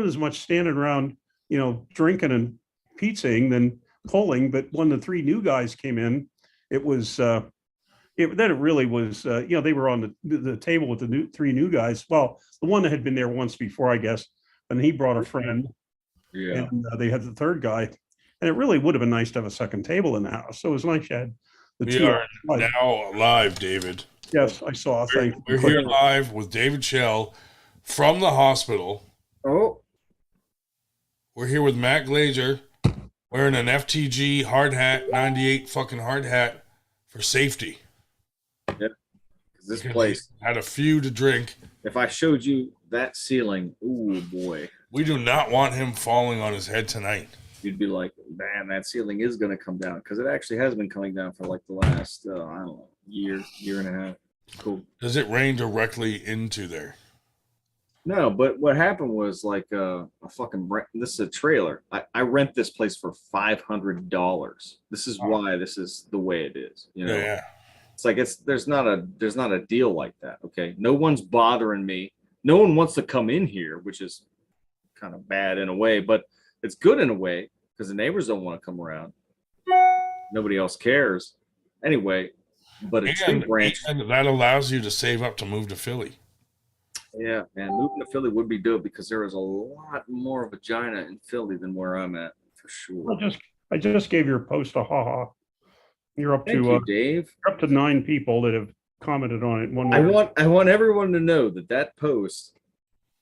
wasn't as much standing around, drinking and pizzaing than pulling. But when the three new guys came in, it was then it really was. They were on the table with the three new guys. Well, the one that had been there once before, I guess, and he brought a friend, Yeah. and they had the third guy, and it really would have been nice to have a second table in the house. So it was nice you had the We two. are now live, David. Yes, I saw. Thank you. We're here live with David Schell from the hospital. Oh, We're here with Matt Glazer wearing an FTG hard hat, 98 fucking hard hat for safety. yeah. This Because place he had a few to drink. If I showed you that ceiling, ooh boy, We do not want him falling on his head tonight. you'd be like, man, that ceiling is going to come down, because it actually has been coming down for like the last, I don't know, year and a half. Cool. Does it rain directly into there? No, but what happened was like a fucking this is a trailer. I rent this place for $500. This is why this is the way it is. Yeah. It's like there's not a deal like that. Okay, no one's bothering me. No one wants to come in here, which is kind of bad in a way, but it's good in a way because the neighbors don't want to come around. Nobody else cares anyway. But a tree branch, and that allows you to save up to move to Philly. yeah, man, moving to Philly would be dope because there is a lot more vagina in Philly than where I'm at, for sure. I just gave your post a ha. You're up Thank to you, Dave. you're up to 9 people that have commented on it. One I want everyone to know that post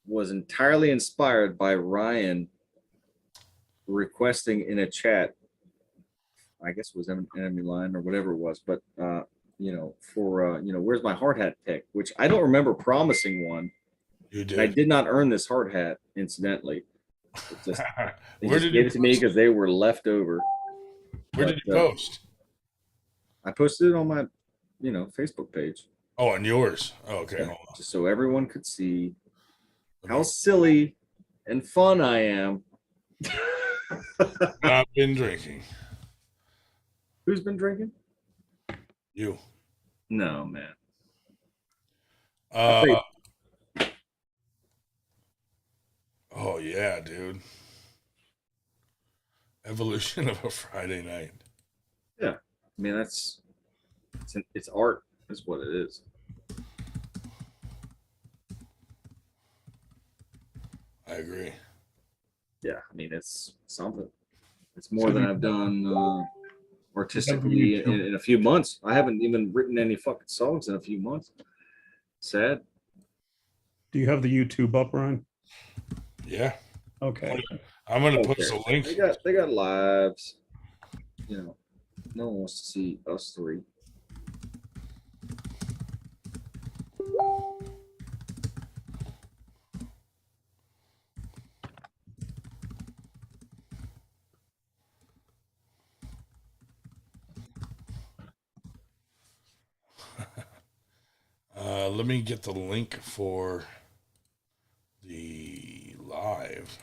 was entirely inspired by Ryan requesting in a chat. I guess it was enemy line or whatever it was, but where's my hard hat pick? Which I don't remember promising one. You did. I did not earn this hard hat, incidentally. They Where just did gave you it to me because they were left over. Where did you post? I posted it on my, Facebook page. Oh, on yours. Oh, okay, Yeah, hold on. just so everyone could see how silly and fun I am. I've been drinking. Who's been drinking? You. No, man. Oh yeah, dude. Evolution of a Friday night. Yeah, I mean it's art, is what it is. I agree. Yeah, I mean it's something. It's more than I've done artistically in a few months. I haven't even written any fucking songs in a few months. Sad. Do you have the YouTube up, Ryan? Yeah. Okay. I'm gonna post a link. They got lives. No one wants to see us three. Let me get the link for the live.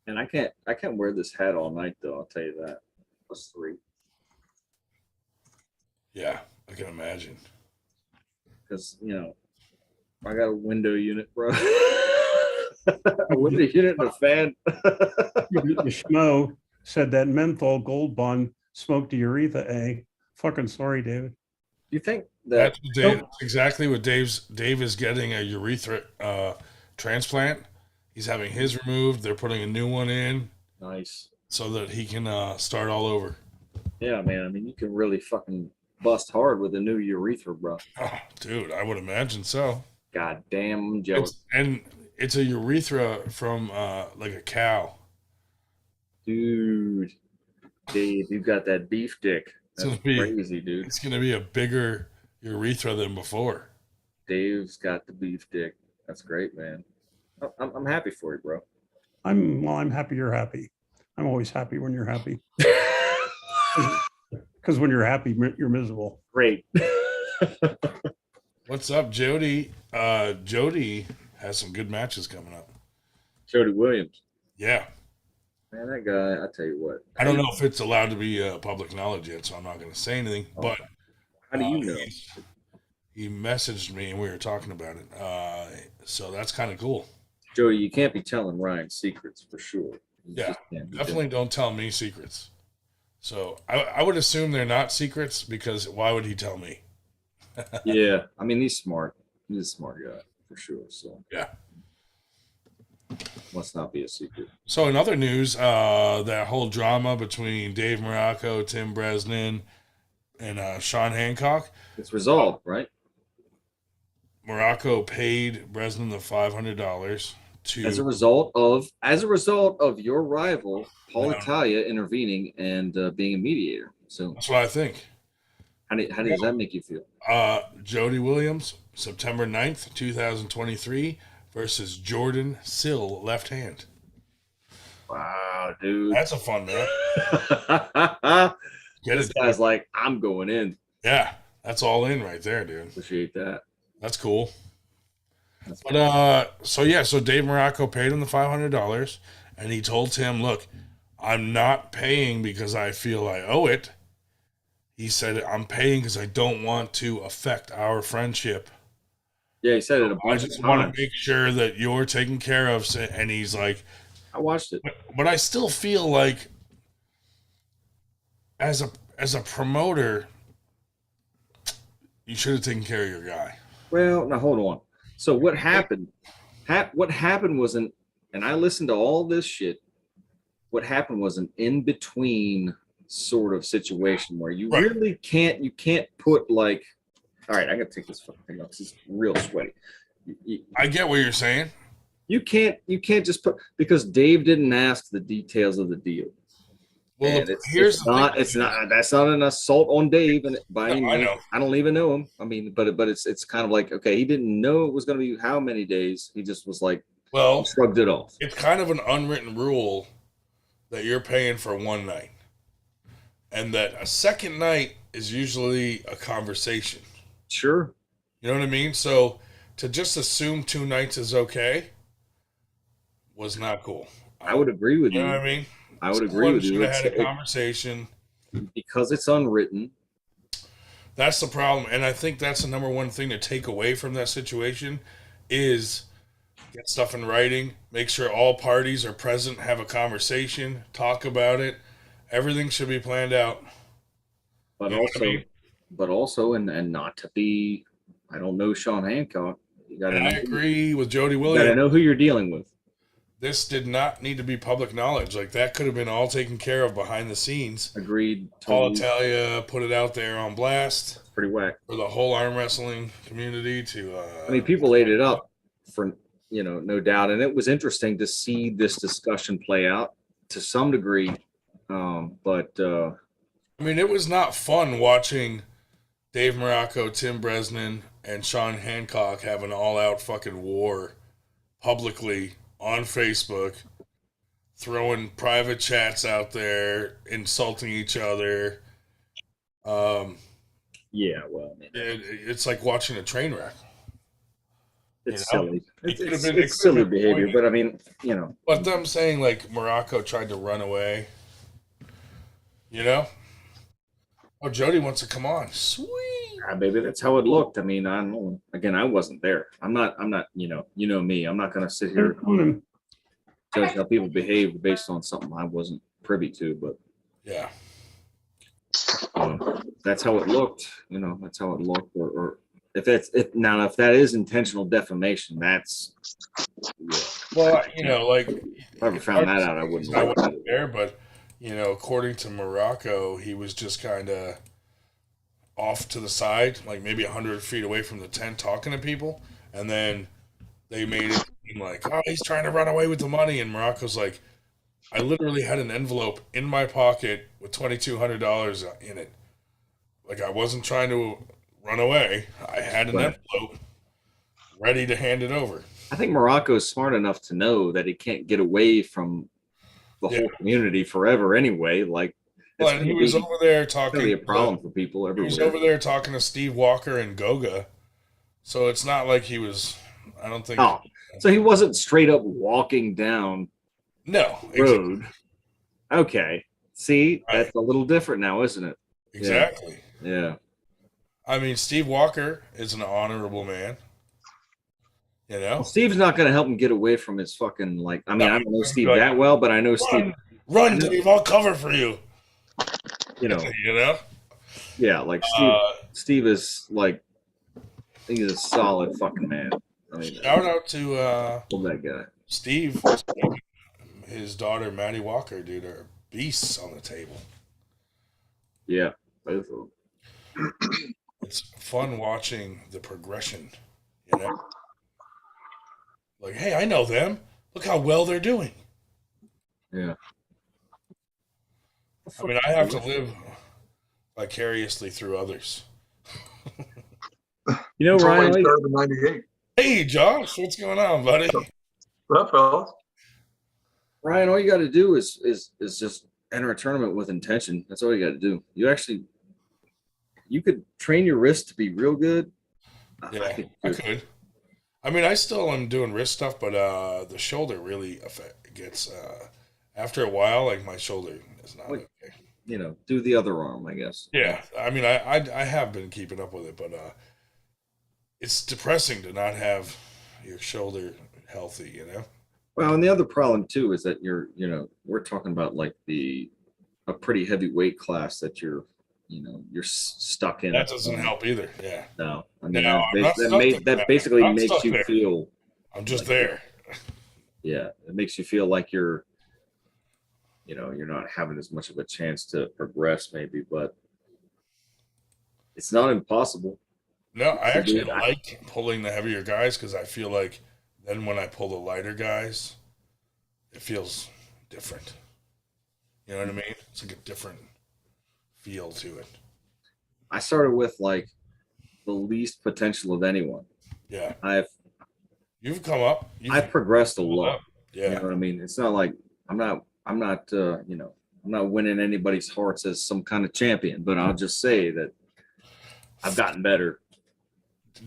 And I can't wear this hat all night though, I'll tell you that. Us three. Yeah, I can imagine. Because I got a window unit, bro. A window unit and a fan. The schmo said that menthol gold bond smoked a urethra A. Fucking sorry, David. Do you think that That's exactly what Dave is getting a urethra transplant. He's having his removed. They're putting a new one in. Nice. So that he can start all over. Yeah, man. I mean, you can really fucking bust hard with a new urethra, bro. Oh, dude, I would imagine so. God damn, I'm jealous. It's a urethra from like a cow. Dude, Dave, you've got that beef dick. That's crazy, dude. It's gonna be a bigger urethra than before. Dave's got the beef dick. That's great, man. I'm happy for you, bro. I'm happy you're happy. I'm always happy when you're happy. Because when you're happy, you're miserable. Great. What's up, Jody? Jody has some good matches coming up. Jody Williams. Yeah. Man, that guy, I tell you what. I don't know if it's allowed to be public knowledge yet, so I'm not going to say anything. But how do you know? He messaged me and we were talking about it. So that's kind of cool. Joey, you can't be telling Ryan secrets for sure. You Yeah, just can't be definitely don't tell me secrets. So I would assume they're not secrets because why would he tell me? Yeah, I mean he's smart. He's a smart guy for sure. So Yeah. must not be a secret. So in other news, that whole drama between Dave Morocco, Tim Bresnan, and Sean Hancock. It's resolved, right? Morocco paid Bresnan the $500 to As a result of your rival Paul Italia intervening and being a mediator. So that's what I think. how does that make you feel? Jody Williams, September 9th, 2023 versus Jordan Sill, left hand. Wow, dude. That's a fun man. This guy's like, I'm going in. Yeah, that's all in right there, dude. Appreciate that. That's cool. But so Dave Morocco paid him the $500, and he told Tim, "Look, I'm not paying because I feel I owe it." He said, "I'm paying because I don't want to affect our friendship. Yeah, he said it a I bunch of just want times. to make sure that you're taken care of." And he's like, I watched it. but I still feel like as a promoter, you should have taken care of your guy. Well, now hold on. So what happened? What happened was and I listened to all this shit. What happened was an in-between sort of situation where you really can't put like, all right, I gotta take this fucking thing off. This is real sweaty. I get what you're saying. You can't just put because Dave didn't ask the details of the deal. Well, that's not an assault on Dave and by any means. I know. I don't even know him. I mean, but it's kind of like, okay, he didn't know it was going to be how many days. He just was like, well, shrugged it off. It's kind of an unwritten rule that you're paying for one night, and that a second night is usually a conversation. Sure. You know what I mean? So to just assume 2 nights is okay was not cool. I would agree with you. You know what I mean? I would agree with you. Should have had a conversation. Because it's unwritten. That's the problem. And I think that's the number one thing to take away from that situation is get stuff in writing, make sure all parties are present, have a conversation, talk about it. Everything should be planned out. But also, and not to be, I don't know Sean Hancock. I agree with Jody Williams. You gotta know who you're dealing with. This did not need to be public knowledge. Like that could have been all taken care of behind the scenes. Agreed. Paul Italia put it out there on blast. That's pretty whack for the whole arm wrestling community to. I mean, people ate it up for no doubt, and it was interesting to see this discussion play out to some degree. But I mean, it was not fun watching Dave Morocco, Tim Bresnan, and Sean Hancock have an all-out fucking war publicly on Facebook, throwing private chats out there, insulting each other. Yeah, well, man. It's like watching a train wreck. It's silly. It's silly behavior, but I mean, But them saying like Morocco tried to run away, Oh, Jody wants to come on. Sweet. Maybe that's how it looked. I mean, I don't know. Again, I wasn't there. I'm not, me. I'm not going to sit here and judge how people behave based on something I wasn't privy to, but yeah. That's how it looked, that's how it looked. Or if that is intentional defamation, that's, well, like if I ever found that out, I wouldn't know there, but according to Morocco, he was just kind of off to the side, like maybe 100 feet away from the tent talking to people. And then they made it seem like, oh, he's trying to run away with the money. And Morocco's like, I literally had an envelope in my pocket with $2,200 in it. Like, I wasn't trying to run away. I had an envelope ready to hand it over. I think Morocco is smart enough to know that he can't get away from the whole community forever anyway. Like, well, he was over there talking. Really a problem for people everywhere. He was over there talking to Steve Walker and Goga. So it's not like he was, I don't think. Oh, so he wasn't straight up walking down the road. Exactly. Okay. See, that's a little different now, isn't it? Exactly. Yeah. I mean, Steve Walker is an honorable man. You know, Steve's not going to help him get away from his fucking like. I mean, I don't know Steve that well, but I know Steve. Run, Dave! I'll cover for you. You know, You know. yeah, like Steve. Steve is like, he's a solid fucking man. I mean, Shout out to that guy, Steve. His daughter Maddie Walker, dude, are beasts on the table. Yeah, both of them. It's fun watching the progression. You know, like, hey, I know them. Look how well they're doing. Yeah. I mean, I have to live vicariously through others. You know, Ryan. Like, 98. Hey, Josh, what's going on, buddy? What up, fellas? Ryan, all you got to do is just enter a tournament with intention. That's all you got to do. You could train your wrist to be real good. Yeah, I could. I mean, I still am doing wrist stuff, but the shoulder really gets after a while. Like my shoulder is not okay. You know, do the other arm, I guess. Yeah, I mean, I have been keeping up with it, but it's depressing to not have your shoulder healthy. You know. Well, and the other problem too is that we're talking about like a pretty heavy weight class that you're stuck in. That doesn't help either. Yeah. No, I mean no, that basically makes you feel. I'm just like there. Yeah, it makes you feel like you're not having as much of a chance to progress, maybe, but it's not impossible. No, I actually like pulling the heavier guys because I feel like then when I pull the lighter guys, it feels different. You know what I mean? It's like a different feel to it. I started with like the least potential of anyone. Yeah. You've come up. I've progressed a lot. Yeah. You know what I mean? It's not like I'm not winning anybody's hearts as some kind of champion, but I'll just say that I've gotten better.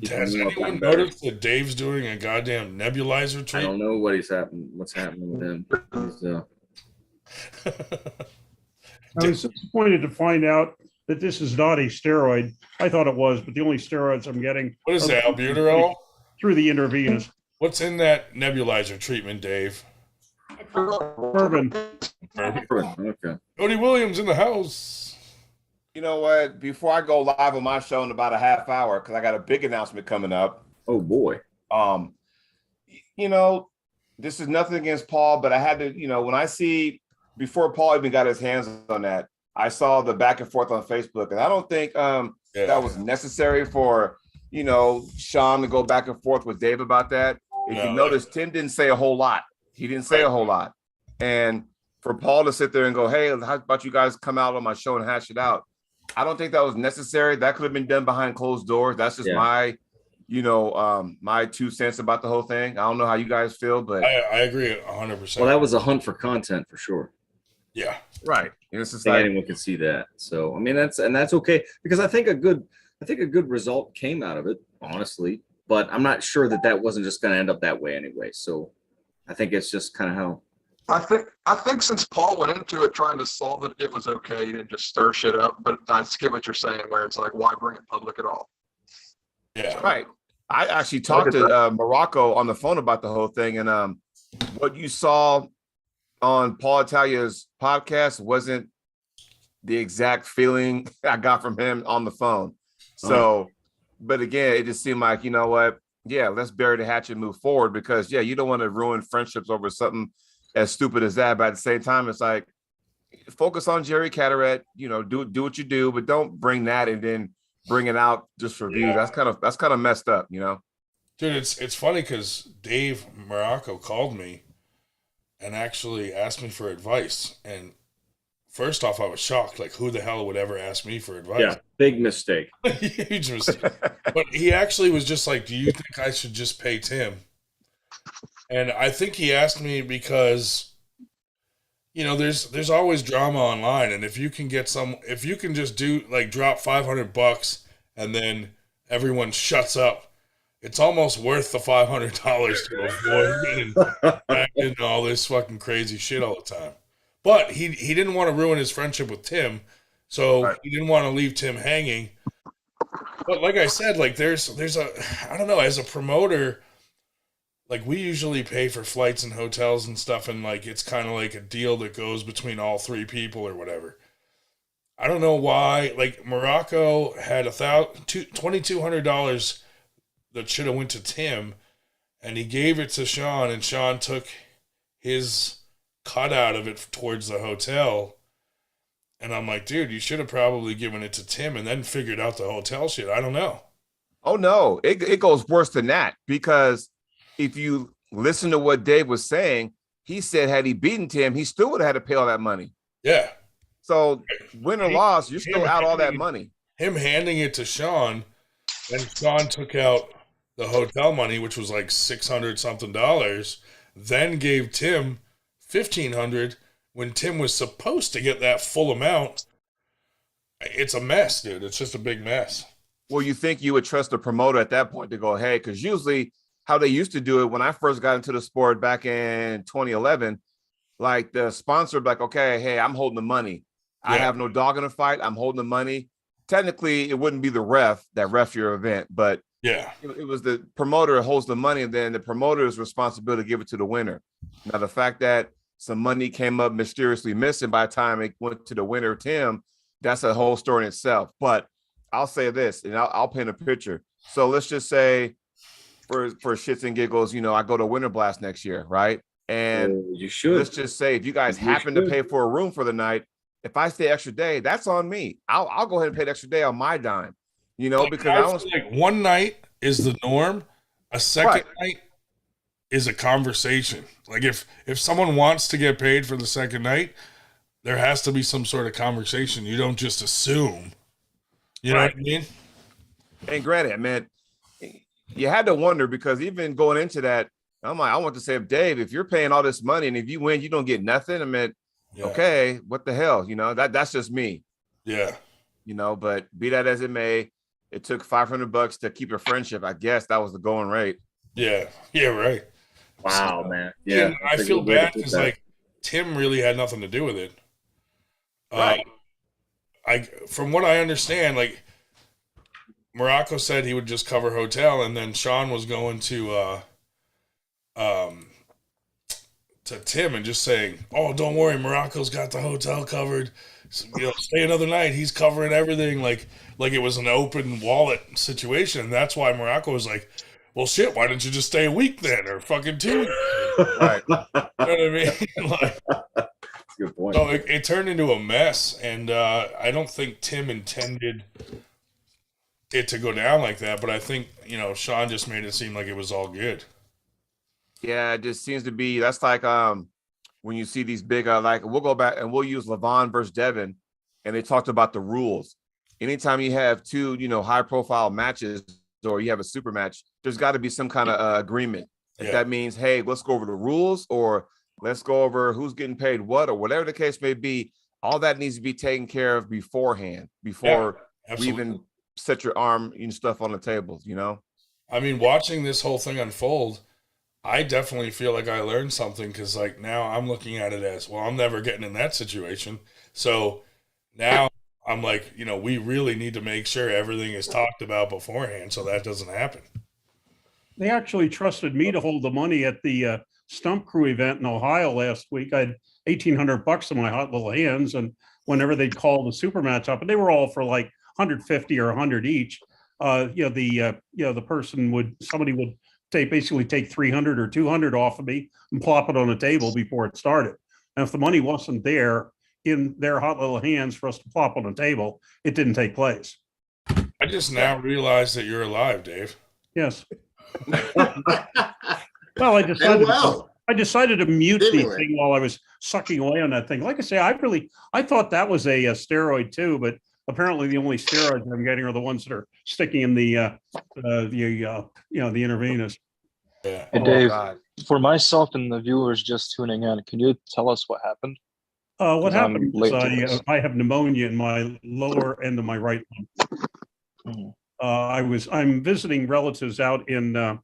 Has anyone noticed that Dave's doing a goddamn nebulizer treatment? I don't know what's happening with him. I was disappointed to find out that this is not a steroid. I thought it was, but the only steroids I'm getting. What is that, albuterol? Through the intravenous. What's in that nebulizer treatment, Dave? Bourbon. Okay. Cody Williams in the house. You know what? Before I go live on my show in about a half hour, because I got a big announcement coming up. Oh boy. This is nothing against Paul, but I had to, when I see before Paul even got his hands on that, I saw the back and forth on Facebook, and I don't think that was necessary for Sean to go back and forth with Dave about that. If you notice, Tim didn't say a whole lot. He didn't say a whole lot, and for Paul to sit there and go, "Hey, how about you guys come out on my show and hash it out?" I don't think that was necessary. That could have been done behind closed doors. That's just my, my 2 cents about the whole thing. I don't know how you guys feel, but I agree 100%. Well, that was a hunt for content for sure. Yeah. Right. And it's just like anyone can see that. So I mean that's okay because I think a good result came out of it, honestly. But I'm not sure that wasn't just going to end up that way anyway. So I think it's just kind of how. I think since Paul went into it trying to solve it, it was okay. He didn't just stir shit up. But I get what you're saying, where it's like, why bring it public at all? Yeah. Right. I actually talked to Morocco on the phone about the whole thing, and what you saw on Paul Italia's podcast wasn't the exact feeling I got from him on the phone. So, but again, it just seemed like, you know what? Yeah, let's bury the hatchet and move forward because, you don't want to ruin friendships over something as stupid as that. But at the same time, it's like, focus on Jerry Cataract, do what you do, but don't bring that and then bring it out just for views. That's kind of messed up, Dude, it's funny because Dave Morocco called me and actually asked me for advice. And first off, I was shocked. Like, who the hell would ever ask me for advice? Yeah, big mistake. Huge mistake. But he actually was just like, do you think I should just pay Tim? And I think he asked me because, there's always drama online. And if you can just drop $500 and then everyone shuts up, it's almost worth the $500 to avoid getting back into all this fucking crazy shit all the time. But he didn't want to ruin his friendship with Tim, so he didn't want to leave Tim hanging. But like I said, like there's a I don't know, as a promoter, like we usually pay for flights and hotels and stuff, and like it's kind of like a deal that goes between all three people or whatever. I don't know why. Like Morocco had $2,200 that should have went to Tim, and he gave it to Sean, and Sean took his cut out of it towards the hotel. And I'm like, dude, you should have probably given it to Tim and then figured out the hotel shit. I don't know. Oh no, it goes worse than that, because if you listen to what Dave was saying, he said had he beaten Tim, he still would have had to pay all that money. Yeah. So win or loss, you're still out all that money. Him handing it to Sean, and Sean took out the hotel money, which was like $600 something, then gave Tim $1,500 when Tim was supposed to get that full amount. It's a mess, dude. It's just a big mess. Well, you think you would trust the promoter at that point to go, hey, because usually how they used to do it when I first got into the sport back in 2011, like the sponsor would be like, okay, hey, I'm holding the money. I have no dog in the fight. I'm holding the money. Technically, it wouldn't be the ref that ref your event, but it was the promoter who holds the money, and then the promoter's responsibility to give it to the winner. Now, the fact that some money came up mysteriously missing by the time it went to the winner, Tim, that's a whole story in itself. But I'll say this, and I'll paint a picture. So let's just say for shits and giggles, I go to Winter Blast next year, right? And you should. Let's just say if you guys happen to pay for a room for the night, if I stay extra day, that's on me. I'll go ahead and pay the extra day on my dime, because I don't like one night is the norm. A second night is a conversation. Like if someone wants to get paid for the second night, there has to be some sort of conversation. You don't just assume. You know what I mean? And granted, man, you had to wonder, because even going into that, I'm like, I want to say, Dave, if you're paying all this money and if you win, you don't get nothing. I mean, okay, what the hell? That's just me. Yeah. But be that as it may, it took $500 to keep a friendship. I guess that was the going rate. Yeah. Yeah. Right. Wow, man. Yeah. I feel bad because like Tim really had nothing to do with it. Right. From what I understand, like Morocco said he would just cover hotel, and then Sean was going to Tim and just saying, "Oh, don't worry, Morocco's got the hotel covered. So, stay another night. He's covering everything." Like it was an open wallet situation, and that's why Morocco was like, "Well, shit, why didn't you just stay a week then, or fucking 2 weeks?" Right. You know what I mean? Like, good point. so it turned into a mess, and I don't think Tim intended it to go down like that, but I think Sean just made it seem like it was all good. Yeah, it just seems to be. That's like when you see these big like, we'll go back and we'll use Levon versus Devin, and they talked about the rules. Anytime you have two high profile matches, or you have a super match, there's got to be some kind of agreement. If that means, hey, let's go over the rules, or let's go over who's getting paid what, or whatever the case may be, all that needs to be taken care of beforehand, before we even set your arm and stuff on the tables, I mean, watching this whole thing unfold, I definitely feel like I learned something, because like now I'm looking at it as, well, I'm never getting in that situation. So now I'm like, we really need to make sure everything is talked about beforehand so that doesn't happen. They actually trusted me to hold the money at the Stump Crew event in Ohio last week. I had $1,800 in my hot little hands, and whenever they'd call the super match up, and they were all for like 150 or 100 each, the person somebody would basically take 300 or 200 off of me and plop it on a table before it started. And if the money wasn't there in their hot little hands for us to plop on a table, it didn't take place. I just now realized that you're alive, Dave. Yes. Well, I decided to mute the thing while I was sucking away on that thing. Like I say, I thought that was a steroid too, but apparently the only steroids I'm getting are the ones that are sticking in the intravenous. Yeah. Hey, Dave, for myself and the viewers just tuning in, can you tell us what happened? What happened is I have pneumonia in my lower end of my right lung. I'm visiting relatives out in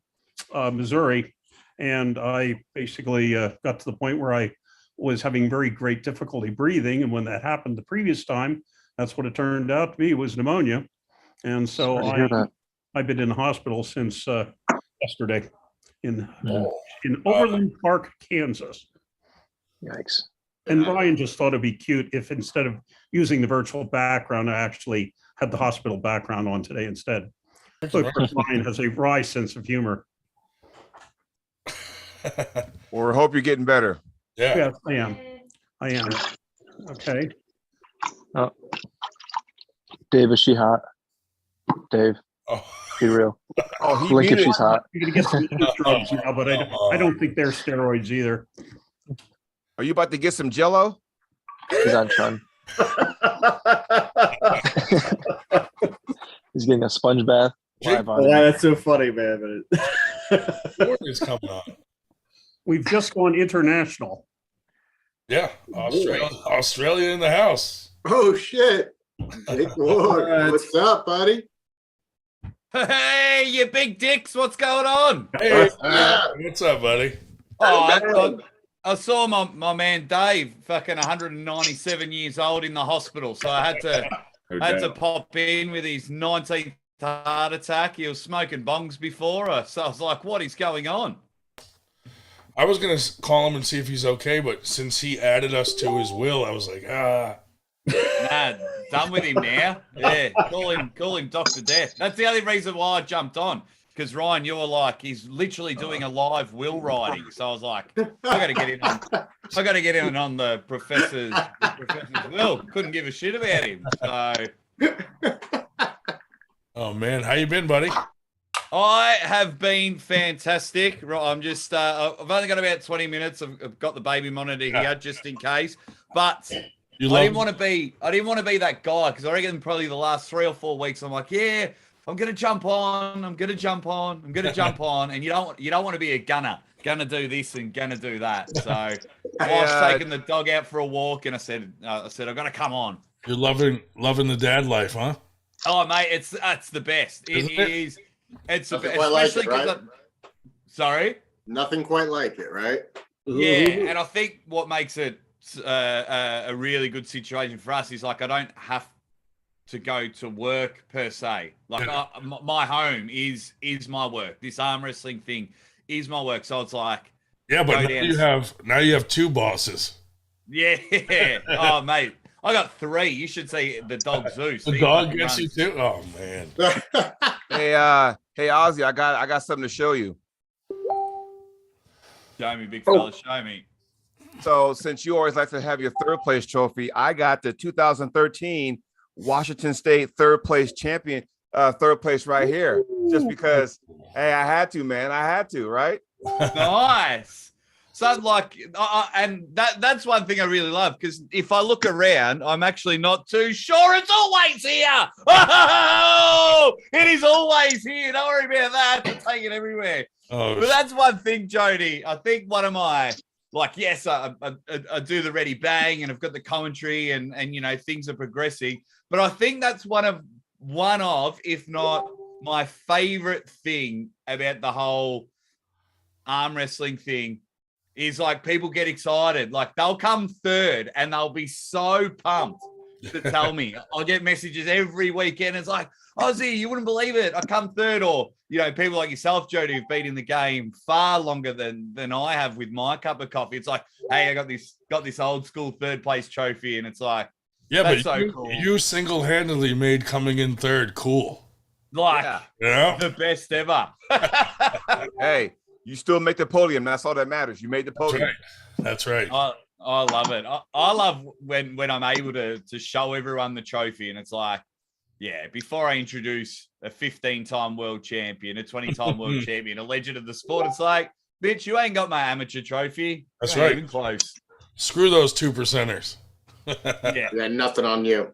Missouri, and I basically got to the point where I was having very great difficulty breathing. And when that happened the previous time, that's what it turned out to be, was pneumonia. And so I've been in the hospital since yesterday. in Oh, Overland Park, Kansas. Yikes. And Ryan just thought it'd be cute if instead of using the virtual background, I actually had the hospital background on today instead. So of course, Ryan has a wry sense of humor. Or hope you're getting better. yeah. Yes, I am. I am. Okay. Dave, is she hot? Dave, Oh. be real. Oh, he Blink if muted. she's hot. You're gonna get some drugs now, but I don't think they're steroids either. Are you about to get some Jello? He's on Chun. He's getting a sponge bath. Live on Why air. that's so funny, man. But Jordan's coming on. We've just gone international. Yeah, Australia in the house. Oh shit. Jake Ward, what's up, buddy? Hey, you big dicks, what's going on? Hey, Yeah. what's up, buddy? Oh, I saw my man Dave, fucking 197 years old, in the hospital, so I had to pop in with his 19th heart attack. He was smoking bongs before us, so I was like, what is going on? I was gonna call him and see if he's okay, but since he added us to his will, I was like, Nah, done with him now. Yeah, call him Dr. Death. That's the only reason why I jumped on. Because Ryan, you were like, he's literally doing a live will writing. So I was like, I gotta get in on the professor's will. Couldn't give a shit about him. So oh man, how you been, buddy? I have been fantastic. I'm just I've only got about 20 minutes. I've got the baby monitor here just in case. But I didn't want to be that guy, because I reckon probably the last 3 or 4 weeks I'm like, yeah, I'm gonna jump on, I'm gonna jump on, and you don't want to be a gonna do this and gonna do that. So I was taking the dog out for a walk, and I said I've got to come on. You're loving the dad life, huh? Oh mate, it's the best. It is. It's Nothing especially quite like it, because right? sorry. Nothing quite like it, right? Yeah, and I think what makes it a really good situation for us is, like, I don't have to go to work per se. Like, my home is my work. This arm wrestling thing is my work. So it's like, Yeah, but now you have 2 bosses. yeah. Oh mate, I got 3. You should see the dog Zeus. The dog gets you too. Oh man. Hey, Ozzy, I got something to show you. Show me, big fella. Show me. So, since you always like to have your 3rd place trophy, I got the 2013 Washington State 3rd place champion, 3rd place right here. Just because, hey, I had to, man. I had to, right? Nice. So like, and that's one thing I really love, because if I look around, I'm actually not too sure it's always here. Oh, it is always here. Don't worry about that. I take it everywhere. Oh, But that's one thing, Jody. I think one of my, like, yes, I do the ready bang, and I've got the commentary, and you know, things are progressing. But I think that's one of, if not my favorite thing about the whole arm wrestling thing, is like, people get excited. Like, they'll come 3rd and they'll be so pumped to tell me. I'll get messages every weekend. It's like, Ozzy, you wouldn't believe it, I come 3rd. Or, you know, people like yourself, Jody, who've been in the game far longer than I have with my cup of coffee. It's like, hey, I got this old school 3rd place trophy. And it's like, yeah, that's but so cool. You single-handedly made coming in 3rd cool. Like, Yeah. the best ever. Hey, you still make the podium. That's all that matters. You made the podium. That's right. I love it. I love when I'm able to show everyone the trophy, and it's like, yeah, before I introduce a 15-time world champion, a 20-time world champion, a legend of the sport, it's like, bitch, you ain't got my amateur trophy. That's You ain't right. even close. Screw those 2%ers. Yeah. Yeah, nothing on you.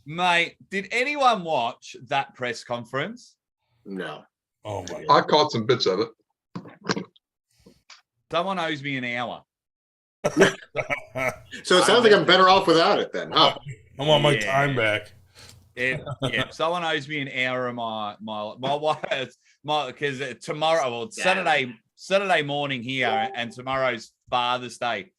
Mate, did anyone watch that press conference? No. Oh my. I caught some bits of it. Someone owes me an hour. So it sounds like I'm better off without it then, huh? I want my Yeah. time back. Yeah, someone owes me an hour of my wife, because tomorrow, well, it's Saturday morning here, and tomorrow's Father's Day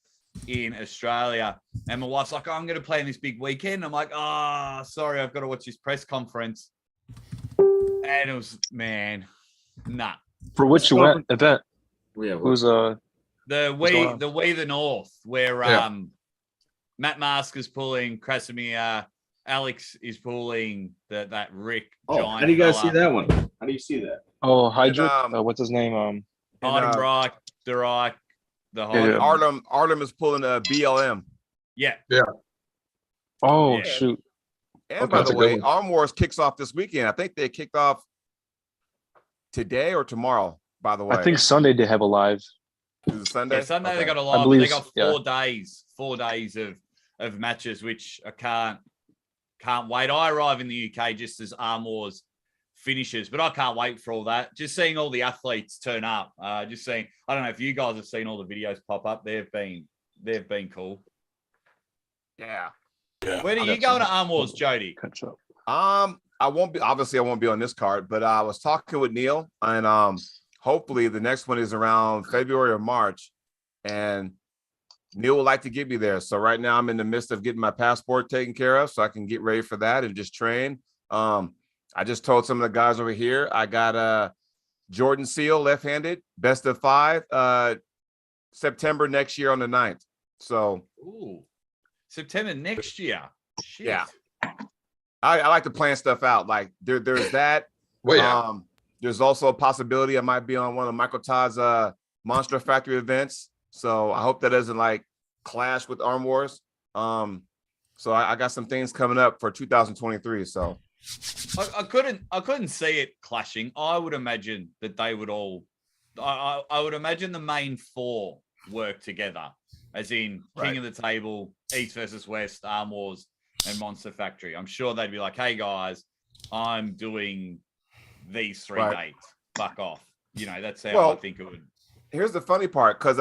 in Australia, and my wife's like, oh, I'm going to plan this big weekend. I'm like, oh, sorry, I've got to watch this press conference, and it was, man, nah. For which event? Yeah, Who's The What's going on? the North, where Yeah. Matt Mask is pulling Krasimir, Alex is pulling that Rick oh, giant. how do you guys see fella. that one? How do you see that? Oh, Hydric. And, What's his name? and Hardenbrock, Dirac, the Yeah. Harden. Artem is pulling a BLM. Yeah. Oh Yeah. shoot. And Okay, by that's the a good way, one. Arm Wars kicks off this weekend. I think they kicked off today or tomorrow. By the way, I think Sunday they have a live. is it Sunday? Yeah, Sunday they Okay. got a I lot, but believe they got yeah. 4 days of matches, which I can't wait. I arrive in the UK just as Arm Wars finishes, but I can't wait for all that. Just seeing all the athletes turn up, just seeing. I don't know if you guys have seen all the videos pop up. They've been cool. Yeah. When are you going to Arm Wars, Jody? Catch up. I won't be on this card, but I was talking with Neil, and hopefully the next one is around February or March, and Neil would like to get me there. So right now I'm in the midst of getting my passport taken care of so I can get ready for that and just train. I just told some of the guys over here, I got Jordan Seal, left-handed, best of 5, September next year on the 9th. So Ooh, September next year. Shit. Yeah. I like to plan stuff out. Like there's that. Well, yeah. There's also a possibility I might be on one of Michael Todd's Monster Factory events. So I hope that doesn't like clash with Arm Wars. So I got some things coming up for 2023. So I couldn't see it clashing. I would imagine that they would all. I would imagine the main 4 work together, as in King of the Table, East versus West, Arm Wars, and Monster Factory. I'm sure they'd be like, "Hey guys, I'm doing these 3 dates. Fuck off." You know, that's how I think it would. Here's the funny part, because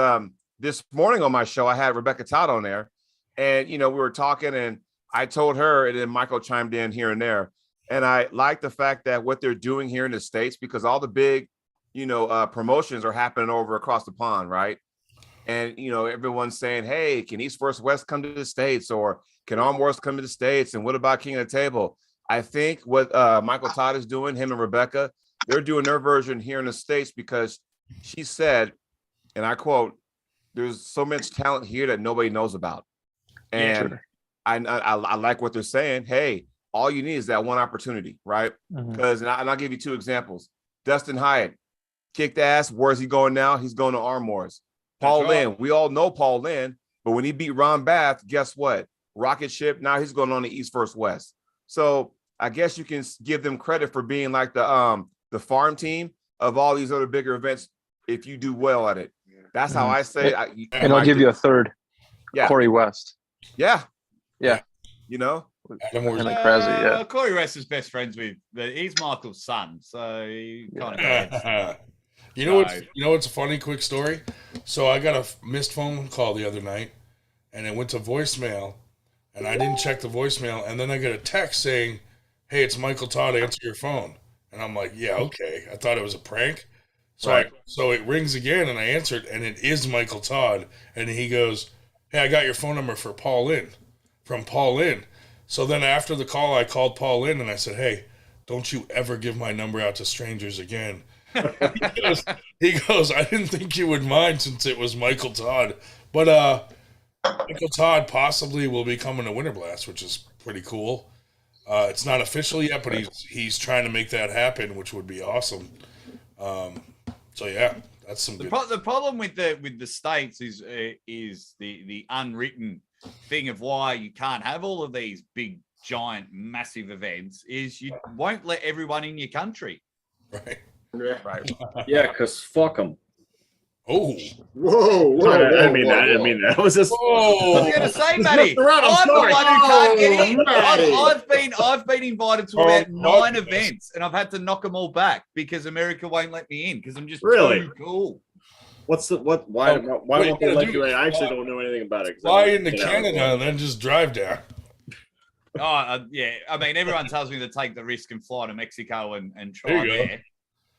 this morning on my show I had Rebecca Todd on there, and we were talking, and I told her, and then Michael chimed in here and there, and I like the fact that what they're doing here in the States, because all the big promotions are happening over across the pond, right? And everyone's saying, hey, can East versus West come to the States, or can Arm Wars come to the States, and what about King of the Table? I think what Michael Todd is doing, him and Rebecca, they're doing their version here in the States, because she said, and I quote, there's so much talent here that nobody knows about. And I like what they're saying. Hey, all you need is that one opportunity, right? Because, and I'll give you 2 examples. Dustin Hyatt kicked ass. Where's he going now? He's going to Arm Wars. Paul Lynn, we all know Paul Lynn, but when he beat Ron Bath, guess what? Rocket ship. Now he's going on the East versus West. So I guess you can give them credit for being like the farm team of all these other bigger events if you do well at it. That's how I say it. And I'll give you a third. Yeah. Corey West. Yeah. Yeah. Adam And like crazy, yeah. Corey West is best friends with. He's Michael's son, so he kind of. You know what's a funny quick story? So I got a missed phone call the other night, and it went to voicemail, and I didn't check the voicemail, and then I got a text saying, "Hey, it's Michael Todd. Answer your phone." And I'm like, "Yeah, okay." I thought it was a prank. So so it rings again, and I answered, and it is Michael Todd, and he goes, "Hey, I got your phone number for Paul Lynn, from Paul Lynn." So then after the call, I called Paul Lynn, and I said, "Hey, don't you ever give my number out to strangers again." he goes, "I didn't think you would mind since it was Michael Todd." But Michael Todd possibly will be coming to Winter Blast, which is pretty cool. It's not official yet, but he's trying to make that happen, which would be awesome. So yeah, that's some good. The problem with the States is the unwritten thing of why you can't have all of these big, giant, massive events is you won't let everyone in your country. Right. Right. Yeah, because fuck them. Oh. Whoa. I mean that. That was just. I was going to say, Matty, around, I'm I'm the sorry. one who can't get in. Matty. I've been invited to about 9 events, and I've had to knock them all back because America won't let me in because I'm just Really? too cool. Why won't they let you in? I actually don't know anything about it. Fly into Canada and then just drive down. Yeah. I mean, everyone tells me to take the risk and fly to Mexico and try there.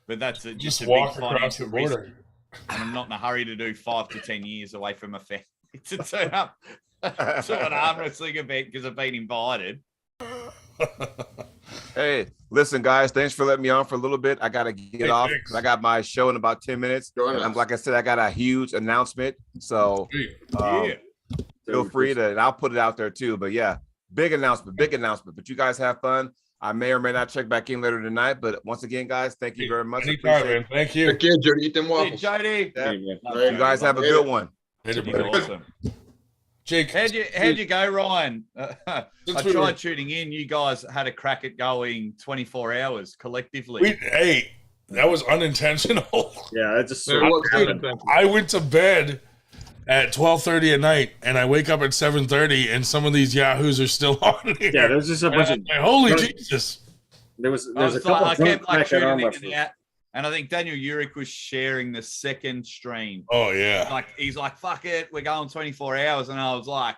But that's just a walk big across the financial risk. border. And I'm not in a hurry to do 5 to 10 years away from my family to turn up to an arm wrestling event because I've been invited. Hey, listen, guys, thanks for letting me on for a little bit. I gotta get Hey, off. thanks. I got my show in about 10 minutes. Join And us. like I said, I got a huge announcement. So Hey, um, feel free to, and I'll put it out there too. But yeah, big announcement. But you guys have fun. I may or may not check back in later tonight. But once again, guys, thank you very much. anytime, Appreciate man. Thank you. Take care, Jody. Eat them Hey, waffles. Jody. that. Later. You guys have a good one. Later, He's buddy. awesome. Jake, How'd you go, Ryan? I Since we tried were- tuning in. You guys had a crack at going 24 hours collectively. hey, that was unintentional. Yeah, it just There sort of was good happened. intention. I went to bed at 12:30 at night, and I wake up at 7:30, and some of these yahoos are still on here. Yeah, there's just a And bunch I'm of like, holy drunk- Jesus! there's I a was couple like, of I drunk kept like crackhead arm tuning in and wrestlers. out, and I think Daniel Uric was sharing the second stream. Oh yeah, Like he's like, "Fuck it, we're going 24 hours," and I was like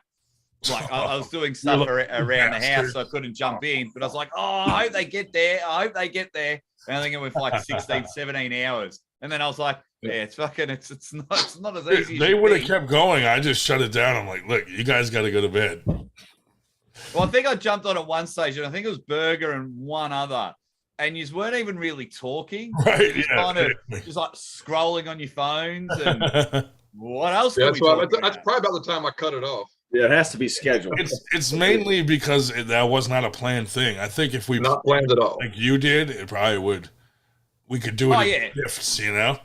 I was doing stuff You around the house, bastard. so I couldn't jump in. But I was like, "Oh, I hope they get there. I hope they get there." And I think it went for like 16, 17 hours, and then I was like, "Yeah, it's fucking, it's not as easy." they would have kept going. I just shut it down. I'm like, look, you guys got to go to bed. Well, I think I jumped on at one stage, and I think it was Burger and one other, and you weren't even really talking. Right? Just Yeah. kind of just like scrolling on your phones and what else? Yeah, can that's we why. talk That's about? probably about the time I cut it off. Yeah, it has to be scheduled. it's mainly because that was not a planned thing. I think if we Not planned at all. like you did, it probably would. We could do it Oh, in yeah. shifts, you know.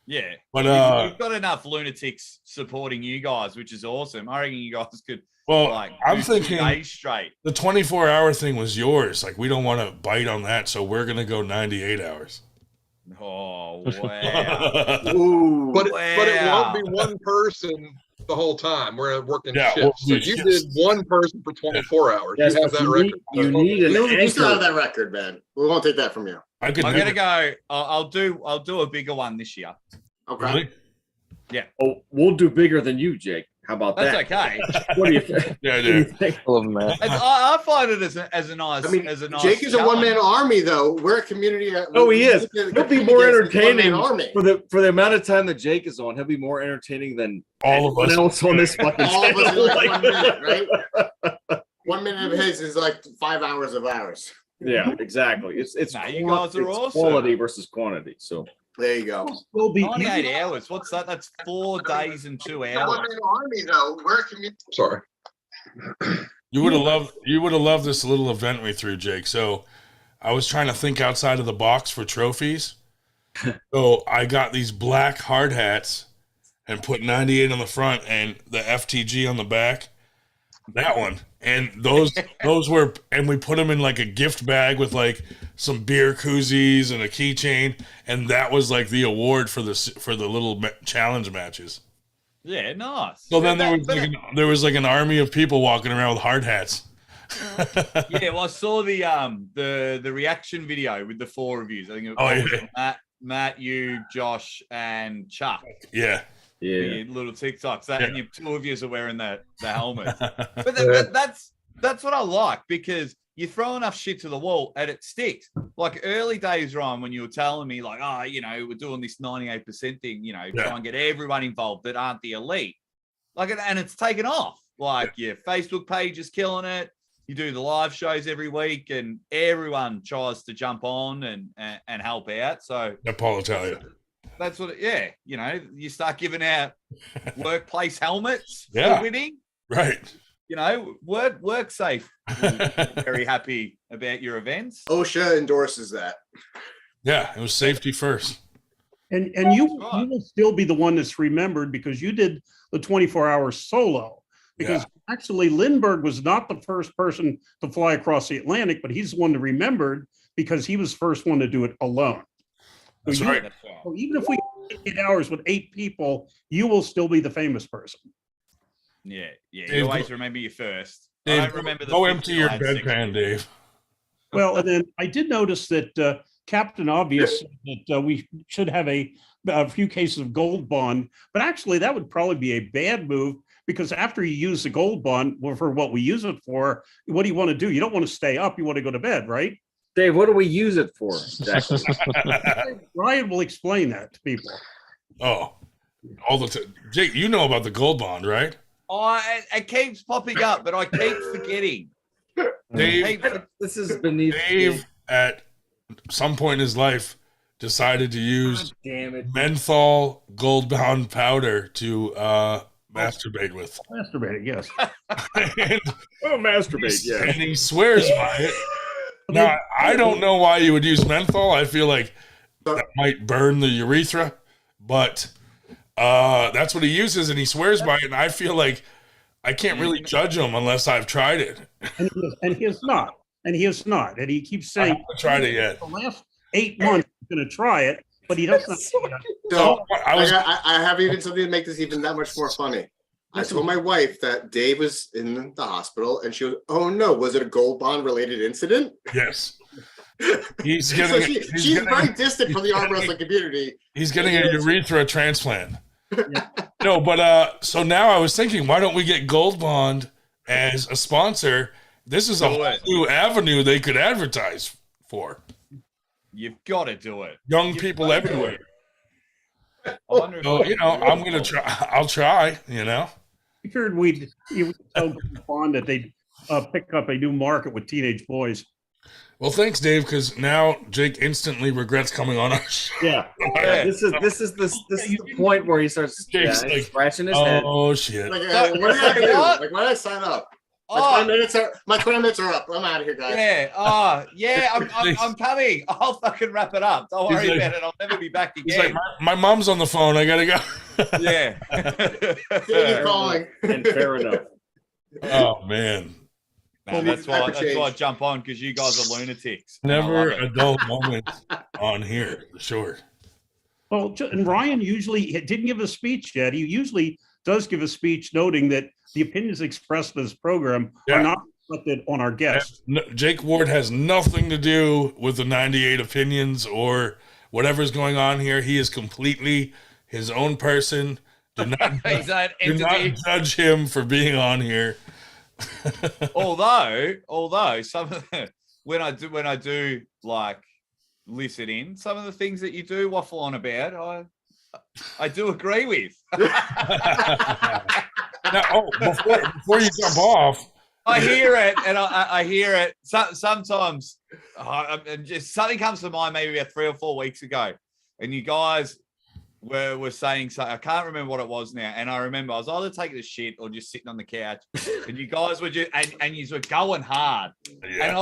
Yeah, But you've got enough lunatics supporting you guys, which is awesome. I reckon you guys could well, like I'm do 2 thinking days straight. the 24-hour thing was yours. Like we don't want to bite on that, so we're gonna go 98 hours. Oh wow! Ooh. But it Wow. won't be one person the whole time. We're working Yeah, shifts. So we'll do you shifts. did one person for 24 hours. Yes, you have but that you record. need- you need an You still have anchor. that record, man. We won't take that from you. I could I'm do gonna it. go. I'll do a bigger one this year. Okay. Really? Oh, we'll do bigger than you, Jake. How about That's that? okay. What do you think? Yeah, I What do you do. think? I love him, man. I find it as a nice. I mean, as a nice Jake is a challenge. one-man army, though. We're a community. Oh, he is. we He'll be compete more against this entertaining one-man army. for the amount of time that Jake is on. He'll be more entertaining than All of anyone us. else on this fucking All of us in channel. like 1 minute, right? 1 minute of his is like 5 hours of ours. Yeah, exactly. It's No, you guys are it's awesome. quality versus quantity. So There you go. Will be 98 hours. What's that? That's 4 days and 2 hours. One-man army, though. We're a community. Sorry. You would have loved this little event we threw, Jake. So I was trying to think outside of the box for trophies. So I got these black hard hats and put 98 on the front and the FTG on the back. That one. And those were, and we put them in like a gift bag with like some beer koozies and a keychain, and that was like the award for the little challenge matches. Yeah, nice. So then But there was like an army of people walking around with hard hats. yeah, well, I saw the reaction video with the 4 reviews. I think it Oh, was yeah. Matt, you, Josh, and Chuck. Yeah. yeah, The little TikToks. That Yeah. and you 2 of you are wearing the helmets. But that's what I like, because you throw enough shit to the wall and it sticks. Like early days, Ryan, when you were telling me like, oh, we're doing this 98% thing, Yeah. try and get everyone involved that aren't the elite. Like, and it's taken off. Like your Facebook page is killing it. You do the live shows every week, and everyone tries to jump on and help out. So Paul Italia. that's what, you start giving out workplace helmets Yeah. for winning. Right. Work safe. Very happy about your events. OSHA endorses that. Yeah, it was safety first. And you That's right. you will still be the one that's remembered because you did the 24-hour solo. Because actually Lindbergh was not the first person to fly across the Atlantic, but he's the one to remembered because he was the first one to do it alone. That's So right. That's right. So even if we 8 hours with 8 people, you will still be the famous person. Yeah. Dave, You always remember you first. I Dave, don't remember the go 50 empty your I had 6. bedpan, Dave. Well, and then I did notice that Captain Obvious said that we should have a few cases of Gold Bond, but actually that would probably be a bad move because after you use the Gold Bond for what we use it for, what do you want to do? You don't want to stay up. You want to go to bed, right? Dave, what do we use it for? Exactly. Ryan will explain that to people. Oh, all the time. Jake, you know about the gold bond, right? Oh, it keeps popping up, but I keep forgetting. Dave, Hey, This is beneath. Dave at some point in his life decided to use Damn it. menthol gold bound powder to masturbate with. Masturbating, yes. and, Oh, masturbate. and he swears by it. Now, I don't know why you would use menthol. I feel like that might burn the urethra, but that's what he uses, and he swears by it. And I feel like I can't really judge him unless I've tried it. And he has not. And he has not. And he keeps I saying, haven't tried it yet. the last 8 months, he's going to try it, but he doesn't. So I was I have even something to make this even that much more funny. I told my wife that Dave was in the hospital, and she was, "Oh no, was it a gold bond related incident?" yes. He's So getting. she's very distant from the arm wrestling community. He's getting a urethra transplant. No, but so now I was thinking, why don't we get Gold Bond as a sponsor? This is a whole new avenue they could advertise for. you've got to do it. Young people everywhere. I wonder if So, I'm gonna try. I'll try. We figured we'd tell Bond that they'd pick up a new market with teenage boys. Well, thanks, Dave, because now Jake instantly regrets coming on our show. Yeah. This is the point where he starts Jake's like, scratching his head. Oh shit! Like, what did I do? What? Like, why did I sign up? My Oh, 20 minutes are up. I'm out of here, guys. yeah. I'm coming. I'll fucking wrap it up. Don't worry He's like- about it. I'll never be back He's like, again. my mom's on the phone. I gotta go. Yeah. You're calling. And fair enough. Oh man, No, that's why Hyperchange. I jump on, because you guys are lunatics. never I love a it. dull moment on here for sure. Well, and Ryan usually didn't give a speech yet. He usually does give a speech noting that the opinions expressed in this program Yeah. are not reflected on our guests. No, Jake Ward has nothing to do with the 98 opinions or whatever's going on here. He is completely his own person. Do not, He's an do not entity. judge him for being on here. Although some of the, when I do like listen in, some of the things that you do waffle on about, I do agree with. Now, before you jump off, I hear it, and I hear it. Sometimes just something comes to mind. Maybe about 3 or 4 weeks ago, and you guys were saying something. I can't remember what it was now. And I remember I was either taking a shit or just sitting on the couch, and you guys were just and you were going hard. yeah. And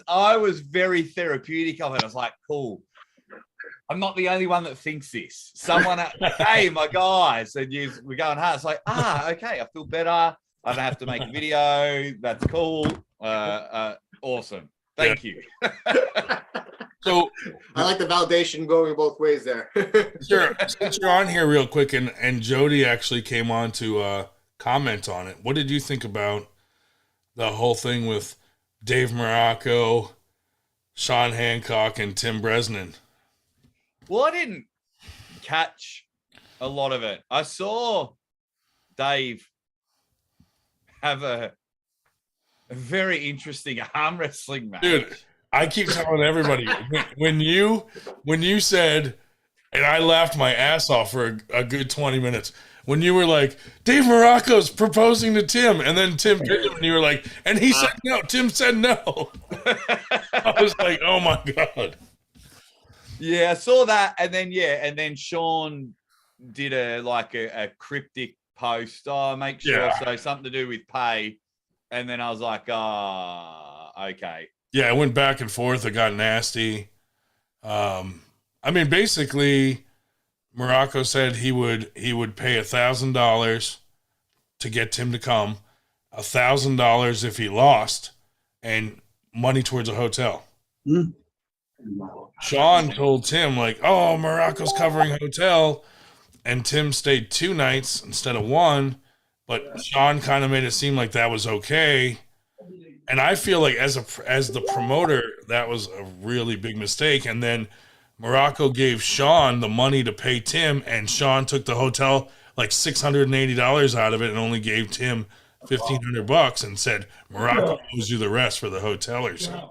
I was very therapeutic of it. I was like, cool. I'm not the only one that thinks this. Someone, hey, my guys, and we're going hard. It's like, okay, I feel better. I don't have to make a video. That's cool. Awesome. Thank you. So I like the validation going both ways there. sure, since you're on here real quick, and Jody actually came on to comment on it. What did you think about the whole thing with Dave Morocco, Sean Hancock, and Tim Bresnan? Well, I didn't catch a lot of it. I saw Dave have a very interesting arm wrestling match. Dude, I keep telling everybody when you said, and I laughed my ass off for a good 20 minutes when you were like, Dave Morocco's proposing to Tim, and then Tim picked him, and you were like, and he said no. Tim said no. I was like, oh my god. Yeah, I saw that, and then Sean did a cryptic post. Oh, make sure so something to do with pay, and then I was like, okay. Yeah, it went back and forth. It got nasty. I mean, basically, Morocco said he would pay $1,000 to get Tim to come, $1,000 if he lost, and money towards a hotel. Hmm. Sean told Tim, like, oh, Morocco's covering hotel, and Tim stayed 2 nights instead of 1, but Sean kind of made it seem like that was okay. And I feel like as the promoter, that was a really big mistake. And then Morocco gave Sean the money to pay Tim, and Sean took the hotel like $680 out of it and only gave Tim $1,500 and said Morocco owes you the rest for the hotel or something.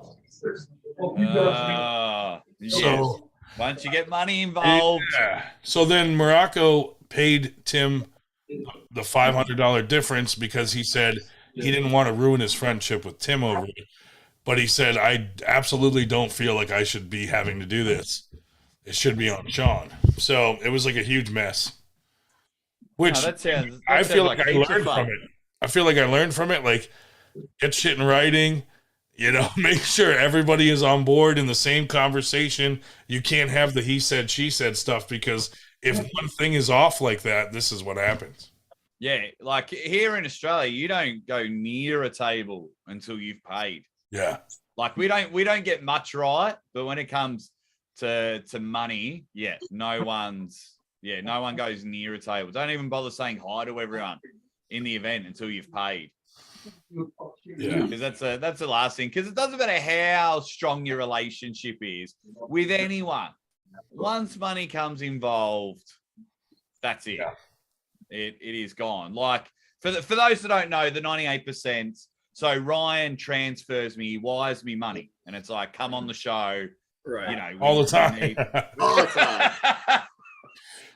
Yes. So Once you get money involved, yeah. So then Morocco paid Tim the $500 difference because he said he didn't want to ruin his friendship with Tim over it. But he said, I absolutely don't feel like I should be having to do this. It should be on Sean. So it was like a huge mess. Which I feel like I learned from it. I feel like I learned from it. Like, get shit in writing, make sure everybody is on board in the same conversation. You can't have the he said, she said stuff, because if one thing is off like that, this is what happens. Yeah, like here in Australia, you don't go near a table until you've paid. Yeah. Like we don't get much right, but when it comes to money, no one goes near a table. Don't even bother saying hi to everyone in the event until you've paid. Yeah, because that's the last thing. Because it doesn't matter how strong your relationship is with anyone. Once money comes involved, that's it. Yeah. It is gone. Like for those that don't know, the 98%. So Ryan transfers me, he wires me money, and it's like, come on the show, Right? All the time. All the time.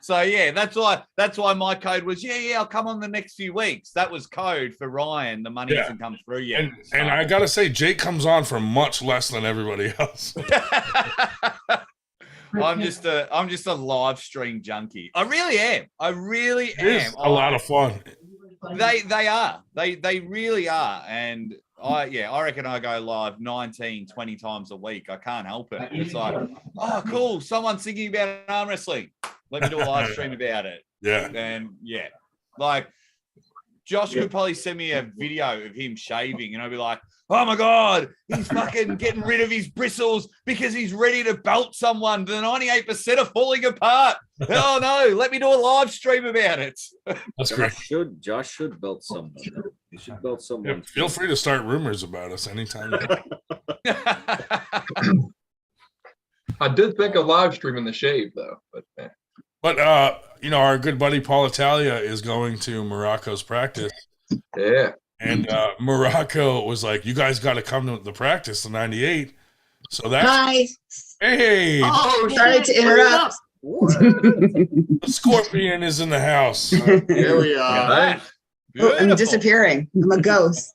So yeah, that's why my code was I'll come on the next few weeks. That was code for Ryan. The money hasn't come through yet. And I gotta say, Jake comes on for much less than everybody else. I'm just a live stream junkie. I really am. It is a lot of fun. They are. They really are. And I reckon I go live 19, 20 times a week. I can't help it. It's like, oh, cool. Someone's thinking about arm wrestling. Let me do a live stream about it. Yeah. And like Josh could probably send me a video of him shaving, and I'd be like, oh my God, he's fucking getting rid of his bristles because he's ready to belt someone. The 98% are falling apart. Oh no, let me do a live stream about it. That's great. Josh should belt someone. He should belt someone. Yeah, feel free to start rumors about us anytime. I did think of live streaming the shave though, But our good buddy Paul Italia is going to Morocco's practice. yeah. And Morocco was like, you guys got to come to the practice in 98. So that's Hi. hey, Oh, Sorry to interrupt. the scorpion is in the house. Here we are. Oh, I'm disappearing. I'm a ghost.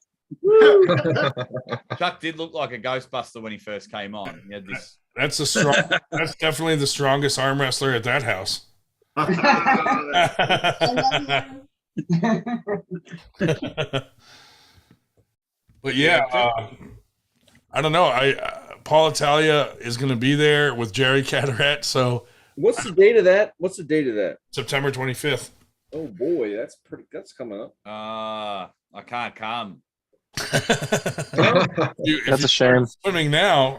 Chuck did look like a Ghostbuster when he first came on. He had this. That's that's definitely the strongest arm wrestler at that house. But I don't know. Paul Italia is going to be there with Jerry Caderet. So What's the date of that? September 25th. Oh boy, that's coming up. I can't come. That's a shame. Swimming now.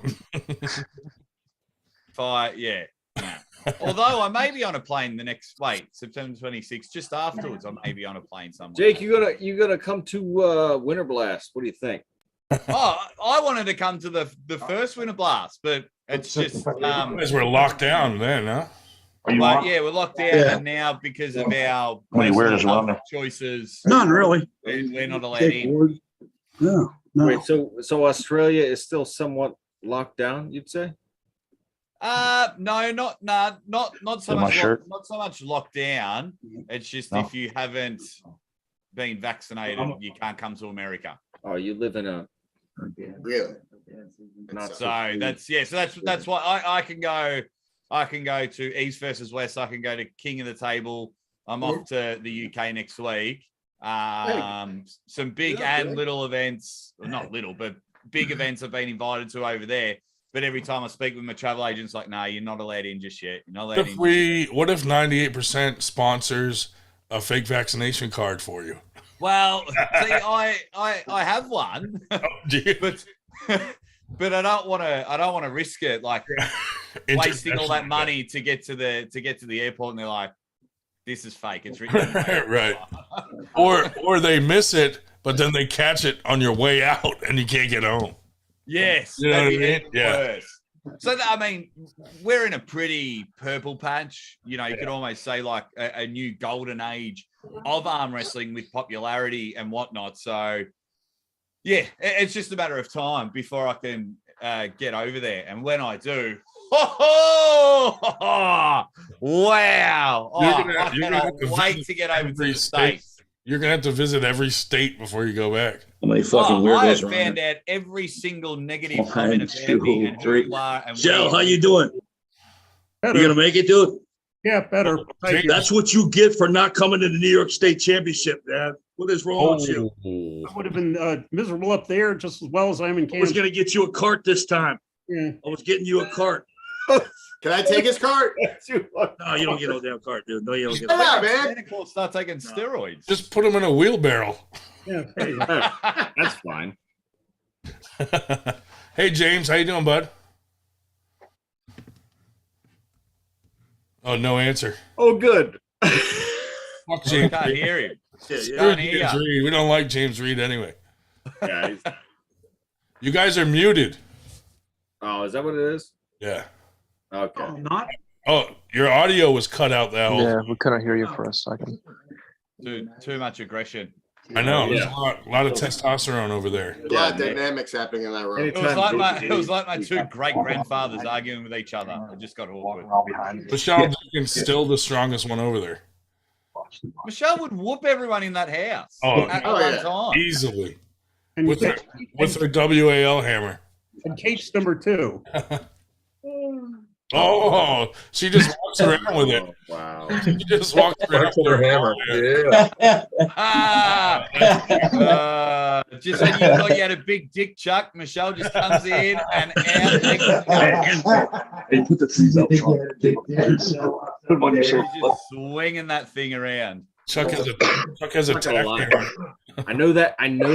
Although I may be on a plane September 26th, just afterwards, I may be on a plane somewhere. Jake, you gotta come to Winter Blast. What do you think? I wanted to come to the first Winter Blast, but it's just Because we're locked down then, huh? we're locked down now because of our personal choices. Not really. We're not allowed in. No. Wait, so Australia is still somewhat locked down, you'd say? No, not so much. Not so much lockdown. It's just if you haven't been vaccinated, you can't come to America. Oh, you live in a Really? So that's why I can go. I can go to East versus West. I can go to King of the Table. I'm off to the UK next week. Some big and little events, well, not little, but big events I've been invited to over there. But every time I speak with my travel agents, like, no, you're not allowed in just yet. You're not allowed in. What if 98% sponsors a fake vaccination card for you? Well, see, I have one, but I don't want to risk it, like wasting all that money to get to the airport, and they're like, this is fake. It's written. Right. Or they miss it, but then they catch it on your way out, and you can't get home. Yes, you know what I mean? Yeah. So I mean, we're in a pretty purple patch. You know, you could almost say like a new golden age of arm wrestling with popularity and whatnot. So, yeah, it's just a matter of time before I can get over there. And when I do, wow! I cannot wait to get over to the States. You're gonna have to visit every state before you go back. many fucking I have weirdos around found here. out every single negative One, comment about me and who two, you are. And Schell, where how you you doing? Better. You gonna make it, dude? Yeah, better. Thank you. That's what you get for not coming to the New York State Championship, man. What is wrong with you? I would have been miserable up there just as well as I am in I was Kansas. gonna get you a cart this time. Yeah. I was getting you a cart. Can I take his cart? No, you don't get no damn cart, dude. No, you don't get. Come on, Santa man. Claus start taking steroids. Just put him in a wheelbarrow. Yeah. Hey. That's fine. Hey, James, how you doing, bud? Oh, no answer. Oh, good. Fuck I James. can't hear him. Yeah, Screw Can't hear James ya. Reed. We don't like James Reed anyway. Yeah. You guys are muted. Oh, is that what it is? Yeah. Okay. Not. Oh, your audio was cut out though. Yeah, we couldn't hear you for a second. Dude, too much aggression. I know. There's Yeah. a lot of testosterone over there. A lot of dynamics happening in that room. It was like my two great grandfathers arguing with each other. It just got awkward. Michelle Jenkins still the strongest one over there. Michelle would whoop everyone in that house Oh, at oh, one yeah. time. Easily. And, With her WAL hammer. and Kate's number 2. Oh, she just walks around with it. Oh, wow. She just walks around with her hammer. Yeah. Just when you thought you had a big dick, Chuck, Michelle just comes in and out. Hey, put the things up, Sean. Put them on your She's shirt. just swinging that thing around. Chuck has a Not gonna tack lie. hammer. I know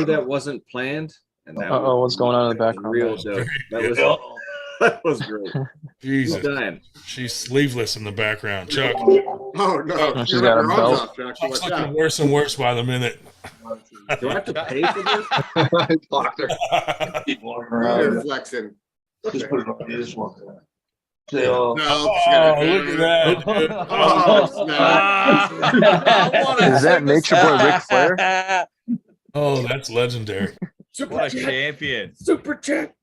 that wasn't planned. And that Uh-oh, what's going on in the was background, real guys? dope. That was great. Jesus. Dying. She's sleeveless in the background. Chuck. Oh no! She's You got got a your belt. arms off, Chuck. Chuck's Watch looking out. worse and worse by the minute. Do I have to pay for this? Doctor. You're flexing. Just put it on this one. Say, No, Oh, look at that. dude. Oh, snap. Is that Nature Boy Ric Flair? Oh, that's legendary. What a champion. Super check.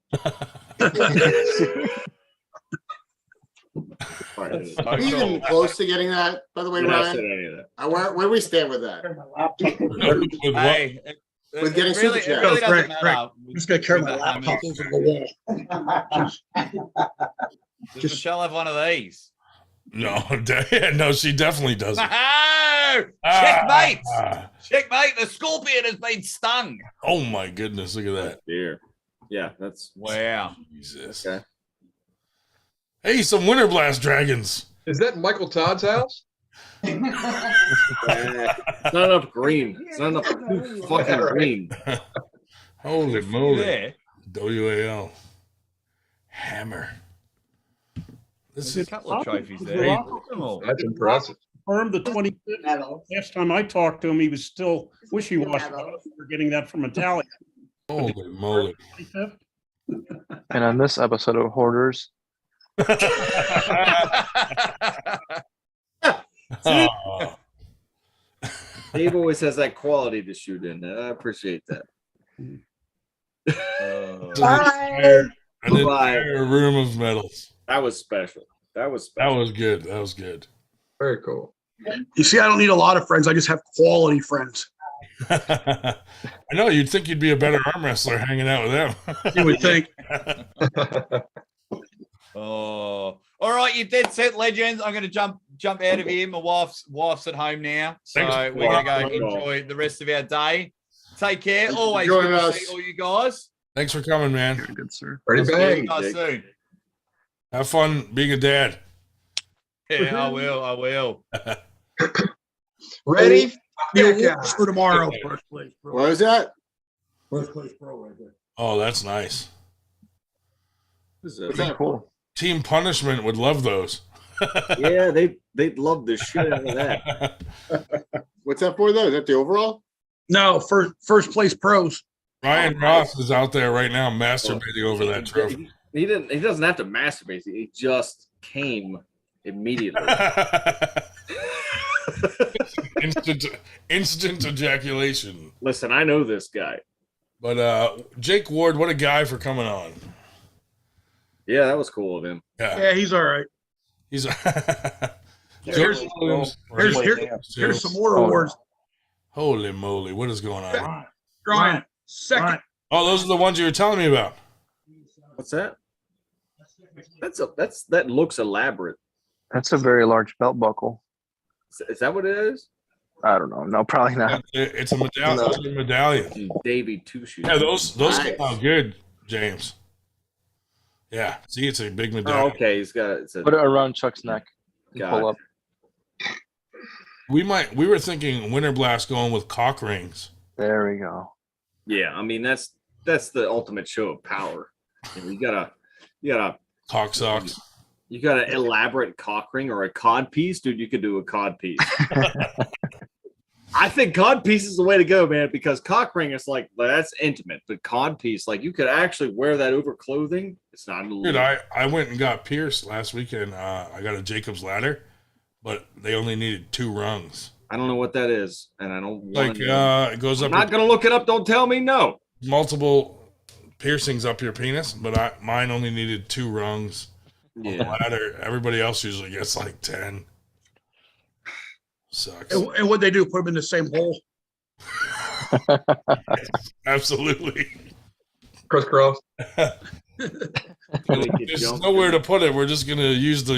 Are we even close to getting that, by the way, I said Ryan? any of that. Where we stand with that? With what? Hey, With getting it really, Super it Chat. really doesn't Frank, matter. Just gonna carry my With that, laptop over the wall. Does Michelle have one of these? No, no, she definitely doesn't. Oh, checkmate! Ah. Checkmate! The scorpion has been stung. Oh my goodness, look at that. Dear. Yeah, that's Wow. Jesus. Okay. Hey, some Winter Blast dragons. Is that Michael Todd's house? it's not enough green. It's not enough fucking green. Holy moly. There. WAL. Hammer. This There's a is couple of trophies there. Hey. Look at them all. That's impressive. Confirmed the 25th. Last time I talked to him, he was still wishy-washy. We're getting that from Italia. holy moly. 25th? And on this episode of Hoarders, Oh. Dave always has that quality to shoot in. I appreciate that. An entire room of medals. That was special. That was That special. was good. That was good. Very cool. You see, I don't need a lot of friends. I just have quality friends. I know you'd think you'd be a better arm wrestler hanging out with them. You would think. Oh, all right, you dead set legends. I'm going to jump out of here. My wife's at home now, so Thanks. we're going to go enjoy the rest of our day. Take care. Always Join good to us. see all you guys. Thanks for coming, man. good sir. Ready, See bang. you guys soon. Have fun being a dad. Yeah, I will. Ready? The Yeah, awards for tomorrow. First place pro. What was that? First place pro right there. Oh, that's nice. What's What's that? that? Cool. Team Punishment would love those. Yeah, they'd love the shit out of that. What's that for though? Is that the overall? No, first place pros. Ryan Ross is out there right now masturbating over that trophy. He doesn't have to masturbate. He just came immediately. instant ejaculation. Listen, I know this guy. But Jake Ward, what a guy for coming on. Yeah, that was cool of him. Yeah, Yeah, he's all right. he's Here's some more awards. Holy moly, what is going on? Ryan, Second. Oh, those are the ones you were telling me about. What's that? That looks elaborate. That's a very large belt buckle. Is that what it is? I don't know. No, probably not. It's a medallion. No. It's a medallion. Davy two shoes. Yeah, those Nice. come out good, James. Yeah, see, it's a big Oh, medallion. okay. He's got it's a Put it around Chuck's neck. And Got pull it. up. We were thinking Winter Blast going with cock rings. There we go. yeah. I mean that's the ultimate show of power. You got a Cock socks. you got an elaborate cock ring or a cod piece, dude. You could do a cod piece. I think cod piece is the way to go, man, because cock ring is like that's intimate, but cod piece, like you could actually wear that over clothing. It's not. Dude, I went and got pierced last weekend. I got a Jacob's ladder, but they only needed 2 rungs. I don't know what that is, and I don't Like it goes I'm up not gonna look it up. Don't tell me no. multiple piercings up your penis, but mine only needed 2 rungs of the Yeah. ladder. Everybody else usually gets like 10. Sucks. And what they do? Put them in the same hole. Absolutely. Crisscross. There's nowhere to put it. We're just gonna use the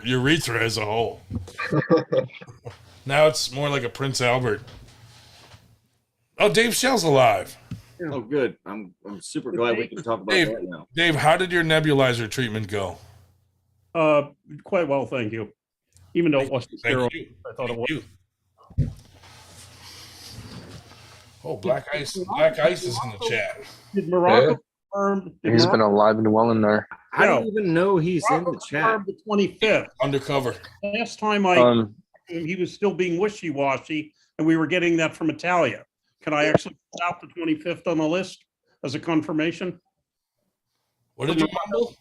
urethra as a whole. Now it's more like a Prince Albert. Oh, Dave Schell's alive. Oh, good. I'm super glad we can talk about Dave, that now. Dave, how did your nebulizer treatment go? Quite well, thank you. Even though it wasn't Thank steroid, you. I thought it was. Thank you. Oh, Black Ice. Black Ice is in the chat. Did Morocco Yeah. confirm? He's been alive and well in there. I don't even know he's in Morocco the chat. confirmed the 25th. Undercover. Last time he was still being wishy-washy, and we were getting that from Italia. Can I actually put out the 25th on the list as a confirmation? What did you mumble?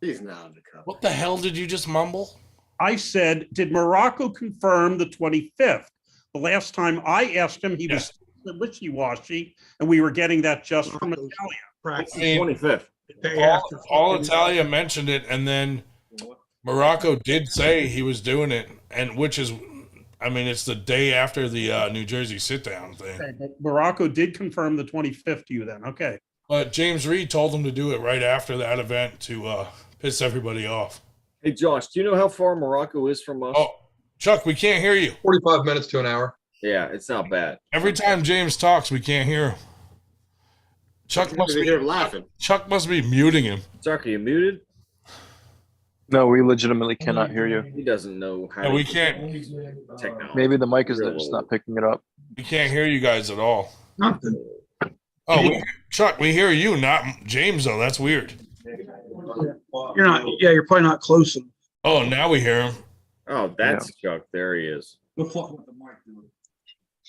He's not undercover. What the hell did you just mumble? I said, did Morocco confirm the 25th? The last time I asked him, he was still wishy-washy, and we were getting that just from Italia. Practice. I mean, 25th. all Italia mentioned it, and then Morocco did say he was doing it, and which is, I mean, it's the day after the New Jersey sit-down thing. Okay, but Morocco did confirm the 25th to you then, okay. But James Reed told him to do it right after that event to piss everybody off. Hey, Josh, do you know how far Morocco is from us? Oh, Chuck, we can't hear you. 45 minutes to an hour. Yeah, it's not bad. Every time James talks, we can't hear him. Chuck must They be hear him laughing. Chuck must be muting him. Zark, are you muted? No, we legitimately cannot hear you. He doesn't know how And to we can't technology. Maybe the mic is Real just old. not picking it up. we can't hear you guys at all. Nothing. Oh, Chuck, we hear you, not James though. That's weird. You're not. Yeah, you're probably not close enough. Oh, now we hear him. Oh, that's Chuck. There he is.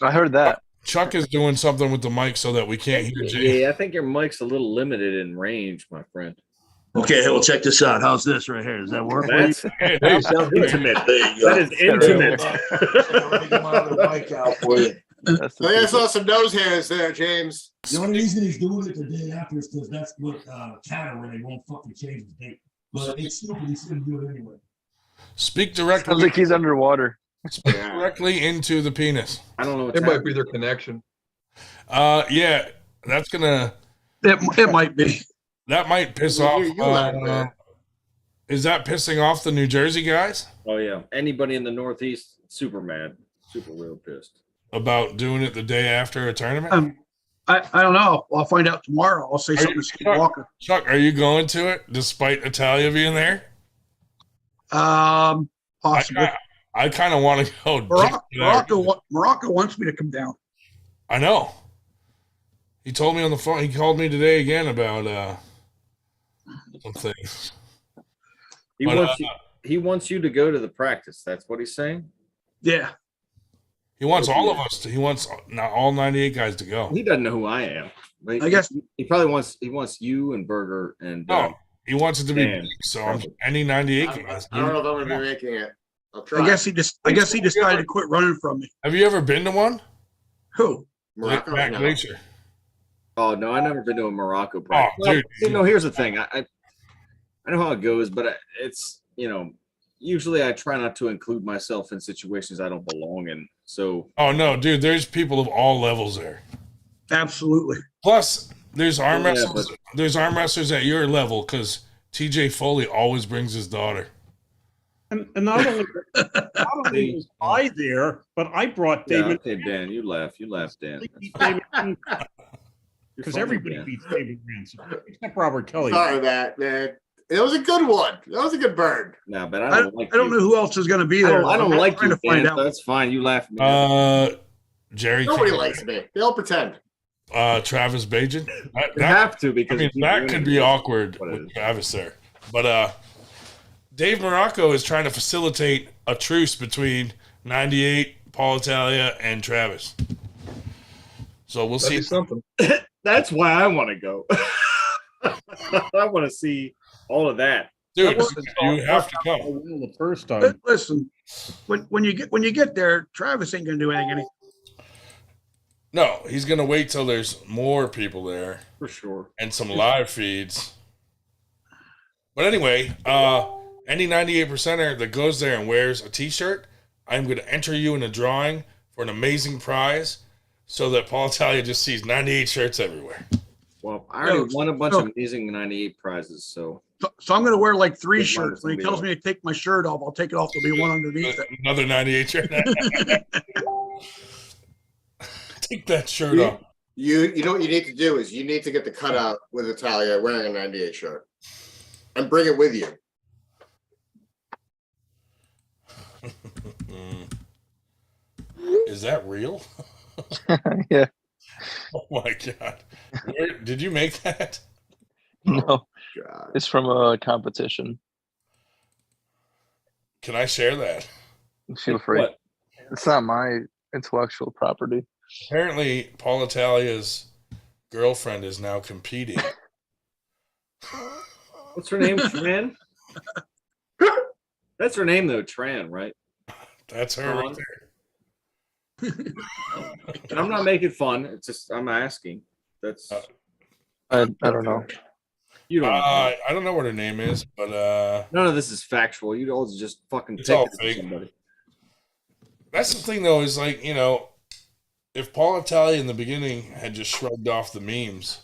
I heard that. Chuck is doing something with the mic so that we can't hear James. Yeah, I think your mic's a little limited in range, my friend. Okay, well, check this out. How's this right here? Does that work? That's Hey, that- intimate. There you go. That is intimate. Let me get my other mic out for you. That's the I think I secret. saw some nose hairs there, James. The only reason he's doing it the day after is because that's what Canada where they won't fucking change the date. But it's stupid. He's gonna do it anyway. Speak Sounds directly, like he's underwater. speak directly into the penis. I don't know what's It might happening. be their connection. Yeah, that's gonna It might be. that might piss We off. hear you loud and clear. Is that pissing off the New Jersey guys Oh yeah, anybody in the Northeast, super mad, super real pissed. about doing it the day after a tournament? I don't know. I'll find out tomorrow. I'll say Are something you- to Steve Walker. Chuck, are you going to it despite Italia being there? Possibly. I kind of want to go. Morocco wants me to come down. I know. He told me on the phone. He called me today again about some things. He But, wants he wants you to go to the practice. That's what he's saying. Yeah. He wants all of us to. He wants not all 98 guys to go. He doesn't know who I am. But I guess- he probably wants you and Berger and No, he wants it to be Man. big, so any 98 guys. I don't know if I'm gonna be making it. I'll try. I guess he decided to quit running from me. Have you ever been to one? Who? Morocco. Matt No. Glacier. Oh no, I never been to a Morocco practice. Oh, dude. You know, here's the thing. I know how it goes, but it's usually I try not to include myself in situations I don't belong in. So Oh no, dude. There's people of all levels there. Absolutely. Plus, there's arm Yeah, wrestlers. There's arm wrestlers at your level because TJ Foley always brings his daughter. And not only was I there, but I brought Yeah, David. okay, Dan, you laugh, Dan. Because everybody beats David Ransom except Robert Kelly. Sorry, man. It was a good one. That was a good burn. No, but I I don't like. don't know who else is going to be there. I don't I'm like trying you, to find Dan. out. That's fine. You laugh at me. Jerry. Nobody King, likes me. They all pretend. Travis Bajan. You have to because that could be awkward with Travis there. But Dave Morocco is trying to facilitate a truce between 98, Paul Italia, and Travis. So we'll see. Something. That's why I want to go. I want to see all of that. Dude, you have to come. The first time. Listen, when you get there, Travis ain't going to do anything. No, he's going to wait till there's more people there. For sure. And some live feeds. But anyway, any 98%er that goes there and wears a t-shirt, I'm going to enter you in a drawing for an amazing prize so that Paul Italia just sees 98 shirts everywhere. Well, I already won a bunch of amazing 98 prizes, so I'm going to wear like 3 shirts. When he tells me to take my shirt off, I'll take it off. There'll be one underneath it. Another 98 shirt. Take that shirt off. You know what you need to do is you need to get the cutout with Italia wearing a 98 shirt and bring it with you. Is that real? Yeah. Oh my god! Did you make that? No, God. It's from a competition. Can I share that? Feel free. What? It's not my intellectual property. Apparently, Paul Italia's girlfriend is now competing. What's her name? Tran? That's her name, though. Tran, right? That's her right there. And I'm not making fun. It's just I'm asking. That's I don't know. you don't. Know. I don't know what her name is, but None of this is factual. You all just fucking It's pick all it from fake. somebody. that's the thing, though. Is like, you know, if Paul Italia in the beginning had just shrugged off the memes,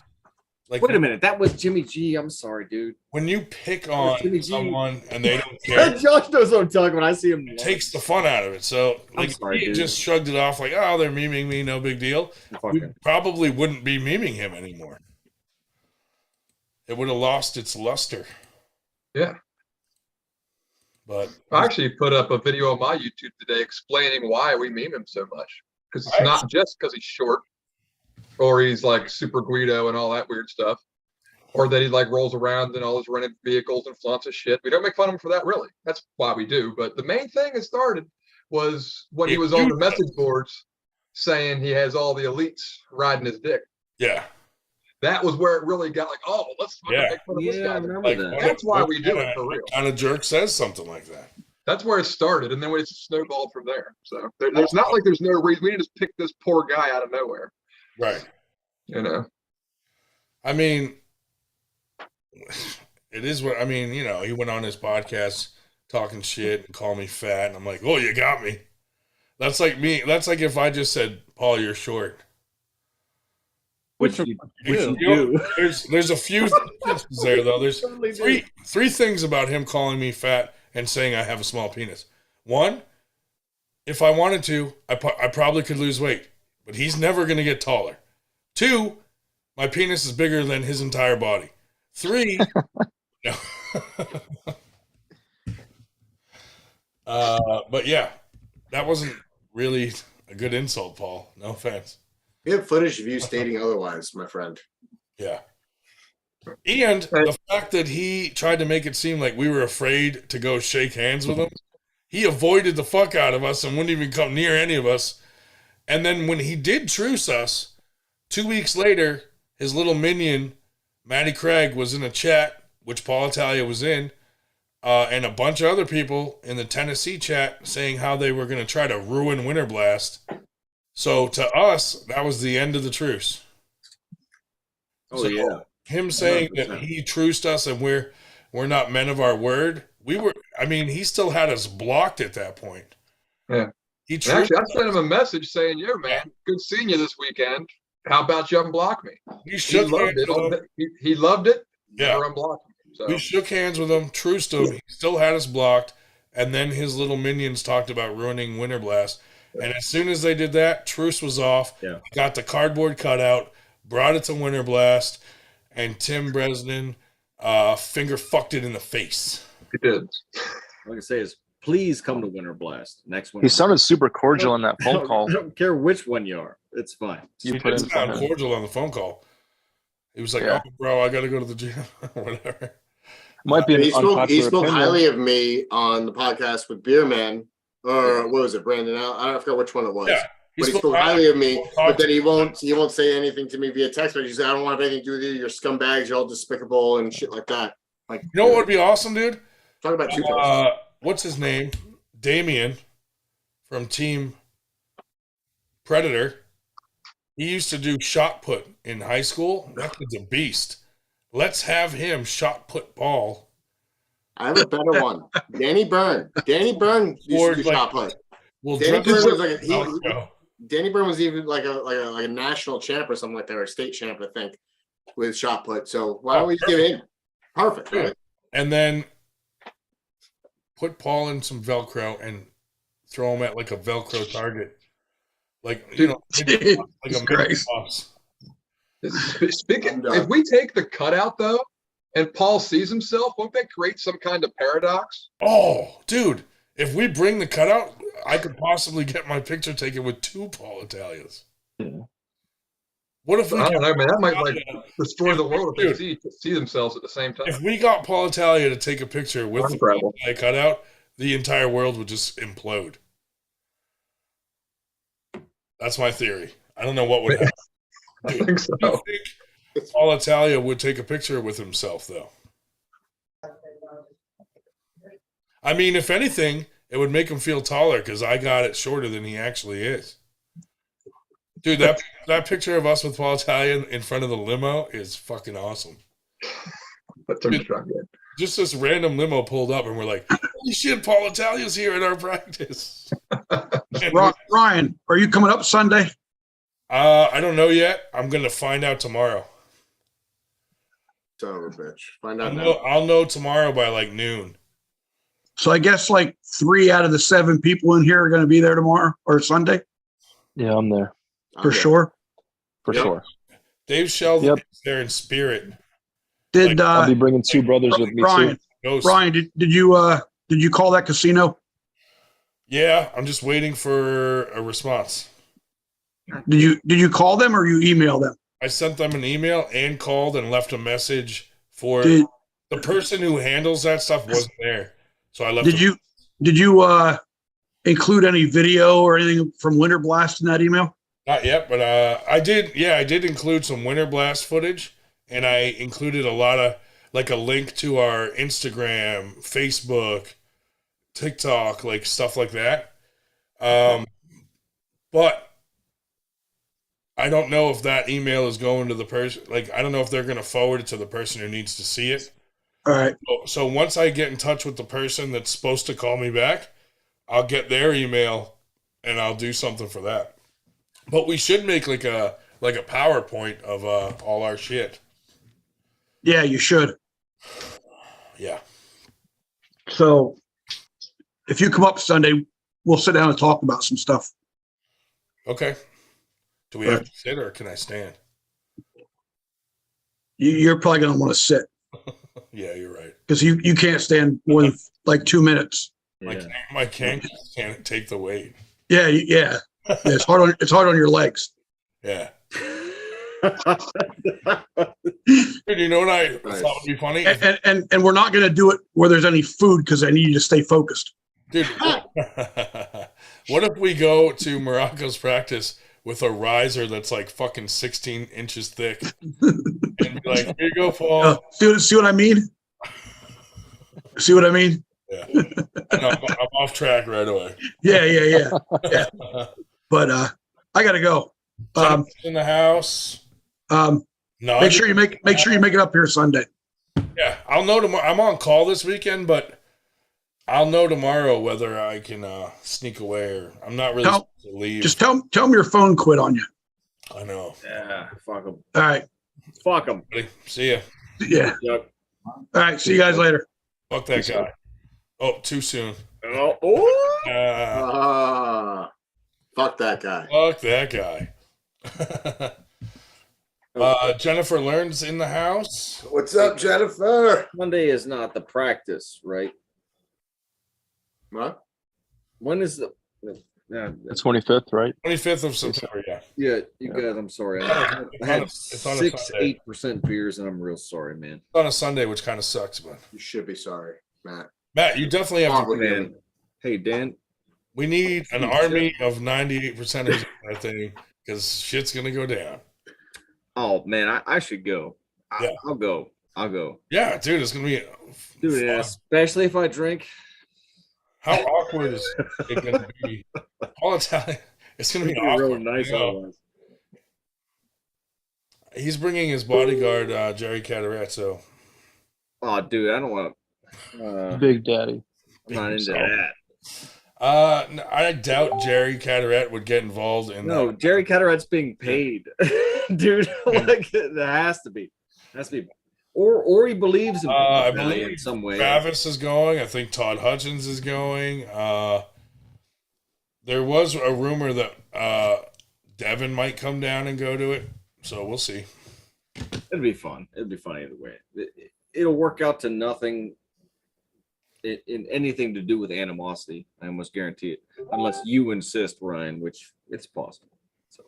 like, Wait a minute, that was Jimmy G. I'm sorry, dude. when you pick That was Jimmy on G. someone and they don't care, Josh knows what I'm talking when I see him. it takes the fun out of it. So, I'm like, sorry, if he dude. just shrugged it off, like, oh, they're memeing me, no big deal. We Fucking, probably wouldn't be memeing him anymore. It would have lost its luster. Yeah. But I actually put up a video on my YouTube today explaining why we meme him so much. Because it's not just because he's short or he's like super Guido and all that weird stuff, or that he like rolls around in all his rented vehicles and flaunts his shit. We don't make fun of him for that, really. That's why we do. But the main thing that started was when he was on the message boards saying he has all the elites riding his dick. yeah, That was where it really got like, oh, let's fucking Yeah. make fun of this yeah, I guy. remember like that. That's why we do it for real. What kind of jerk says something like that? That's where it started, and then it's snowballed from there. So there's not like there's no reason. We didn't just pick this poor guy out of nowhere, Right. you know. I mean, it is what I mean. You know, he went on his podcast talking shit and called me fat, and I'm like, "Oh, you got me." That's like me. That's like if I just said, "Paul, you're short." Which you You do. know, there's a few things there though. There's three things about him calling me fat and saying I have a small penis. One, if I wanted to, I probably could lose weight, but he's never going to get taller. Two, my penis is bigger than his entire body. Three, no. But yeah, that wasn't really a good insult, Paul. No offense. We have footage of you stating otherwise, my friend. Yeah. And the fact that he tried to make it seem like we were afraid to go shake hands with him, he avoided the fuck out of us and wouldn't even come near any of us. And then when he did truce us, 2 weeks later, his little minion, Matty Craig, was in a chat, which Paul Italia was in, and a bunch of other people in the Tennessee chat saying how they were going to try to ruin Winter Blast. So to us, that was the end of the truce. Oh, So yeah. him saying 100%. that he truced us and we're not men of our word. We were. I mean, he still had us blocked at that point. Yeah. He And truced actually, I sent him a message saying, "Yo, man, good seeing you this weekend. how about you unblock me? We He shook loved hands with him. it. He loved it. Yeah. Never unblocked me. So. We shook hands with him, truced him. He still had us blocked. And then his little minions talked about ruining Winter Blast. And as soon as they did that, truce was off. Yeah. Got the cardboard cutout, brought it to Winter Blast, and Tim Bresnan finger fucked it in the face. He did. Like I say, is please come to Winter Blast next one. He sounded super cordial in that phone call. I don't care which one you are. It's fine. You He put did in sound for him. cordial on the phone call. He was like, Yeah. "Oh, bro, I got to go to the gym," or whatever. Might be an He spoke unpopular opinion. highly of me on the podcast with Beerman, or what was it, Brandon? I forgot which one it was. Yeah, But he spoke highly of me, Talk but then to he won't say anything to me via text message. He said, I don't want to have anything to do with you. You're scumbags. You're all despicable and shit like that. Like, You know what would be awesome, dude? talk about two What's his name? Damien from Team Predator. He used to do shot put in high school. That kid's a beast. Let's have him shot put Paul. I have a better one. Danny Byrne. Danny Byrne used to do shot put. We'll Danny dress Byrne was him like up. Go. Danny Byrne was even like a national champ or something like that, or a state champ, I think, with shot put. So why don't we give him? Perfect, Yeah. right? And then put Paul in some Velcro and throw him at like a Velcro target. Like, you know, like a Christ. boss. Speaking, done. if we take the cutout though, and Paul sees himself, won't that create some kind of paradox? Oh, dude. If we bring the cutout, I could possibly get my picture taken with two Paul Italias. What if we I don't got know, man. That might Paul like Italia- destroy the world if Dude. they see themselves at the same time. If we got Paul Italia to take a picture with the Incredible. Paul Italia cutout, the entire world would just implode. That's my theory. I don't know what would happen. I Dude, think so. I think Paul Italia would take a picture with himself, though. I mean, if anything, it would make him feel taller because I got it shorter than he actually is. Dude, that picture of us with Paul Italia in front of the limo is fucking awesome. That's a strong game. Just this random limo pulled up, and we're like, "Holy shit, Paul Italia's here at our practice." And Ryan, are you coming up Sunday? I don't know yet. I'm gonna find out tomorrow. Son of a bitch. Find out now. I'll know tomorrow by like noon. So I guess like 3 out of the 7 people in here are going to be there tomorrow or Sunday Yeah, I'm there for Okay. sure. for Yep. sure. Dave Schell Yep. is there in spirit. Did I'll be bringing 2 brothers with me Brian? too. Ghost. Brian, did you call that casino? Yeah, I'm just waiting for a response. Did you call them or you email them? I sent them an email and called and left a message for Did the person who handles that stuff wasn't there. So I left. did you include any video or anything from Winter Blast in that email? Not yet, but I did. Yeah, I did include some Winter Blast footage, and I included a lot of like a link to our Instagram, Facebook, TikTok, like stuff like that. But I don't know if that email is going to the person. Like, I don't know if they're going to forward it to the person who needs to see it. All right. So once I get in touch with the person that's supposed to call me back, I'll get their email and I'll do something for that. But we should make like a PowerPoint of all our shit. Yeah, you should. Yeah. So if you come up Sunday, we'll sit down and talk about some stuff. Okay. Do we have to sit or can I stand? You're probably going to want to sit Yeah, you're right. because you can't stand more than like 2 minutes. My can't take the weight. Yeah, yeah. It's hard on your legs. Yeah. Dude, you know what I thought would be funny? And we're not going to do it where there's any food because I need you to stay focused. Dude, what if we go to Morocco's practice with a riser that's like fucking 16 inches thick and be like, here you go, Paul. See what I mean? See what I mean? Yeah. No, I'm off track right away. Yeah. But I gotta go. In the house. No, make sure you make it up here Sunday. Yeah, I'll know tomorrow. I'm on call this weekend, but I'll know tomorrow whether I can sneak away or I'm not really supposed to leave. Just tell them your phone quit on you. I know. Yeah, fuck them. All right. Fuck them. See ya. Yeah. All right. See you guys later. Fuck that guy. Oh, too soon. Fuck that guy. Fuck that guy. Jennifer Learns in the house. What's up, Jennifer? Monday is not the practice, right? What? When is the? The 25th, right? 25th of September. Yeah. Yeah, you guys. I'm sorry. I have 6-8% beers, and I'm real sorry, man. It's on a Sunday, which kind of sucks, but You should be sorry, Matt. Matt, you definitely have to. Man. Hey, Dan. We need an army of 98%ers, I think, because shit's gonna go down. Oh man, I should go. Yeah. I'll go. Yeah, dude, it's gonna be. Dude, yeah, especially if I drink. How awkward is it gonna be? All Italian. It's gonna be awkward. Real nice. He's bringing his bodyguard, Jerry Caderet. So. Oh, dude, I don't want to. Big Daddy. I'm not into that. I doubt Jerry Caderet would get involved in. No, Jerry Cadaret's being paid, dude. Like it has to be. Or he believes in. I believe in some way. Travis is going. I think Todd Hutchins is going. There was a rumor that Devin might come down and go to it, so we'll see. It'd be fun. It'd be fun either way. It'll work out to nothing. In anything to do with animosity, I almost guarantee it. Unless you insist, Ryan, which it's possible. So,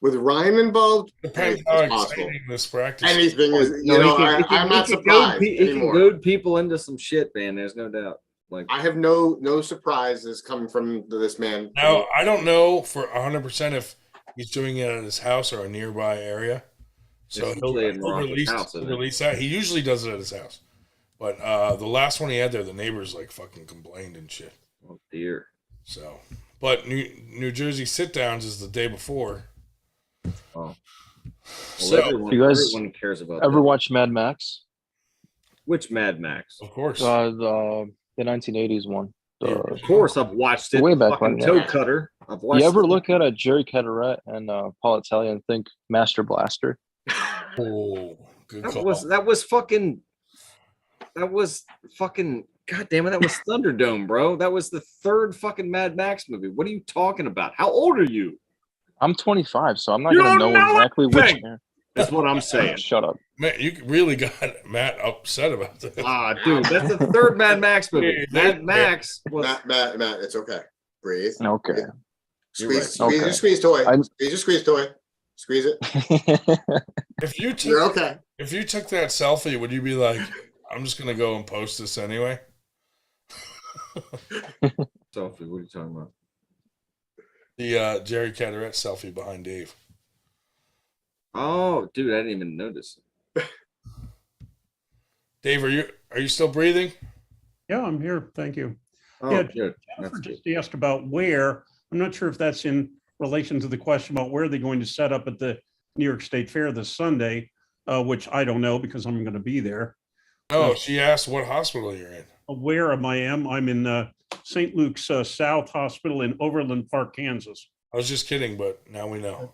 with Ryan involved, depends how exciting this practice. Anything is, I'm not surprised He can goad people into some shit, man. There's no doubt. Like I have no surprises coming from this man. Now I don't know for 100% if he's doing it at his house or a nearby area. So he'll release that. He usually does it at his house. But the last one he had there, the neighbors like fucking complained and shit. Oh dear. So, but New Jersey sit downs is the day before. Oh. Well, so everyone cares about. Ever watch Mad Max? Which Mad Max? Of course. The 1980s one. Of course, I've watched it. Way back when. Toe Cutter. I've watched. You ever look at a Jerry Caderet and Paul Italian and think Master Blaster? Oh, good call. That was fucking. God damn it! That was Thunderdome, bro. That was the third fucking Mad Max movie. What are you talking about? How old are you? I'm 25, so I'm not gonna know exactly which. That's what I'm saying. Shut up, man. You really got Matt upset about this. Dude, that's the third Mad Max movie. Mad Max was Matt. It's okay. Breathe. Okay. Breathe. Squeeze your squeeze toy. Squeeze your squeeze toy. Squeeze it. You're okay. If you took that selfie, would you be like, I'm just gonna go and post this anyway? Selfie, what are you talking about? The Jerry Caderet selfie behind Dave. Oh, dude, I didn't even notice. Dave, are you still breathing? Yeah, I'm here. Thank you. Oh, yeah, good. Jennifer just asked about where. I'm not sure if that's in relation to the question about where they're going to set up at the New York State Fair this Sunday, which I don't know because I'm going to be there. Oh, she asked what hospital you're in. Where am I? I'm in St. Luke's South Hospital in Overland Park, Kansas. I was just kidding, but now we know.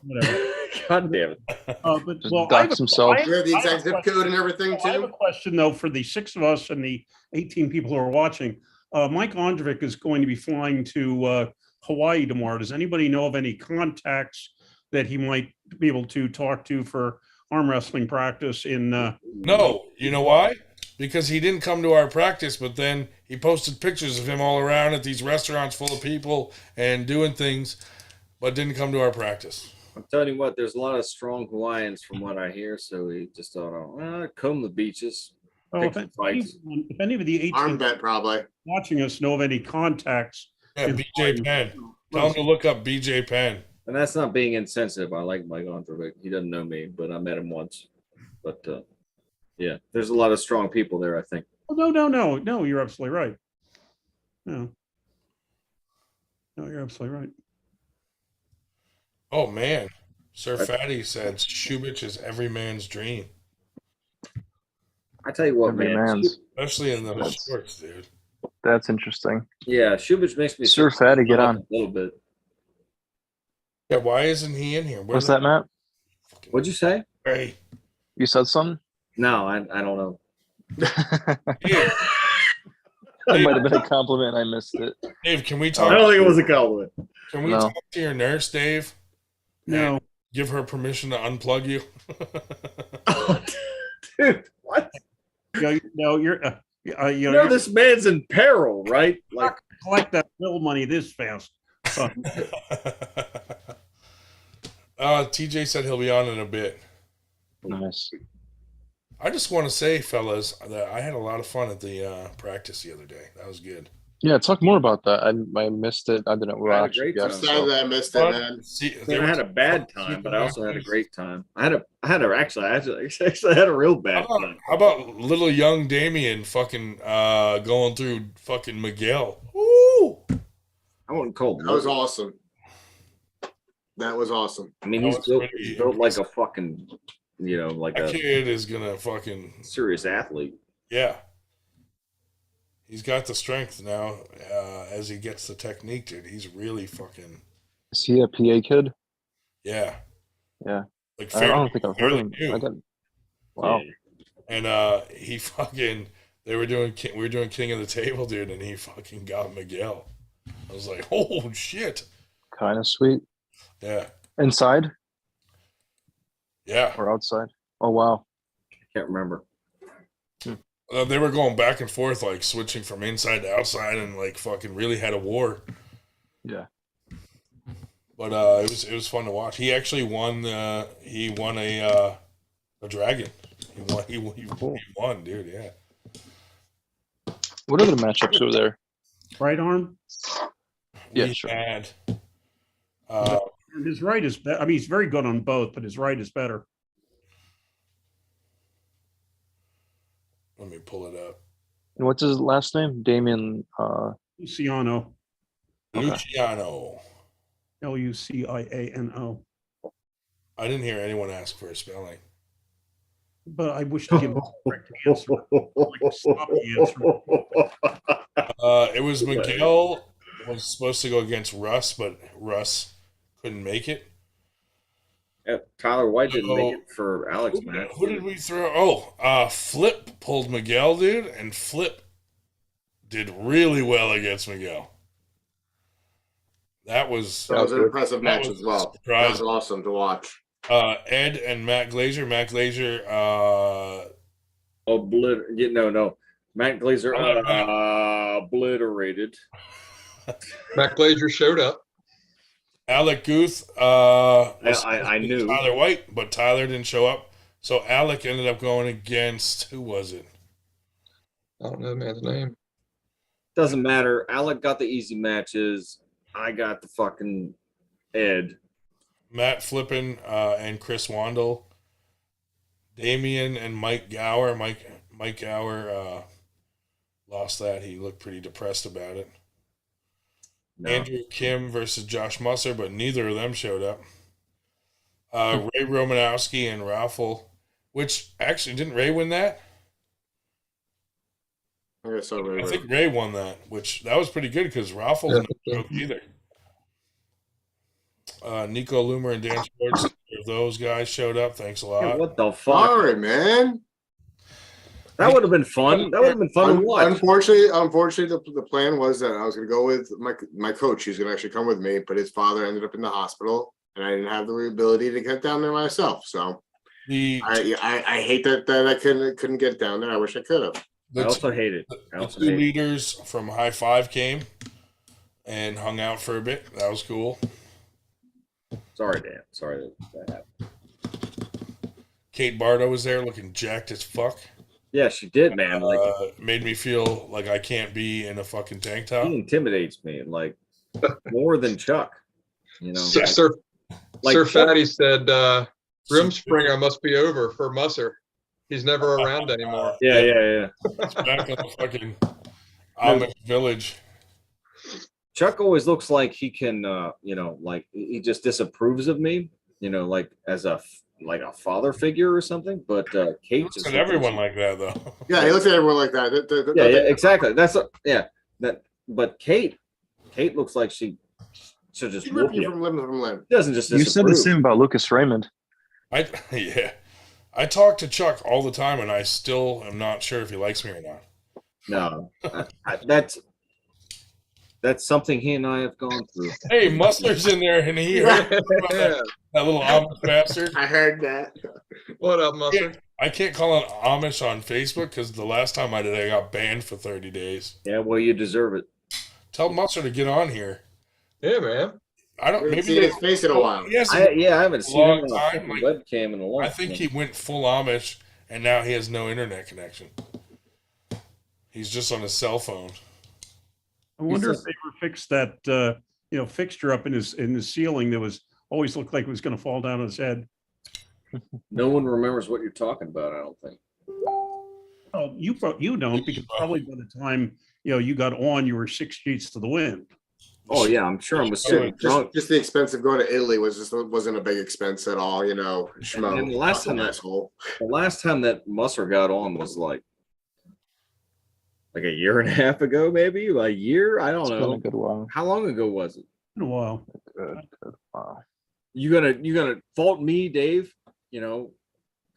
God damn it. But well, dox himself. You have the exact zip code and everything too. I have a question though for the 6 of us and the 18 people who are watching. Mike Ondrovic is going to be flying to Hawaii tomorrow. Does anybody know of any contacts that he might be able to talk to for arm wrestling practice in? No, you know why? Because he didn't come to our practice, but then he posted pictures of him all around at these restaurants full of people and doing things, but didn't come to our practice. I'm telling you what, there's a lot of strong Hawaiians from what I hear, so he just thought, comb the beaches. Oh, if any of the 18 arm bet probably watching us know of any contacts. Yeah, BJ Penn. Tell him to look up BJ Penn. And that's not being insensitive. I like Mike Ondrovic. He doesn't know me, but I met him once. But yeah, there's a lot of strong people there, I think. Oh, no, you're absolutely right. No, you're absolutely right. Oh, man. Sir Fatty said Shubich is every man's dream. I tell you what, Every man. man's. Especially in those shorts, dude. That's interesting. Yeah, Shubich makes me Sir Fatty, get on. a little bit. Yeah, why isn't he in here? What's that, Matt? What'd you say? Hey, You said something? No, I don't know. Dave, That might have been a compliment. I missed it. Dave, can we I talk? don't think it was a compliment. Can we No. talk to your nurse, Dave? No, Give her permission to unplug you. Dude, what? no, you're You know this man's in peril, right? Like, collect that bill money this fast. TJ said he'll be on in a bit. Nice. I just want to say, fellas, that I had a lot of fun at the practice the other day. That was good. Yeah, talk more about that. I missed it. I didn't I had a watch. great it time. yet, Sad that I missed it, man. See, man, I had a bad time, but I also had a great time. I actually had a real bad time. How about little young Damien fucking going through fucking Miguel? Woo! I wouldn't call That was awesome. That was awesome. I mean, That he's was built, pretty he's built like a fucking, like That a kid is gonna fucking serious athlete. yeah. He's got the strength now. As he gets the technique, dude, he's really fucking Is he a PA kid? yeah. Yeah. Like I don't think I've heard fairly him. new. I got, wow. And he fucking we were doing King of the Table, dude, and he fucking got Miguel. I was like, oh shit. Kind of sweet. Yeah. Inside Yeah. or outside? Oh, wow. Can't remember. They were going back and forth, like switching from inside to outside, and like fucking really had a war. Yeah. But it was fun to watch. He actually won. He won a dragon. He won, dude. Yeah. What other matchups were there? Right arm. Yeah, We sure. had, His right is better. I mean, he's very good on both, but his right is better. let me pull it up. And what's his last name? Damien. Luciano. Okay. Luciano. Luciano. I didn't hear anyone ask for a spelling. But I wish to give him the correct answer. Like a sloppy answer. It was Miguel was supposed to go against Russ, but Russ couldn't make it. Yeah, Tyler White didn't make it for Alex, man. Who did we throw? Oh, Flip pulled Miguel, dude, and Flip did really well against Miguel. That was an impressive match as well. That was surprising. awesome to watch. Ed and Matt Glazer. Matt Glazer, no. Matt Glazer obliterated. Matt Glazer showed up. Alec Guth. I knew Tyler White, but Tyler didn't show up. So Alec ended up going against who was it? I don't know the man's name. Doesn't matter. Alec got the easy matches. I got the fucking Ed. Matt Flippin and Chris Wandel. Damien and Mike Gower. Mike Gower lost that. He looked pretty depressed about it. No. Andrew Kim versus Josh Musser, but neither of them showed up. Ray Romanowski and Raffle, which actually didn't Ray win that? I guess so. Ray. I think Ray won that, which that was pretty good because Raffle's not joke either. Nico Loomer and Dan Schwartz, those guys showed up. Thanks a lot. Yeah, what the fuck? Sorry, man. That would have been fun. That would have been fun to watch. Unfortunately, the plan was that I was going to go with my coach. He's going to actually come with me, but his father ended up in the hospital, and I didn't have the ability to get down there myself. So I hate that I couldn't get down there. I wish I could have. I also hate it. The two leaders from High Five came and hung out for a bit. That was cool. Sorry, Dan. Sorry that happened. Kate Bardo was there looking jacked as fuck. Yeah, she did, man. Made me feel like I can't be in a fucking tank top. He intimidates me, like more than Chuck. You know, Sir Fatty said, Grimspringer must be over for Musser. He's never around anymore. Yeah. It's back in the fucking Amish village. Chuck always looks like he can, like he just disapproves of me, like as a father figure or something. But Kate Looks at everyone like that, though. Yeah, he looks at everyone like that. Yeah, exactly. But Kate looks like she So just He whoop ripped you you. from limb from limb. He doesn't just You said the disapprove. same about Lucas Raymond. Yeah. I talk to Chuck all the time, and I still am not sure if he likes me or not. No, that's something he and I have gone through. Hey, Mustard's in there, and he heard about that little Amish bastard. I heard that. What up, Mustard? I can't call it Amish on Facebook because the last time I did, I got banned for 30 days. Yeah, well, you deserve it. Tell Mustard to get on here. Yeah, man. I don't. Maybe Maybe seen his face in a while. Yes, I haven't seen him on a time, fucking like, webcam in a long I think time. he went full Amish, and now he has no internet connection. He's just on his cell phone. I wonder if they ever fixed that fixture up in his ceiling that was always looked like it was going to fall down on his head. No one remembers what you're talking about, I don't think. Oh, you don't, because probably by the time you got on, you were 6 sheets to the wind. Oh yeah, I'm sure I was sitting drunk. Just the expense of going to Italy wasn't a big expense at all, Schmo. And the last time that Musser got on was like a year and a half ago, maybe a year. I don't It's know. been a good while. How long ago was it? In a while. Good while. You gonna fault me, Dave?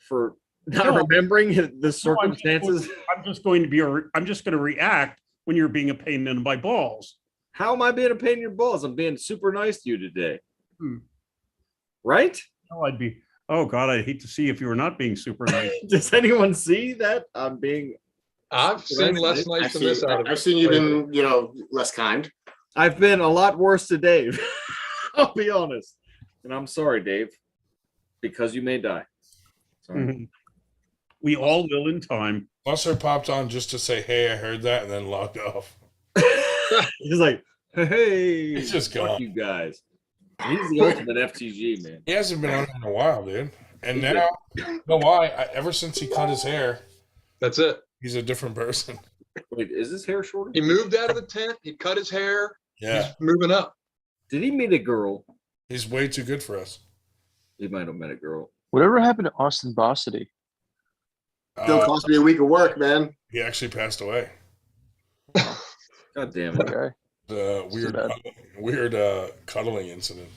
For not No. remembering the circumstances. I'm just going to react when you're being a pain in my balls. How am I being a pain in your balls? I'm being super nice to you today. Hmm. Right? No, oh God, I'd hate to see if you were not being super nice. Does anyone see that I'm being? I've seen less nice than this out of I've seen you been, less kind. I've been a lot worse to Dave. I'll be honest. And I'm sorry, Dave, because you may die. Sorry. Mhm. We all will in time. Musser popped on just to say, "Hey, I heard that," and then logged off. He's like, hey, He's just fuck gone. you guys. He's the ultimate FTG, man. He hasn't been on in a while, dude. And now, you know why? Ever since he cut his hair, That's it. he's a different person. Wait, is his hair shorter? He moved out of the tent. He cut his hair. Yeah, He's moving up. Did he meet a girl? he's way too good for us. He might have met a girl. Whatever happened to Austin Bossity? Still cost me a week of work, man. He actually passed away. God damn it. Okay. The weird cuddling incident.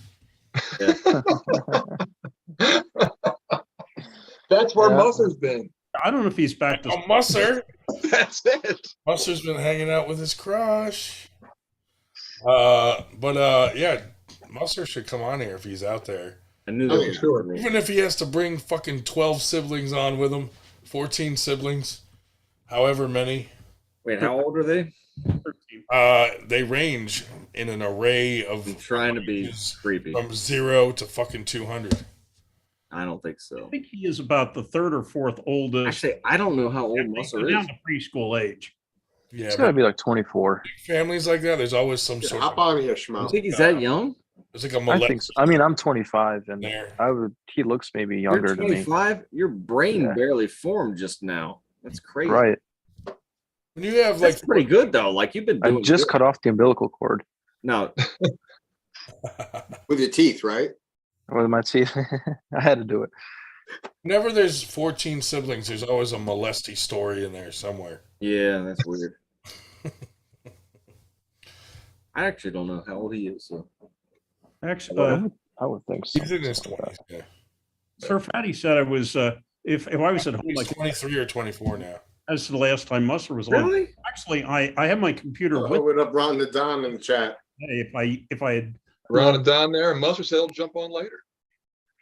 That's where Yeah. Musser's been. I don't know if he's back to. Oh, Musser! That's it. Musser's been hanging out with his crush. Yeah, Musser should come on here if he's out there. I knew Oh, that yeah. was Sure. Even if he has to bring fucking 12 siblings on with him, 14 siblings, however many. Wait, how old are they? They range in an array of I'm trying to be ages creepy. from 0 to fucking 200. I don't think so. I think he is about the third or fourth oldest. Actually, I don't know how old Go Musser down is. to preschool age. Yeah, It's got to be like 24. families like that, there's always some sort Hop of. on here, You Schmo. think he's that young? There's like a I molest think so. I mean, I'm 25, and there. he looks maybe You're younger than me. 25? Your brain Yeah. barely formed just now. That's crazy. Right. When you have like That's pretty good though. Like you've been doing I just good. cut off the umbilical cord No, With your teeth, right? with my teeth. I had to do it. whenever there's 14 siblings, there's always a molesty story in there somewhere. yeah, that's weird. I actually don't know how old he is. So. Actually, I would think so. He's in his Something like 20s. Yeah. Sir Fatty said I was if I was at home He's like 23 or 24 now. as to the last time Musser was on. Really? Actually, I have my computer with What up, Ron the Don in the chat? me. If I had Ron and Don there, and Musser said he'll jump on later.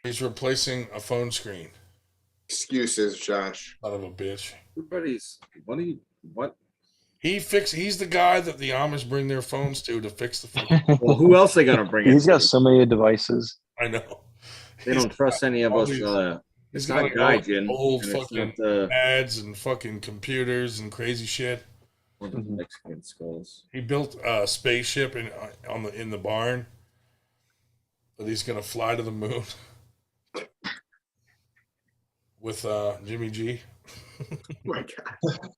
He's replacing a phone screen. Excuses, Josh. Son of a bitch. Everybody's. What? He's the guy that the Amish bring their phones to fix the phone. Well, who else they gonna bring? He's it got to? so many devices. I know. They don't trust any of all us. these- It's He's not got like Gaijin. old and it's fucking not, ads and fucking computers and crazy shit. one of the Mexican skulls. He built a spaceship in the barn that he's gonna fly to the moon with Jimmy G. Oh my God.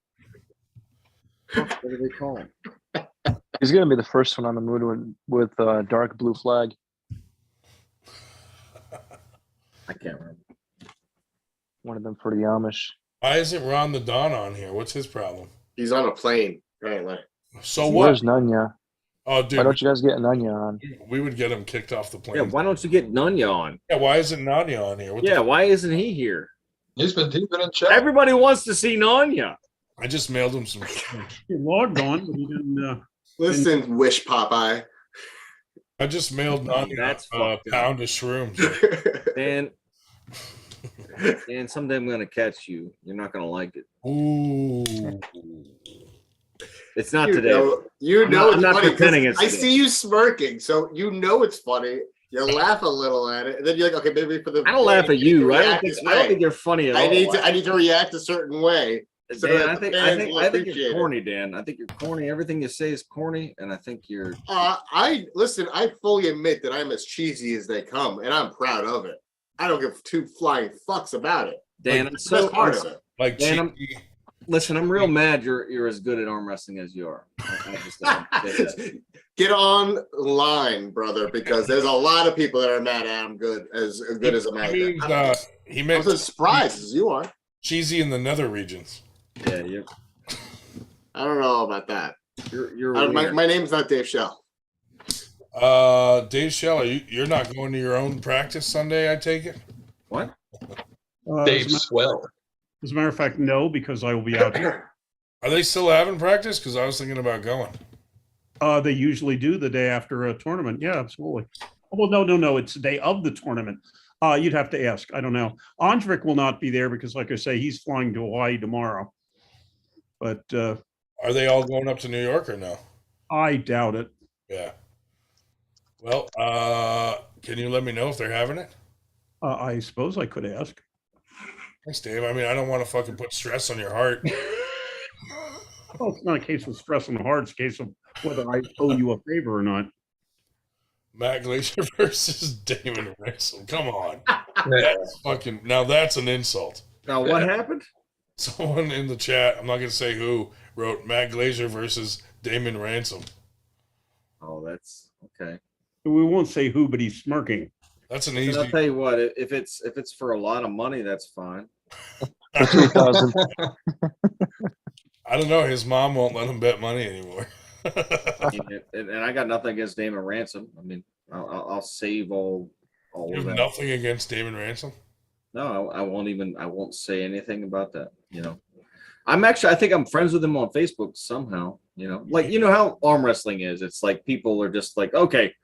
What do they call him? He's gonna be the first one on the moon with dark blue flag. I can't remember. One of them for the Amish. Why isn't Ron the Don on here? What's his problem? He's on a plane, apparently. So what? There's none, yeah. Oh, dude, Why don't you guys get Nanya on? we would get him kicked off the plane. Yeah, why don't you get Nunya on? Yeah, why isn't Nanya on here? What the Yeah, fuck? why isn't he here? He's been in chat. Everybody wants to see Nunya. I just mailed him some. He logged on, but he didn't. Listen, Wish Popeye. I just mailed Nanya That's a fucked up. pound of shrooms. And someday I'm gonna catch you. You're not gonna like it. Ooh. It's not You today. know I'm it's not funny 'cause pretending it's I today. see you smirking, so you know it's funny. You laugh a little at it, and then you're like, okay, maybe for the. I don't laugh at you. I don't react think you're funny at all. I need to react a certain way. so Dan, that I the think fans will appreciate you're it. corny, Dan. I think you're corny. Everything you say is corny, and I think you're. I fully admit that I'm as cheesy as they come, and I'm proud of it. I don't give two flying fucks about it. Dan, Like, I'm it's the so best part of it. Like, Dan, listen, I'm real mad you're as good at arm wrestling as you are. I just don't say that. Get online, brother, because there's a lot of people that are mad at I'm good as I'm at. He meant I'm as surprised as you are. cheesy in the nether regions. Yeah, you. I don't know about that. You're my name's not Dave Schell. Dave Schell, you're not going to your own practice Sunday, I take it? What? Dave Swell. As a matter of fact, no, because I will be out here. Are they still having practice? Because I was thinking about going. They usually do the day after a tournament. Yeah, absolutely. Well, no. It's the day of the tournament. You'd have to ask. I don't know. Andrik will not be there because, like I say, he's flying to Hawaii tomorrow. But are they all going up to New York or no? I doubt it. Yeah. Well, can you let me know if they're having it? I suppose I could ask. Thanks, Dave. I mean, I don't want to fucking put stress on your heart. Well, it's not a case of stress on the heart. It's a case of whether I owe you a favor or not. Matt Glacier versus Damon Ransom. Come on. That's fucking, now that's an insult. Now, what happened? Someone in the chat, I'm not going to say who, wrote Matt Glacier versus Damon Ransom. Oh, that's okay. We won't say who, but he's smirking. That's an And easy. I'll tell you what, if it's for a lot of money, that's fine. For 2,000. I don't know. His mom won't let him bet money anymore. and I got nothing against Damon Ransom. I mean, I'll save all You of have that. nothing against Damon Ransom? No, I won't say anything about that. You know, I think I'm friends with him on Facebook somehow. You know, like, you know how arm wrestling is. It's like people are just like, okay,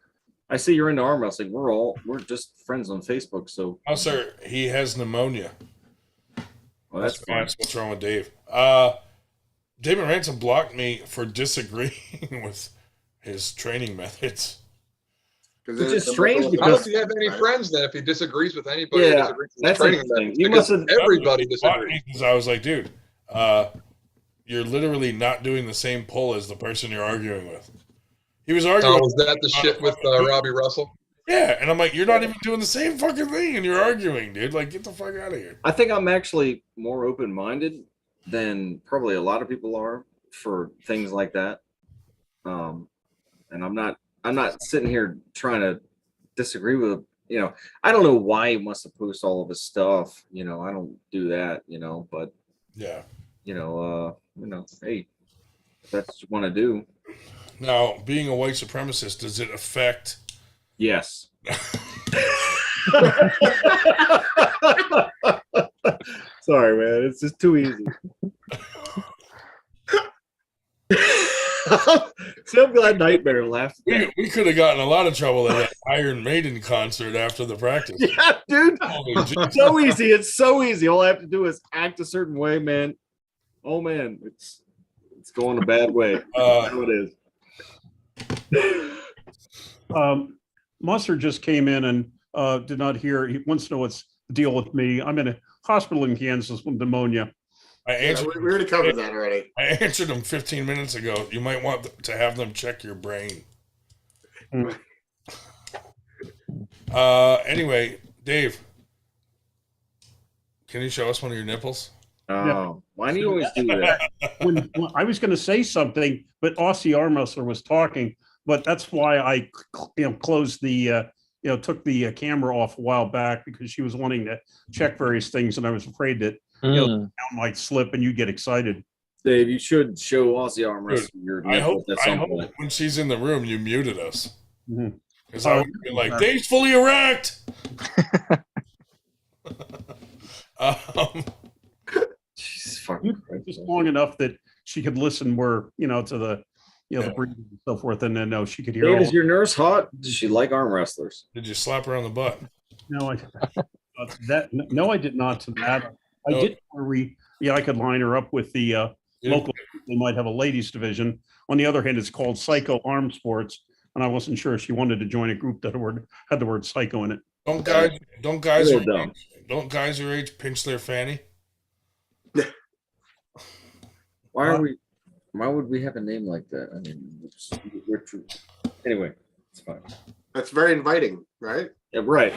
I see you're into arm wrestling. We're just friends on Facebook. So, Oh, sir, he has pneumonia. well, that's fine. That's what's wrong with Dave. Damon Ransom blocked me for disagreeing with his training methods. Which is strange How because does he have any friends then if he disagrees with anybody? Yeah, who disagrees with his that's training interesting. methods? You Because must have- everybody He blocked me disagrees. because I was like, dude, you're literally not doing the same pull as the person you're arguing with. He was arguing. Oh, was that the shit with Robbie Russell? Yeah, and I'm like, you're not even doing the same fucking thing, and you're arguing, dude. Like, get the fuck out of here. I think I'm actually more open-minded than probably a lot of people are for things like that. And I'm not sitting here trying to disagree with, you know, I don't know why he wants to post all of his stuff. You know, I don't do that, you know, but Yeah. you know, hey, if that's what you want to do. Now, being a white supremacist, does it affect? Yes. Sorry, man. It's just too easy. So I'm glad Nightmare laughed. We could have gotten a lot of trouble at that Iron Maiden concert after the practice. Yeah, dude. Holy Jesus. So easy. It's so easy. All I have to do is act a certain way, man. Oh man, it's going a bad way. I know it is. Musser just came in and did not hear. He wants to know what's the deal with me. I'm in a hospital in Kansas with pneumonia. I answered. We already covered that already. I answered them 15 minutes ago. You might want to have them check your brain. Anyway, Dave, can you show us one of your nipples? Oh, why do you always do that? When I was going to say something, but Aussie arm wrestler was talking. But that's why I, closed the, took the camera off a while back because she was wanting to check various things, and I was afraid that sound might slip and you get excited. Dave, you should show Aussie arm Dude, wrestling your I hope, nipples at I some hope point. when she's in the room, you muted us. Mhm. Because I Oh, would be like, Dave's fully erect. Jesus fucking Christ. Just long enough that she could listen where, to the, the breathing and so forth. And then, no, she could hear Dave, all. is your nurse hot? Does she like arm wrestlers? Did you slap her on the butt? No, no, I did not to that. I No. did where I could line her up with the Yeah. local, they might have a ladies division. On the other hand, it's called Psycho Arm Sports. And I wasn't sure if she wanted to join a group that had the word psycho in it. Don't guys Real dumb. don't guys your age pinch their fanny? Why would we have a name like that? I mean, we're true. Anyway, it's fine. That's very inviting, right? Yeah, right.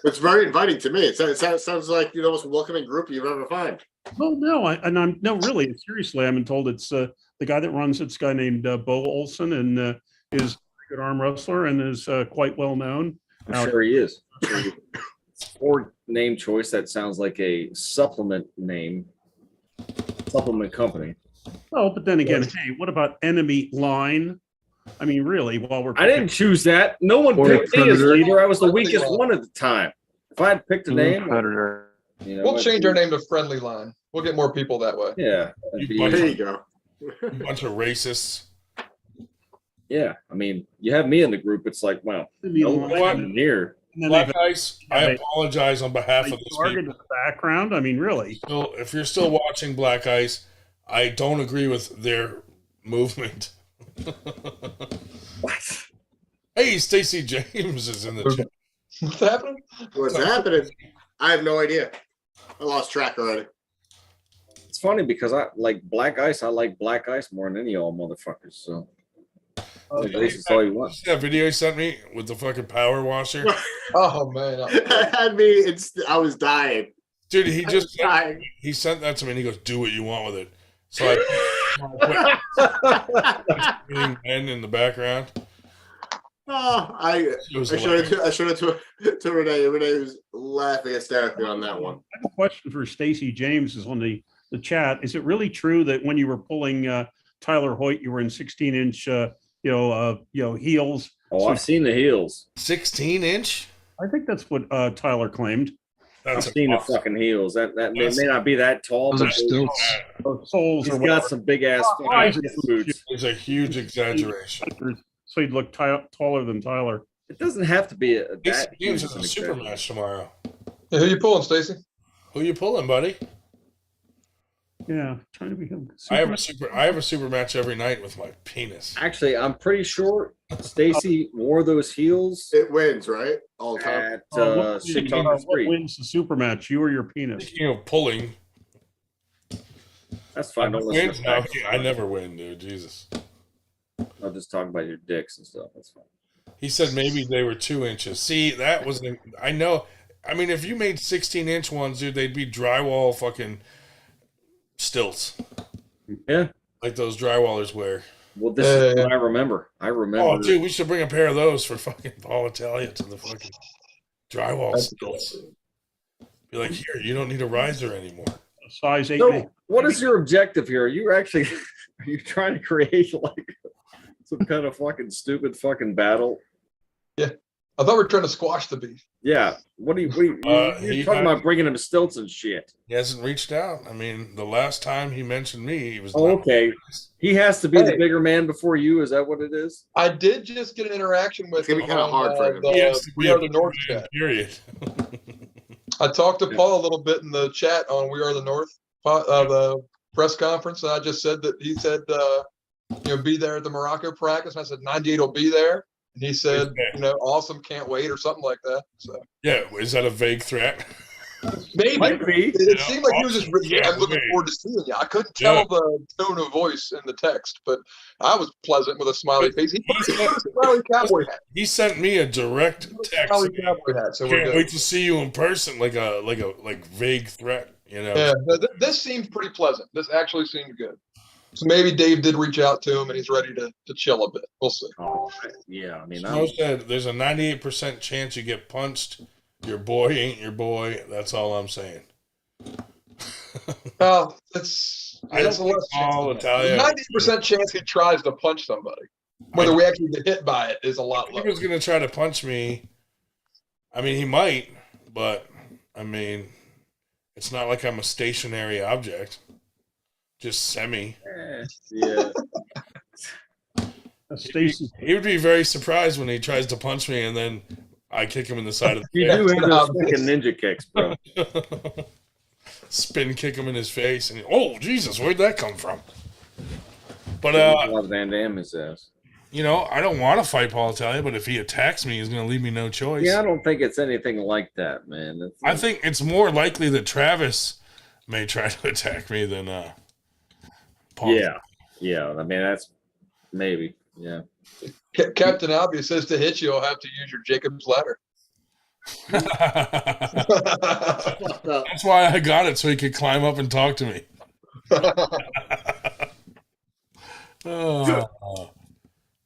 It's very inviting to me. It sounds like the most welcoming group you've ever find. Well, no, really, seriously, I've been told it's the guy that runs it's a guy named Bo Olson, and is a good arm wrestler and is quite well known. I'm sure he is. It's a poor name choice. That sounds like a supplement company. Oh, but then again, hey, what about Enemy Line? I mean, really, while we're I didn't choose that. No one Or picked me as Predator. leader. I was the weakest one at the time. If I had picked a name, Predator. We'll change our name to Friendly Line. We'll get more people that way. Yeah. There you go. A bunch of racists. Yeah. I mean, you have me in the group. It's like, well, Enemy no Line. one in here. And then Black they've Ice, I apologize on behalf of this targeted people. the background. I mean, really. So if you're still watching Black Ice, I don't agree with their movement. What? Hey, Stacey James is in the chat. What's happening? What's happening? I have no idea. I lost track already. It's funny because I like Black Ice. I like Black Ice more than any of y'all motherfuckers. So like, racist all you want. See that video he sent me with the fucking power washer? Oh man. I was dying. Dude, he just dying. he sent that to me and he goes, "Do what you want with it." So I men in the background. Oh, I showed it to Renee. Renee was laughing hysterically on that one. I have a question for Stacey James is on the chat. Is it really true that when you were pulling Tyler Hoyt, you were in 16-inch heels? Oh, So I've seen the heels. 16-inch? I think that's what Tyler claimed. I've seen the fucking heels. That may not be that tall, Those but are stilts. Soles he's or got whatever. some big ass boots. It's a huge exaggeration. So he'd look taller than Tyler. It doesn't have to be that Games huge is of a an super exaggeration. match tomorrow. Hey, who you pulling, Stacy? Who you pulling, buddy? Yeah, trying to become. I have a super match every night with my penis. Actually, I'm pretty sure Stacy wore those heels It wins, right? All the time. at Shit Talking What Street. wins the super match? You or your penis? Speaking of pulling, That's fine. Don't listen win? to No, facts. I never win, dude. Jesus. I'll just talk about your dicks and stuff. That's fine. He said maybe they were 2 inches. See, that was I know. I mean, if you made 16-inch ones, dude, they'd be drywall fucking stilts. Yeah. Like those drywallers wear. Well, this is what I remember. Oh, dude, we should bring a pair of those for fucking Paul Italia to the fucking drywall stilts. Be like, here, you don't need a riser anymore. Size 8. So, what is your objective here? Are you actually are you trying to create like some kind of fucking stupid fucking battle? Yeah. I thought we were trying to squash the beef. Yeah. What are you you're talking about bringing him stilts and shit. He hasn't reached out. I mean, the last time he mentioned me, he was okay. He has to be the bigger man before you. Is that what it is? I did just get an interaction with It's gonna be kind of hard for him. He has to We be Are a the bigger North man, chat. period. I talked to Paul a little bit in the chat on We Are the North, the press conference, and I just said that he said, be there at the Morocco practice. And I said 98 will be there, and he said, awesome, can't wait, or something like that. So Yeah, is that a vague threat? maybe Might be. it seemed like he was just. Yeah, I'm looking maybe. forward to seeing you. I couldn't tell the tone of voice in the text, but I was pleasant with a smiley face. He put a smiley cowboy hat. He sent me a direct text. Smiley cowboy hat. So we're Can't good. wait to see you in person, like a vague threat, Yeah, this seemed pretty pleasant. This actually seemed good. So maybe Dave did reach out to him and he's ready to chill a bit. We'll see. Oh, yeah. I mean, Snow said there's a 98% chance you get punched. Your boy ain't your boy. That's all I'm saying. Well, it's I don't It's a think less Paul chance. Italia. 90% chance he tries to punch somebody. Whether we actually get hit by it is a lot If lower. he was going to try to punch me, I mean, he might, but I mean, it's not like I'm a stationary object. Just semi. Yeah. Stacy, He would be very surprised when he tries to punch me, and then I kick him in the side of the You face. do have those fucking ninja kicks, bro. Spin kick him in his face, and oh Jesus, where'd that come from? But Van Damme his ass. you know, I don't want to fight Paul Italia, but if he attacks me, he's going to leave me no choice. Yeah, I don't think it's anything like that, man. It's I think it's more likely that Travis may try to attack me than Paul. Yeah. I mean, that's maybe. Yeah. Captain Obvious says to hit you, I'll have to use your Jacob's ladder. That's why I got it, so he could climb up and talk to me.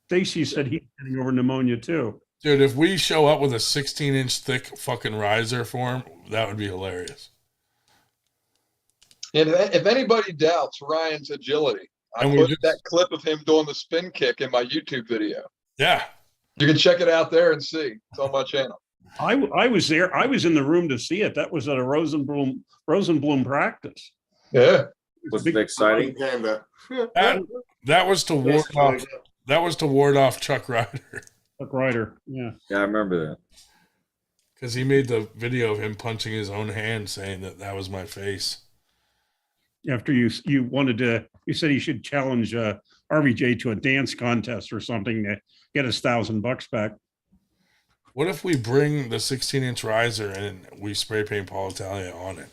Stacy said he's getting over pneumonia too. Dude, if we show up with a 16-inch thick fucking riser for him, that would be hilarious. And if anybody doubts Ryan's agility, I And we put just- that clip of him doing the spin kick in my YouTube video. Yeah. You can check it out there and see. It's on my channel. I was there. I was in the room to see it. That was at a Rosenblum practice. Yeah. Was it exciting? Panda. That was to ward off. That was to ward off Chuck Ryder Chuck Ryder. Yeah. Yeah, I remember that. because he made the video of him punching his own hand, saying that was my face. After you wanted to, you said he should challenge RVJ to a dance contest or something to get his $1,000 back. What if we bring the 16-inch riser and we spray paint Paul Italia on it?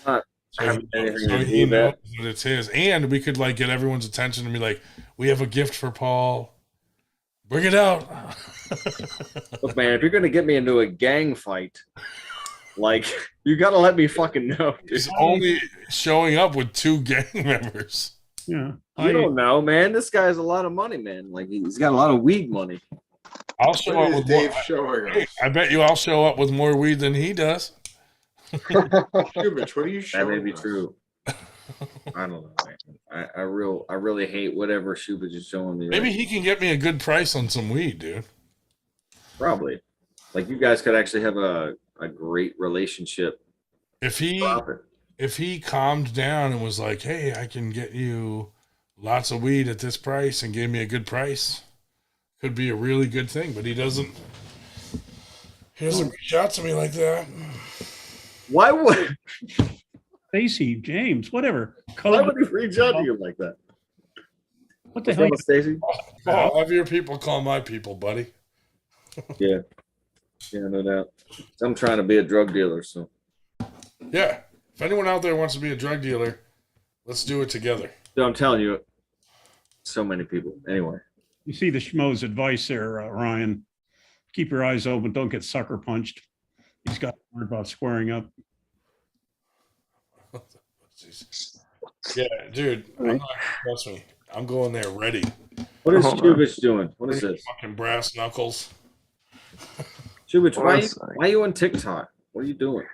Not So having anything so to he do with knows that. that it's his. And we could like get everyone's attention and be like, we have a gift for Paul. Bring it out. Look, man, if you're gonna get me into a gang fight, like you gotta let me fucking know. Dude. He's only showing up with 2 gang members. Yeah. You don't know, man. This guy has a lot of money, man. Like he's got a lot of weed money. I'll show up with more. Dave showing Hey, I bet you I'll show up with more weed than he does. Shubich, what are you That showing? may be us? true. I don't know, man. I really hate whatever Shubich is showing me. Maybe right he can get me a good price on some weed, dude. now. Probably. Like you guys could actually have a great relationship. If he calmed down and was like, "Hey, I can get you lots of weed at this price," and gave me a good price, could be a really good thing. But he doesn't. He doesn't reach out to me like that. Why would Stacy, James, whatever. why would he reach out to you like that? What the What's hell? wrong with Stacy? I'll have your people call my people, buddy. Yeah. Yeah, no doubt. I'm trying to be a drug dealer, so Yeah. If anyone out there wants to be a drug dealer, let's do it together. I'm telling you, so many people. Anyway. You see the schmo's advice there, Ryan. Keep your eyes open. Don't get sucker punched. He's got to worry about squaring up. Yeah, dude. I'm not, trust me. I'm going there ready. What is Shubich doing? What is this? Fucking brass knuckles. Shubich, why are you on TikTok? What are you doing?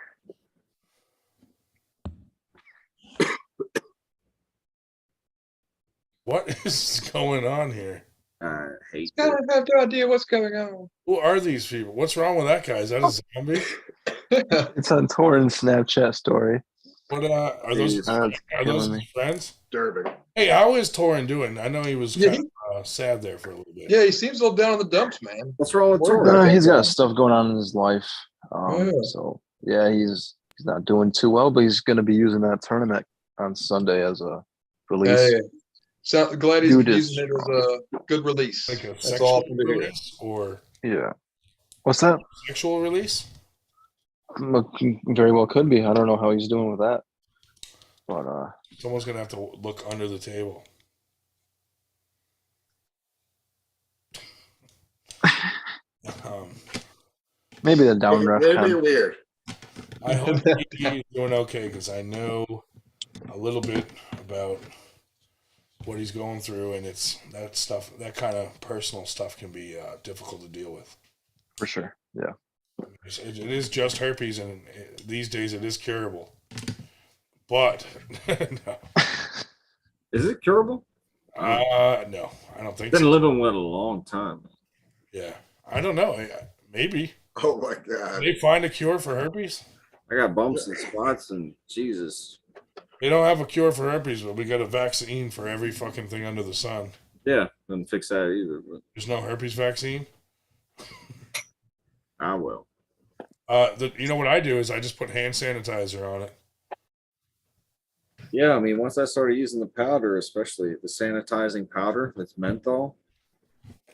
What is going on here? I hate I don't have no idea what's going on. Who are these people? What's wrong with that guy? Is that a zombie? It's on Torrent's Snapchat story. What are those? It's Are killing those me. his friends? Durbin. Hey, how is Torrin doing? I know he was Yeah, kind of sad there for a little bit. Yeah, he seems a little down in the dumps, man. What's wrong with Word. Torrin? He's got stuff going on in his life. Yeah. So yeah, he's not doing too well, but he's going to be using that tournament on Sunday as a release. Hey, so glad he's Dude is using it as a good release. Like a That's sexual all from here. release or Yeah. What's that? sexual release? Very well could be. I don't know how he's doing with that. But Someone's gonna have to look under the table. maybe the downdraft. Maybe can. weird. I hope he's doing okay because I know a little bit about what he's going through, and it's that stuff. That kind of personal stuff can be difficult to deal with. For sure. Yeah. It is just herpes, and these days it is curable. But no. Is it curable? No, I don't think Been so. living with it a long time. Yeah, I don't know. Maybe. Oh my god. Did they find a cure for herpes? I got bumps and spots, and Jesus. They don't have a cure for herpes, but we got a vaccine for every fucking thing under the sun. Yeah, doesn't fix that either. But There's no herpes vaccine. I will. You know what I do is I just put hand sanitizer on it. Yeah, I mean, once I started using the powder, especially the sanitizing powder that's menthol.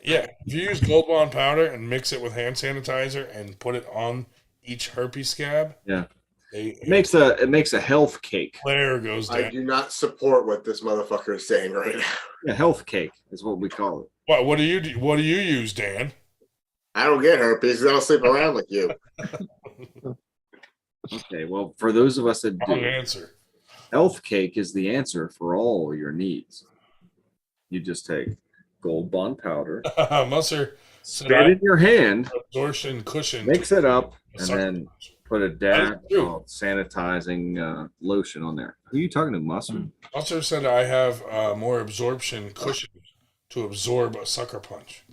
Yeah, if you use Gold Bond powder and mix it with hand sanitizer and put it on each herpes scab, yeah, it makes a health cake. Flare goes down. I do not support what this motherfucker is saying right now. Yeah, health cake is what we call it. What do you use, Dan? I don't get herpes. I don't sleep around like you. Okay, well, for those of us that do, Wrong answer. Health cake is the answer for all your needs. You just take Gold Bond powder, Musser, spit it in your hand, absorption cushion, mix it up, and then put a dab of sanitizing lotion on there. Who are you talking to, Musser? Musser said I have more absorption cushion to absorb a sucker punch.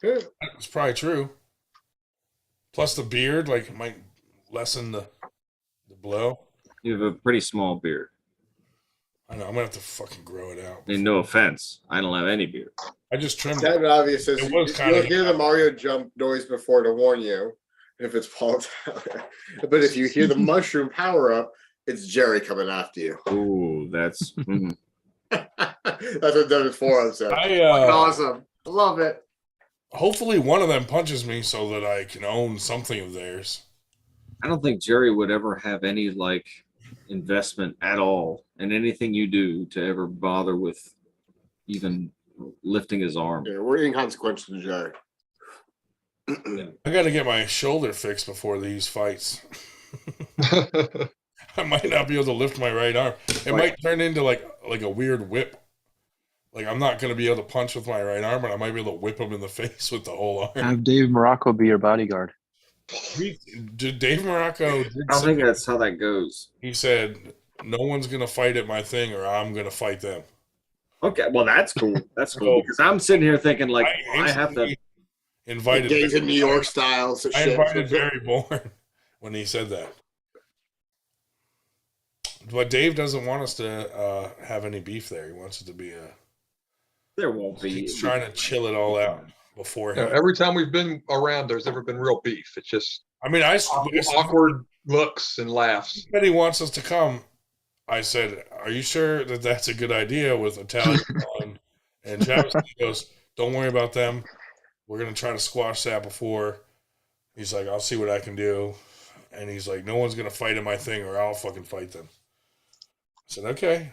It's probably true. Plus the beard, like, might lessen the blow. You have a pretty small beard. I know. I'm gonna have to fucking grow it out. I mean, no offense, I don't have any beard. I just trimmed it. Captain Obvious says It was you'll kinda- hear the Mario jump noise before to warn you if it's Paul. But if you hear the mushroom power up, it's Jerry coming after you. Ooh, that's That's what Dennis Forum said. Awesome. I love it. Hopefully, one of them punches me so that I can own something of theirs. I don't think Jerry would ever have any like investment at all in anything you do to ever bother with even lifting his arm. Yeah, we're inconsequential to Jerry. I got to get my shoulder fixed before these fights. I might not be able to lift my right arm. It might turn into like a weird whip. Like, I'm not going to be able to punch with my right arm, but I might be able to whip him in the face with the whole arm. Have Dave Morocco be your bodyguard. Dave Morocco. I don't think that's how that goes. He said, "No one's going to fight at my thing, or I'm going to fight them." Okay, well that's cool. That's cool because I'm sitting here thinking like I have to invite gays in New York style. So I invited Barry Bourne when he said that. But Dave doesn't want us to have any beef there. He wants it to be a. There won't be. He's trying to chill it all out before. Yeah, every time we've been around, there's never been real beef. It's just I mean, awkward looks and laughs. But he wants us to come. I said, "Are you sure that that's a good idea with Italian on?" And Travis goes, "Don't worry about them. We're gonna try to squash that before." He's like, "I'll see what I can do," and he's like, "No one's gonna fight in my thing, or I'll fucking fight them." I said, "Okay."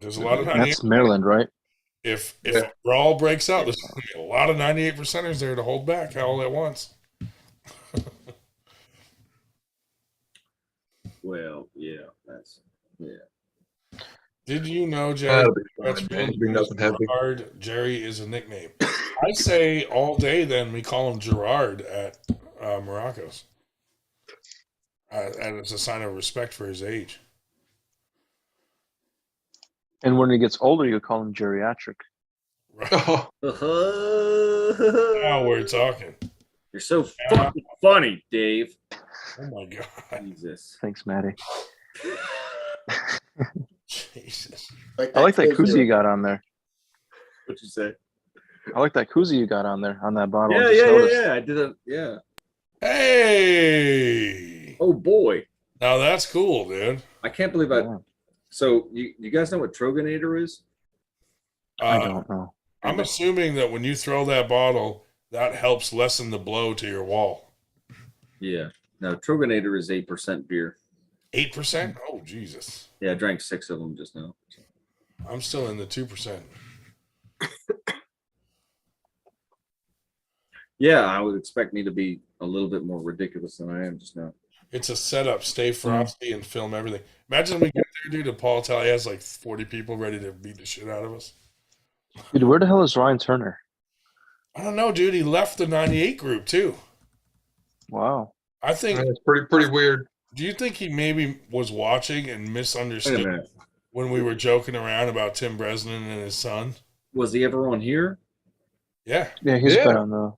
There's a lot of That's Maryland, right? If a brawl breaks out, there's going to be a lot of 98%ers there to hold back all at once. Well, yeah, Did you know, Jerry? That'll be nothing heavy. Gerard, Jerry is a nickname. I say all day. Then we call him Gerard at Morocco's, and it's a sign of respect for his age. And when he gets older, you call him geriatric. Now we're talking. You're so fucking funny, Dave. Oh my god. Jesus. Thanks, Maddie. Jesus. I like that koozie you got on there. What'd you say? I like that koozie you got on there on that bottle. Yeah. I did it. Yeah. Hey. Oh boy. Now that's cool, dude. I can't believe I. So you guys know what Troganator is? I don't know. I'm assuming that when you throw that bottle, that helps lessen the blow to your wall. Yeah. No, Troganator is 8% beer. 8%? Oh, Jesus. Yeah, I drank 6 of them just now. I'm still in the 2%. Yeah, I would expect me to be a little bit more ridiculous than I am just now. It's a setup. Stay frosty and film everything. Imagine we get there, dude, and Paul Talley has like 40 people ready to beat the shit out of us. Dude, where the hell is Ryan Turner? I don't know, dude. He left the 98 group, too. Wow. I think it's pretty weird. Do you think he maybe was watching and misunderstood when we were joking around about Tim Bresnan and his son. Was he ever on here? Yeah. Yeah, he's Yeah. been on the.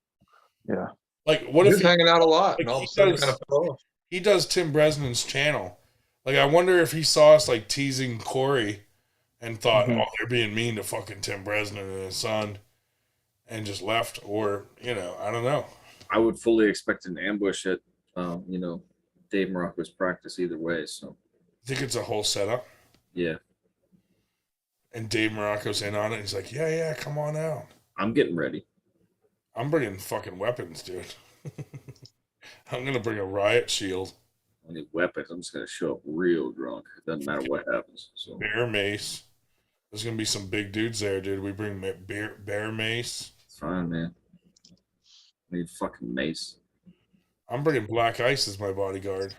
Yeah. Like, what He's if he, hanging out a lot, like, and all of he a sudden does- kind of fell off. he does Tim Bresnan's channel? Like, I wonder if he saw us like teasing Corey and thought, Mhm. oh, they're being mean to fucking Tim Bresnan and his son, and just left, or I don't know. I would fully expect an ambush at, Dave Morocco's practice either way. So I think it's a whole setup. yeah, And Dave Morocco's in on it. He's like, yeah, come on out. I'm getting ready. I'm bringing fucking weapons, dude. I'm gonna bring a riot shield, I need weapons. I'm just gonna show up real drunk. It doesn't matter what happens. So bear mace. There's gonna be some big dudes there, dude. We bring bear mace. it's fine, man. I need fucking mace, I'm bringing black ice as my bodyguard.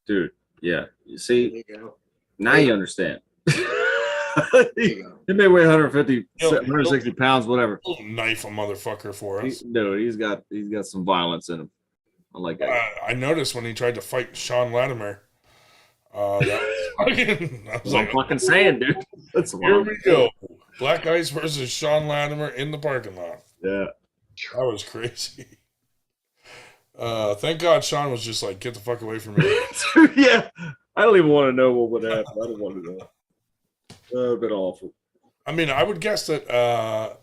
dude. Yeah, you There see, you go. now you understand. There you go. He may weigh 150, Yo, 160 pounds, whatever. He'll knife a motherfucker for us. Dude, he's got some violence in him. I like that. I noticed when he tried to fight Sean Latimer. That was fucking, I That's was what I'm like, fucking saying, dude. That's here wild. we go. Black Ice versus Sean Latimer in the parking lot. Yeah. That was crazy. Thank God Sean was just like, get the fuck away from me. Yeah. I don't even want to know what would happen. I don't want to know. That would have been awful. I mean, I would guess that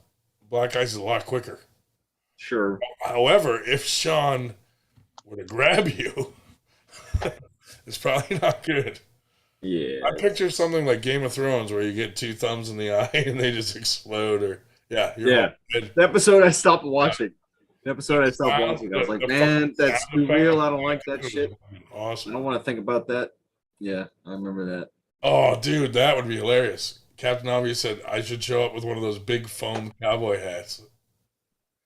Black Ice is a lot quicker. Sure. However, if Sean were to grab you, it's probably not good. Yeah. I picture something like Game of Thrones where you get two thumbs in the eye and they just explode. Or Yeah. good. The episode I stopped watching. I was like, The man, fucking that's sound too real. effect. I don't like that shit. I Awesome. don't want to think about that. Yeah, I remember that. Oh, dude, that would be hilarious. Captain Obvious said I should show up with one of those big foam cowboy hats.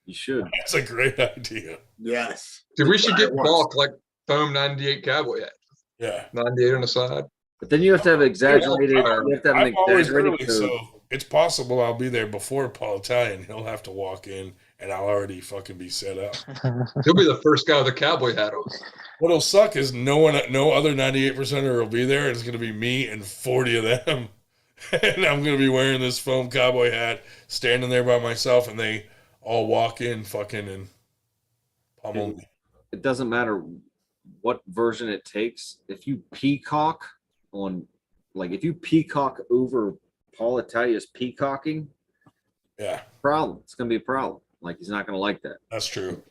You should. That's a great idea. Yes. Dude, we should Try get it once. bulk like foam 98 cowboy hat. Yeah. 98 on the side. But then you have to have exaggerated. You have to have an I'm always exaggerated early, code. so it's possible I'll be there before Paul Italian. He'll have to walk in, and I'll already fucking be set up. He'll be the first guy with a cowboy hat on. What'll suck is no other 98%er will be there, and it's gonna be me and 40 of them, and I'm gonna be wearing this foam cowboy hat, standing there by myself, and they all walk in fucking and pummel me. It doesn't matter what version it takes. If you peacock over Paul Italia's peacocking, Yeah, problem. It's gonna be a problem. Like he's not gonna like that that's true.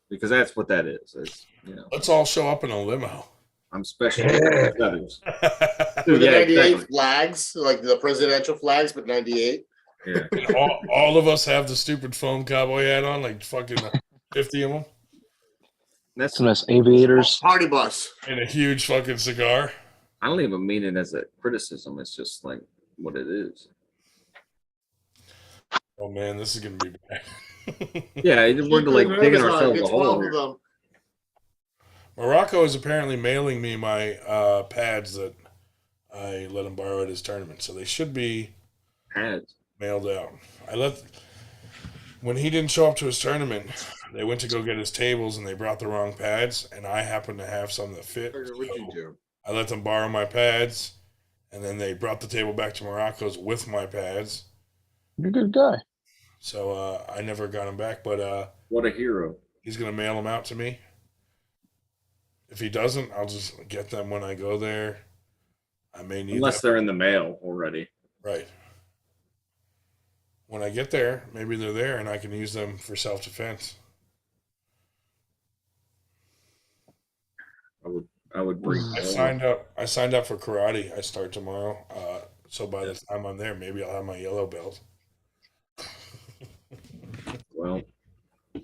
because that's what that is. It's, Let's all show up in a limo. I'm special. Yeah. Feathers. With Dude, the yeah, 98 exactly. flags, like the presidential flags, but 98. Yeah. And all of us have the stupid foam cowboy hat on, like fucking 50 of them, That's. Some nice aviators. Party bus. and a huge fucking cigar. I don't even mean it as a criticism. It's just like what it is. Oh man, this is gonna be bad. Yeah, we're like digging Amazon, ourselves get a hole 12 of here. them. Morocco is apparently mailing me my pads that I let him borrow at his tournament, so they should be Pads. mailed out. When he didn't show up to his tournament, they went to go get his tables and they brought the wrong pads, and I happened to have some that fit. What'd you do? I let them borrow my pads, and then they brought the table back to Morocco's with my pads. You're a good guy. So I never got them back, but What a hero. he's gonna mail them out to me. If he doesn't, I'll just get them when I go there. I may need Unless them. they're in the mail already. Right. When I get there, maybe they're there and I can use them for self-defense. I would bring. I signed up for karate. I start tomorrow. So by the time I'm there, maybe I'll have my yellow belt. Well, if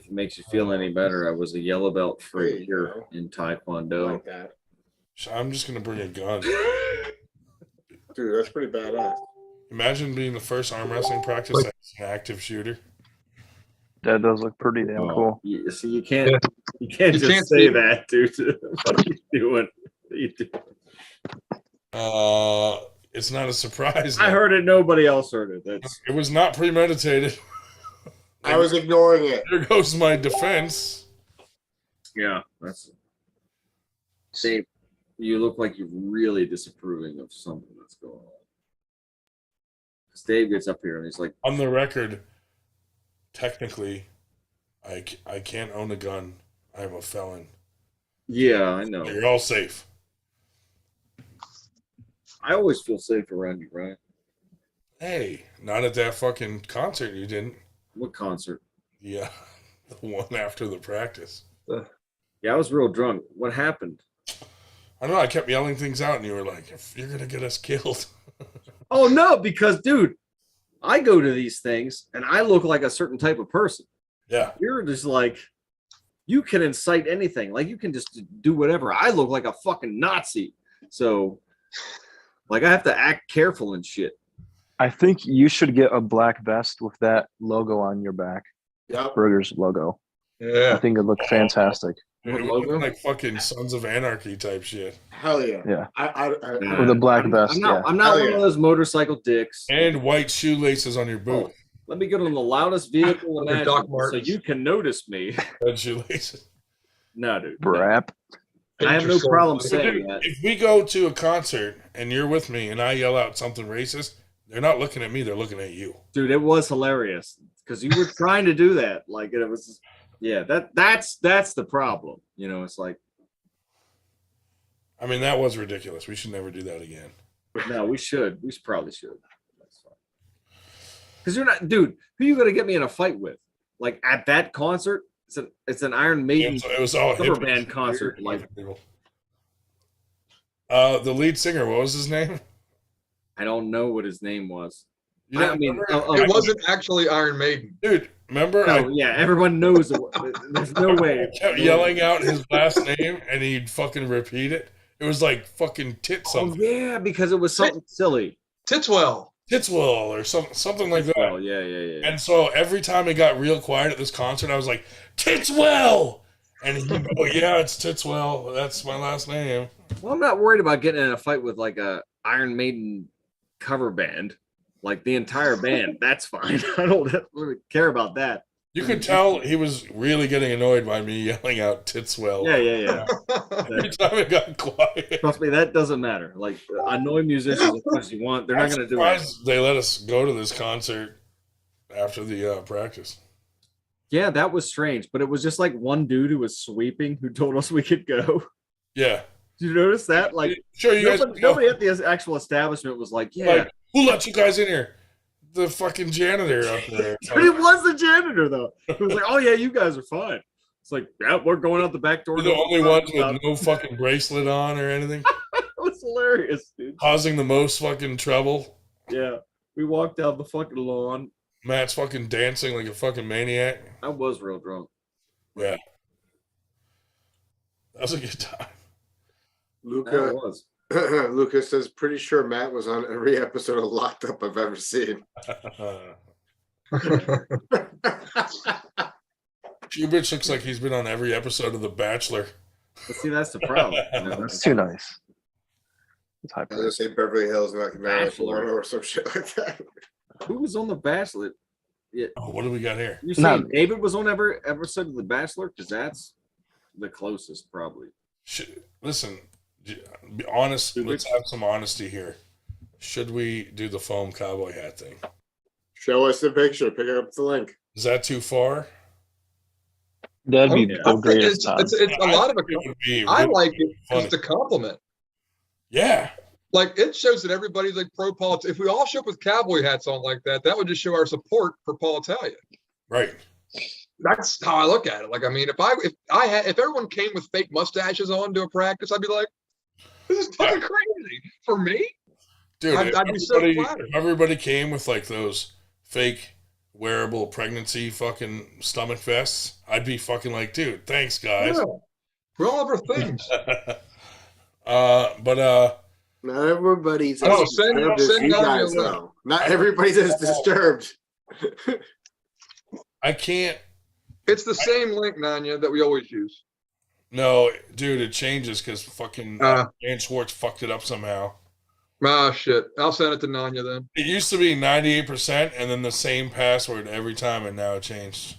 it makes you feel any better, I was a yellow belt for a year in I Taekwondo. like that. So I'm just gonna bring a gun. Dude, that's pretty badass. Imagine being the first arm wrestling practice as an active shooter. That does look pretty damn cool. See, you can't You just can't say see- that, dude. What are you doing? What are you doing? It's not a surprise. I heard it. Nobody else heard it. That's It was not premeditated. I was ignoring it. There goes my defense. yeah. That's. See, you look like you're really disapproving of something that's going on. Because Dave gets up here and he's like, on the record, technically, I can't own a gun. I'm a felon. yeah, I know. You're all safe. I always feel safe around you, Ryan. Hey, not at that fucking concert you didn't. What concert? Yeah, the one after the practice. Yeah, I was real drunk. What happened? I don't know. I kept yelling things out, and you were like, "You're gonna get us killed." Oh no, because dude, I go to these things and I look like a certain type of person. Yeah, You're just like, you can incite anything. Like you can just do whatever. I look like a fucking Nazi. So, like, I have to act careful and shit. I think you should get a black vest with that logo on your back. Yep. Burgers logo. I Yeah. think it'd look fantastic. it would look like fucking Sons of Anarchy type shit. Hell yeah. Yeah. I With a black vest. I'm not, Yeah. I'm not Hell one yeah. of those motorcycle dicks. And white shoelaces on your boot. Let me get on the loudest vehicle Like a Doc imaginable so Martens. you can notice me. Red shoelaces. No, dude. no. Brap. I have no problem saying Dude, that. if we go to a concert and you're with me and I yell out something racist, they're not looking at me, they're looking at you. Dude, it was hilarious because you were trying to do that. Like it was, yeah. That's the problem. You know, it's like, I mean, that was ridiculous. We should never do that again. no, we should. We probably should. That's fine. Because you're not, dude. Who you gonna get me in a fight with? Like at that concert, it's an Iron Maiden It was all cover hippies. band concert. Like the lead singer, what was his name? I don't know what his name was. You don't I mean, remember? It wasn't actually Iron Maiden. Dude, remember? no, yeah, everyone knows. There's no way. I kept yelling out his last name and he'd fucking repeat it. It was like fucking tit Oh something. yeah, because it was something silly. Titswell. Titswell or something like that. Oh yeah. And so every time it got real quiet at this concert, I was like, Titswell! And he'd go, yeah, it's Titswell. That's my last name. Well, I'm not worried about getting in a fight with like a Iron Maiden cover band, like the entire band. That's fine. I don't really care about that. You could tell he was really getting annoyed by me yelling out Titswell. Yeah. Every time it got quiet. Trust me, that doesn't matter. Like annoy musicians as much as you want. They're not going to do it. They let us go to this concert after the practice. Yeah, that was strange, but it was just like one dude who was sweeping who told us we could go. Yeah. Did you notice that? Like, sure, you guys. Nobody at the actual establishment was like, yeah. Like, who let you guys in here? The fucking janitor up there. But it was the janitor though. He was like, "Oh yeah, you guys are fine." It's like, "Yeah, we're going out the back door." You're the only ones with no fucking bracelet on or anything. It was hilarious, dude. Causing the most fucking trouble. Yeah, we walked down the fucking lawn. Matt's fucking dancing like a fucking maniac. I was real drunk. Yeah, that was a good time. Luca was. Lucas says, pretty sure Matt was on every episode of Locked Up I've ever seen. Bitch looks like he's been on every episode of The Bachelor. But see, that's the problem. You know? That's too nice. It's I was gonna say Beverly Hills like Bachelor. or some shit like that. Who was on The Bachelor? Yeah. Oh, what do we got here? You saying David was on every episode of The Bachelor? Because that's the closest, probably. Listen, be honest. Let's have some honesty here. Should we do the foam cowboy hat thing? Show us the picture. Pick up the link. Is that too far? That'd be I the think greatest time. it's a lot of it would be I really like it funny. because the compliment. Yeah. Like it shows that everybody's like pro Paul. If we all show up with cowboy hats on like that, that would just show our support for Paul Italia. Right. That's how I look at it. Like, I mean, if everyone came with fake mustaches on to a practice, I'd be like, this is fucking crazy for me. Dude, I'd be so flattered. if everybody came with like those fake wearable pregnancy fucking stomach vests, I'd be fucking like, dude, thanks guys. Yeah. We all have our things. But not everybody's Oh, as send disturbed as you Nanya guys, a link. though. Not everybody's as disturbed. I can't. It's the same link, Nanya, that we always use. No, dude, it changes because fucking Dan Schwartz fucked it up somehow. Ah, shit. I'll send it to Nanya then. It used to be 98% and then the same password every time, and now it changed.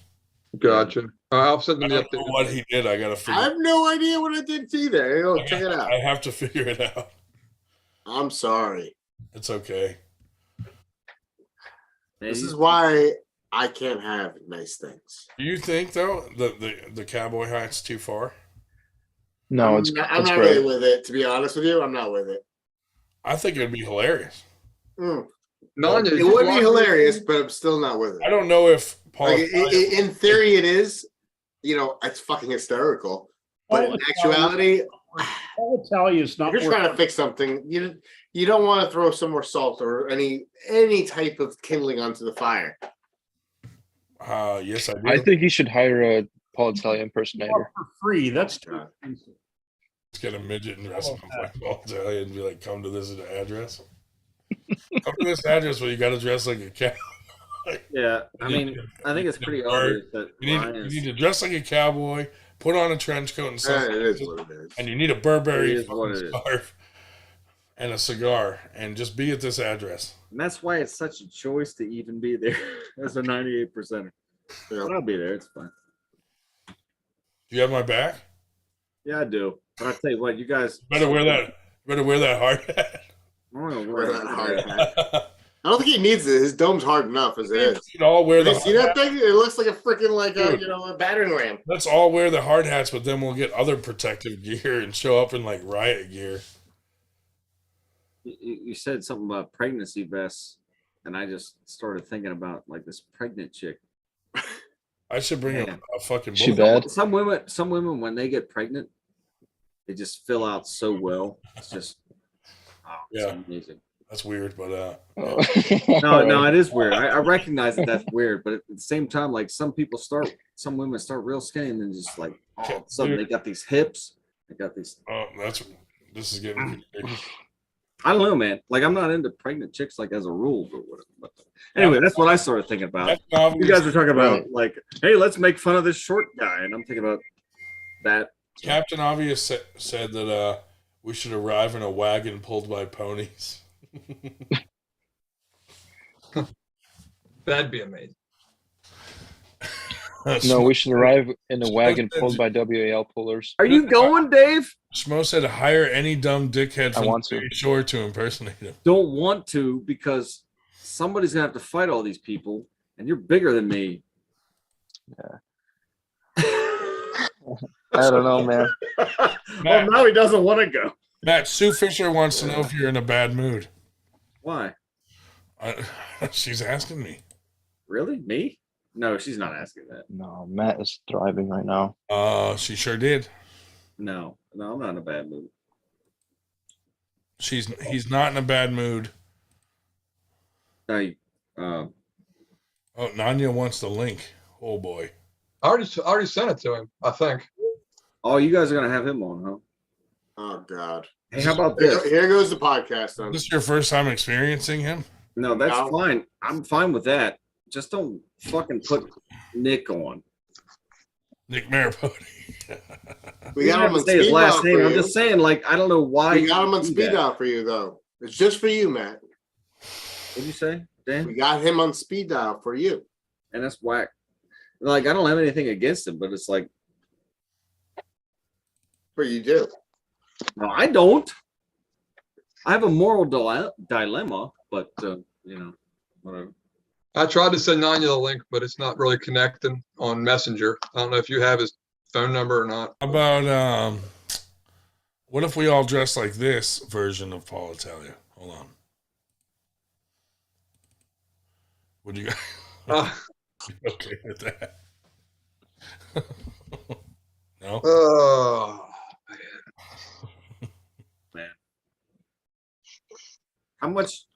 Gotcha. I'll send I them the don't know update. what he did. I gotta figure. I have no idea what I did either. Go check it out. I have to figure it out. I'm sorry. It's okay. This is why I can't have nice things. Do you think though the cowboy hat's too far? No, I'm not great. really with it. To be honest with you, I'm not with it. I think it'd be hilarious. Mm. Nanya, It would be hilarious, but I'm still not with it. I don't know if Paul. Like, in theory, it is. You know, it's fucking hysterical. But in actuality, Paul Italia is not. if you're trying to fix something, you don't want to throw some more salt or any type of kindling onto the fire. Yes, I do. I think you should hire a Paul Italia impersonator. For free. That's too God. expensive. Let's get a midget and dress him up like Paul Italia and be like, "Come to this address. Come to this address where you got to dress like a cow." Yeah, I mean, I think it's pretty obvious that You need to dress like a cowboy, put on a trench coat and It is what it is. and you need a Burberry It is what it is. scarf and a cigar, and just be at this address. And that's why it's such a choice to even be there as a 98%. But I'll be there. It's fine. Do you have my back? Yeah, I do. But I tell you what, you guys Better wear that. Better wear that hard hat. I don't know Wear where that hard hat. I don't think he needs it. His dome's hard enough as it is. You'd all wear You the see hard that hat. thing? It looks like a freaking Dude. a battering ram. Let's all wear the hard hats, but then we'll get other protective gear and show up in like riot gear. you said something about pregnancy vests, and I just started thinking about like this pregnant chick. I should bring Man. a fucking She bullet. bad? Some women when they get pregnant, they just fill out so well. It's just it's Yeah. amazing. That's weird, but No, it is weird. I recognize that that's weird, but at the same time, like some women start real skinny and then just like all of a sudden they got these hips, they got these. this is getting. I don't know, man. Like I'm not into pregnant chicks like as a rule, but whatever. But anyway, that's what I started thinking about. You guys were talking about like, hey, let's make fun of this short guy, and I'm thinking about that. Captain Obvious said that we should arrive in a wagon pulled by ponies. That'd be amazing. No, we should arrive in a wagon pulled by WAL pullers. Are you going, Dave? Schmo said hire any dumb dickhead I from want the shore to impersonate him. Don't want to because somebody's gonna have to fight all these people, and you're bigger than me. I don't know, man. Well, now he doesn't want to go. Matt, Sue Fisher wants to know if you're in a bad mood. Why? She's asking me. Really? Me? No, she's not asking that. No, Matt is thriving right now. She sure did. No, I'm not in a bad mood. He's not in a bad mood. I, Oh, Nanya wants the link. Oh boy. I already sent it to him, I think. Oh, you guys are gonna have him on, huh? Oh God. Hey, how about this? Here goes the podcast. Then. Is this your first time experiencing him? No, that's fine. I'm fine with that. Just don't fucking put Nick on. Nick Maripodi. We got him on say his speed last dial name. for I'm you. just saying, like, I don't know why. We got him on you do speed that. dial for you, though. It's just for you, Matt. What'd you say, Dan? We got him on speed dial for you. And that's whack. Like, I don't have anything against him, but it's like, But you do. no, I don't. I have a moral dilemma, but whatever. I tried to send Nanya the link, but it's not really connecting on Messenger. I don't know if you have his phone number or not. How about what if we all dress like this version of Paul Italia? Hold on. Would you guys be okay with that? No? Oh, Man. How much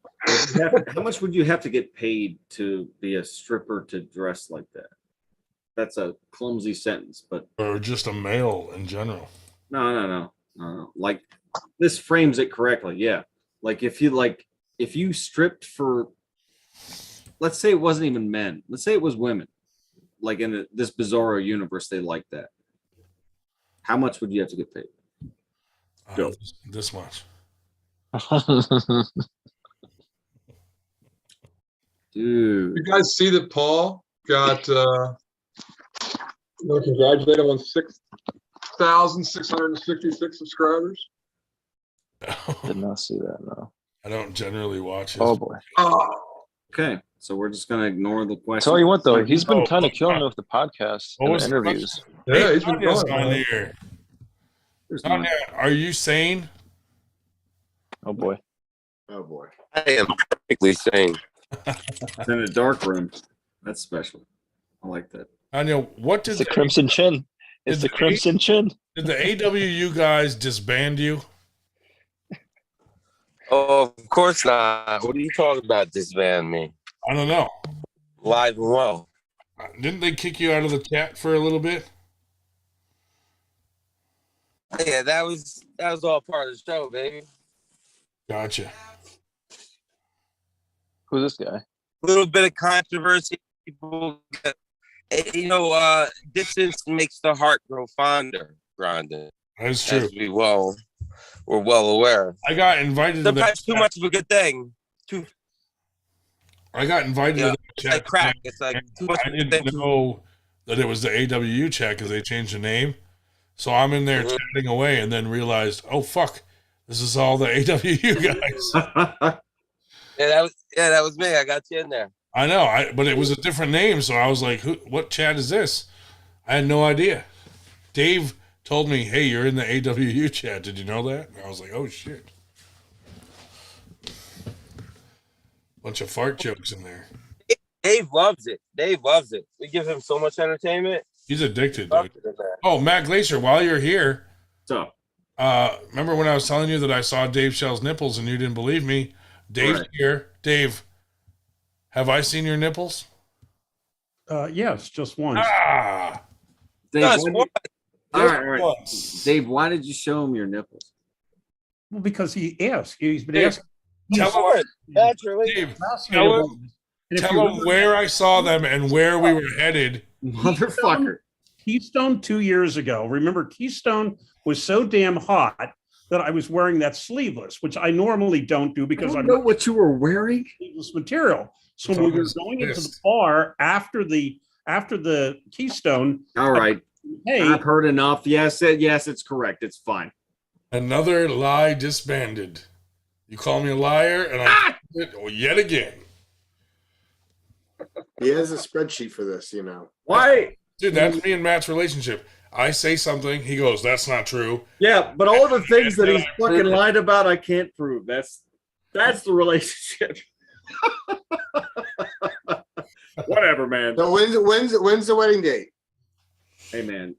would you have to get paid to be a stripper to dress like that? That's a clumsy sentence, but Or just a male in general. no. Like this frames it correctly. Yeah. Like if you stripped for, let's say it wasn't even men. Let's say it was women. Like in this bizarro universe, they like that. How much would you have to get paid? Go. This much. Dude. you guys see that Paul got congratulate him on 6,666 subscribers. Did not see that, no. I don't generally watch it. Oh boy. Oh, Okay. So we're just gonna ignore the question. Tell you what, though, he's been Oh, kind of killing it with the podcast What and was the the interviews. Yeah, Hey, he's been Tanya's going, on man. here. There's Tanya, are you sane? Oh boy. Oh boy. I am perfectly sane. It's in a dark room. That's special. I like that. Tanya, what did It's the Crimson Chin. It's the Crimson Chin. Did the AWU guys disband you? Oh, of course not. What are you talking about? Disband me? I don't know. Live and well. Didn't they kick you out of the chat for a little bit? Yeah, that was all part of the show, baby. Gotcha. Who's this guy? A little bit of controversy. People get, distance makes the heart grow fonder, Grandin. That's true. As we're well aware. I got invited to that. Sometimes too much of a good thing. I got invited to that chat. Like crack. It's like too much I of a good didn't thing. know that it was the AWU chat because they changed the name. So I'm in there chatting away and then realized, oh fuck, this is all the AWU guys. Yeah, that was me. I got you in there. I know, but it was a different name, so I was like, what chat is this? I had no idea. Dave told me, hey, you're in the AWU chat. Did you know that? And I was like, oh shit. Bunch of fart jokes in there. Dave loves it. We give him so much entertainment. He's addicted, dude. Oh, Matt Glacier, while you're here, so remember when I was telling you that I saw Dave Schell's nipples and you didn't believe me? Dave's here. Dave, have I seen your nipples? Yes, just once. Dave, Just all once. right. Dave, why did you show him your nipples? Well, because he asked. He's been Dave, asking. Tell him, naturally. Dave, tell him where I saw them and where we were headed. Motherfucker. Keystone 2 years ago. Remember, Keystone was so damn hot that I was wearing that sleeveless, which I normally don't do because I know what you were wearing. Sleeveless material. So when we were going into the bar after the Keystone. All right. Hey, I've heard enough. Yes, it's correct. It's fine. Another lie disbanded. You call me a liar, and I it yet again. He has a spreadsheet for this, Why? Dude, that's me and Matt's relationship. I say something, he goes, that's not true. Yeah, but all the things that he's I fucking prove it. lied about, I can't prove. That's the relationship. Whatever, man. So when's the wedding date? Hey, man.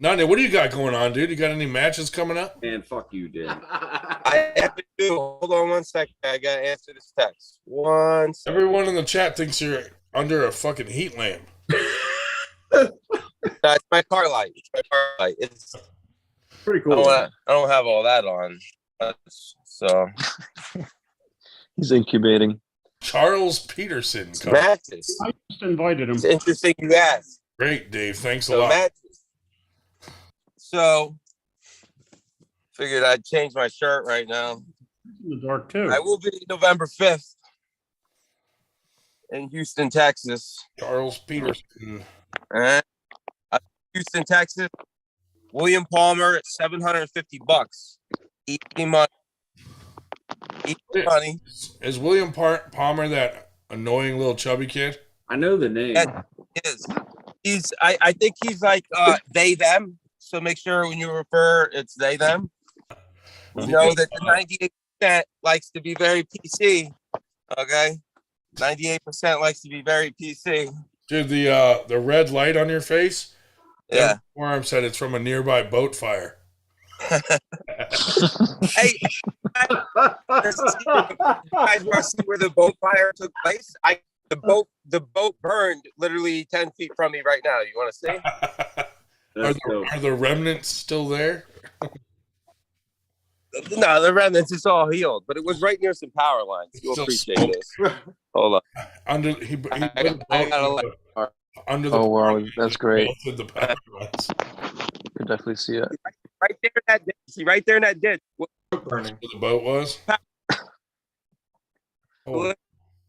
Nanya, what do you got going on, dude? You got any matches coming up? Man, fuck you, dude. I have to do. Hold on 1 second. I gotta answer this text. 1 second. Everyone in the chat thinks you're under a fucking heat lamp. It's my car light. It's pretty cool. I don't have all that on. So He's incubating. Charles Peterson. matches. I just invited him. It's interesting you asked. Great, Dave. Thanks a So lot. matches. So figured I'd change my shirt right now. In the dark too. I will be November 5th in Houston, Texas. Charles Peterson. Houston, Texas. William Palmer at $750. Easy money. Easy money. Is William Palmer that annoying little chubby kid? I know the name. That is. I think he's like they them. So make sure when you refer, it's they them. You know that the 98% likes to be very PC. Okay, 98% likes to be very PC. Dude, the red light on your face. Yeah. Forum said it's from a nearby boat fire. Hey, you guys want to see where the boat fire took place? The boat burned literally 10 feet from me right now. You want to see? Are the remnants still there? No, the remnants is all healed, but it was right near some power lines. You'll appreciate this. Hold on. Under under the Oh wow, that's great. melted the power lines. You can definitely see it. Right there in that ditch. See, right there in that ditch. Where the boat was? Oh,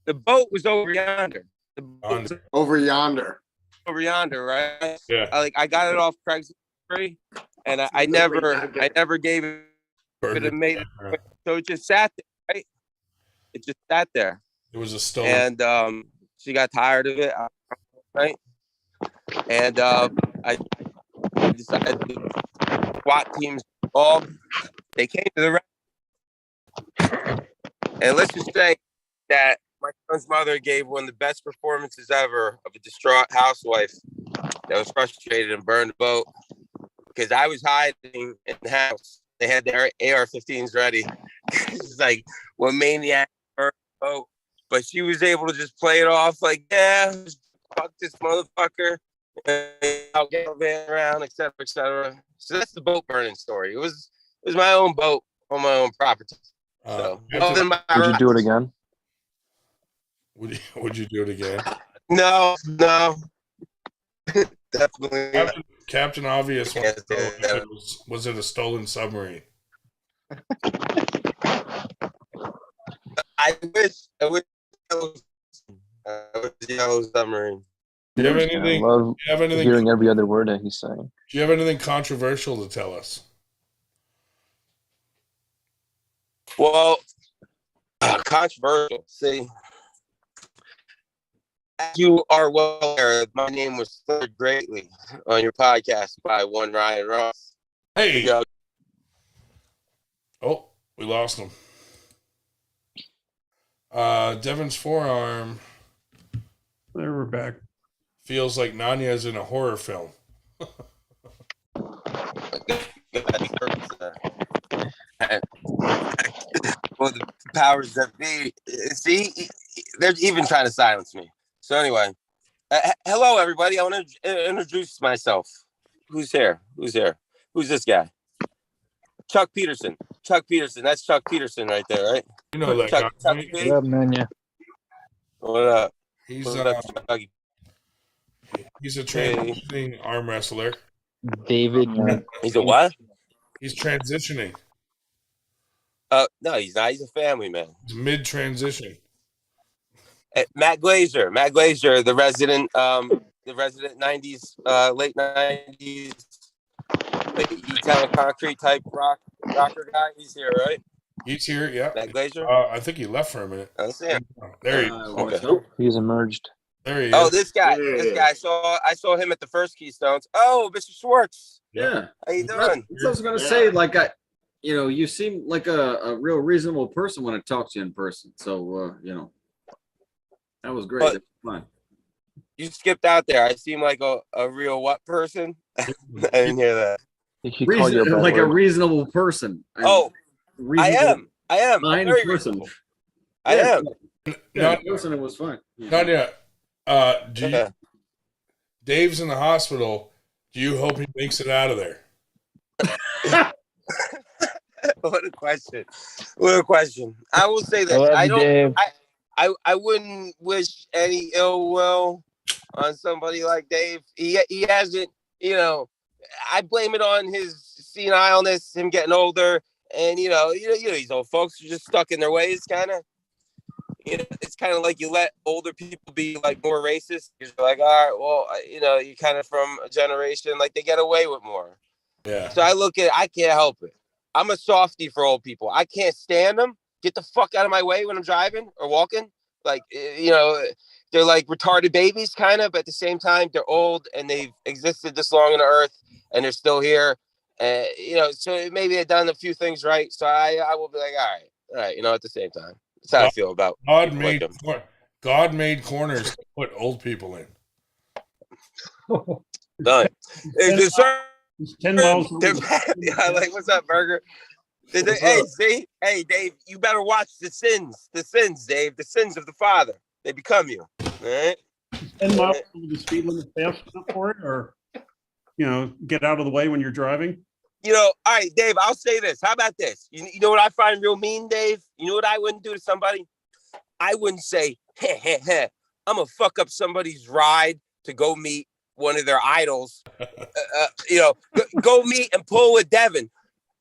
The boat was over yonder. The boat was Over yonder. over yonder, right? Yeah. I got it off Craigslist free, and I never gave it. Could have made it, so it just sat there, right? It just sat there. It was a stolen. And she got tired of it, right? And I decided the SWAT teams they came to the and let's just say that my son's mother gave one of the best performances ever of a distraught housewife that was frustrated and burned the boat because I was hiding in the house. They had their AR-15s ready. It's like, what maniac burned the boat? But she was able to just play it off like, yeah, fuck this motherfucker. I'll get around, etc., etc. So that's the boat burning story. It was my own boat on my own property. So, would you do it again? Would you do it again? No. Definitely. Captain Obvious was it a stolen submarine? I wish it was a yellow submarine. Do you have anything? I love hearing every other word that he's saying. Do you have anything controversial to tell us? Well, controversial. See, as you are well aware, my name was slurred greatly on your podcast by one Ryan Ross. Hey. Oh, we lost him. Devin's forearm. There, we're back. Feels like Nanya's in a horror film. Well, the powers that be. See, they're even trying to silence me. So anyway, hello everybody. I want to introduce myself. Who's here? Who's this guy? Chuck Peterson. That's Chuck Peterson right there, right? You know that guy. What up, man? Yeah. What up? He's What up, Chucky? He's a transitioning arm wrestler. David. He's a what? He's transitioning. No, he's not. He's a family man. He's mid-transition. Matt Glazer, the resident 90s, late 90s, Italian concrete type rocker guy. He's here, right? He's here, yeah. Matt Glazer? I think he left for a minute. I see him. There he is. Okay. He's emerged. There he is. Oh, this guy. I saw him at the first Keystones. Oh, Mr. Schwartz. Yeah. How you doing? That's what I was gonna say. Like you seem like a real reasonable person when I talk to you in person. So that was great. That was fun. You skipped out there. I seem like a real what person? I didn't hear that. Like a reasonable person. I am. Fine Very person. reasonable. I am. Yeah, person, it was fun. Not yet. Dave's in the hospital. Do you hope he makes it out of there? What a question. I will say this. I wouldn't wish any ill will on somebody like Dave. He hasn't, I blame it on his senileness, him getting older, and these old folks are just stuck in their ways, kind of. It's kind of like you let older people be like more racist. You're like, all right, well, you're kind of from a generation like they get away with more. Yeah. So I look at it, I can't help it. I'm a softie for old people. I can't stand them. Get the fuck out of my way when I'm driving or walking. Like, they're like retarded babies kind of, but at the same time, they're old and they've existed this long on the earth and they're still here. So maybe they've done a few things right. So I will be like, all right, at the same time. That's how I feel about God made corners to put old people in. Done. It's 10 miles. Like, what's up, Burger? Hey, Dave, you better watch the sins, Dave, the sins of the father. They become you. All right. 10 miles over the speed limit fast enough for it, or get out of the way when you're driving. All right, Dave, I'll say this. How about this? You know what I find real mean, Dave? You know what I wouldn't do to somebody? I wouldn't say, I'm going to fuck up somebody's ride to go meet one of their idols. Go meet and pull with Devin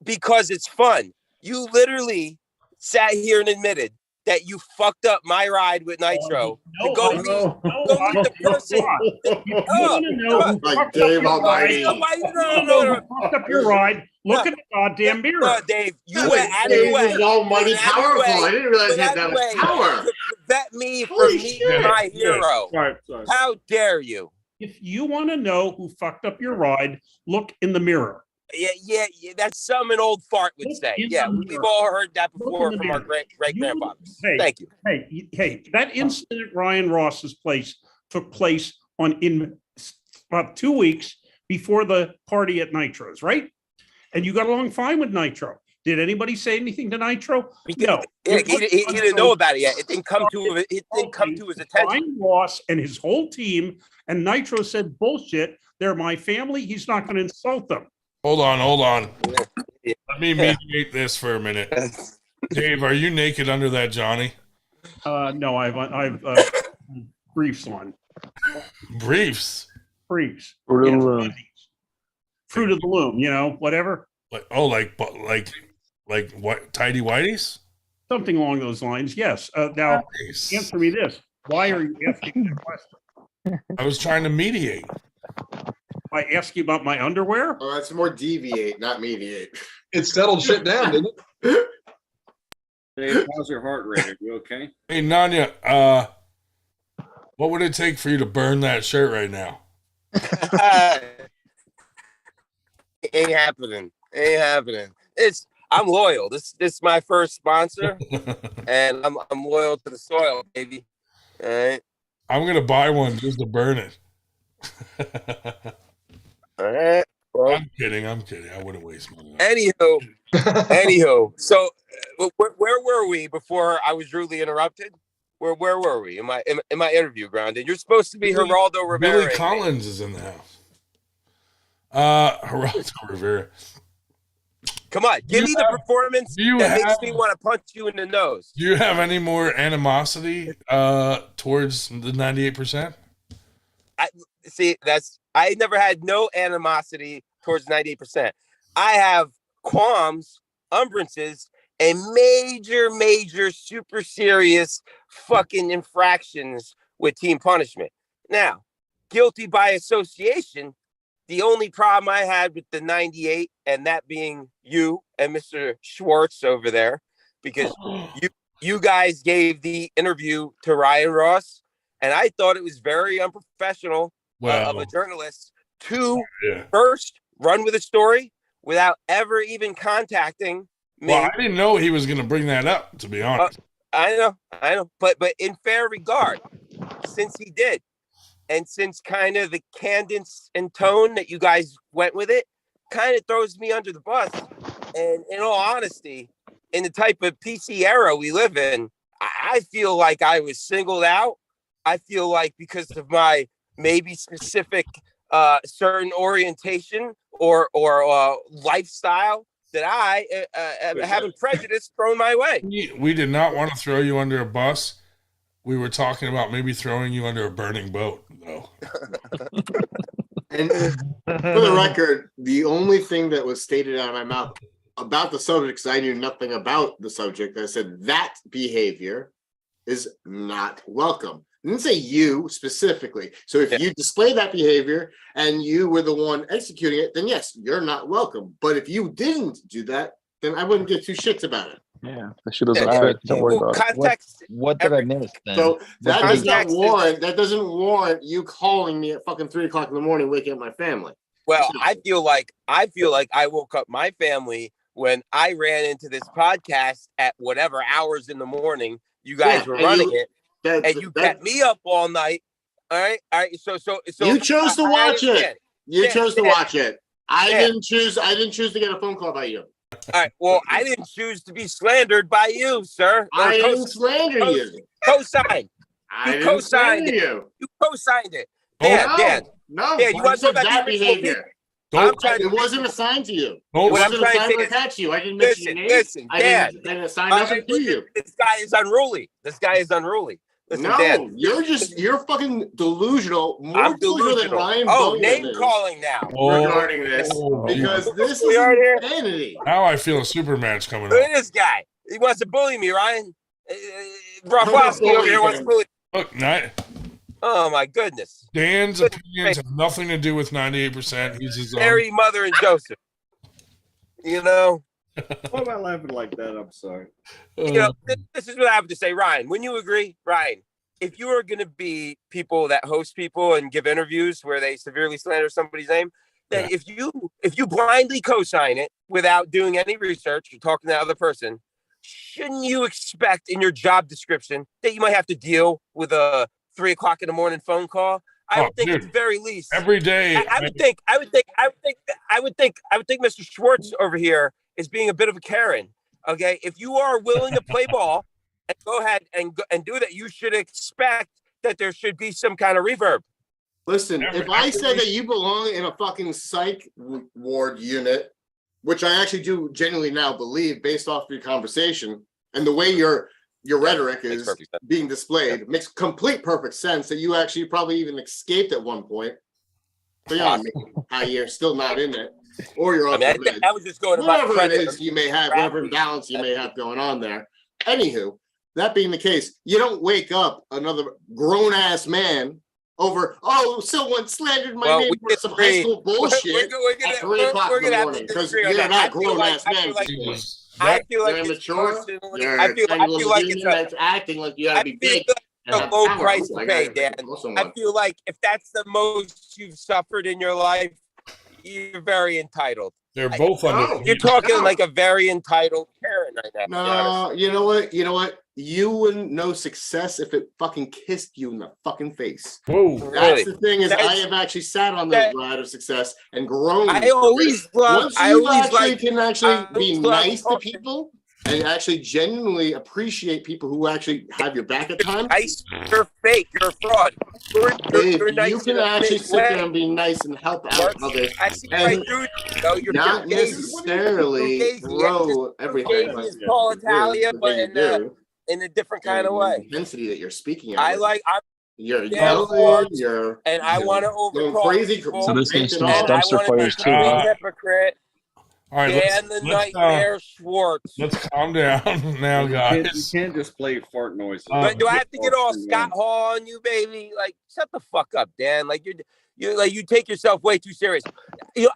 because it's fun. You literally sat here and admitted that you fucked up my ride with Nitro to go meet the person. Like Dave Almighty. No, fucked up your ride. Look at the goddamn mirror. No, Dave, you went out of the way. Dave is almighty powerful. I didn't realize he had that much power. vet me for Holy me, shit. my hero. Sorry. How dare you? If you want to know who fucked up your ride, look in the mirror. Yeah. That's some an old fart would Look say. in Yeah, the we've mirror. all heard that Look before in the from our mirror. great grandfathers. Hey, Thank you. Hey, that incident at Ryan Ross's place took place in about 2 weeks before the party at Nitro's, right? And you got along fine with Nitro. Did anybody say anything to Nitro? No. He didn't know about it yet. It didn't come to his attention. Ryan Ross and his whole team, and Nitro said, bullshit. They're my family. He's not going to insult them. Hold on. Let me mediate this for a minute. Dave, are you naked under that Johnny? No, I've briefs on. Briefs. Fruit of the Loom. Fruit of the Loom, whatever. Like what? Tidy whities? Something along those lines. Yes. Now, answer me this: why are you asking that question? I was trying to mediate. By asking about my underwear? Oh, that's more deviate, not mediate. It settled shit down, didn't it? Dave, how's your heart rate? Are you okay? Hey, Nanya, what would it take for you to burn that shirt right now? Ain't happening. I'm loyal. This is my first sponsor, and I'm loyal to the soil, baby. All right. I'm gonna buy one just to burn it. All right. Well, I'm kidding. I wouldn't waste money. Anywho. So, where were we before I was rudely interrupted? Where were we in my interview, Grounded? You're supposed to be Geraldo Rivera. Billy Collins is in the house. Geraldo Rivera. Come on, give me the performance that makes me want to punch you in the nose. Do you have any more animosity towards the 98%? I never had no animosity towards 98%. I have qualms, umbrances, and major, super serious fucking infractions with team punishment. Now, guilty by association, the only problem I had with the 98, and that being you and Mr. Schwartz over there, because you guys gave the interview to Ryan Ross, and I thought it was very unprofessional of a journalist to first run with a story without ever even contacting me. Well, I didn't know he was going to bring that up, to be honest. I know, but in fair regard, since he did, and since kind of the cadence and tone that you guys went with it, kind of throws me under the bus. And in all honesty, in the type of PC era we live in, I feel like I was singled out. I feel like because of my maybe specific certain orientation or lifestyle that I am having prejudice thrown my way. We did not want to throw you under a bus. We were talking about maybe throwing you under a burning boat, though. And for the record, the only thing that was stated out of my mouth about the subject, because I knew nothing about the subject, I said that behavior is not welcome. I didn't say you specifically. So if you display that behavior and you were the one executing it, then yes, you're not welcome. But if you didn't do that, then I wouldn't give two shits about it. Yeah, that shit doesn't fit. Don't worry about it. What did I miss then? So that does not warrant. That doesn't warrant you calling me at fucking 3 o'clock in the morning, waking up my family. Well, I feel like I woke up my family when I ran into this podcast at whatever hours in the morning you guys were running it, and you kept me up all night. All right. So you chose to watch it. You chose to watch it. I didn't choose to get a phone call by you. All right. Well, I didn't choose to be slandered by you, sir. I didn't slander you. Co-signed. I didn't slander you. You co-signed it. Dan, you want to talk about that behavior? It wasn't assigned to you. It wasn't assigned to attach you. I didn't mention your name. Listen, Dan. I didn't assign nothing to you. This guy is unruly. Listen, no, Dan. you're fucking delusional. More delusional than Ryan Bowman name calling now regarding this because this is insanity. Now I feel a super match coming Look up. at this guy. He wants to bully me, Ryan. Broflovski over here wants to bully. Look, oh my goodness. Dan's opinions have nothing to do with 98%. He's his own. Mary, Mother, and Joseph. You know. Why am I laughing like that? I'm sorry. You know, this is what I have to say, Ryan. When you agree, Ryan, if you are going to be people that host people and give interviews where they severely slander somebody's name, then if you blindly co-sign it without doing any research or talking to the other person, shouldn't you expect in your job description that you might have to deal with a 3 o'clock in the morning phone call? I would think at the very least every day. I would think Mr. Schwartz over here is being a bit of a Karen. Okay, if you are willing to play ball and go ahead and do that, you should expect that there should be some kind of reverb. Listen, if I said that you belong in a fucking psych ward unit, which I actually do genuinely now believe based off your conversation and the way your rhetoric is being displayed, makes complete perfect sense that you actually probably even escaped at one point. So yeah, I mean, how you're still not in it, or you're off the grid. I was just going whatever it is you may have, whatever imbalance you may have going on there. Anywho, that being the case, you don't wake up another grown ass man over, oh, someone slandered my name for some high school bullshit at 3 o'clock in the morning because you're not grown ass man. I feel like you're immature. You're I feel like it's acting like you gotta be big. A low price to pay, Dan. I feel like if that's the most you've suffered in your life, you're very entitled. They're both under. You're talking like a very entitled Karen right now. No, you know what? You know what? You wouldn't know success if it fucking kissed you in the fucking face. Whoa. That's the thing is, I have actually sat on the ride of success and grown. I always love. Once you actually can actually be nice to people and actually genuinely appreciate people who actually have your back at times. Nice, you're fake. You're a fraud. You're nice. You can actually sit there and be nice and help out others. I see right through you. Not necessarily throw everything. Paul Italia, but in a different kind of way. Intensity that you're speaking. You're yelling, and I want to overcome crazy. So this is some dumpster fires too. Hypocrite. All right, Dan the Nightmare Schwartz. Let's calm down now, guys. You can't just play fart noises. But do I have to get all Scott Hall on you, baby? Like, shut the fuck up, Dan. Like you take yourself way too serious. You know,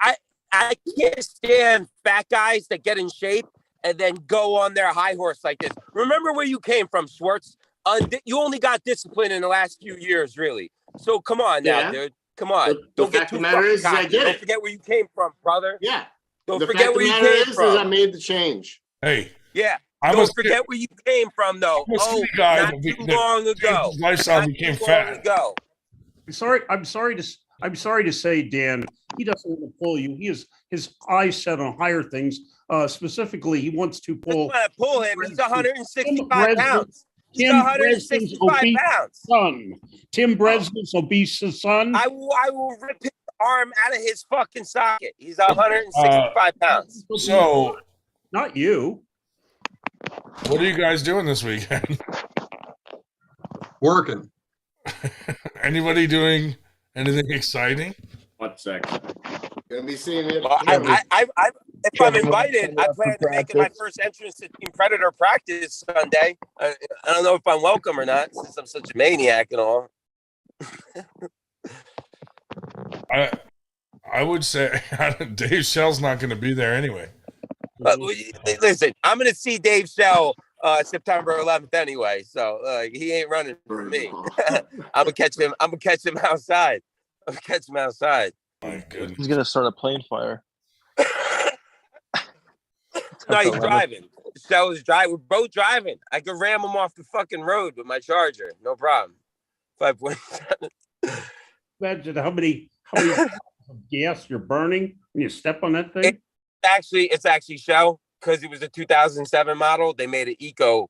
I can't stand fat guys that get in shape and then go on their high horse like this. Remember where you came from, Schwartz. You only got discipline in the last few years, really. So come on now, dude. Come on. Don't get too fucking cocky. Don't forget where you came from, brother. Yeah. Don't forget where you came from. I made the change. Hey. Yeah. Don't forget where you came from, though. Oh, not too long ago. Lifestyle became fat. I'm sorry to say, Dan, he doesn't want to pull you. He has his eyes set on higher things. Specifically, he wants to pull. Pull him. He's 165 pounds. He's 165 pounds. Son, Tim Breslin's obese son. I will rip his arm out of his fucking socket. He's 165 pounds. So, not you. What are you guys doing this weekend? Working. Anybody doing anything exciting? 1 second. Gonna be seeing it. Well, if I'm invited, I plan to make my first entrance to Team Predator practice Sunday. I don't know if I'm welcome or not, since I'm such a maniac and all. I would say Dave Schell's not going to be there anyway. Listen, I'm going to see Dave Schell September 11th anyway, so he ain't running for me. I'm gonna catch him. I'm gonna catch him outside. My goodness. He's gonna start a plane fire. No, he's driving. Schell is driving. We're both driving. I could ram him off the fucking road with my Charger, no problem. 5.7. Imagine how many gas you're burning when you step on that thing. It's actually Schell, because it was a 2007 model. They made an eco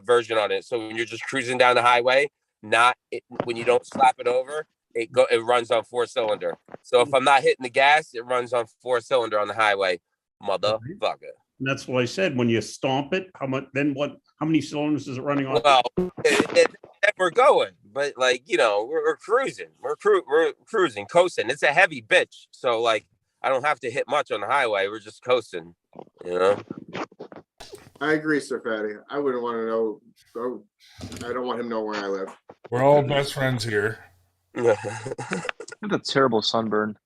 version on it, so when you're just cruising down the highway, when you don't slap it over, it runs on 4-cylinder. So if I'm not hitting the gas, it runs on 4-cylinder on the highway, motherfucker. And that's what I said. When you stomp it, how many cylinders is it running on? Well, we're going, but we're cruising. We're cruising, coasting. It's a heavy bitch, so I don't have to hit much on the highway. We're just coasting, I agree, Sir Fatty. I wouldn't want to know. I don't want him to know where I live. We're all best friends here. I have a terrible sunburn.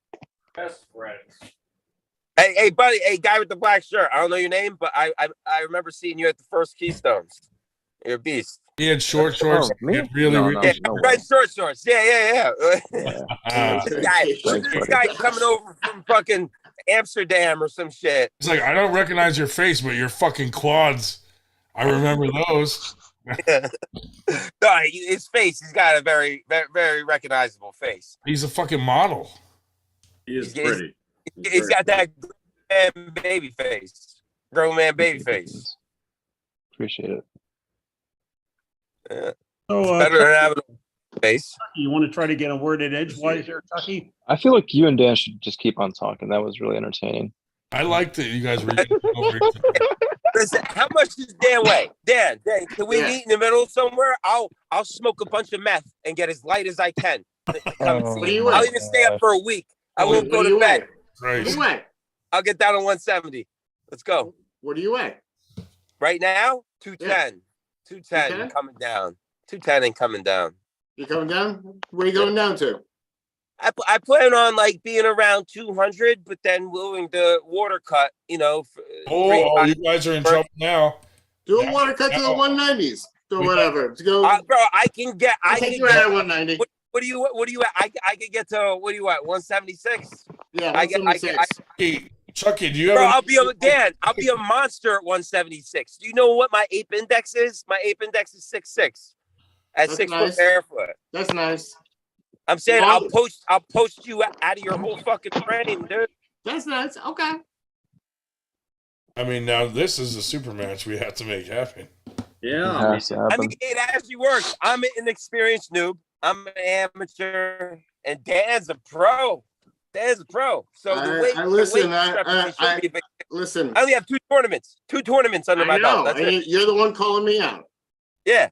Best friends. Hey, buddy. Hey, guy with the black shirt. I don't know your name, but I remember seeing you at the first Keystones. You're a beast. He had short shorts. Oh, me? He had really, No, really. no, no Red way. short shorts. Yeah. Ah. This guy, Thanks, this buddy. guy coming over from fucking Amsterdam or some shit. It's like, I don't recognize your face, but your fucking quads. I remember those. No, his face. He's got a very, very, very recognizable face. He's a fucking model. He is He's- pretty. He's got that grown man baby face. Grown man baby face. Appreciate it. Yeah. So, Better than having a face. you want to try to get a word in edgewise here, Tucky? I feel like you and Dan should just keep on talking. That was really entertaining. I like that you guys were getting over each other. Listen, how much does Dan weigh? Dan, can we Yeah. meet in the middle somewhere? I'll smoke a bunch of meth and get as light as I can. Come and see What do you me. I'll weigh? even stay up for a week. I What- won't what go do to you bed. weigh? What do Christ. you weigh? I'll get down to 170. Let's go. What do you weigh? Right now, 210. 210 210? coming down. 210 and coming down. You coming down? Where you going down to? I plan on like being around 200, but then willing to water cut, Oh, you guys are in trouble now. Do a water cut to the 190s or whatever. To go. bro, I can get. I'll I take can you get. out at 190. What do you at? I can get to what do you at? 176. Yeah, I get. 176. Hey, Chucky, do you Bro, have I'll be a monster at 176. Do you know what my ape index is? My ape index is 6'6". At That's 6 nice. foot barefoot. That's nice. I'm saying Well- I'll post you out of your whole fucking frame, dude. That's nice. Okay. I mean, now this is a super match we have to make happen. Yeah. Has to I happen. mean, it actually works. I'm an experienced noob. I'm an amateur, and Dan's a pro. Dan's a pro. So the weight, listen, the weight discrepancy shouldn't be a big- Listen. I only have two tournaments under my I know. belt. That's and it. you're the one calling me out. Yeah.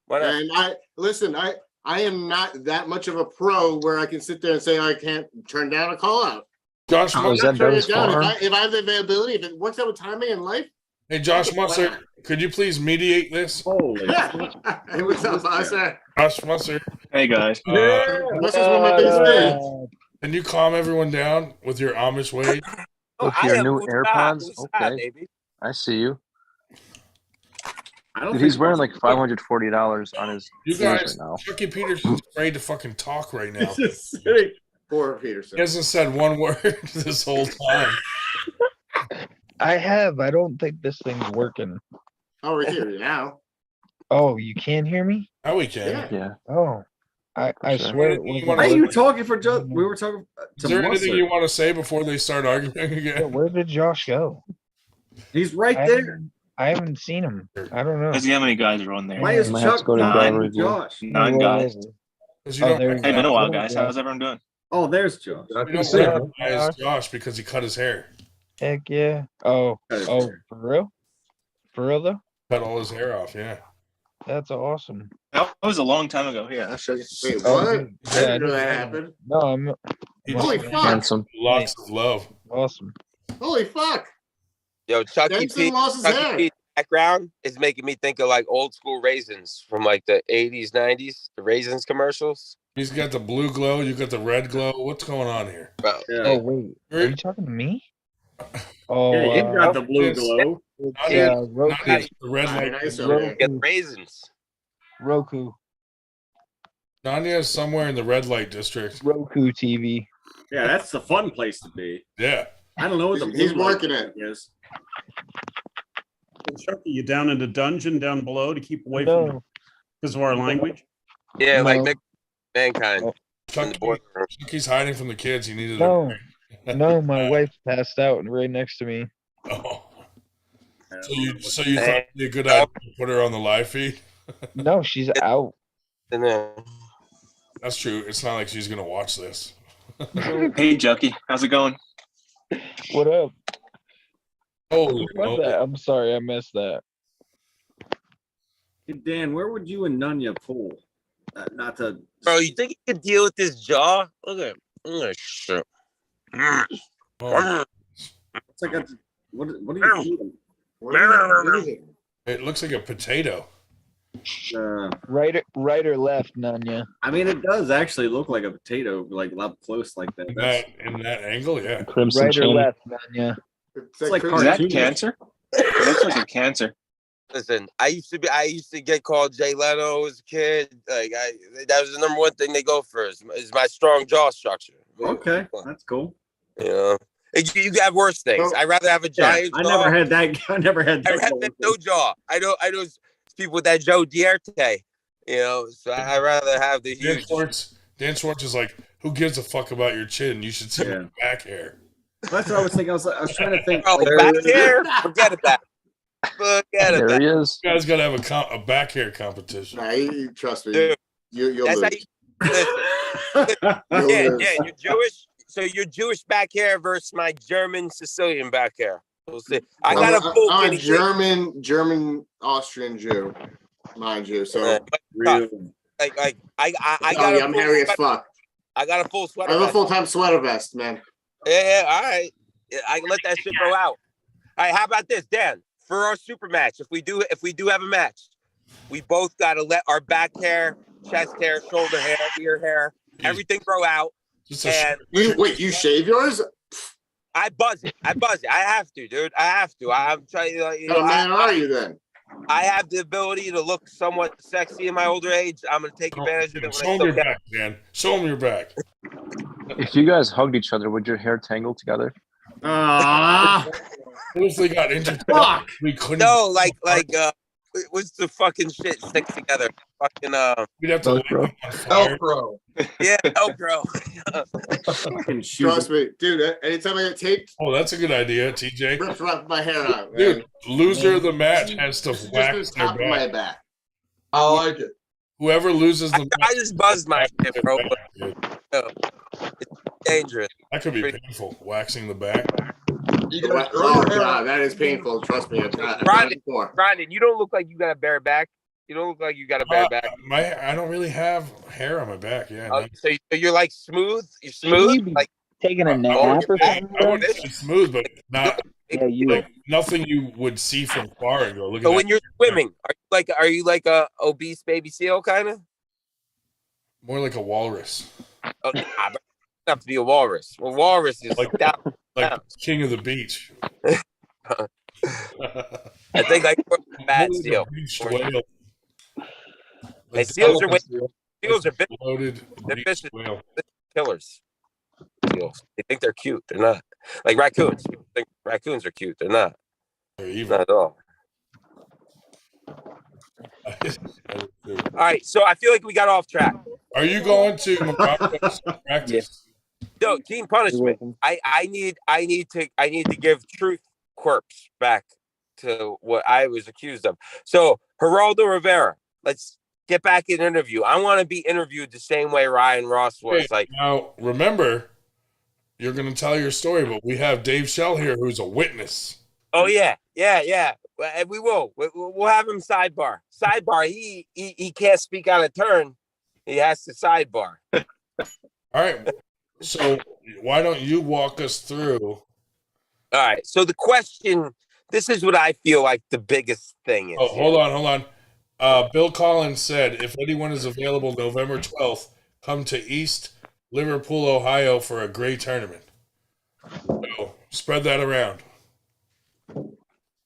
Why not? And I am not that much of a pro where I can sit there and say I can't turn down a call out. Josh, Oh, is that Turn Ben's it down. farm? If I have the availability, if it works out with timing and life. hey, Josh Musser, could you please mediate this? Holy. Hey, what's up, Asa? Josh Musser, Hey guys. This is one of my biggest fans. can you calm everyone down with your Amish ways? With I your am new Woosah, AirPods? Woosah, Okay. baby. I see you. I don't Dude, think he's wearing like $540 on his You ears guys, right now. Chucky Peterson's afraid to fucking talk right now. Poor He Peterson. hasn't said one word this whole time. I have. I don't think this thing's working. Oh, we're here now. Oh, you can't hear me? Now we can. Yeah. Yeah. Oh, I Sure. swear it You wasn't wanna- Why are you working. talking for Joe? We were talking Is to there anything you Musser. want to say before they start arguing Yeah, again? where did Josh go? He's right I there. haven't seen him. I don't know. Let's see how many guys are on there. Why is Might have to Chuck go to behind gallery view. Josh? 9 guys. 'Cause you Oh, don't there we Hey, been a go. while, guys. How's everyone doing? Oh, there's Josh. You don't What's up, recognize Josh? Josh because he cut his hair. Heck yeah. Oh, Cut his oh, hair. for real? For real though? Cut all his hair off, yeah. That's awesome. That was a long time ago. Here, I'll show you. Wait, Oh, what? dude. I Yeah, didn't know that know. happened. No, I'm He Holy just fuck. Handsome. lots of love. awesome. Holy fuck. Yo, Chucky Jameson P. lost his Chucky hair. P. Background is making me think of like old school raisins from like the 80s, 90s, the raisins commercials. He's got the blue glow. You got the red glow. What's going on here? Bro, Yeah. Oh wait, are you talking to me? Oh, Yeah, you've got the blue yes. glow. yeah, Not Roku. just the red Very light. nice over there. get raisins. Roku. Nanya is somewhere in the red light district. Roku TV. Yeah, that's the fun place to be. Yeah. I don't know what the He's blue light working it. is. Chucky, you down in the dungeon down below to keep away from No, because of our language? Yeah, like No. mankind. Oh. In the Chucky, boardroom. Chucky's hiding from the kids. He needed no, a no. My wife passed out and right next to me. Oh. So you thought it'd be a good idea to put her on the live feed? No, she's out. And then That's true. It's not like she's gonna watch this. Hey, Jucky. How's it going? What up? Holy What's moly. that? I'm sorry, I missed that. Hey, Dan, where would you and Nunya pull? Not to. bro, you think you can deal with this jaw? Look at shit. Oh, It's like what are you doing? What are you doing? it looks like a potato. Right or left, Nanya? I mean, it does actually look like a potato, like up close like that. In that angle, yeah. Crimson right or left, Nanya? It's like Is that cartoonish. cancer? It looks like a cancer. Listen, I used to get called Jay Leno as a kid. Like that was the number one thing they go for is my strong jaw structure. Okay, that's cool. You know, you have worse things. I'd rather have a giant I jaw. never had that. I never had that. I'd rather have no jaw. I know people with that Joe Dierte. You know, so I'd rather have the huge. Dan Schwartz is like, who gives a fuck about your chin? You should see my back hair. That's what I was thinking. I was trying to think. Oh, back hair? Forget it. Forget it. There he is. You guys got to have a back hair competition. Nah, you trust me. Dude, You'll that's lose. how you listen. You're Jewish. So your Jewish back hair versus my German Sicilian back hair. We'll see. I got a full I'm a German Austrian Jew, mind you. So like I got. I'm hairy as fuck. I got a full sweater. I have a vest. full-time sweater vest, man. Yeah, all right. I can let that shit go out. All right, how about this, Dan? For our super match, if we do have a match, we both got to let our back hair, chest hair, shoulder hair, ear hair, everything grow out. And you shave yours? I buzz it. I have to, dude. I have to. I'm trying to. What man are you then? I have the ability to look somewhat sexy in my older age. I'm going to take advantage of it. Show them your back, man. Show them your back. If you guys hugged each other, would your hair tangle together? What if they got intertwined? We couldn't. No, what's the fucking shit stick together? Fucking We'd have to Velcro. Yeah, Velcro. Trust me, dude. Anytime I get taped, Oh, that's a good idea, TJ. rips my hair out, man. Dude, loser of the match has to Just wax the their top of my back. back. I like it. Whoever loses the I just buzzed my shit, bro. It's dangerous. That could be painful. Waxing the back. Oh god, that is painful. Trust me, I've done it before. Brandon, you don't look like you got a bare back. You don't look like you got a bare back. I don't really have hair on my back. Yeah. So you're like smooth. You're smooth. Like taking a nap or something. I wouldn't say smooth, but not Yeah, you. like nothing you would see from far and go look at So that. when you're swimming, are you like a obese baby seal kind of? More like a walrus. Oh, nah, but you don't have to be a walrus. Well, walrus is Like king of the beach. I think like a bad seal. Beach whale. Hey, seals are Loaded they're beach vicious whale. killers. Seals. They think they're cute. They're not. Like raccoons. People think raccoons are cute. They're not. They're evil. Not at all. All right, so I feel like we got off track. Are you going to Morocco's practice? No, team punishment. I need to give Truth Corpse back to what I was accused of. So Geraldo Rivera, let's get back in interview. I want to be interviewed the same way Ryan Ross was. Hey, now remember, you're going to tell your story, but we have Dave Schell here, who's a witness. Oh yeah. We will. We'll have him sidebar. He can't speak on a turn. He has to sidebar. All right. So why don't you walk us through? All right. So the question. This is what I feel like the biggest thing is. Oh, hold on. Bill Collins said, if anyone is available November 12th, come to East Liverpool, Ohio for a great tournament. So spread that around.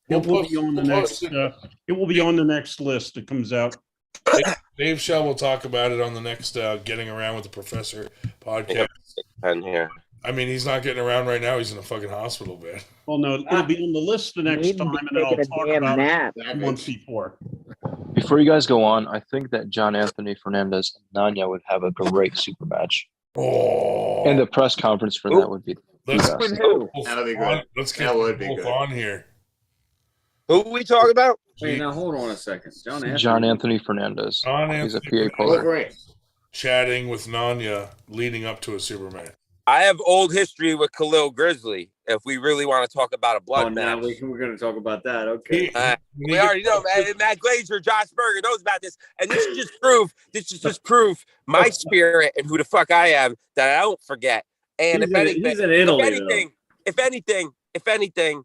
It will be on the next. It will be on the next list that comes out. Dave Schell will talk about it on the next Getting Around with the Professor podcast. Here. I mean, he's not getting around right now. He's in a fucking hospital bed. Well, no, it'll be on the list the next time, and then I'll talk about it once before. Before you guys go on, I think that John Anthony Fernandez and Nanya would have a great super match. Oh. And the press conference for that would be That'd be good. Let's get That would be both good. on here. Who are we talking about? Wait, now hold on a second. John Anthony Fernandez. He's a PA player. Chatting with Nanya leading up to a super match. I have old history with Khalil Grizzly. If we really want to talk about a blood now match, we're going to talk about that. Okay. we already know, man. Matt Glazer, Josh Berger knows about this, and this is just proof my spirit and who the fuck I am that I don't forget. And He's in Italy, if anything,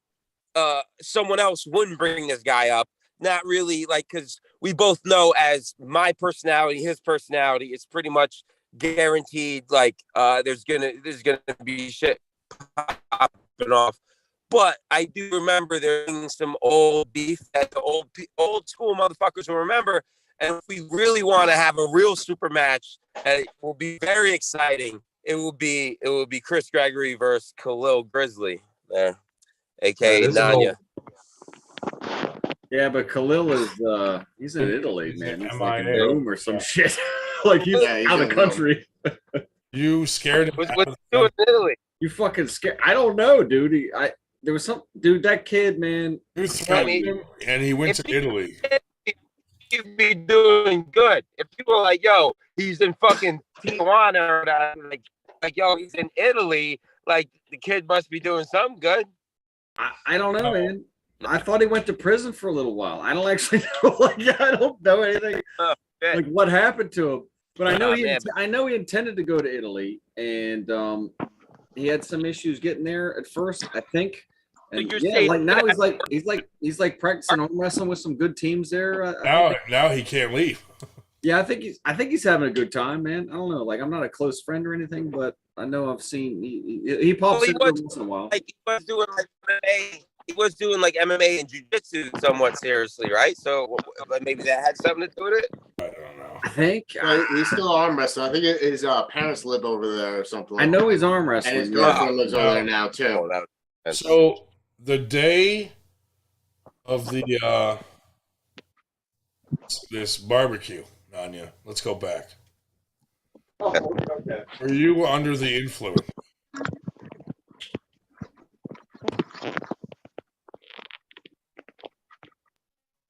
someone else wouldn't bring this guy up. not really like, because we both know as my personality, his personality, it's pretty much guaranteed. Like, there's gonna be shit popping off. But I do remember there's some old beef that the old school motherfuckers will remember. And if we really want to have a real super match, and it will be very exciting. It will be Chris Gregory versus Khalil Grizzly there, aka Nanya. Yeah, but Khalil is he's in Italy, man. He's like in MIA. Rome or some shit. Like he's out of the country. You scared him? What's doing in Italy? You fucking scared? I don't know, dude. There was some dude. That kid, man. You threatened him, and he went to Italy. You'd be doing good. If people are like, yo, he's in fucking Tijuana, or like, yo, he's in Italy, like the kid must be doing something good. I don't know, man. I thought he went to prison for a little while. I don't actually know. Like, I don't know anything like what happened to him. But I know I know he intended to go to Italy, and he had some issues getting there at first, I think. And yeah, like now he's like practicing arm wrestling with some good teams there. Now he can't leave. Yeah, I think he's having a good time, man. I don't know. Like, I'm not a close friend or anything, but I know I've seen he pops in once in a while. Like he was doing like MMA and jiu-jitsu somewhat seriously, right? So maybe that had something to do with it. I don't know. I think he's still arm wrestling. I think his parents live over there or something. I know he's arm wrestling. And his girlfriend lives over there now too. So the day of the this barbecue, Nanya, let's go back. Oh, okay. Were you under the influence?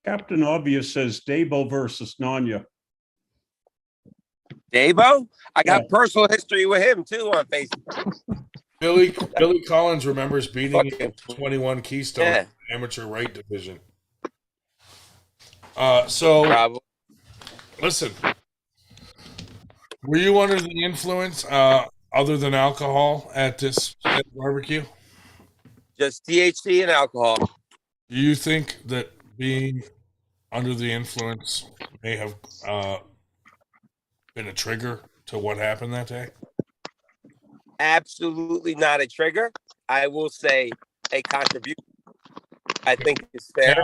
Captain Obvious says Dabo versus Nanya. Dabo? I got personal history with him too on Facebook. Billy Collins remembers beating him in 21 Keystone amateur right division. So listen, were you under the influence other than alcohol at this barbecue? Just THC and alcohol. Do you think that being under the influence may have been a trigger to what happened that day? Absolutely not a trigger. I will say a contribution. I think it's fair.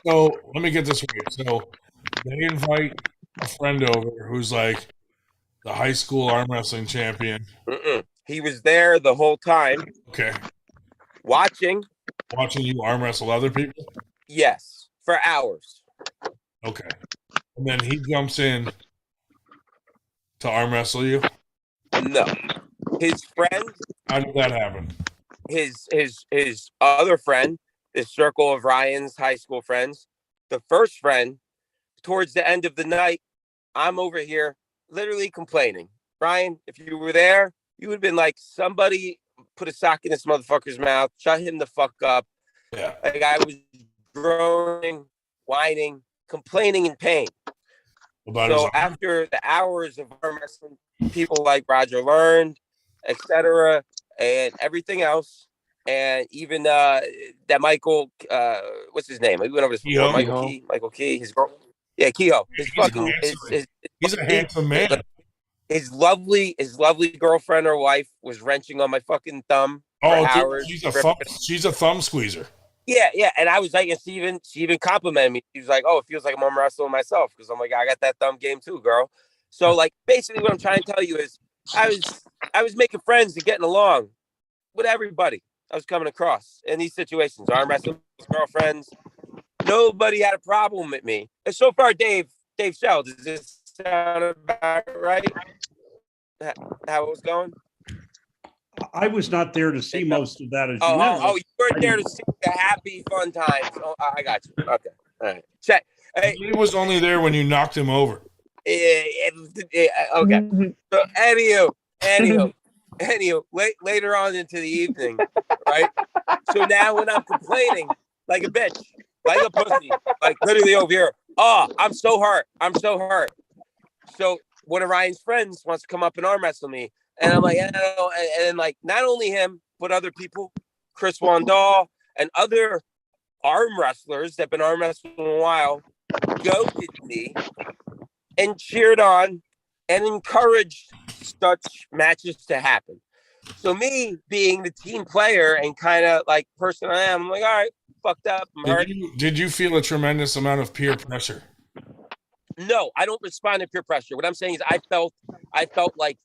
So let me get this right. So they invite a friend over who's like the high school arm wrestling champion. He was there the whole time. Okay. Watching you arm wrestle other people? Yes, for hours. Okay. And then he jumps in to arm wrestle you? No. His friend. How did that happen? His other friend, this circle of Ryan's high school friends, the first friend, towards the end of the night, I'm over here literally complaining. Ryan, if you were there, you would have been like, somebody put a sock in this motherfucker's mouth, shut him the fuck up. Yeah. Like, I was groaning, whining, complaining in pain. So after the hours of arm wrestling, people like Roger Learned, etc., and everything else, and even that Michael, what's his name? We went over this before. Michael Key, his girl. Yeah, Kehoe. He's a handsome man. His lovely girlfriend or wife was wrenching on my fucking thumb for hours. She's a thumb squeezer. Yeah, and I was like, and she even complimented me. She was like, "Oh, it feels like I'm arm wrestling myself," because I'm like, I got that thumb game too, girl. So like, basically, what I'm trying to tell you is, I was making friends and getting along with everybody I was coming across in these situations. Arm wrestling girlfriends, nobody had a problem with me. And so far, Dave Schell, does this sound about right? How it was going? I was not there to see most of that. As you you weren't there to see the happy, fun times. Oh, I got you. Okay, all right. Check. Hey, he was only there when you knocked him over. Okay. So, anywho, later on into the evening, right? So now when I'm complaining like a bitch, like a pussy, like literally over here, I'm so hurt. So one of Ryan's friends wants to come up and arm wrestle me. And I'm like, and like, not only him, but other people, Chris Wandahl and other arm wrestlers that have been arm wrestling a while goaded me and cheered on and encouraged such matches to happen. So me being the team player and kind of like person I am, I'm like, all right, fucked up. I'm hurt. Did you feel a tremendous amount of peer pressure? No, I don't respond to peer pressure. What I'm saying is I felt like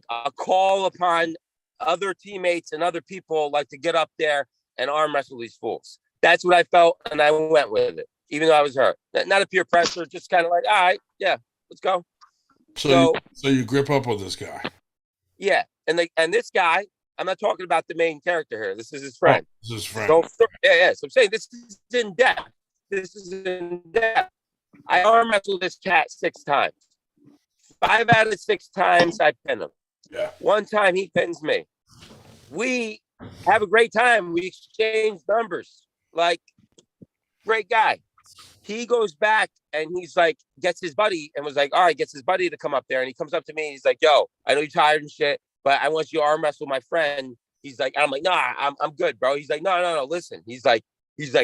a call upon other teammates and other people like to get up there and arm wrestle these fools. That's what I felt, and I went with it, even though I was hurt. Not a peer pressure, just kind of like, all right, yeah, let's go. So you grip up with this guy. Yeah, and this guy, I'm not talking about the main character here. This is his friend. Oh, this is his friend. So, yeah. So I'm saying this is in depth. This is in depth. I arm wrestled this cat 6 times. 5 out of 6 times I pin him. Yeah. 1 time he pins me. We have a great time. We exchange numbers. Like, great guy. He goes back and he's like, gets his buddy and was like, all right, gets his buddy to come up there. And he comes up to me and he's like, yo, I know you're tired and shit, but I want you to arm wrestle my friend. He's like, I'm like, nah, I'm good, bro. He's like, no, listen. He's like,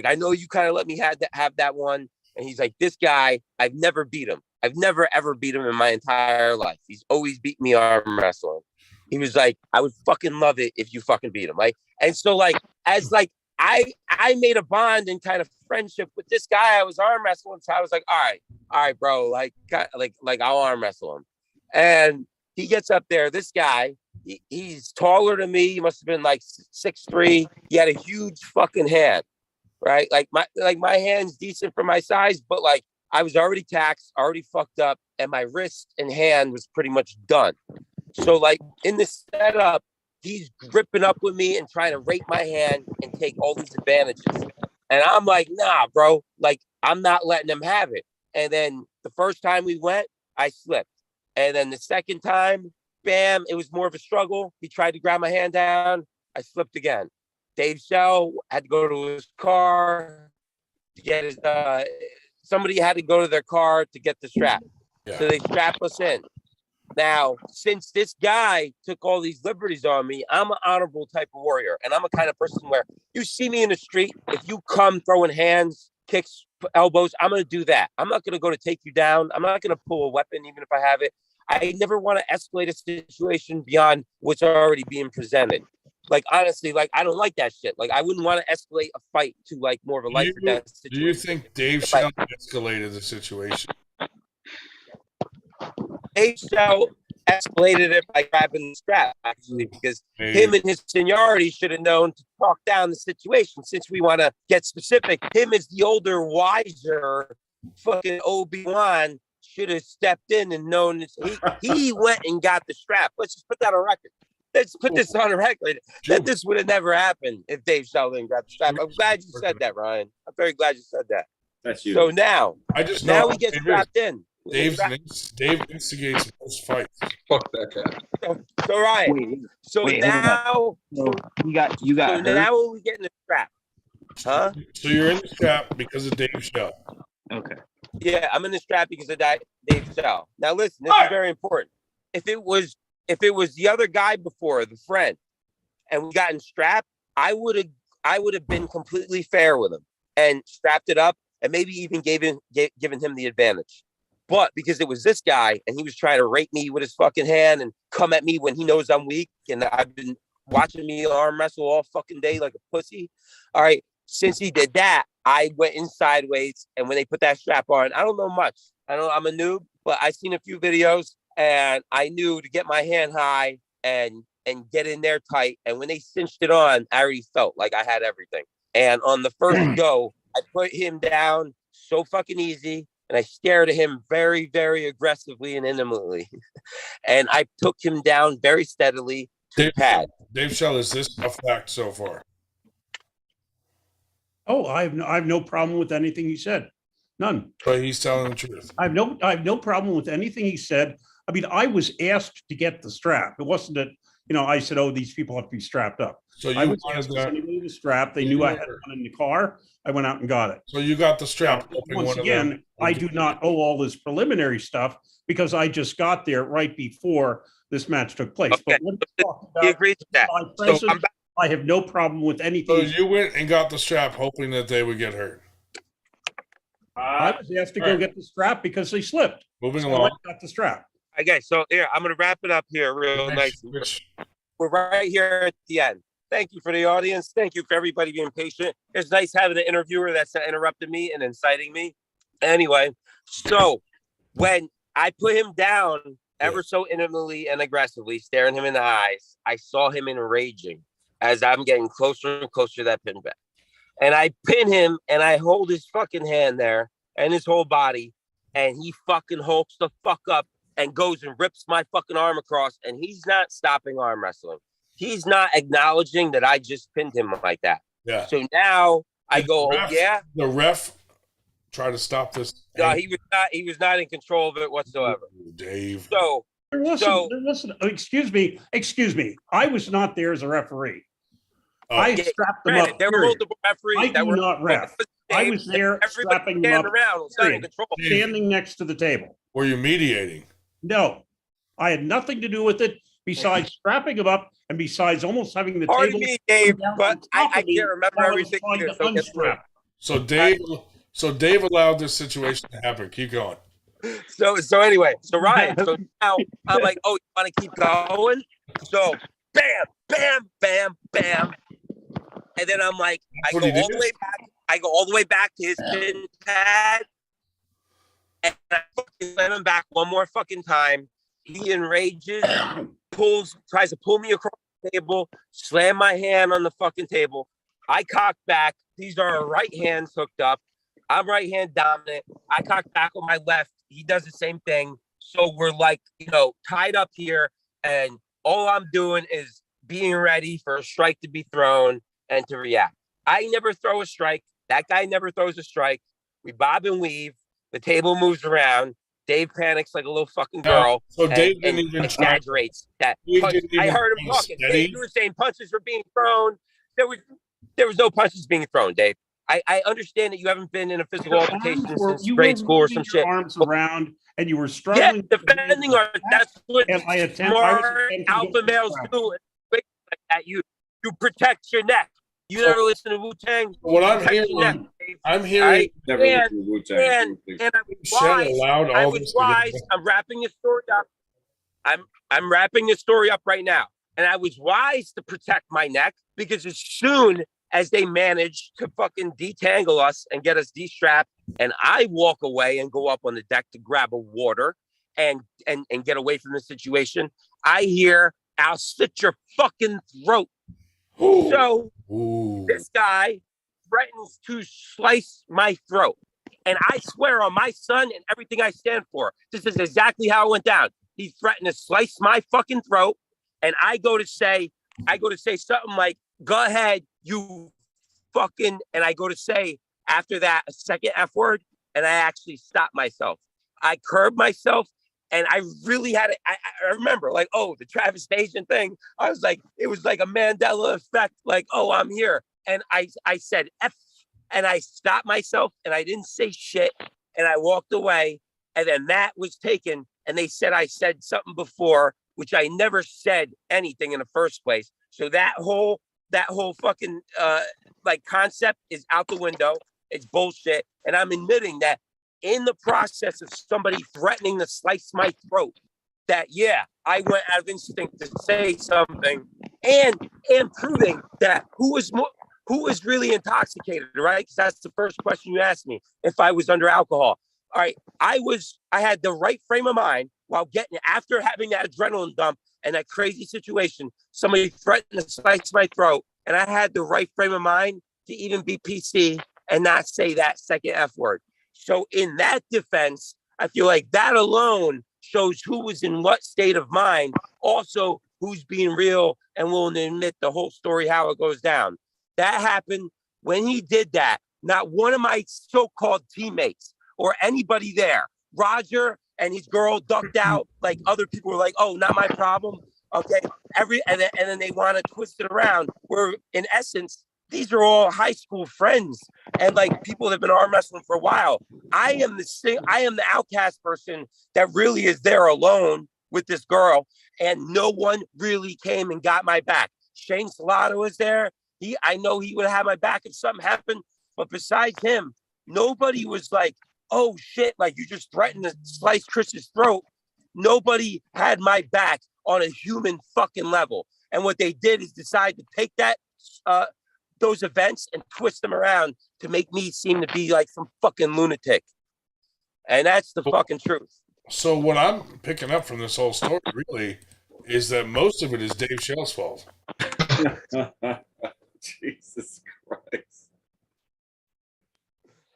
I know you kind of let me have that one. And he's like, this guy, I've never beat him. I've never, ever beat him in my entire life. He's always beat me arm wrestling. He was like, I would fucking love it if you fucking beat him. Like, and so like, as like, I made a bond and kind of friendship with this guy I was arm wrestling. So I was like, all right, bro, like I'll arm wrestle him. And he gets up there. This guy, he's taller than me. He must have been like 6'3". He had a huge fucking hand, right? Like my hand's decent for my size, but like I was already taxed, already fucked up, and my wrist and hand was pretty much done. So like in this setup, he's gripping up with me and trying to rape my hand and take all these advantages. And I'm like, nah, bro, like I'm not letting him have it. And then the first time we went, I slipped. And then the second time, bam, it was more of a struggle. He tried to grab my hand down. I slipped again. Dave Schell had to go to his car to get his, somebody had to go to their car to get the strap. Yeah. So they strap us in. Now, since this guy took all these liberties on me, I'm an honorable type of warrior. And I'm a kind of person where you see me in the street, if you come throwing hands, kicks, elbows, I'm going to do that. I'm not going to go to take you down. I'm not going to pull a weapon, even if I have it. I never want to escalate a situation beyond what's already being presented. Like, honestly, like, I don't like that shit. Like, I wouldn't want to escalate a fight to, like, more of a life or death situation. Do you think Dave Schell escalated the situation? Dave Schell escalated it by grabbing the strap, actually, because him and his seniority should have known to talk down the situation. Since we want to get specific, him as the older, wiser fucking Obi-Wan should have stepped in and known he went and got the strap. Let's just put that on record. Let's put this on record that this would have never happened if Dave Schell didn't grab the strap. I'm glad you said that, Ryan. I'm very glad you said that. That's you. So now we get strapped in. Dave instigates most fights. Fuck that guy. So Ryan. Now you got so hurt? now we get in the strap. Huh? So you're in the strap because of Dave Schell. Okay. Yeah, I'm in the strap because of that Dave Schell. Now listen, this is very important. If it was the other guy before, the friend, and we got in strap, I would have been completely fair with him and strapped it up and maybe even given him the advantage. But because it was this guy and he was trying to rape me with his fucking hand and come at me when he knows I'm weak, and I've been watching me arm wrestle all fucking day like a pussy. All right. Since he did that, I went in sideways. And when they put that strap on, I don't know much. I'm a noob, but I seen a few videos and I knew to get my hand high and get in there tight. And when they cinched it on, I already felt like I had everything. And on the first go, I put him down so fucking easy. And I stared at him very, very aggressively and intimately. And I took him down very steadily to the pad. Dave Schell, is this a fact so far? Oh, I have no problem with anything he said. None. But he's telling the truth. I have no problem with anything he said. I mean, I was asked to get the strap. It wasn't that, I said, oh, these people have to be strapped up. So I was asked the strap. They knew I had one in the car. I went out and got it. So you got the strap. Once again, I do not owe all this preliminary stuff because I just got there right before this match took place. Okay. But he agreed to that. So I have no problem with So anything. you went and got the strap, hoping that they would get hurt. I was asked to go get the strap because they slipped. Moving So I along. went and got the strap. Okay, so here I'm gonna wrap it up here real nice. We're right here at the end. Thank you for the audience. Thank you for everybody being patient. It's nice having an interviewer that's not interrupting me and inciting me. Anyway, so when I put him down ever so intimately and aggressively, staring him in the eyes, I saw him enraging as I'm getting closer and closer to that pin back. And I pin him and I hold his fucking hand there and his whole body, and he fucking hulks the fuck up and goes and rips my fucking arm across, and he's not stopping arm wrestling. He's not acknowledging that I just pinned him like that. Yeah. So now I go, ref, oh yeah. The ref tried to stop this. No, he was not in control of it whatsoever. Dave. So Listen, excuse me. I was not there as a referee. I strapped them up. There were multiple referees I do not ref. I was there strapping them up. Standing next to the table. Were you mediating? No, I had nothing to do with it besides strapping them up and besides almost having the Pardon table. me, Dave, but I can't remember everything. So Dave allowed this situation to happen. Keep going. So anyway, so Ryan, so now I'm like, oh, you want to keep going? So bam, bam, bam, bam, and then I'm like, I go all the way back. I go all the way back to his pin pad, and I fucking slam him back one more fucking time. He enrages, tries to pull me across the table, slam my hand on the fucking table. I cock back. These are our right hands hooked up. I'm right hand dominant. I cock back on my left. He does the same thing. So we're like, tied up here, and all I'm doing is being ready for a strike to be thrown and to react. I never throw a strike. That guy never throws a strike. We bob and weave. The table moves around. Dave panics like a little fucking girl. So Dave didn't even exaggerates that. I heard him talking. Dave, you were saying punches were being thrown. There was no punches being thrown, Dave. I understand that you haven't been in a physical altercation since grade school or some shit. Arms around, and you were struggling. Yeah, defending our. That's what smart alpha males do. Like that, you protect your neck. You never listen to Wu-Tang. What I'm hearing, I'm hearing. And I was wise. I'm wrapping this story up. I'm wrapping this story up right now, and I was wise to protect my neck because as soon as they managed to fucking detangle us and get us de-strapped, and I walk away and go up on the deck to grab a water and get away from the situation, I hear, "I'll slit your fucking throat." So this guy threatens to slice my throat. And I swear on my son and everything I stand for, this is exactly how it went down. He threatened to slice my fucking throat. And I go to say something like, "Go ahead, you fucking," and I go to say after that a second F word, and I actually stopped myself. I curbed myself, and I really had it. I remember, like, oh, the Travis Station thing. I was like, it was like a Mandela effect, like, oh, I'm here. And I said F, and I stopped myself, and I didn't say shit, and I walked away, and then that was taken, and they said I said something before, which I never said anything in the first place. So that whole fucking like concept is out the window. It's bullshit. And I'm admitting that in the process of somebody threatening to slice my throat, that yeah, I went out of instinct to say something and proving that who was really intoxicated, right? Because that's the first question you asked me, if I was under alcohol. All right, I had the right frame of mind while after having that adrenaline dump and that crazy situation, somebody threatened to slice my throat, and I had the right frame of mind to even be PC and not say that second F word. So in that defense, I feel like that alone shows who was in what state of mind, also who's being real and willing to admit the whole story, how it goes down. That happened when he did that. Not one of my so-called teammates or anybody there, Roger and his girl ducked out. Like other people were like, "Oh, not my problem." Okay, and then they want to twist it around. Where in essence, these are all high school friends and like people that have been arm wrestling for a while. I am the outcast person that really is there alone with this girl, and no one really came and got my back. Shane Salata was there. I know he would have had my back if something happened. But besides him, nobody was like, oh shit, like you just threatened to slice Chris's throat. Nobody had my back on a human fucking level. And what they did is decide to take those events and twist them around to make me seem to be like some fucking lunatic. And that's the fucking truth. So what I'm picking up from this whole story really is that most of it is Dave Schell's fault. Jesus Christ.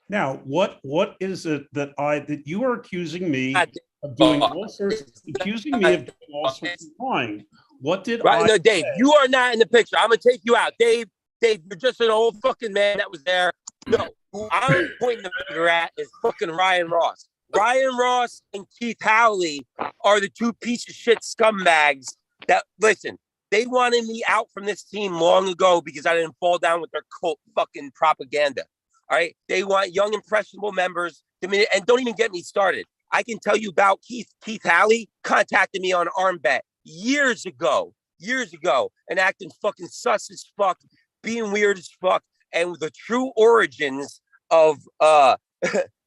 Now, what is it that you are accusing me of doing all sorts, accusing me of doing all sorts of lying? What did right? I No, Dave, say? you are not in the picture. I'm gonna take you out, Dave. You're just an old fucking man that was there. No, who I'm pointing the finger at is fucking Ryan Ross. Ryan Ross and Keith Howley are the two piece of shit scumbags that, listen, they wanted me out from this team long ago because I didn't fall down with their cult fucking propaganda. All right. They want young, impressionable members. And don't even get me started. I can tell you about Keith Howley contacted me on ArmBet years ago, and acting fucking sus as fuck, being weird as fuck, and the true origins of the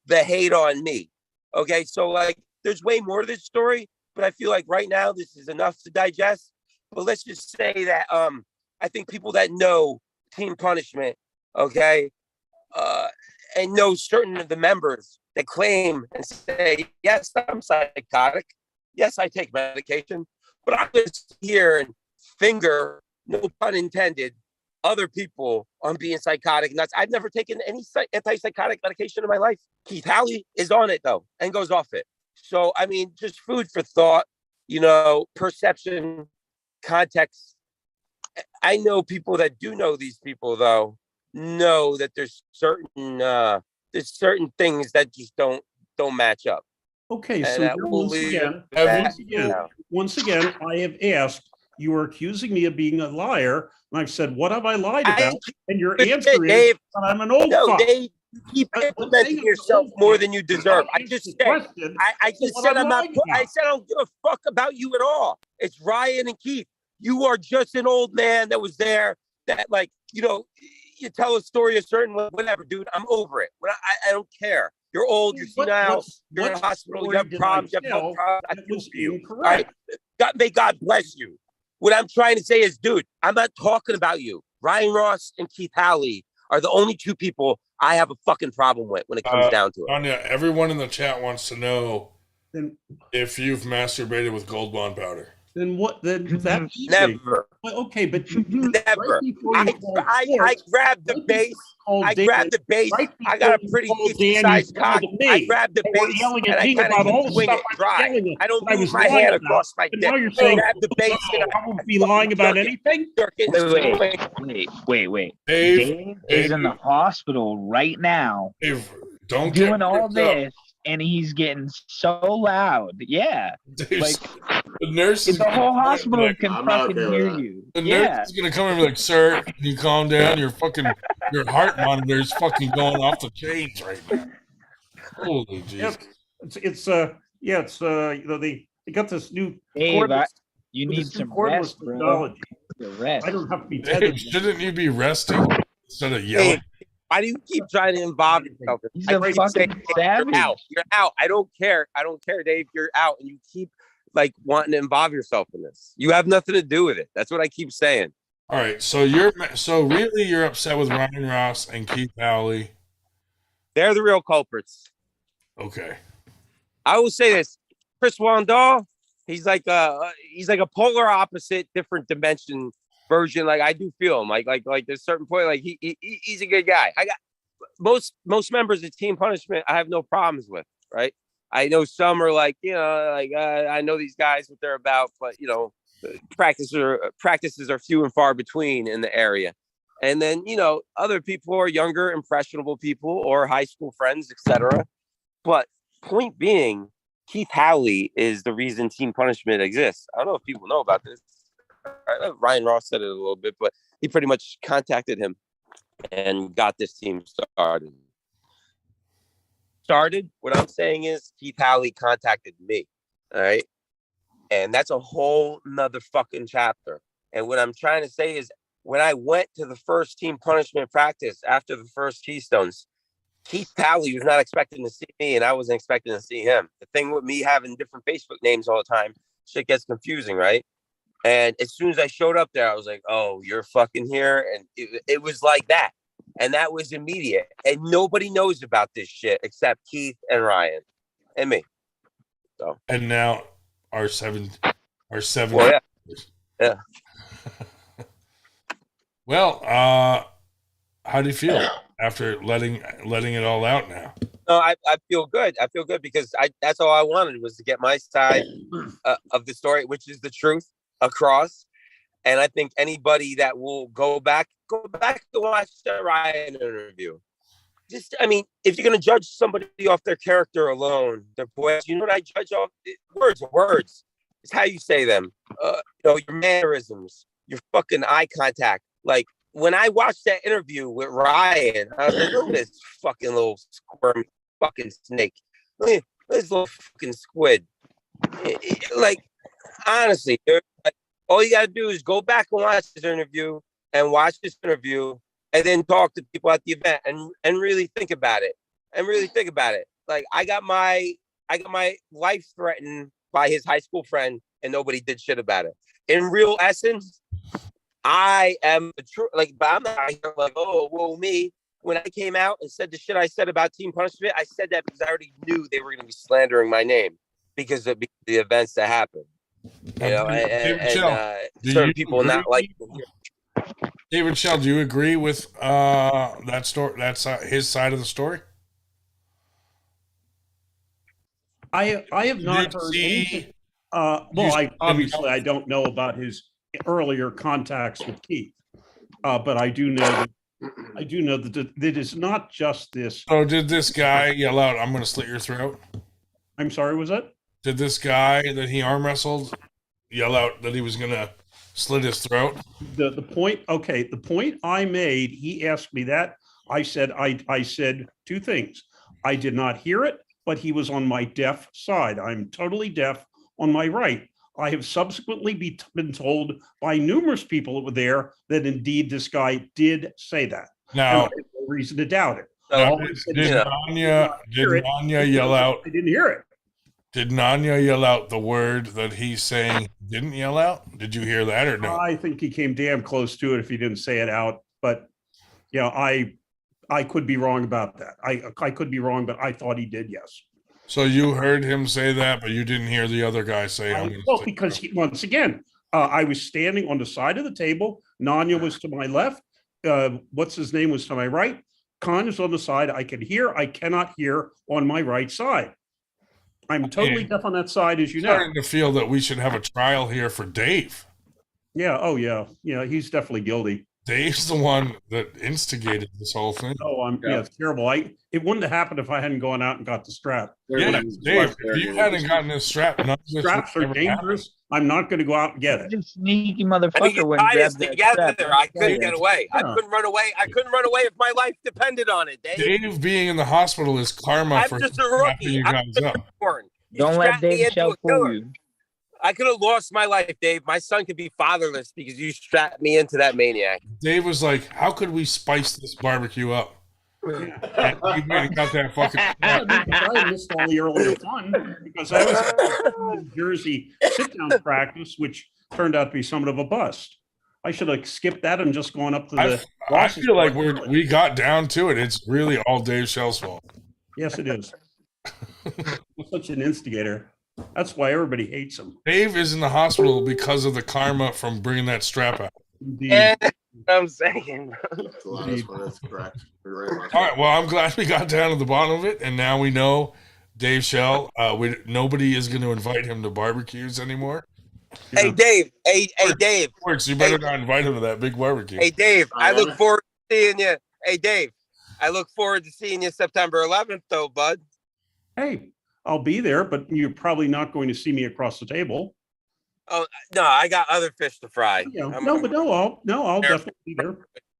hate on me. Okay, so like there's way more to this story, but I feel like right now this is enough to digest. But let's just say that I think people that know Team Punishment, okay, and know certain of the members that claim and say, yes, I'm psychotic. Yes, I take medication, but I'm just here and finger, no pun intended, other people on being psychotic nuts. I've never taken any antipsychotic medication in my life. Keith Howley is on it though and goes off it. So, I mean, just food for thought, perception, context. I know people that do know these people though, know that there's certain things that just don't match up. Okay, And so once again, I have asked, you are accusing me of being a liar, and I've said, what have I lied about? And your answer is, Dave, I'm an old fuck. Dave, you keep complimenting yourself more than you deserve. I just said, I said I'm not. I said I don't give a fuck about you at all. It's Ryan and Keith. You are just an old man that was there. That you tell a story a certain way, whatever, dude. I'm over it. I don't care. You're old. You're senile. You're in a hospital. You have problems. You have health problems. I feel for you. All right. May God bless you. What I'm trying to say is, dude, I'm not talking about you. Ryan Ross and Keith Howley are the only two people I have a fucking problem with when it comes down to it. Anya, everyone in the chat wants to know if you've masturbated with Gold Bond powder. Then what? Then that never. Okay, but never. I grabbed the base. I grabbed the base. I got a pretty decent sized cock. I grabbed the base and I kind of swing it dry. I don't move my hand across my dick. Now you're saying grab the base and I won't be lying about anything. Wait. Dave is in the hospital right now. Don't doing all this. And he's getting so loud. Yeah. Like the nurse the whole hospital can fucking hear you. The nurse is gonna come in and be like, sir, can you calm down? Your heart monitor is fucking going off the chains right now. Holy jeez. They got this new Dave, you need some rest, bro. Rest. I don't have to be Dave, shouldn't you be resting instead of yelling? Why do you keep trying to involve yourself? He's a fucking savage. You're out. You're out. I don't care. Dave. You're out, and you keep wanting to involve yourself in this. You have nothing to do with it. That's what I keep saying. All right. So you're upset with Ryan Ross and Keith Howley. They're the real culprits. Okay. I will say this: Chris Wandahl, he's like a polar opposite, different dimension version. Like I do feel him. Like there's a certain point. Like he's a good guy. I got most members of Team Punishment. I have no problems with. Right. I know some are I know these guys what they're about, but practices are few and far between in the area. And then other people are younger, impressionable people or high school friends, etc. But point being, Keith Howley is the reason Team Punishment exists. I don't know if people know about this. Ryan Ross said it a little bit, but he pretty much contacted him and got this team started. What I'm saying is Keith Howley contacted me. All right. And that's a whole nother fucking chapter. And what I'm trying to say is, when I went to the first team punishment practice after the first Keystones, Keith Powley was not expecting to see me, and I wasn't expecting to see him. The thing with me having different Facebook names all the time, shit gets confusing, right? And as soon as I showed up there, I was like, oh, you're fucking here. And it was like that. And that was immediate. And nobody knows about this shit except Keith and Ryan and me. So. And now our seven. Well, yeah. Well, how do you feel after letting it all out now? No, I feel good. I feel good because that's all I wanted was to get my side of the story, which is the truth, across. And I think anybody that will go back to watch the Ryan interview. Just, I mean, if you're gonna judge somebody off their character alone, their voice, you know what I judge off? Words are words. It's how you say them. Your mannerisms, your fucking eye contact. Like when I watched that interview with Ryan, I was like, look at this fucking little squirmy fucking snake. Look at this little fucking squid. Like, honestly, like, all you gotta do is go back and watch this interview and then talk to people at the event and really think about it. Like I got my life threatened by his high school friend and nobody did shit about it. In real essence, I am the truth. Like, but I'm not here like, oh, well, me. When I came out and said the shit I said about team punishment, I said that because I already knew they were going to be slandering my name because of the events that happened. You know, certain people not like. David Schell, do you agree with that story? That's his side of the story. I have not heard anything. I obviously I don't know about his earlier contacts with Keith, but I do know that it is not just this. So did this guy yell out, "I'm going to slit your throat"? I'm sorry, was that? Did this guy that he arm wrestled yell out that he was going to slit his throat? The point I made, he asked me that. I said two things. I did not hear it, but he was on my deaf side. I'm totally deaf on my right. I have subsequently been told by numerous people that were there that indeed this guy did say that. Now, I have no reason to doubt it. Did Nanya yell out? I didn't hear it. Did Nanya yell out the word that he's saying he didn't yell out? Did you hear that or no? I think he came damn close to it if he didn't say it out. But yeah, I could be wrong about that. I could be wrong, but I thought he did, yes. So you heard him say that, but you didn't hear the other guy say, because once again, I was standing on the side of the table. Nanya was to my left. What's his name was to my right. Khan is on the side. I can hear. I cannot hear on my right side. I'm totally deaf on that side, as you know. Starting to feel that we should have a trial here for Dave. Yeah. Oh, yeah. Yeah. He's definitely guilty. Dave's the one that instigated this whole thing. Oh, yeah, it's terrible. It wouldn't have happened if I hadn't gone out and got the strap. Yeah, Dave, if you hadn't gotten this strap, straps are dangerous. I'm not going to go out and get it. You sneaky motherfucker went tied us together. I couldn't get away. I couldn't run away. I couldn't run away if my life depended on it, Dave. Dave being in the hospital is karma for just a rookie. you guys up. Don't let Dave Schell fool you. I could have lost my life, Dave. My son could be fatherless because you strapped me into that maniac. Dave was like, how could we spice this barbecue up? And he went and got that fucking. I missed all the earlier fun because I was at New Jersey sit-down practice, which turned out to be somewhat of a bust. I should have skipped that and just gone up to the. I feel like we got down to it. It's really all Dave Schell's fault. Yes, it is. He's such an instigator. That's why everybody hates him. Dave is in the hospital because of the karma from bringing that strap out. Indeed. I'm saying. That's correct. All right. Well, I'm glad we got down to the bottom of it, and now we know Dave Schell. Nobody is going to invite him to barbecues anymore. Hey, Dave. Hey, Dave. Works. You better not invite him to that big barbecue. Hey, Dave. I look forward to seeing you. Hey, Dave. I look forward to seeing you September 11th, though, bud. Hey. I'll be there, but you're probably not going to see me across the table. Oh no, I got other fish to fry. I'll definitely be there.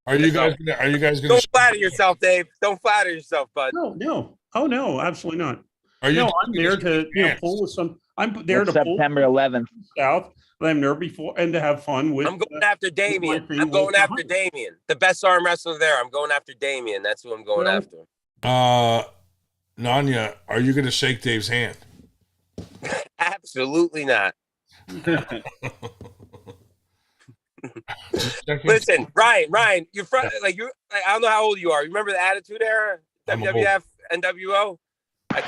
Are you guys gonna? Don't flatter yourself, Dave. Don't flatter yourself, bud. No. Oh no, absolutely not. Are you? No, I'm there to pull with some. I'm there That's to pull September 11th. south. I'm there before and to have fun with. I'm going after Damien. I'm going after Damien, the best arm wrestler there. I'm going after Damien. That's who I'm going after. Nanya, are you going to shake Dave's hand? Absolutely not. Listen, Ryan, you're from like you. Like, I don't know how old you are. You remember the Attitude Era, WWF, NWO? I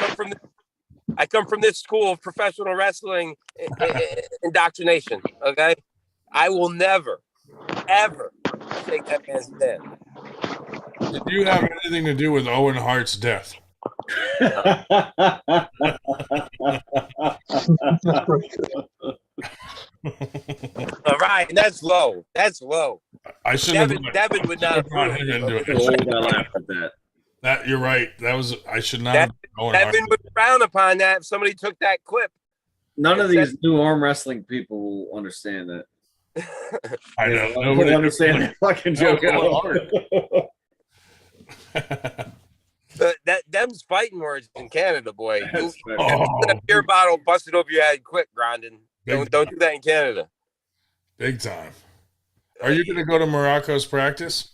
come from this school of professional wrestling indoctrination. Okay, I will never, ever shake that man's hand. Did you have anything to do with Owen Hart's death? All right, that's low. That's low. I should Devin would not approve. I laughed at that. That you're right. That was I should not. Have Devin would frown upon that if somebody took that clip. None of these new arm wrestling people will understand that. I know. Nobody understand that fucking joke at all. Them's fighting words in Canada, boy. A beer bottle busted over your head quick, Grondin. Don't do that in Canada. Big time. Are you going to go to Morocco's practice?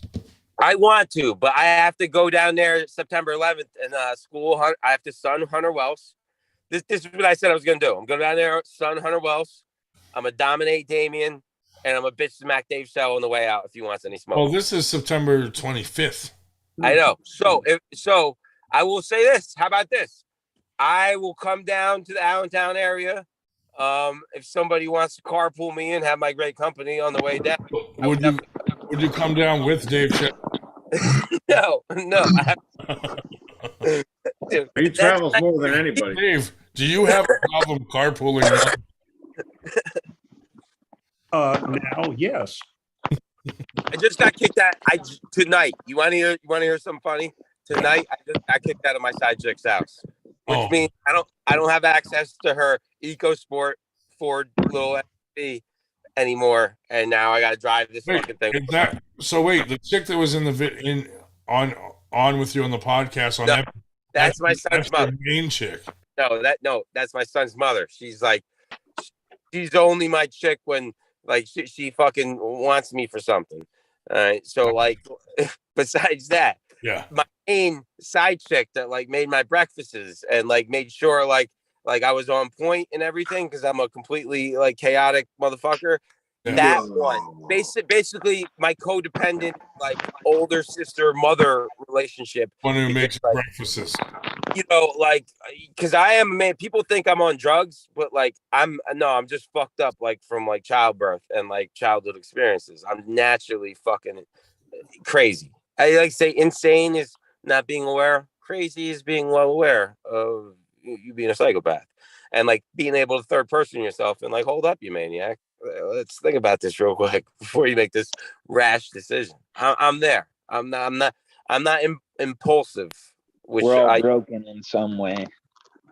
I want to, but I have to go down there September 11th and school. I have to son Hunter Wells. This is what I said I was going to do. I'm going down there, son Hunter Wells. I'm going to dominate Damien, and I'm going to bitch smack Dave Schell on the way out if he wants any smoke. Oh, this is September 25th. I know. So I will say this. How about this? I will come down to the Allentown area. If somebody wants to carpool me and have my great company on the way down. Would you come down with Dave Schell? No. Dude, he travels more than anybody. Dave, do you have a problem carpooling? Now, yes. I just got kicked out. Tonight. You want to hear something funny? Tonight, I just got kicked out of my side chick's house, which means I don't have access to her EcoSport Ford little SUV anymore, and now I got to drive this fucking thing. So wait, the chick that was in the on with you on the podcast on that. That's my son's mother. The main chick. No, that's my son's mother. She's only my chick when like she fucking wants me for something. All right. So like besides that, yeah, my main side chick that like made my breakfasts and like made sure like I was on point and everything because I'm a completely like chaotic motherfucker. Yeah. That one, basically my codependent, like older sister mother relationship. One who makes like, breakfasts. You know, like, because I am a man. People think I'm on drugs, but like I'm just fucked up, like from like childbirth and like childhood experiences. I'm naturally fucking crazy. I like to say insane is not being aware. Crazy is being well aware of you being a psychopath and like being able to third person yourself and like hold up, you maniac. Let's think about this real quick before you make this rash decision. I'm there. I'm not impulsive. Which we're all broken in some way.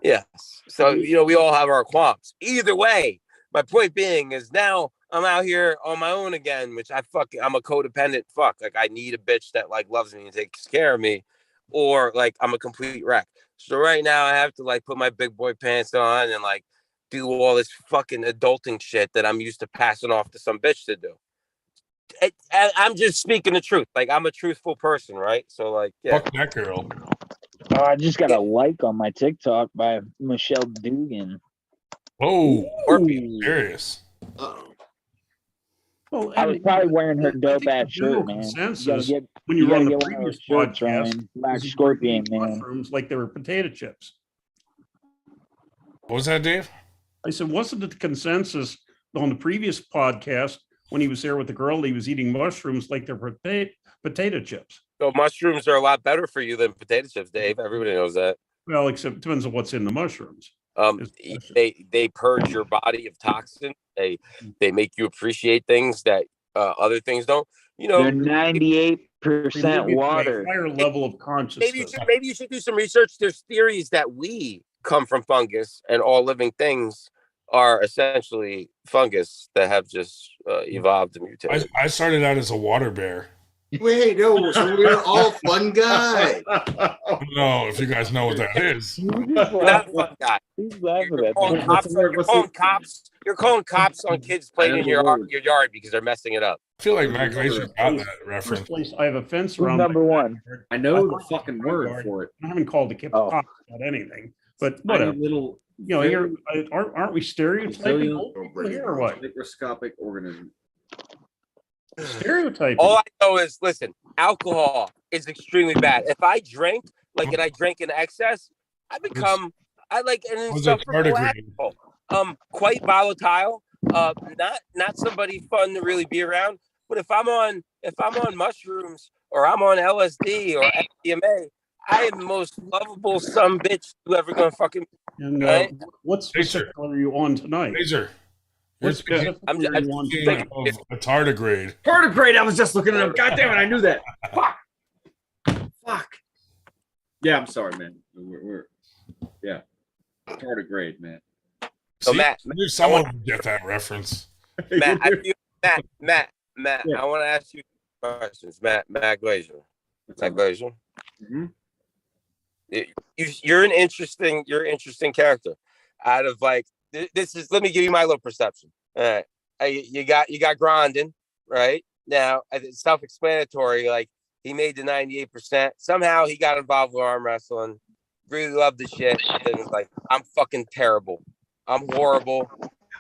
Yes. So we all have our qualms. Either way, my point being is now I'm out here on my own again, which I'm a codependent fuck. Like I need a bitch that like loves me and takes care of me, or like I'm a complete wreck. So right now I have to like put my big boy pants on and like do all this fucking adulting shit that I'm used to passing off to some bitch to do. I'm just speaking the truth. Like I'm a truthful person, right? So like, yeah. Fuck that girl. Oh, I just got a like on my TikTok by Michelle Dugan. Oh, serious. Well, I was probably wearing her dope ass shirt, man. When you were on the previous podcast, Black Scorpion, man. Mushrooms like they were potato chips. What was that, Dave? I said, wasn't it the consensus on the previous podcast when he was there with the girl? He was eating mushrooms like they're potato chips. So mushrooms are a lot better for you than potato chips, Dave. Everybody knows that. Well, except it depends on what's in the mushrooms. They purge your body of toxins. They make you appreciate things that other things don't. They're 98% water. Higher level of consciousness. Maybe you should do some research. There's theories that we come from fungus, and all living things are essentially fungus that have just evolved and mutated. I started out as a water bear. Wait, no, so we're all fun guys. No, if you guys know what that is. You're not a fun guy. You're calling cops on kids playing in your yard because they're messing it up. I feel like Matt Glazer got that First reference. place, I have a fence Who's around. number one? I know the fucking word for it. I haven't called the Oh. cops about anything, but Tiny whatever. little, You know, you're, aren't we stereotyping Bazillion- old people here or what? microscopic organism. Stereotyping. All I know is, listen, alcohol is extremely bad. If I drink, and I drink in excess, I become, and What's that tardigrade? quite volatile. Not somebody fun to really be around. But if I'm on mushrooms or I'm on LSD or MDMA, I am the most lovable son bitch you ever gonna fucking. And right? what specific are you on tonight? Laser. What specific I'm are you on tonight? Of a tardigrade. Tardigrade, I was just looking it up. God damn it, I knew that. Fuck. Yeah, I'm sorry, man. We're tardigrade, man. So See, Matt, knew someone would get that reference. Matt, I want to ask you questions. Matt Glazer. Matt Glazer. Mm-hmm. You're an interesting character. Out of this is, let me give you my little perception. All right. You got Grondin, right? Now, it's self-explanatory. Like, he made the 98%. Somehow he got involved with arm wrestling. Really loved the shit. And was like, I'm fucking terrible. I'm horrible.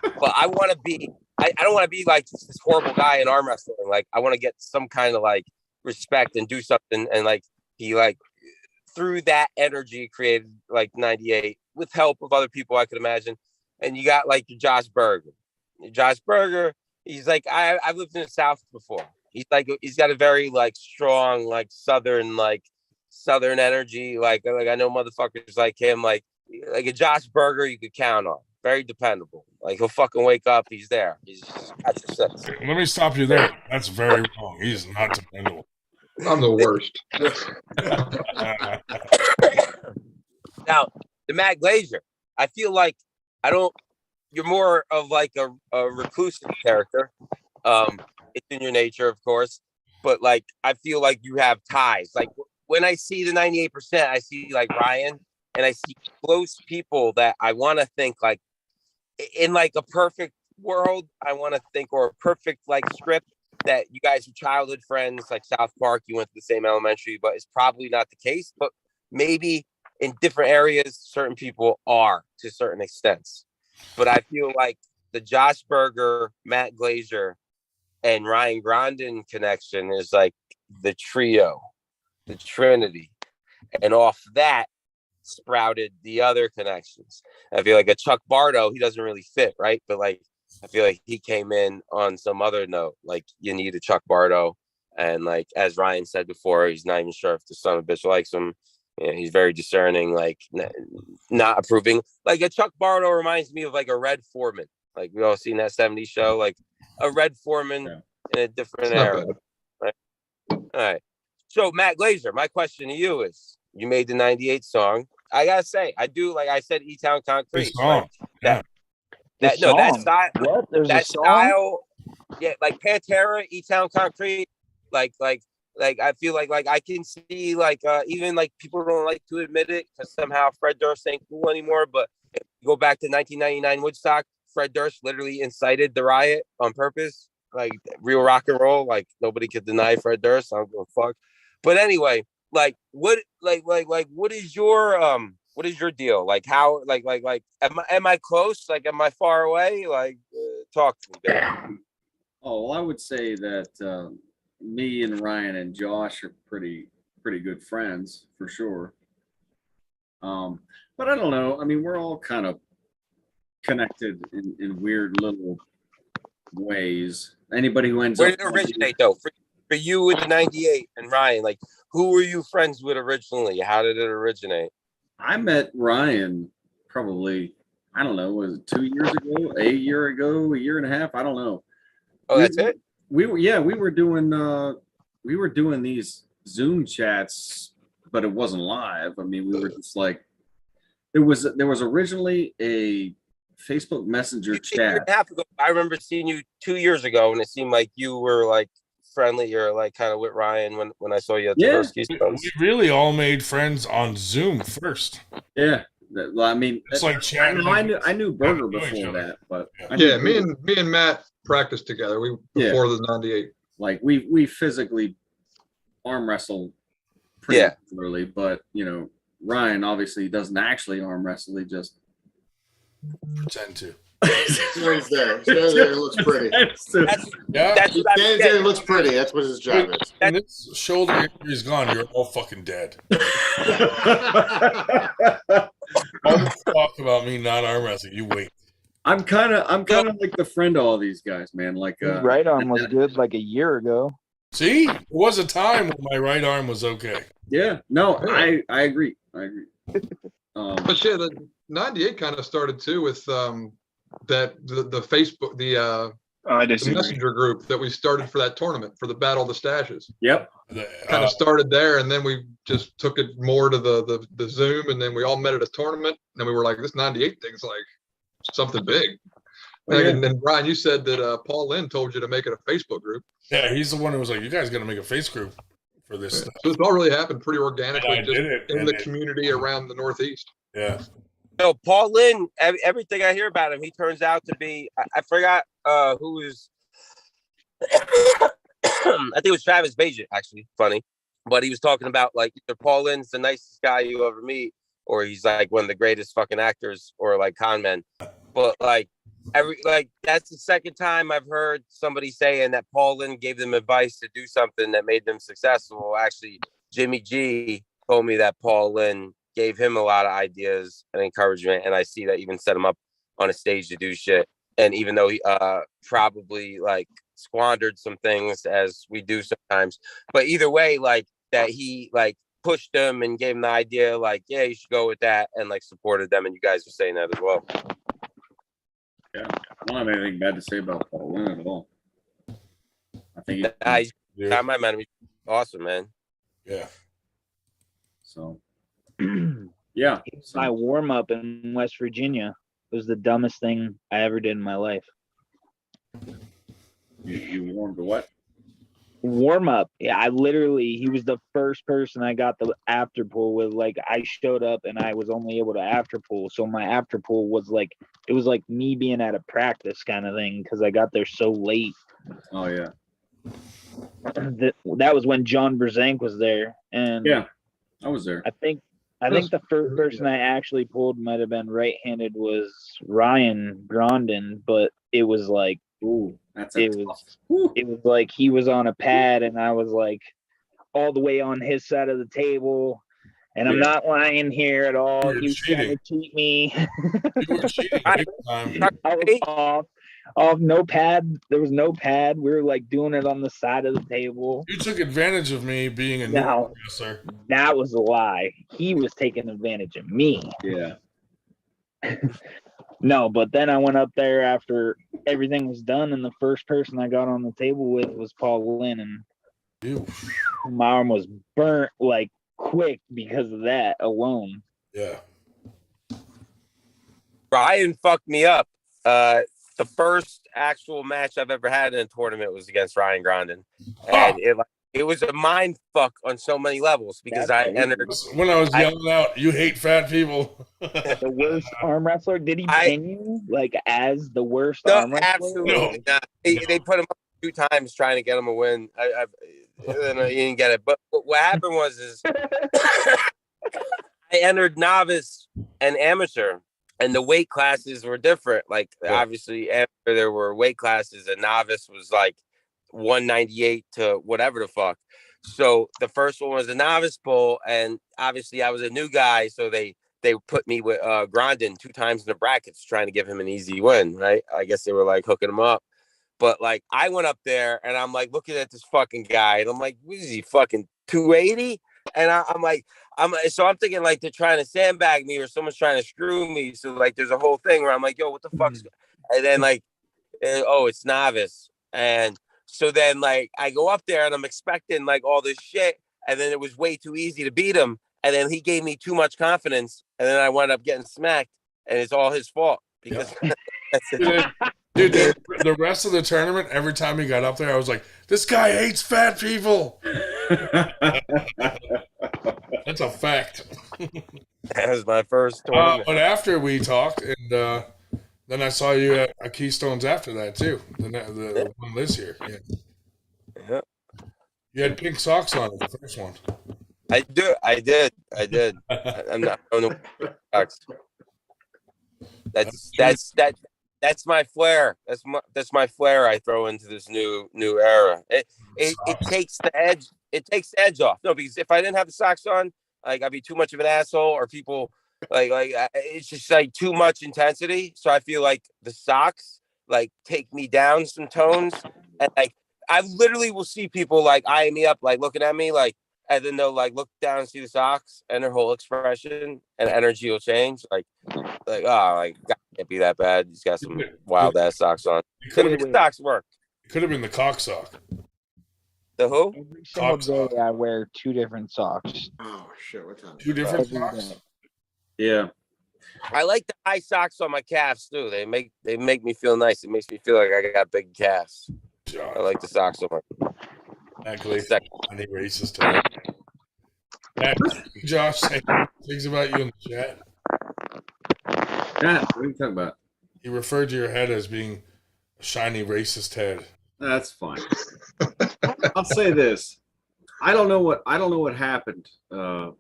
But I want to be, I don't want to be like this horrible guy in arm wrestling. Like, I want to get some kind of like respect and do something. And like, he like, through that energy created like 98 with help of other people, I could imagine. And you got like your Josh Berger. He's like, I've lived in the South before. He's got a very like strong, like Southern energy. Like I know motherfuckers like him, like a Josh Berger you could count on. Very dependable. Like, he'll fucking wake up, he's there. He's got your six. Let me stop you there. That's very wrong. He's not dependable. I'm the worst. Now, the Matt Glazer, I feel like you're more of like a reclusive character. It's in your nature, of course, but like, I feel like you have ties. Like, when I see the 98%, I see like Ryan, and I see close people that I want to think like, in like a perfect world, I want to think, or a perfect like script, that you guys are childhood friends, like South Park, you went to the same elementary, but it's probably not the case. But maybe in different areas, certain people are to certain extents. But I feel like the Josh Berger, Matt Glazer, and Ryan Grondin connection is like the trio, the Trinity. And off that sprouted the other connections. I feel like a Chuck Bardo, he doesn't really fit, right? But like, I feel like he came in on some other note, like you need a Chuck Bardo. And like, as Ryan said before, he's not even sure if the son of a bitch likes him. Yeah, he's very discerning, like not approving. Like a Chuck Bardo reminds me of like a Red Foreman. Like we all seen that 70s show, like a Red Foreman in a different era. Right? All right. So Matt Glazer, my question to you is, you made the 98 song. I gotta say, I do, like I said, E-Town Concrete. Like, that style, yeah, like Pantera, E-Town Concrete, like I feel like I can see like even like people don't like to admit it because somehow Fred Durst ain't cool anymore. But if you go back to 1999 Woodstock, Fred Durst literally incited the riot on purpose, like real rock and roll. Like nobody could deny Fred Durst. I don't give a fuck. But anyway, like what is your deal? Like how am I close? Like am I far away? Like talk to me, Dan. Oh, well, I would say that me and Ryan and Josh are pretty good friends for sure. But I don't know. I mean, we're all kind of connected in weird little ways. Anybody who ends Where up did it originate though? For you with the 98 and Ryan, like who were you friends with originally? How did it originate? I met Ryan probably, I don't know, was it 2 years ago, a year ago, a year and a half? I don't know. Oh, that's it? We were doing these Zoom chats, but it wasn't live. I mean, we were just like, there was originally a Facebook Messenger chat. I remember seeing you 2 years ago, and it seemed like you were like friendly or like kind of with Ryan when I saw you at the Yeah. first Keystones? We really all made friends on Zoom first. Yeah. Well, I mean, It's like I chatting. knew Burger Know each before other. that, but I Yeah, knew me and Matt practiced together. We before the '98. like we physically arm wrestle pretty Yeah. regularly, but you know, Ryan obviously doesn't actually arm wrestle. He just pretend to. Stands there. Stands there and looks pretty. Yeah. That's He what I'm stands there and looks pretty. That's what his job is. When this shoulder injury is gone, you're all fucking dead. All this talk about me not arm wrestling, you wait. I'm kind of like the friend of all these guys, man. Like His right arm was good like a year ago. See, there was a time when my right arm was okay. Yeah, no, I agree. I agree. But yeah, the '98 kind of started too with that the Facebook the messenger group that we started for that tournament for the Battle of the Stashes. Yep. Kind of started there, and then we just took it more to the Zoom, and then we all met at a tournament, and we were like, this '98 thing's like something big. And then Brian, you said that Paul Lynn told you to make it a Facebook group. Yeah, he's the one who was like, "You guys got to make a face group for this stuff." So this all really happened pretty organically, And I just did it, in and the it- community around the Northeast. Yeah. No, Paul Lynn, everything I hear about him, he turns out to be, I forgot who was, I think it was Travis Bajan, actually, funny. But he was talking about, like, either Paul Lynn's the nicest guy you ever meet, or he's, like, one of the greatest fucking actors, or, like, con men. But, like, that's the second time I've heard somebody saying that Paul Lynn gave them advice to do something that made them successful. Actually, Jimmy G told me that Paul Lynn gave him a lot of ideas and encouragement, and I see that even set him up on a stage to do shit. And even though he probably like squandered some things, as we do sometimes, but either way, like that he like pushed them and gave him the idea, like, yeah, you should go with that, and like supported them, and you guys are saying that as well. Yeah, I don't have anything bad to say about Paul Lynn at all. I think my man, awesome, man. Yeah. So. Yeah. My warm up in West Virginia was the dumbest thing I ever did in my life. You warmed to what? Warm up. Yeah, he was the first person I got the after pool with. Like, I showed up and I was only able to after pool. So my after pool was like, it was like me being at a practice kind of thing because I got there so late. Oh, yeah. That was when John Berzank was there. And yeah, I was there. I think the first person I actually pulled might have been right-handed was Ryan Grondin, but it was like, it was like he was on a pad and I was like all the way on his side of the table, and I'm not lying here at all. He was trying to cheat me. You were cheating big time. I was off no pad. There was no pad. We were like doing it on the side of the table. You took advantage of me being a new wrestler. That was a lie. He was taking advantage of me. Yeah. No, but then I went up there after everything was done, and the first person I got on the table with was Paul Lynn, and my arm was burnt like quick because of that alone. Yeah. Ryan fucked me up. The first actual match I've ever had in a tournament was against Ryan Grondin, and it was a mind fuck on so many levels because I entered when I was yelling out, "You hate fat people." The worst arm wrestler? Did he pin you like as the worst No, arm wrestler? absolutely not. They put him up 2 times trying to get him a win. He didn't get it. But what happened was I entered novice and amateur, and the weight classes were different. Like obviously, after there were weight classes, a novice was like 198 to whatever the fuck. So the first one was a novice bowl, and obviously I was a new guy, so they put me with Grondin 2 times in the brackets trying to give him an easy win, right? I guess they were like hooking him up. But like I went up there and I'm like looking at this fucking guy and I'm like, what is he, fucking 280? And I'm thinking like they're trying to sandbag me or someone's trying to screw me. So like there's a whole thing where I'm like, yo, what the fuck's and then like it's novice. And so then, like, I go up there and I'm expecting like all this shit, and then it was way too easy to beat him. And then he gave me too much confidence, and then I wound up getting smacked, and it's all his fault because Dude, the rest of the tournament, every time he got up there, I was like, This guy hates fat people. That's a fact. That was my first tournament. But after we talked, and then I saw you at Keystones after that too. The one this year. Yeah. Yeah. You had pink socks on the first one. I did. I'm not on the socks. That's my flair. That's my flair I throw into this new era. It takes the edge. It takes the edge off. No, because if I didn't have the socks on, like I'd be too much of an asshole, or people like it's just like too much intensity. So I feel like the socks like take me down some tones, and like I literally will see people like eyeing me up, like looking at me, like, and then they'll like look down and see the socks, and their whole expression and energy will change. Like oh, like God, can't be that bad. He's got some wild ass socks on. The socks work. It could have been the cock sock. The who? Every single day I wear 2 different socks. Oh shit! What time? 2 different socks. Yeah. I like the high socks on my calves too. They make me feel nice. It makes me feel like I got big calves. I like the socks on my. Exactly. Any racist. Josh, say things about you in the chat. Yeah, what are you talking about? He referred to your head as being a shiny racist head. That's fine. I'll say this. I don't know what happened, Nanya.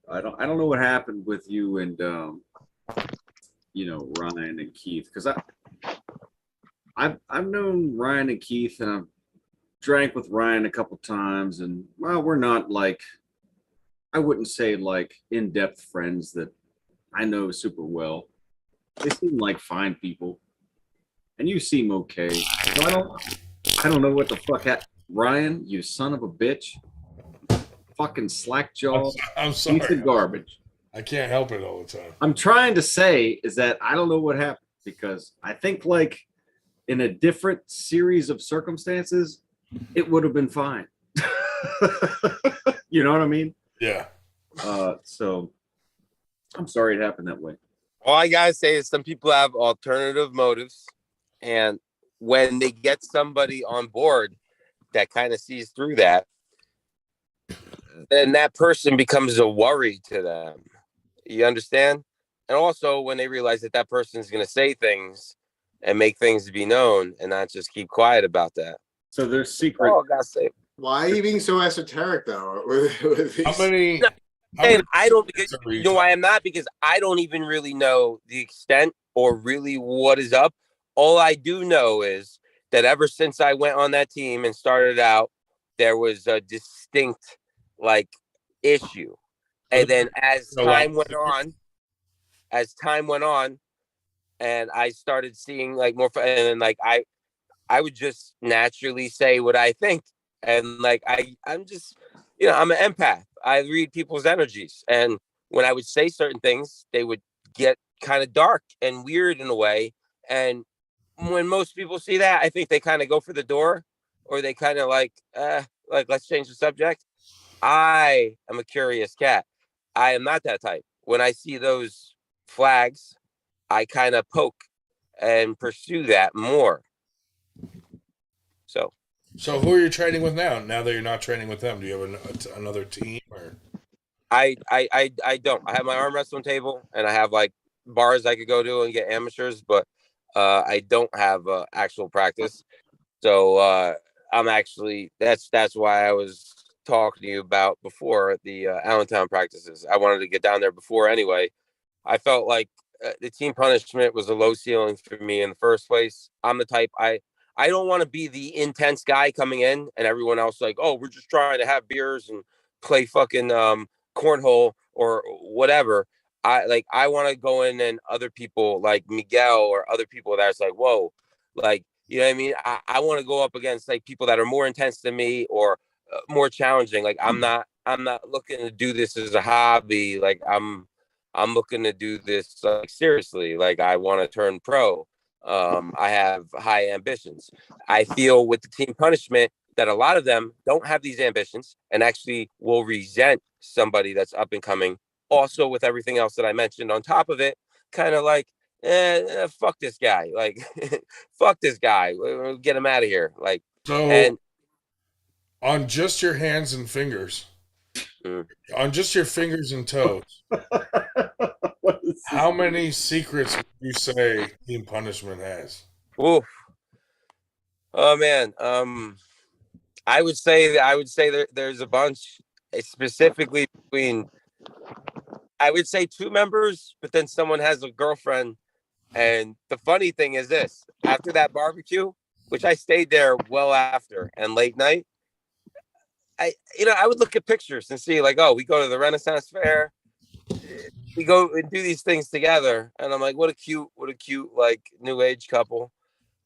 I don't know what happened with you and Ryan and Keith, because I've known Ryan and Keith, and I've drank with Ryan a couple times, and well, we're not like, I wouldn't say like in-depth friends that I know super well. They seem like fine people, and you seem okay. So I don't know what the fuck Ryan, you son of a bitch. Fucking slack jaw. I'm sorry. Piece of garbage. I can't help it all the time. I'm trying to say is that I don't know what happened, because I think like in a different series of circumstances, it would have been fine. You know what I mean? Yeah. So I'm sorry it happened that way. All I gotta say is some people have alternative motives, and when they get somebody on board that kind of sees through that, then that person becomes a worry to them. You understand? And also when they realize that that person is going to say things and make things be known and not just keep quiet about that. So there's secret. Oh, I gotta say. Why are you being so esoteric though? With these... How many? And I don't, because you know why I'm not, because I don't even really know the extent or really what is up. All I do know is that ever since I went on that team and started out, there was a distinct like issue. And then as time went on, and I started seeing like more, and then like I would just naturally say what I think. And like I'm just, I'm an empath. I read people's energies, and when I would say certain things, they would get kind of dark and weird in a way. And when most people see that, I think they kind of go for the door, or they kind of like let's change the subject. I am a curious cat. I am not that type. When I see those flags, I kind of poke and pursue that more. So who are you training with now? Now that you're not training with them, do you have another team? Or I don't. I have my arm wrestling table, and I have like bars I could go to and get amateurs, but I don't have actual practice. So I'm actually that's why I was talking to you about before the Allentown practices. I wanted to get down there before anyway. I felt like the team punishment was a low ceiling for me in the first place. I'm the type I don't want to be the intense guy coming in and everyone else like, oh, we're just trying to have beers and play fucking cornhole or whatever. I want to go in and other people like Miguel or other people that's like, whoa, like, you know what I mean? I want to go up against like people that are more intense than me or more challenging. Like I'm not looking to do this as a hobby. Like I'm looking to do this like seriously. Like I want to turn pro. I have high ambitions. I feel with the team punishment that a lot of them don't have these ambitions and actually will resent somebody that's up and coming. Also with everything else that I mentioned on top of it, kind of like fuck this guy. Like, fuck this guy. We'll get him out of here. Like, So, and on just your hands and fingers, on just your fingers and toes, how many secrets would you say Team Punishment has? oof. Oh man. I would say there's a bunch, specifically between, I would say 2 members, but then someone has a girlfriend. And the funny thing is this: after that barbecue, which I stayed there well after, and late night, I would look at pictures and see like, oh, we go to the Renaissance Fair, we go and do these things together, and I'm like, what a cute like new age couple.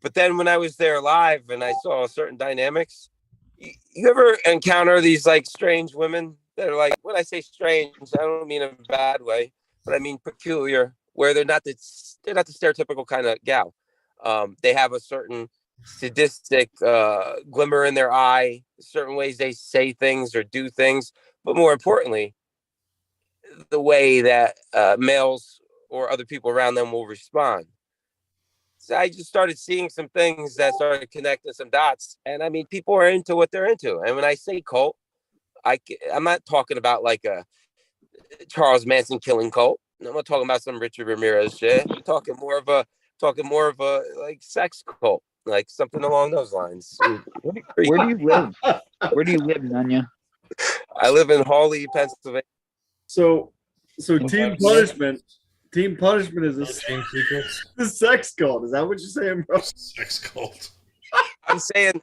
But then when I was there live and I saw certain dynamics, you ever encounter these like strange women that are like, when I say strange, I don't mean in a bad way, but I mean peculiar, where they're not the stereotypical kind of gal. They have a certain sadistic glimmer in their eye, certain ways they say things or do things, but more importantly, the way that males or other people around them will respond. So I just started seeing some things that started connecting some dots. And I mean, people are into what they're into. And when I say cult, I'm not talking about like a Charles Manson killing cult. I'm not talking about some Richard Ramirez shit. I'm talking more of a like sex cult, like something along those lines. Where do you live? Where do you live, Nanya? I live in Hawley, Pennsylvania. So Team Punishment is a sex cult. Is that what you're saying, bro? Sex cult. I'm saying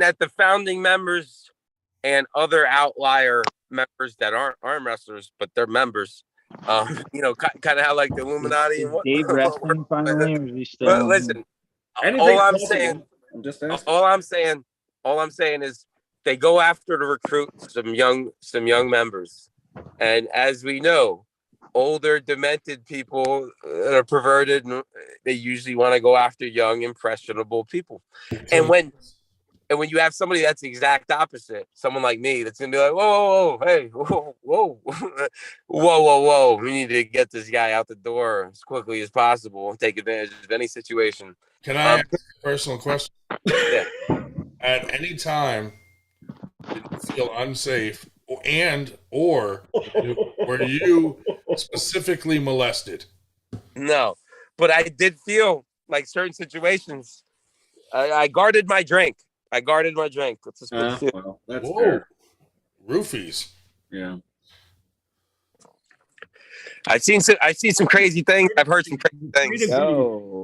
that the founding members and other outlier members that aren't arm wrestlers, but they're members. Kind of how like the Illuminati and what. Dave wrestling finally, or is he still? But listen, all I'm saying is they go after to recruit some young members, and as we know, older demented people that are perverted, they usually want to go after young impressionable people. And when you have somebody that's the exact opposite, someone like me that's gonna be like, whoa, hey, whoa, we need to get this guy out the door as quickly as possible and take advantage of any situation. Can I ask a personal question? Yeah. At any time, did you feel unsafe, or were you specifically molested? No, but I did feel like certain situations. I guarded my drink. Let's just put it. Well, that's Whoa. fair. Roofies. Yeah. I've seen some crazy things. I've heard some crazy things.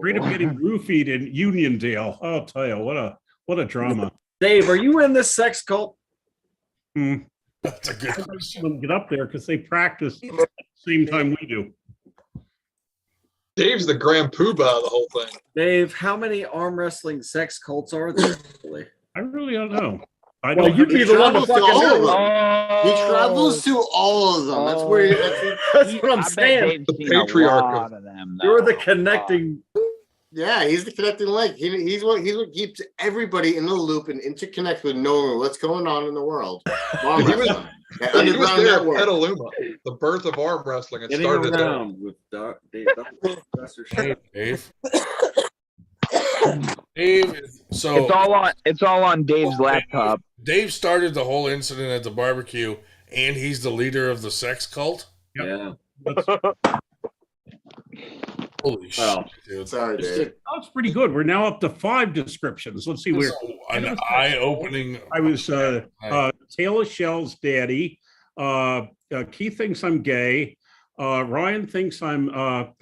Great of getting roofied in Uniondale. I'll tell you, what a drama. Dave, are you in this sex cult? That's a good question. Get up there because they practice at the same time we do. Dave's the grand poobah of the whole thing. Dave, how many arm wrestling sex cults are there? I really don't know. You'd be the one to fucking know. He travels to all of them. That's where. That's what I'm saying. The patriarch of them. You're the connecting. Yeah, he's the connecting link. He's what keeps everybody in the loop and interconnect with knowing what's going on in the world. He was there at Petaluma, the birth of arm wrestling. It started there. With Dave. Dave. Dave. So it's all on Dave's laptop. Dave started the whole incident at the barbecue, and he's the leader of the sex cult. Yeah. Holy shit, dude. Sorry, Dave. That's pretty good. We're now up to 5 descriptions. Let's see where. An eye-opening. I was Taylor Schell's daddy. Keith thinks I'm gay. Ryan thinks I'm a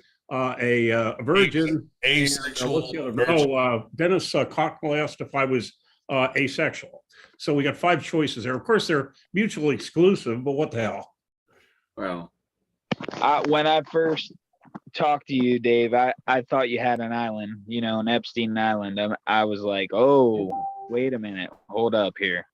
virgin. Asexual. Dennis Cocknell asked if I was asexual. So we got 5 choices there. Of course, they're mutually exclusive, but what the hell? Well, when I first talked to you, Dave, I thought you had an island, an Epstein Island. I was like, oh, wait a minute, hold up here.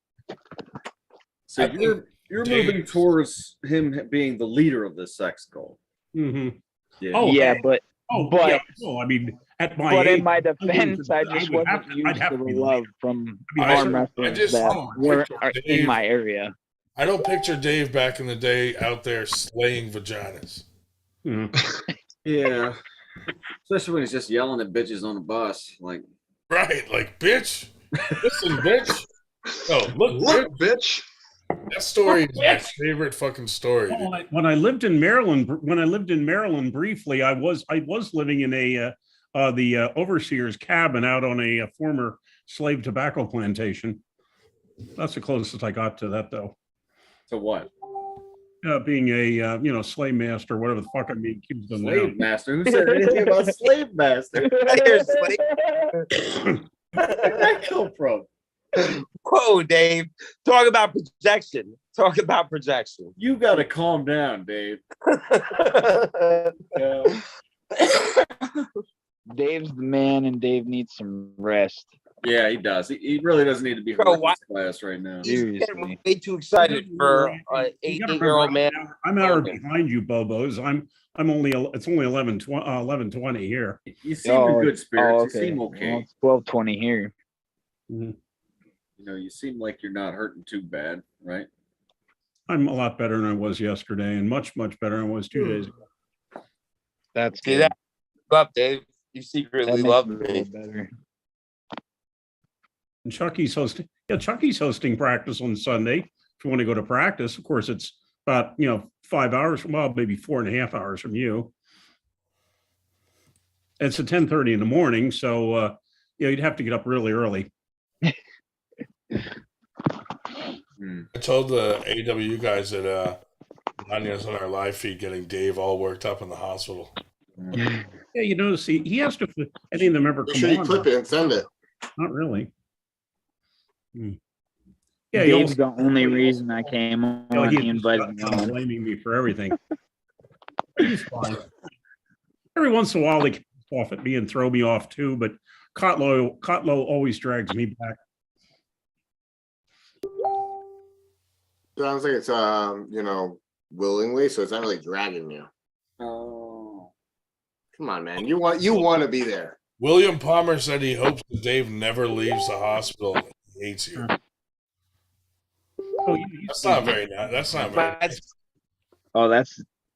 So you're moving towards him being the leader of this sex cult. Mm-hmm. Yeah. Oh yeah, but yeah. Oh, I mean, at my but age, in my defense, I just wasn't used to the love from arm wrestlers that were in my area. I don't picture Dave back in the day out there slaying vaginas. Mm-hmm. Yeah. Especially when he's just yelling at bitches on the bus. Like, right, like, bitch. Listen, bitch. Oh, look, bitch. That story is my favorite fucking story. Well, when I lived in Maryland, briefly, I was living in the overseer's cabin out on a former slave tobacco plantation. That's the closest I got to that, though. To what? Being a slave master, whatever the fuck I'm being accused of now. Slave master? Who said anything about slave master? Where'd that come from? Whoa, Dave. Talk about projection. Talk about projection. You got to calm down, Dave. Dave's the man, and Dave needs some rest. Yeah, he does. He really doesn't need to be Bro, in this class right now. He's getting way too excited for an eight-year-old man. I'm an hour behind you, Bobos. I'm only it's only 11:20 here. You seem in good spirits. You seem okay. Well, it's 12:20 here. Mm-hmm. You know, you seem like you're not hurting too bad, right? I'm a lot better than I was yesterday, and much better than I was 2 days ago. That's good. That up, Dave. You secretly love me. Better. And Chucky's hosting. Yeah, Chucky's hosting practice on Sunday. If you want to go to practice, of course, it's about 5 hours from, well, maybe 4.5 hours from you. It's at 10:30 in the morning, so you'd have to get up really early. I told the AW guys that Nanya's on our live feed getting Dave all worked up in the hospital. Yeah, he has to. Any of them ever come Make sure you on? clip it and send it. Not really. Yeah, Dave's the only reason I came on. He invited me on. Blaming me for everything. He's fine. Every once in a while, they come off at me and throw me off too, but Kotlow always drags me back. Sounds like it's willingly, so it's not really dragging you. Oh, come on, man! You want to be there. William Palmer said he hopes that Dave never leaves the hospital. He hates you. Oh, that's not very nice. That's not very nice. Oh,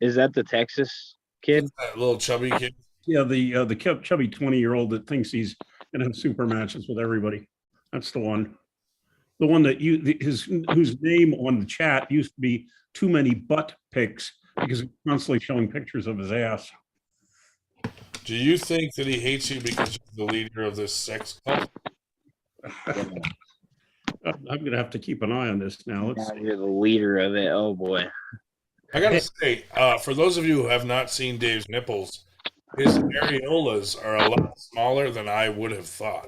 is that the Texas kid? That little chubby kid. Yeah, the chubby 20-year-old that thinks he's gonna have super matches with everybody. That's the one. The one that whose name on the chat used to be Too Many Butt Pics because he's constantly showing pictures of his ass. Do you think that he hates you because you're the leader of this sex cult? I'm gonna have to keep an eye on this now. Now you're the leader of it. Oh boy. I gotta say, for those of you who have not seen Dave's nipples, his areolas are a lot smaller than I would have thought.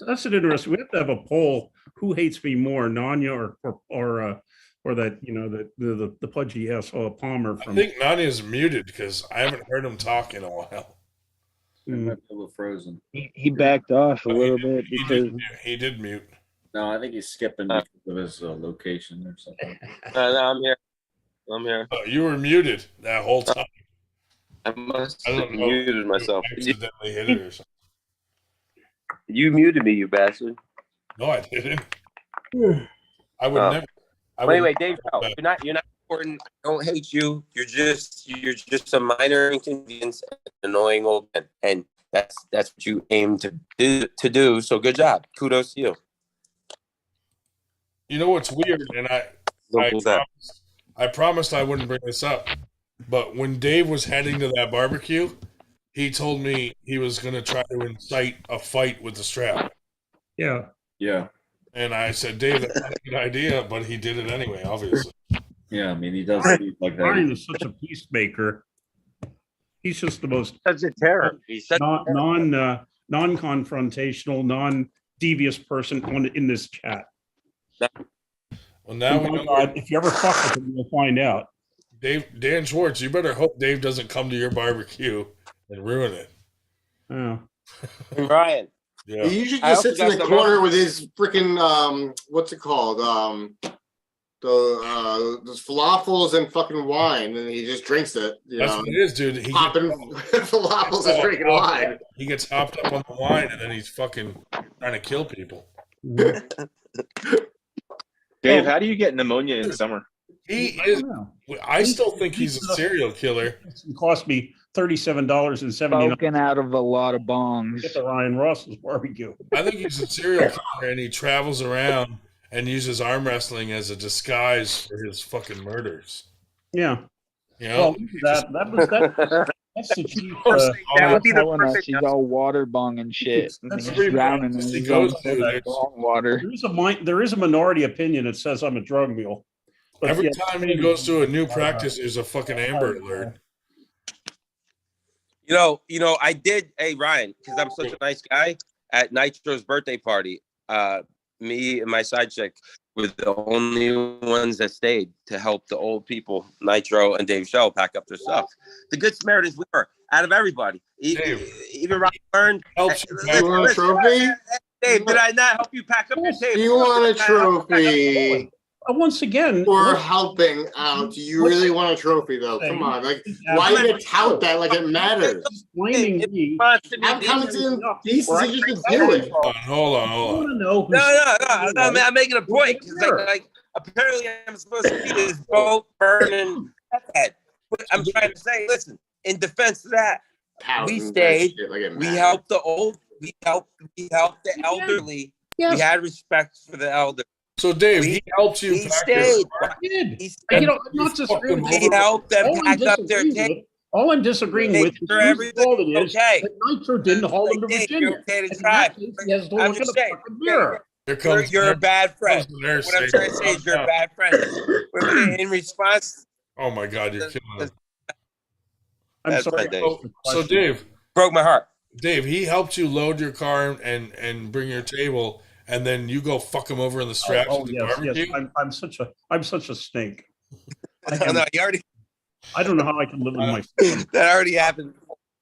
That's an interesting. We have to have a poll. Who hates me more, Nanya or that the pudgy asshole Palmer? I think Nanya's muted because I haven't heard him talk in a while. Frozen. He backed off a little bit because he did mute. No, I think he's skipping because of his location or something. No, I'm here. I'm here. Oh, you were muted that whole time. I must have muted myself. Accidentally hit it or something. You muted me, you bastard. No, I didn't. I would never. Anyway, Dave, no, you're not important. I don't hate you. You're just a minor inconvenience, an annoying old man, and that's what you aim to do. So good job. Kudos to you. You know what's weird, and I promised I wouldn't bring this up, but when Dave was heading to that barbecue, he told me he was going to try to incite a fight with the strap. Yeah. Yeah. And I said, Dave, that's not a good idea, but he did it anyway, obviously. Yeah, I mean, he does speak like that. Brian is such a peacemaker. He's just the most such a terror. He's such non-confrontational, non-devious person in this chat. Well, now we know. If you ever fuck with him, you'll find out. Dan Schwartz, you better hope Dave doesn't come to your barbecue and ruin it. Oh. Brian. Yeah. He usually just sits in the corner with his freaking what's it called? Those falafels and fucking wine, and he just drinks it. That's what it is, dude. He popping falafels and drinking wine. He gets hopped up on the wine, and then he's fucking trying to kill people. Dave, how do you get pneumonia in summer? He I is. don't know. I still think he's a serial killer. It cost me $37.79 Spoken out of a lot of bongs. at the Ryan Ross's barbecue. I think he's a serial killer, and he travels around and uses arm wrestling as a disguise for his fucking murders. Yeah. You know, That's the chief. That would be the perfect. She's all water bong and shit. That's He's every drowning in practice he his goes own to, bong water. There is a minority opinion that says I'm a drug mule. But every yeah, time he goes to a new practice, there's a fucking Amber Alert. I did. Hey, Ryan, because I'm such a nice guy. At Nitro's birthday party, me and my side chick were the only ones that stayed to help the old people, Nitro and Dave Schell, pack up their stuff. The good Samaritans we were out of everybody. Even Ryan learned. Helps you pack up a trophy? Dave, did I not help you pack up your table? You want a trophy? Once again, for helping out. Do you really want a trophy though? Come on, like why do you tout that like it matters? Blaming me. How come it's in decency just to do it? Hold on. No, I'm making a point. Like apparently I'm supposed to be this boat burning head. But I'm trying to say, listen, in defense of that, we stayed. We helped the old. We helped the elderly. Yes. We had respect for the elderly. So Dave, he helped you. He stayed. He not disagreeing with He helped them pack up their table. All I'm disagreeing with is all it is okay. that Nitro didn't haul him to Virginia. You're okay to And in try. that case, he has to I'm look in just the saying, fucking mirror. You're a bad friend. What I'm trying to say is you're a bad friend. In response. Oh my God, you're killing him. I'm sorry. So Dave broke my heart. Dave, he helped you load your car and bring your table, and then you go fuck him over in the straps with the barbecue. Yes. I'm such a snake. I don't know how I can live with my. That already happened.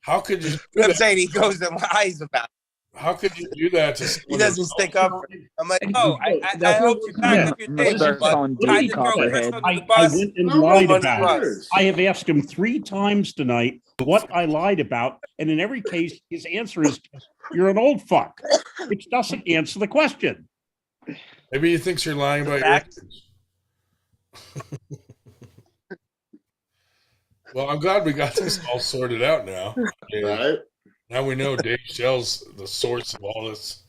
How could you? I'm saying he goes and lies about it. How could you do that to He doesn't stick up for it. I'm like, I hope you back up your table, but I went and lied about it. I have asked him 3 times tonight what I lied about, and in every case, his answer is, "You're an old fuck," which doesn't answer the question. Maybe he thinks you're lying about your age. Well, I'm glad we got this all sorted out now. Right. Now we know Dave Schell's the source of all this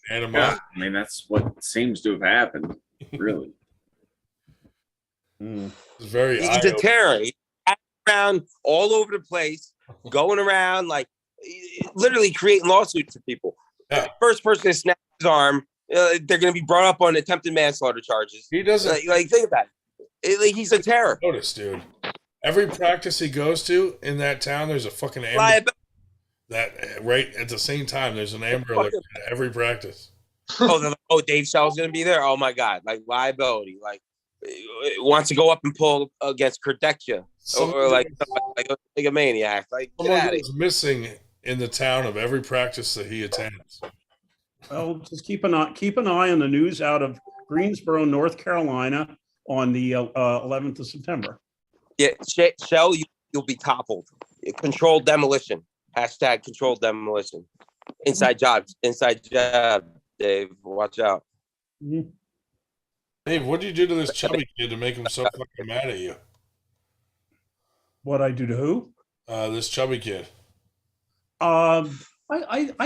animosity. Yeah, I mean, that's what seems to have happened, really. It's very He's a terror. He's around all over the place, going around like literally creating lawsuits for people. Yeah. First person to snap his arm, they're going to be brought up on attempted manslaughter charges. He doesn't like think about it. He's a terror. Notice, dude. Every practice he goes to in that town, there's a fucking Amber. That right at the same time, there's an Amber Alert at every practice. Dave Schell's going to be there. Oh my God, like liability, like wants to go up and pull against Kardecchia, or like a maniac. Like someone is missing in the town of every practice that he attends. Well, just keep an eye on the news out of Greensboro, North Carolina, on the 11th of September. Yeah, Schell, you'll be toppled. Controlled demolition. Hashtag controlled demolition. Inside job, Dave. Watch out. Dave, what did you do to this chubby kid to make him so fucking mad at you? What I do to who? This chubby kid. I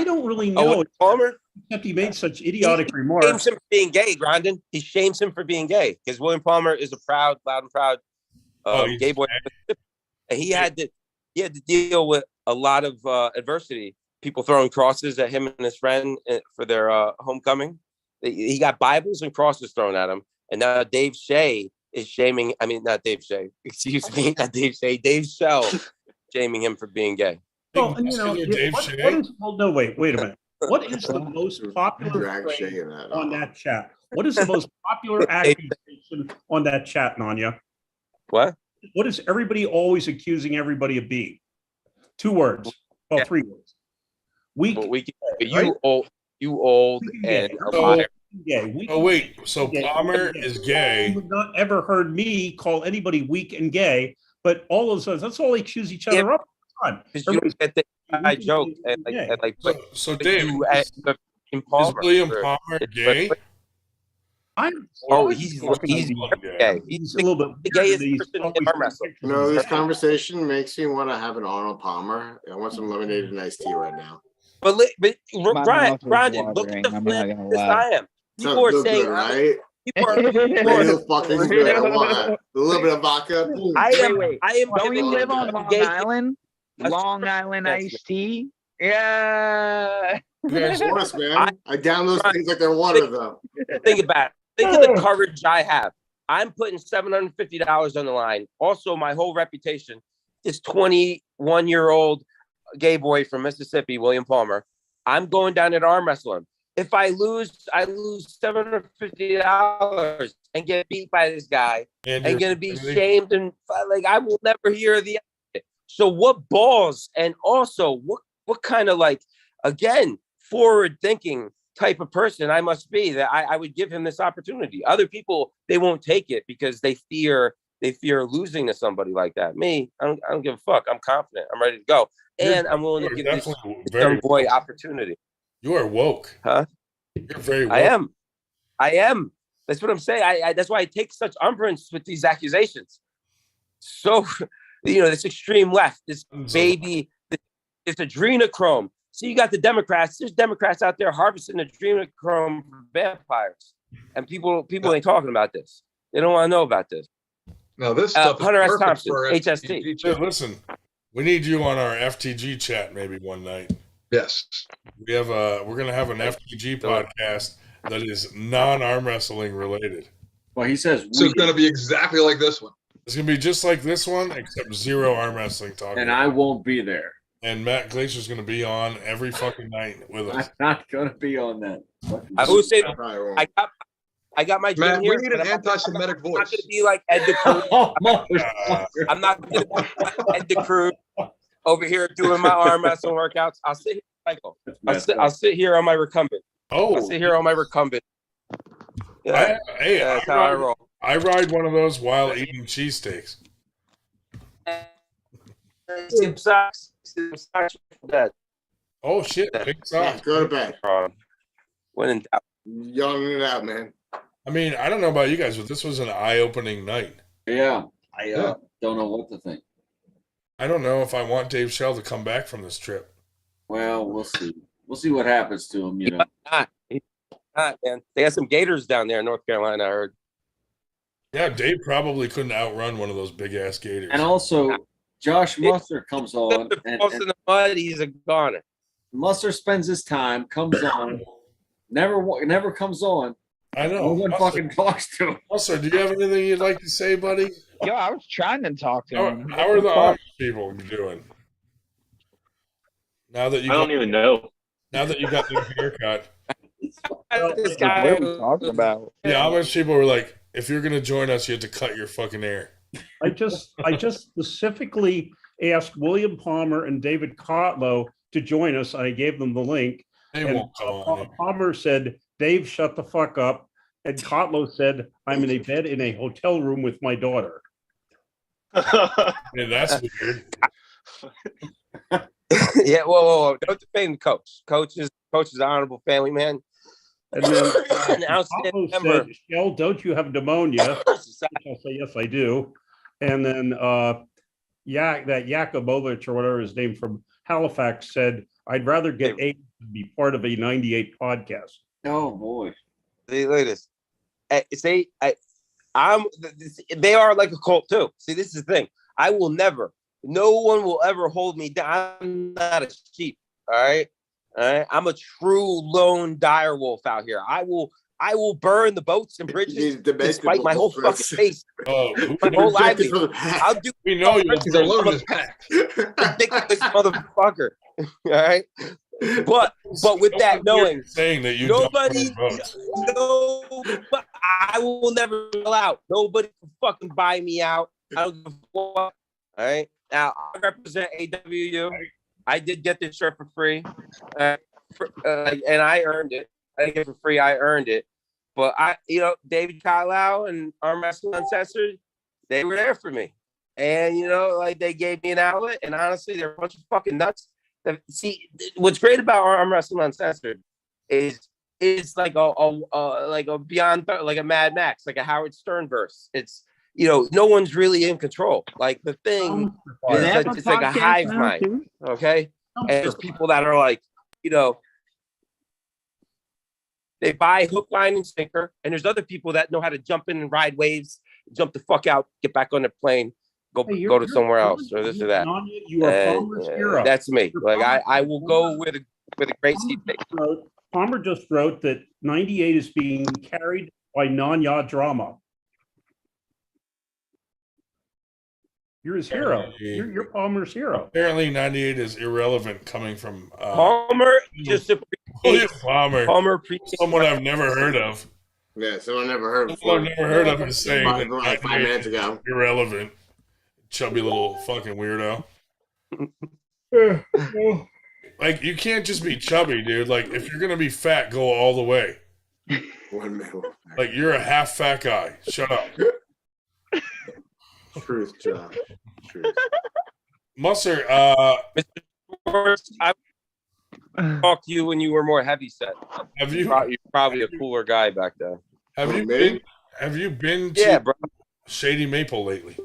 don't really know. Palmer? Except he made such idiotic He remarks. shames him for being gay, Grondin. He shames him for being gay because William Palmer is a loud and proud gay boy. And he had to deal with a lot of adversity. People throwing crosses at him and his friend for their homecoming. He got Bibles and crosses thrown at him. And now Dave Shea is shaming. I mean, not Dave Shea. Excuse me, not Dave Shea. Dave Schell shaming him for being gay. Well, what is, no, wait a minute. What is the most popular phrase on that chat? What is the most popular accusation on that chat, Nanya? What? What is everybody always accusing everybody of being? 2 words. Well, 3 words. Weak. You old and a liar. Gay. Oh wait, so Palmer is gay. You have not ever heard me call anybody weak and gay, but all of us, that's all they accuse each other up on. Because you don't get the I joke and like so Dave, in Palmer, is William Palmer gay? Oh, he's gay. He's a little bit the weird, gayest he's person in always arm wrestling. pictures No, of this his- conversation makes me want to have an Arnold Palmer. I want some lemonade and iced tea right now. But My Brian, mouth is Brandon, look at watering, the I'm not flip gonna this lie. I am. Sounds People are real saying good, right? people are Real fucking good. I want that. A little bit of vodka. I am Wait. I am Don't you giving live on a Long gay Island? Long Island iced tea? Yeah. Of course, man. I down those things like they're water, though. Think about it. Think of the courage I have. I'm putting $750 on the line. Also, my whole reputation. This 21-year-old gay boy from Mississippi, William Palmer. I'm going down at arm wrestling. If I lose $750 and get beat by this guy and gonna be shamed and like I will never hear the end of it. So what balls and also what kind of like again forward thinking type of person I must be that I would give him this opportunity. Other people they won't take it because they fear losing to somebody like that. Me, I don't give a fuck. I'm confident. I'm ready to go. And I'm willing to give this young boy opportunity. You are woke. Huh? You're very woke. I am. That's what I'm saying. I that's why I take such umbrance with these accusations. So, this extreme left, this baby, this adrenochrome. See, you got the Democrats. There's Democrats out there harvesting adrenochrome for vampires. And people ain't talking about this. They don't want to know about this. No, this stuff Hunter is S. perfect Thompson, for HST. Dude, listen, we need you on our FTG chat maybe one night. Yes. We're gonna have an FTG podcast that is non-arm wrestling related. Well, he says so. It's gonna be exactly like this one. It's gonna be just like this one, except zero arm wrestling talk. And I won't be there. And Matt Glacier's gonna be on every fucking night with us. I'm not gonna be on that. I will say I got my dream Matt, here. we need an anti-Semitic voice. I'm not gonna be like Ed DeCruz. I'm not gonna be like Ed DeCruz over here doing my arm wrestling workouts. I'll sit here, Michael. I'll sit here on my recumbent. Oh, I'll sit here on my recumbent. Yeah. That's how I roll. I ride one of those while eating cheesesteaks. Skip socks. Oh shit! Pink socks. Go to bed. When in doubt. Yawning it out, man. I mean, I don't know about you guys, but this was an eye-opening night. Yeah, I don't know what to think. I don't know if I want Dave Schell to come back from this trip. Well, we'll see. We'll see what happens to him. Not, man. They got some gators down there in North Carolina. I heard. Yeah, Dave probably couldn't outrun one of those big ass gators. And also, Josh Musser comes on. And in the mud, he's a goner. Musser spends his time, comes on, never comes on. I know. No one fucking talks to him. Musser, do you have anything you'd like to say, buddy? Yo, I was trying to talk to him. How are the Amish people doing? Now that you I don't even know. Now that you got the haircut. This guy What are we talking about? The Amish people were like, if you're gonna join us, you have to cut your fucking hair. I just specifically asked William Palmer and David Kotlow to join us. I gave them the link. They and won't come on. Palmer said, Dave, shut the fuck up. And Kotlow said, I'm in a bed in a hotel room with my daughter. Yeah, that's weird. Yeah, whoa. Don't defame the coach. Coach is an honorable family man. And then An outstanding Kotlow member. said, Schell, don't you have pneumonia? I'll say, yes, I do. And then that Yakubovich or whatever his name from Halifax said, I'd rather get AIDS than be part of a 98 podcast. Oh boy. See, look at this. They are like a cult too. See, this is the thing. No one will ever hold me down. I'm not a sheep. All right. I'm a true lone dire wolf out here. I will burn the boats and bridges despite my whole fucking face. My whole livelihood. I'll do. We know you're ridiculous motherfucker. All right. But with that knowing, saying that you nobody, I will never sell out. Nobody can fucking buy me out. I don't give a fuck. All right. Now I represent AWU. I did get this shirt for free, and I earned it. I didn't get it for free. I earned it. But David Kotlow and Arm Wrestling Uncensored, they were there for me, and they gave me an outlet. And honestly, they're a bunch of fucking nuts. See, what's great about Arm Wrestling Uncensored is is like a beyond like a Mad Max, like a Howard Stern verse. It's no one's really in control. Like the thing is that it's like a hive mind, okay? And there's people that are like, they buy hook, line, and sinker, and there's other people that know how to jump in and ride waves, jump the fuck out, get back on the plane, go to somewhere else or this or that. You are Palmer's hero. That's me. Like I will go with a great seat. Palmer just wrote that 98 is being carried by non-yacht drama. You're his hero. You're Palmer's hero. Apparently, 98 is irrelevant coming from Palmer. Just Palmer. Palmer, someone I've never heard of. Yeah, someone I've never heard of. Someone I've never heard of is saying like 5 minutes ago. Irrelevant, chubby little fucking weirdo. Like, you can't just be chubby, dude. Like, if you're gonna be fat, go all the way. Like, you're a half fat guy. Shut up. Truth, Josh. Truth. Musser, I talked to you when you were more heavy set. Have you? You're probably a cooler guy back then. Have you been to Shady Maple lately?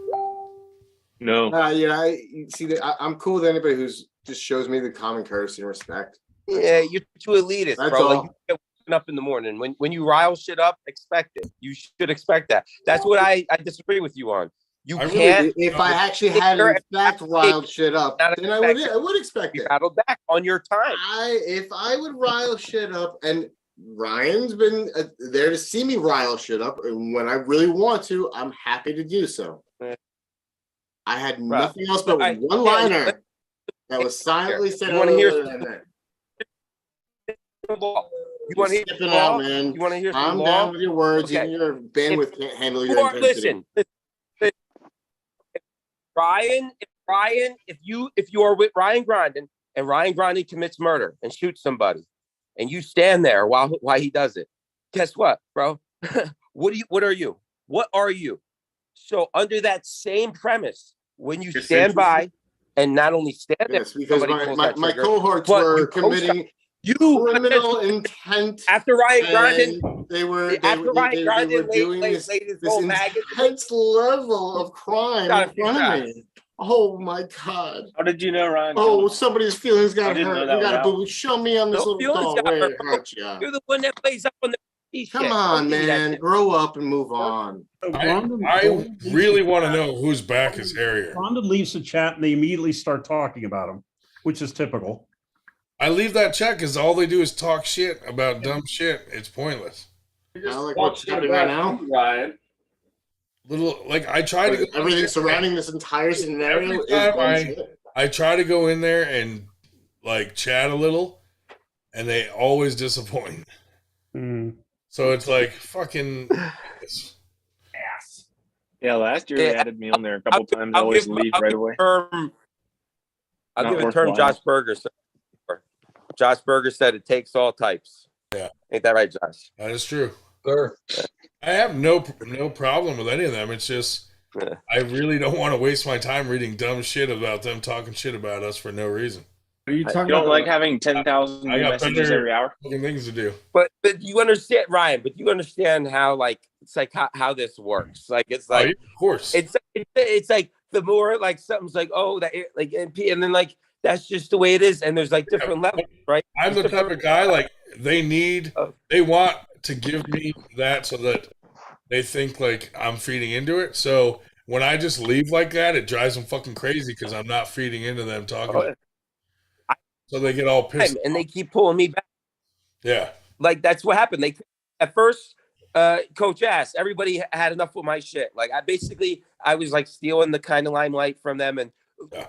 No. I'm cool with anybody who's just shows me the common courtesy and respect. Yeah, you're too elitist, That's bro. all. Like, you get woken up in the morning. When you rile shit up, expect it. You should expect that. That's what I disagree with you on. You can't. If I actually had in fact riled shit up, then I would expect it. Battle back on your time. If I would rile shit up, and Ryan's been there to see me rile shit up, and when I really want to, I'm happy to do so. I had nothing else but one liner that was silently said. You want to hear? You want to hear out, man? You want to hear? I'm down with your words. Okay. Even your bandwidth can't handle your intensity. Listen. Ryan, if you are with Ryan Grondin and Ryan Grondin commits murder and shoots somebody, and you stand there while he does it, guess what, bro? What are you? What are you? So under that same premise, when you stand by and not only stand there, because my cohorts were committing criminal intent after Ryan Grondin. They were doing this whole intense level of crime in front of me. Oh my God! How did you know, Ryan? Oh, somebody's feelings got I didn't hurt. know You that got to was out. show me on this No little feelings doll. got Where hurt, it bro. hurt you. You're the one that plays up on the Come on, man. Grow up and move on. I really want to know whose back is hairier. Rhonda leaves the chat and they immediately start talking about him, which is typical. I leave that chat because all they do is talk shit about dumb shit. It's pointless. I like what's happening right now, Ryan. I try to everything surrounding this entire scenario I try to go in there and like chat a little, and they always disappoint. So it's like fucking ass. Yeah, last year they added me on there a couple times. I always leave right away. I'll give a term Josh Berger said. Josh Berger said it takes all types. Yeah. Ain't that right, Josh? That is true. Sure. I have no problem with any of them. It's just I really don't want to waste my time reading dumb shit about them talking shit about us for no reason. Are you talking about like having 10,000 messages every hour? Things to do. But you understand, Ryan. But you understand how like it's like how this works. Like it's like of course it's like the more like something's like that like and then like that's just the way it is. And there's like different levels, right? I'm the type of guy like they want to give me that so that they think like I'm feeding into it. So when I just leave like that, it drives them fucking crazy because I'm not feeding into them talking. So they get all pissed and they keep pulling me back. Yeah. Like that's what happened. They at first, Coach asked, everybody had enough with my shit. Like I was like stealing the kind of limelight from them, and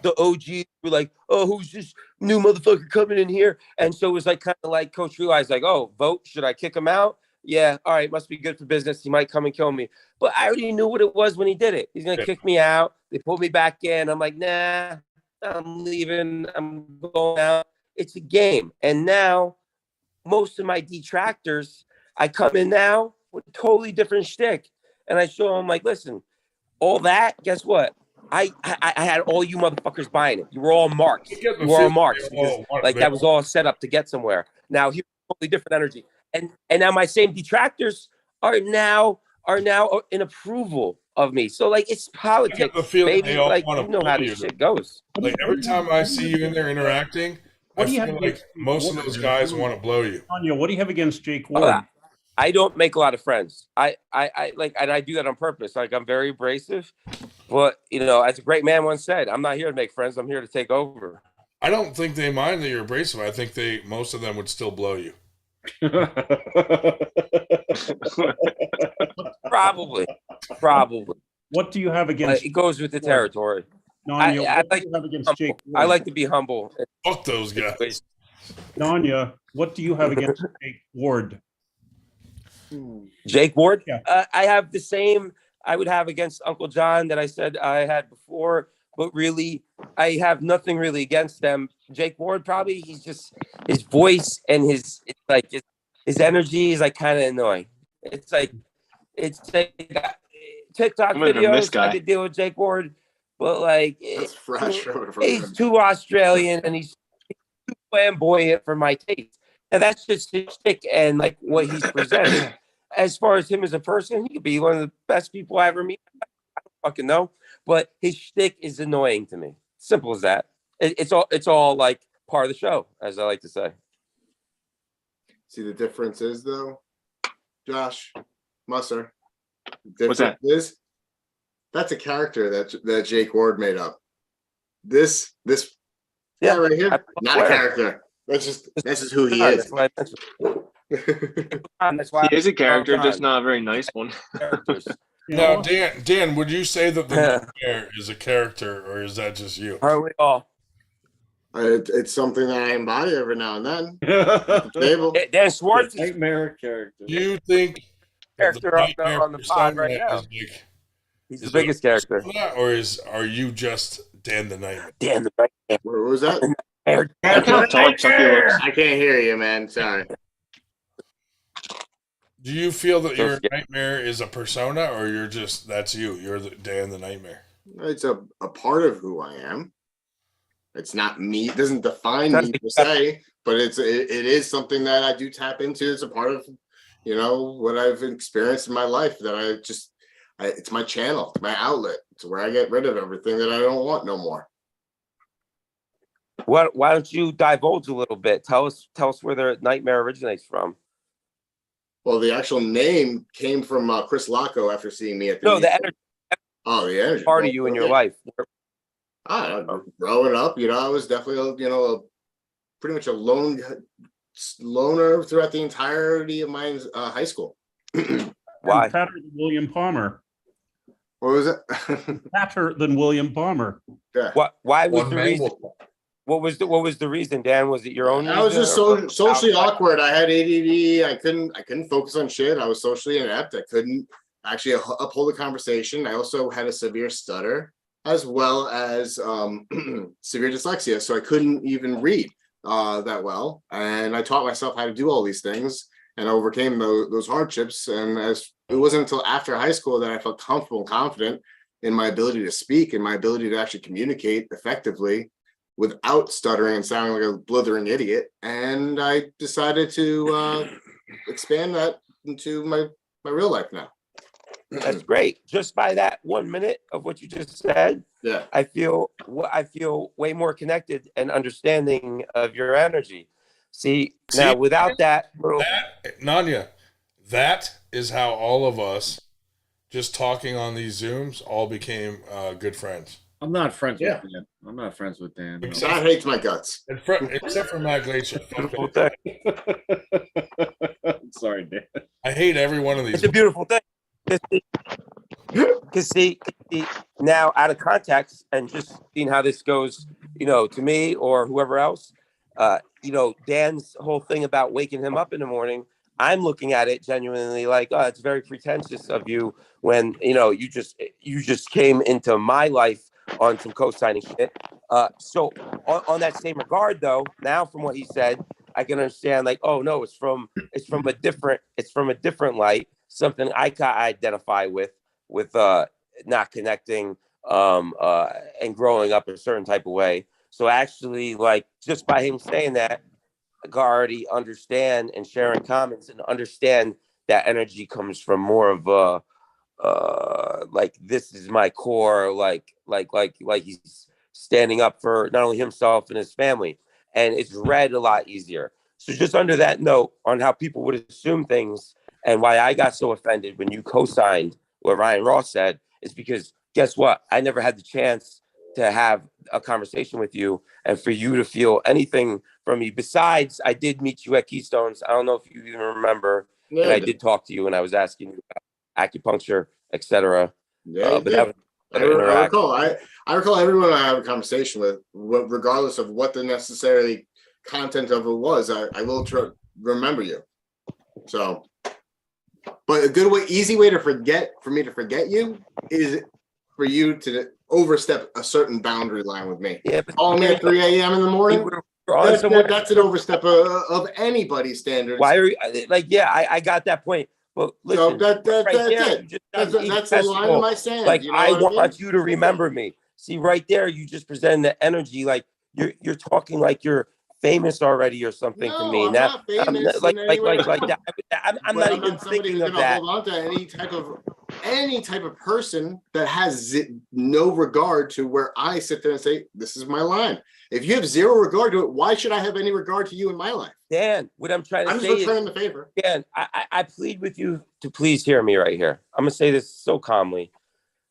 the OGs were like, "Oh, who's this new motherfucker coming in here?" And so it was like kind of like Coach realized, like, "Oh, vote? Should I kick him out? Yeah, all right, must be good for business. He might come and kill me." But I already knew what it was when he did it. He's gonna kick me out. They pulled me back in. I'm like, nah, I'm leaving. I'm going out. It's a game. And now most of my detractors, I come in now with a totally different shtick. And I show them like, listen, all that, guess what? I had all you motherfuckers buying it. You were all marks. You were all marks. Because, like that was all set up to get somewhere. Now here's totally different energy. and now my same detractors are now in approval of me. So like it's politics, the feeling baby. they all Like want you to know how bully this you. shit goes. Like every time I see you in there interacting, I feel like most of those guys want to blow you. Anya, what do you have against Jake Ward? I don't make a lot of friends. I like, and I do that on purpose. Like I'm very abrasive, but as a great man once said, I'm not here to make friends. I'm here to take over. I don't think they mind that you're abrasive. I think most of them would still blow you. Probably. What do you have against? It goes with the territory. Nanya, I what do like you have against Jake Ward? I like to be humble. Fuck those guys. Nanya, what do you have against Jake Ward? Jake Ward? Yeah. I have the same I would have against Uncle John that I said I had before, but really, I have nothing really against them. Jake Ward, probably, he's just, his voice and his energy is like kind of annoying. It's like TikTok videos, I could deal with Jake Ward, but like, he's too Australian and he's too flamboyant for my taste. And that's just his shtick and like what he's presenting. As far as him as a person, he could be one of the best people I ever meet. I don't fucking know, but his shtick is annoying to me. Simple as that. It's all like part of the show, as I like to say. See, the difference is though, Josh Musser. What's that? That's a character that Jake Ward made up. This guy right here, not a character. This is who he is. That's why he is a character, just not a very nice one. Now, Dan, would you say that the nightmare is a character, or is that just you? Are we all? It's something that I embody every now and then. At the table. Dan Schwartz, nightmare character. Do you think character on the pod right now? He's the biggest character. Or are you just Dan the Nightmare? Dan the Nightmare. Where was that? I can't hear you, man. Sorry. Do you feel that your nightmare is a persona, or that's you? You're the Dan the Nightmare. It's a part of who I am. It's not me. It doesn't define me per se, but it is something that I do tap into. It's a part of, what I've experienced in my life that it's my channel, my outlet. It's where I get rid of everything that I don't want no more. Why don't you divulge a little bit? Tell us where the nightmare originates from. Well, the actual name came from Chris Laco after seeing me at the the energy. Oh, the energy part of you in your life. Growing up, I was definitely pretty much a loner throughout the entirety of my high school. Why? Fatter than William Palmer. What was it? Fatter than William Palmer. Yeah. Why was the reason? What was the reason, Dan? Was it your own reason? I was just socially awkward. I had ADD. I couldn't focus on shit. I was socially inept. I couldn't actually uphold a conversation. I also had a severe stutter as well as severe dyslexia. So I couldn't even read that well. And I taught myself how to do all these things and overcame those hardships. And it wasn't until after high school that I felt comfortable and confident in my ability to speak and my ability to actually communicate effectively without stuttering and sounding like a blithering idiot. And I decided to expand that into my real life now. That's great. Just by that 1 minute of what you just said, yeah, I feel way more connected and understanding of your energy. See now, without that, Nanya, that is how all of us, just talking on these Zooms, all became good friends. I'm not friends with Dan. I'm not friends with Dan. God hates my guts. Except for Matt Glacier. Sorry, Dan. I hate every one of these. It's a beautiful thing. Because see, now out of context and just seeing how this goes, to me or whoever else, Dan's whole thing about waking him up in the morning, I'm looking at it genuinely like, oh, it's very pretentious of you when, you just came into my life on some co-signing shit. So on that same regard, though, now from what he said, I can understand like, oh no, it's from a different light, something I can identify with not connecting and growing up a certain type of way. So actually, like just by him saying that, already understand and share in comments and understand that energy comes from more of a like this is my core, like he's standing up for not only himself and his family, and it's read a lot easier. So just under that note on how people would assume things and why I got so offended when you co-signed what Ryan Ross said is because guess what? I never had the chance to have a conversation with you and for you to feel anything from me. Besides, I did meet you at Keystones. I don't know if you even remember, Yeah, and I did talk to you and I was asking you about acupuncture, etc. Yeah, But that was I recall. I recall everyone I have a conversation with, regardless of what the necessarily content of it was. I will remember you. So, but a good way, easy way for me to forget you is for you to overstep a certain boundary line with me. Yeah, call me at 3 a.m. in the morning. That's an overstep of anybody's standards. Why are you, like? Yeah, I got that point. But listen, so that's there, it. That's the line in my sand. Like you know I what want you to remember me. See, right there, you just presented the energy. Like you're talking like you're famous already or something to me. I'm not famous like that. that. I'm But not even thinking of gonna that. hold on to any type of person that has no regard to where I sit there and say, this is my line. If you have zero regard to it, why should I have any regard to you in my life? Dan, what I'm trying to say is, I'm just returning the favor. Dan, I plead with you to please hear me right here. I'm gonna say this so calmly.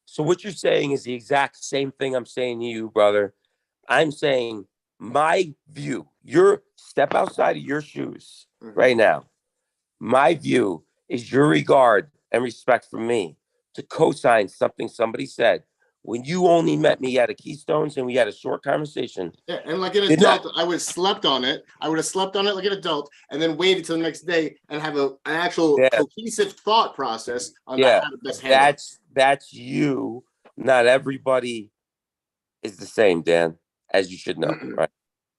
So what you're saying is the exact same thing I'm saying to you, brother. I'm saying my view, your step outside of your shoes right now. My view is your regard and respect for me to co-sign something somebody said when you only met me at a Keystones and we had a short conversation. Yeah, and like an adult, I would have slept on it. I would have slept on it like an adult, and then waited till the next day and have an actual cohesive thought process on how to best handle it. That's you. Not everybody is the same, Dan, as you should know, right?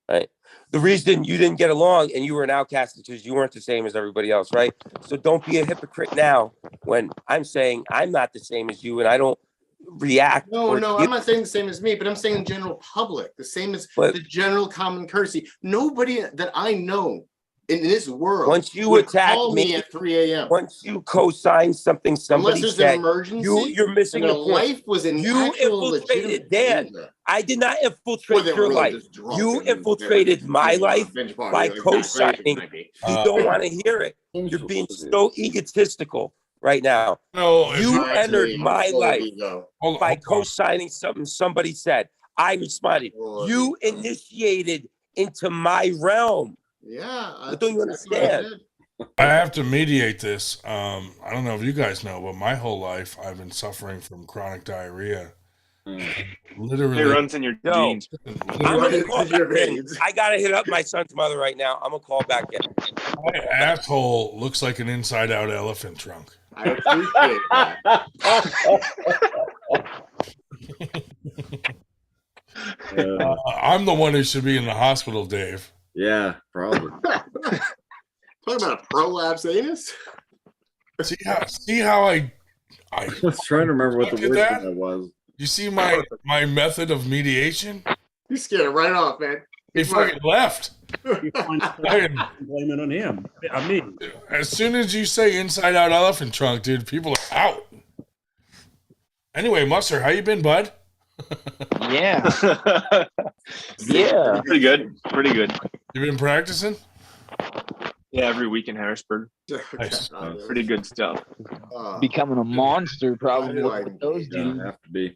Right. The reason you didn't get along and you were an outcast is because you weren't the same as everybody else, right? So don't be a hypocrite now when I'm saying I'm not the same as you and I don't react. No, I'm not saying the same as me, but I'm saying in general public, the same as the general common courtesy. Nobody that I know in this world once you attack me at 3 a.m. Once you co-sign something somebody unless there's said, an emergency, you're missing the point. Life was in you infiltrated Dan. I did not infiltrate your life. You infiltrated my life by co-signing. You don't want to hear it. You're being so egotistical right now. No, you entered my life by co-signing something somebody said. I responded. You initiated into my realm. Yeah, what don't you understand? I have to mediate this. I don't know if you guys know, but my whole life I've been suffering from chronic diarrhea. Literally, it runs in your genes. I'm gonna call back in. I gotta hit up my son's mother right now. I'm gonna call back in. My asshole looks like an inside-out elephant trunk. I appreciate that. I'm the one who should be in the hospital, Dave. Yeah, probably. Talking about a prolapse anus. See how I was trying to remember what the word that was. You see my method of mediation? You scared it right off, man. He fucking left. You blame it on him. I mean, as soon as you say inside out elephant trunk, dude, people are out. Anyway, Musser, how you been, bud? Yeah. Yeah. Pretty good. Pretty good. You been practicing? Yeah, every week in Harrisburg. Nice. Pretty good stuff. Becoming a monster, probably. With those dudes. Have to be.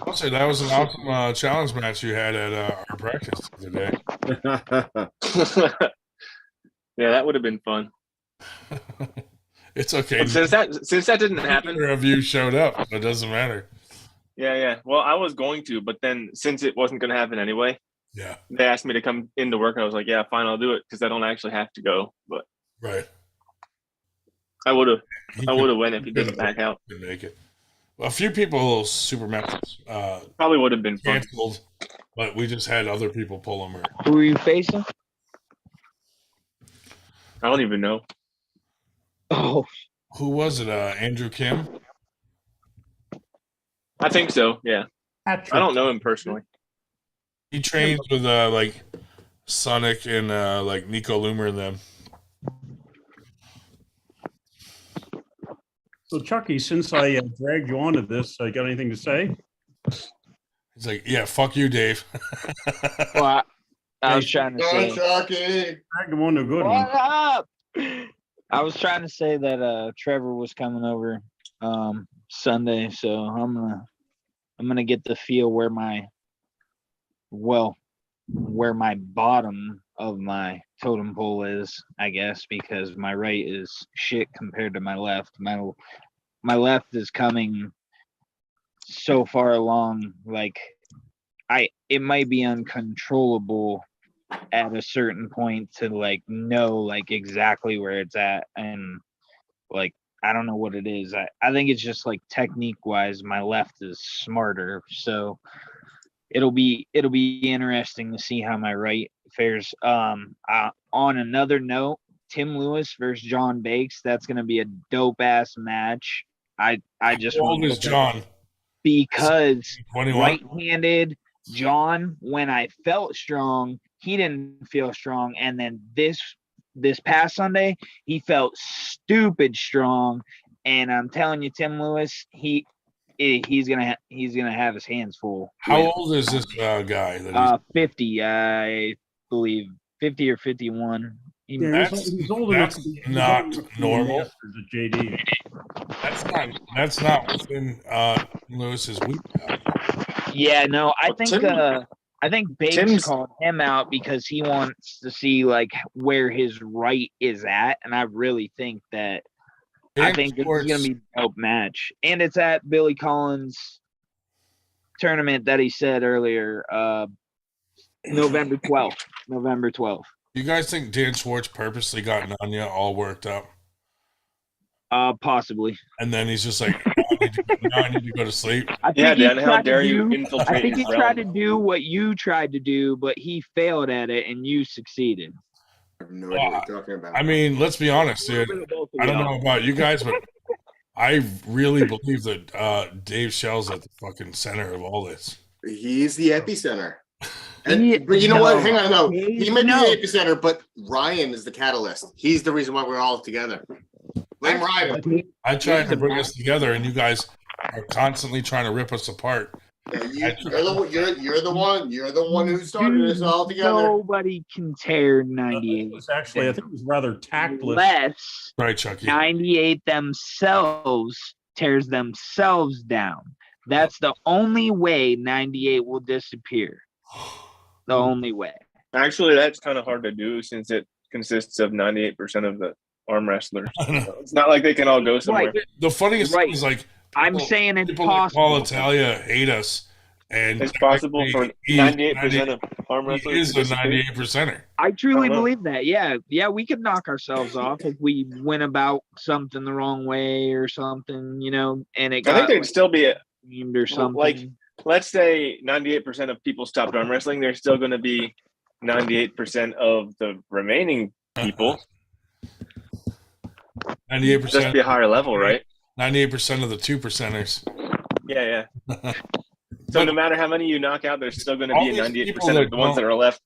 I'll say that was an awesome challenge match you had at our practice today. Yeah, that would have been fun. It's okay. But since that didn't happen, neither of you showed up, so it doesn't matter. Yeah. Well, I was going to, but then since it wasn't going to happen anyway, they asked me to come into work, and I was like, "Yeah, fine, I'll do it," because I don't actually have to go. But right, I would have went if he didn't back out. Didn't make it. Well, a few people super matches probably would have been canceled, but we just had other people pull them. Who are you facing? I don't even know. Oh, who was it? Andrew Kim. I think so. Yeah, I don't know him personally. He trains with like Sonic and like Nico Loomer and them. So Chucky, since I dragged you onto this, I got anything to say? He's like, yeah, fuck you, Dave. Well, I was trying to say. Chucky. Dragged him on to a good one. What up? I was trying to say that Trevor was coming over Sunday, so I'm gonna get the feel where my bottom of my totem pole is, I guess, because my right is shit compared to my left. My left is coming so far along, like it might be uncontrollable at a certain point to like know like exactly where it's at, and like I don't know what it is. I think it's just like technique wise my left is smarter, so it'll be interesting to see how my right fares. On another note, Tim Lewis versus John Bakes, that's gonna be a dope ass match. I just How old is John? Because 21? right-handed John, when I felt strong, he didn't feel strong, and then this past Sunday he felt stupid strong, and I'm telling you, Tim Lewis, he's gonna have his hands full. How old is this guy? 50, I believe, 50 or 51. He's old enough. That's not normal. JD. That's not within Lewis's week. Yeah, no, I think Bates called him out because he wants to see like where his right is at, and I really think that I think this is gonna be a dope match, and it's at Billy Collins' tournament that he said earlier, November 12th. November 12th. You guys think Dan Schwartz purposely got Nanya all worked up? Possibly. And then he's just like, I need to go to sleep. Yeah, Dan, how dare you infiltrate I think his he realm. tried to do what you tried to do, but he failed at it, and you succeeded. I have no idea what you're talking about. I mean, let's be honest, dude. I don't know about you guys, but I really believe that Dave Schell's at the fucking center of all this. He's the epicenter. But you know what? Hang on, no. He may be the epicenter, but Ryan is the catalyst. He's the reason why we're all together. Blame Ryan. I tried to bring us together, and you guys are constantly trying to rip us apart. Yeah, you're the one who started this all together. Nobody can tear 98. I think it was rather tactless. Unless right, Chucky. 98 themselves tears themselves down. That's the only way 98 will disappear. The only way. Actually, that's kind of hard to do since it consists of 98% of the arm wrestlers. So it's not like they can all go somewhere. Right. The funniest thing is like I'm saying it's people possible. Like Paul Italia hate us, and it's possible for 98% of arm wrestlers. He is a 98%er. I truly believe that. Yeah, we could knock ourselves off if we went about something the wrong way or something, and it got. I think there'd still be named or something. Like, let's say 98% of people stopped arm wrestling. There's still going to be 98% of the remaining people. 98%. Just be a higher level, right? 98% of the 2%ers. Yeah. So no matter how many you knock out, there's still going to be 98% of the ones that are left.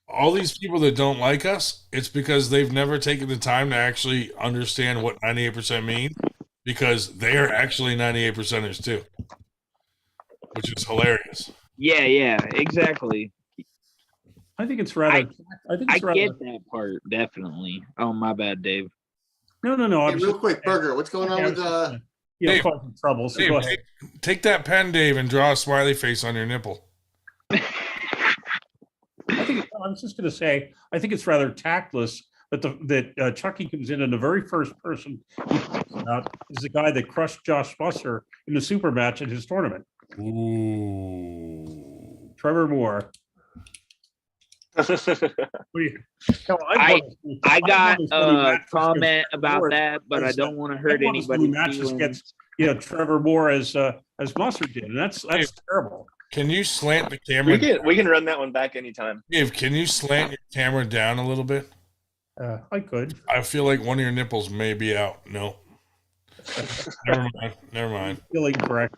All these people that don't like us, it's because they've never taken the time to actually understand what 98% means, because they are actually 98%ers too, which is hilarious. Yeah, exactly. I think it's rather. I get that part, definitely. Oh, my bad, Dave. No. Hey, real quick, Burger, what's going on with Dave, causing trouble? So Dave, go ahead. take that pen, Dave, and draw a smiley face on your nipple. I was just going to say, I think it's rather tactless that Chucky comes in, and the very first person he talks about is the guy that crushed Josh Musser in the super match at his tournament. Ooh. Trevor Moore. I got a comment about that, but I don't want to hurt anybody's feelings. Gets, Trevor Moore as Musser did, and that's terrible. Can you slant the camera? We can run that one back anytime. Dave, can you slant your camera down a little bit? I could. I feel like one of your nipples may be out. No. Never mind. Feeling correct.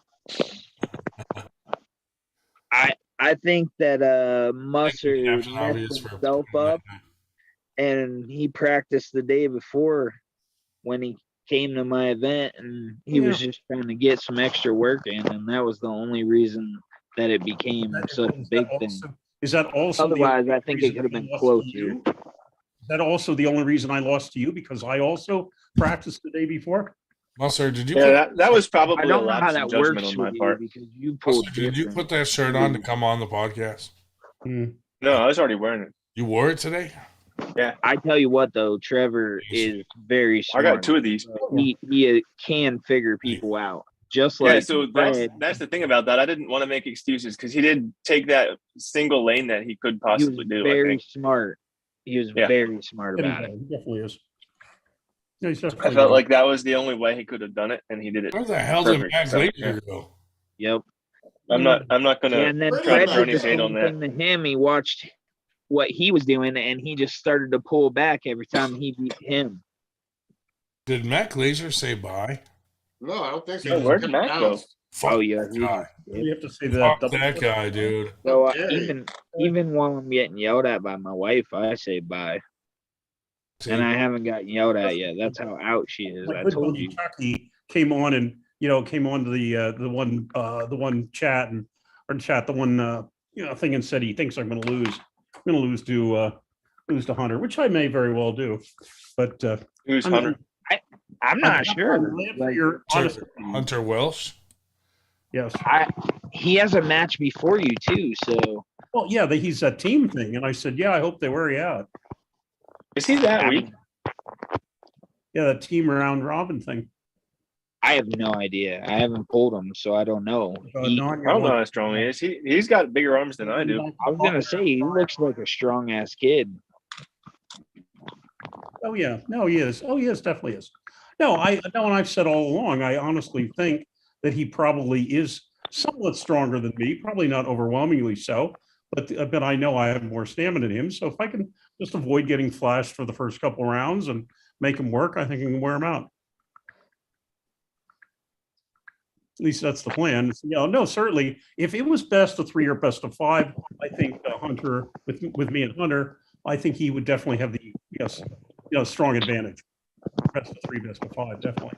I think that Musser Captain messed Obvious for himself up, and he practiced the day before when he came to my event, and he was just trying to get some extra work in, and that was the only reason that it became such a big thing. Is that also Otherwise, I think it could have been closer. Is that also the only reason I lost to you? Because I also practiced the day before? Musser, did you? Yeah, that was probably I a don't know lapse how in that judgment works on my with you part. because you pulled. Musser, did you put that shirt on to come on the podcast? No, I was already wearing it. You wore it today? Yeah. I tell you what, though, Trevor is very I smart. got 2 of these. He can figure people out, just Yeah, like so Fred. that's the thing about that. I didn't want to make excuses because he did take that single lane that he could He possibly was do. I very think. smart. He was very smart about it. He definitely is. Yeah, he's I definitely felt good. like that was the only way he could have done it, and he did it. Where the hell did perfect. Max So, Laser go? Yep. I'm not gonna And then try to Fred throw did any the shade same on that. thing to him. He watched what he was doing, and he just started to pull back every time he beat him. Did Mac Laser say bye? No, I don't think so. Oh, where'd Mac go? Fuck Oh yeah, that guy. You have to say that. Fuck that guy, dude. So Okay. even while I'm getting yelled at by my wife, I say bye. See? And I haven't gotten yelled at yet. That's how out she is. My I good told buddy you. Chucky came on and came on to the one chat and the one thing and said he thinks I'm going to lose. I'm going to lose to Hunter, which I may very well do. But Who's Hunter? I'm not sure. I'm glad for Like, your honest opinion. Hunter Welsh? Yes. he has a match before you too, so Well, yeah, he's a team thing, and I said, yeah, I hope they wear you out. Is he that weak? Yeah, that team round robin thing. I have no idea. I haven't pulled him, so I don't know. I don't know how strong he is. He's got bigger arms than I do. I was gonna say he looks like a strong ass kid. Oh yeah, no, he is. Oh, yes, definitely is. No, and I've said all along, I honestly think that he probably is somewhat stronger than me, probably not overwhelmingly so, but I know I have more stamina than him. So if I can just avoid getting flashed for the first couple rounds and make him work, I think I can wear him out. At least that's the plan. No, certainly. If it was best of 3 or best of 5, I think Hunter with me and Hunter, I think he would definitely have the strong advantage. Best of 3, best of 5, definitely.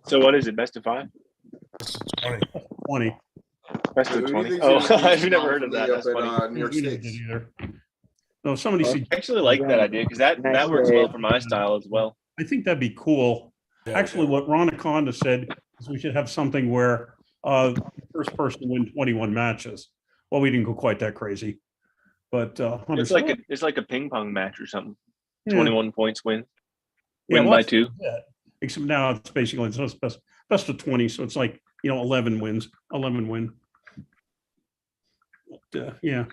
So what is it? Best of 5? 20. Best of 20. Oh, I've never heard of that. That's funny. New York State. No, somebody I actually like that idea because that works well for my style as well. I think that'd be cool. Actually, what Ron Aconda said is we should have something where the first person to win 21 matches. Well, we didn't go quite that crazy, but It's like a ping pong match or something. Yeah. 21 points win Yeah, by 2. Yeah. Except now it's basically it's best of 20, so it's like 11 wins, 11 win. But, yeah.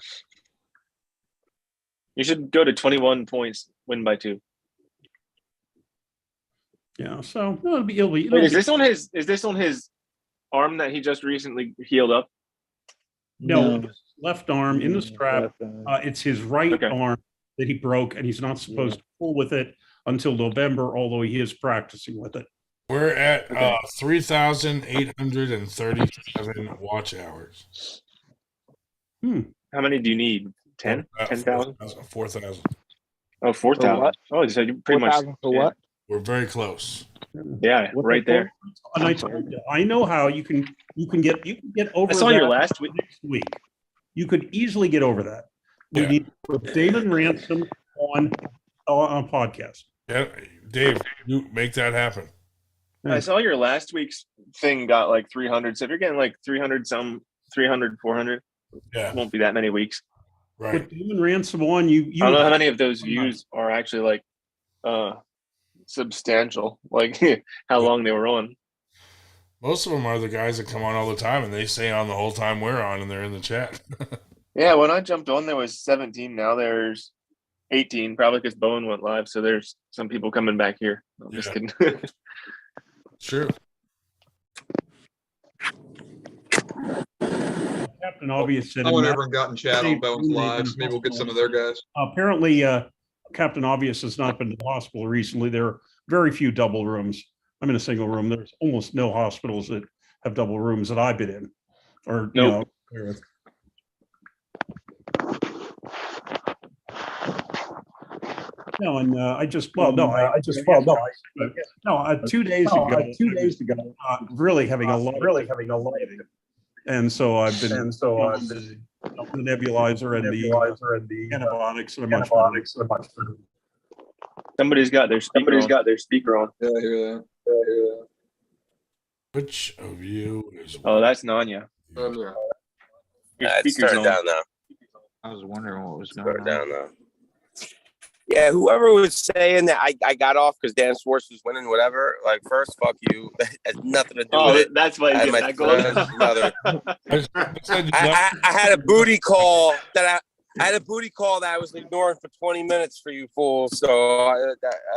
You should go to 21 points, win by 2. Yeah, so it'll be. Wait, is this on his arm that he just recently healed up? No, left arm in the strap. It's his right arm that he broke, and he's not supposed to pull with it until November, although he is practicing with it. We're at 3,837 watch hours. How many do you need? 10? 10,000? 4,000. Oh, 4,000. Oh, so you pretty much. For what? We're very close. Yeah, right there. And I told you, I know how you can get over. I saw your that last week. next week. You could easily get over that. We Yeah. need to put Damon Ransom on podcast. Yeah, Dave, you make that happen. I saw your last week's thing got like 300. So if you're getting like 300, 400, it won't be that many weeks. Right. Put Damon Ransom on. You I don't know how many of those views are actually like substantial, like how long they were on. Most of them are the guys that come on all the time and they stay on the whole time we're on and they're in the chat. Yeah, when I jumped on, there was 17. Now there's 18, probably because Bowen went live. So there's some people coming back here. I'm just kidding. True. Captain Obvious said. I went over and got in chat on Bowen's live, so maybe we'll get some of their guys. Apparently, Captain Obvious has not been to the hospital recently. There are very few double rooms. I'm in a single room. There's almost no hospitals that have double rooms that I've been in. or Nope. No, and I just 2 days ago, really having a lot of and so I've been the nebulizer and the antibiotics are much better. Somebody's got their speaker on. Yeah, I hear that. Which of you is? Oh, that's Nanya. Yeah. Your It's speaker's turned on. down now. I was wondering what was Turn going it on. down now. Yeah, whoever was saying that I got off because Dan Schwartz was winning, whatever. Like, first, fuck you. That has nothing to do with it. That's why I you had get my that gold. I had a booty call that I had a booty call that I was ignoring for 20 minutes for you fools. So I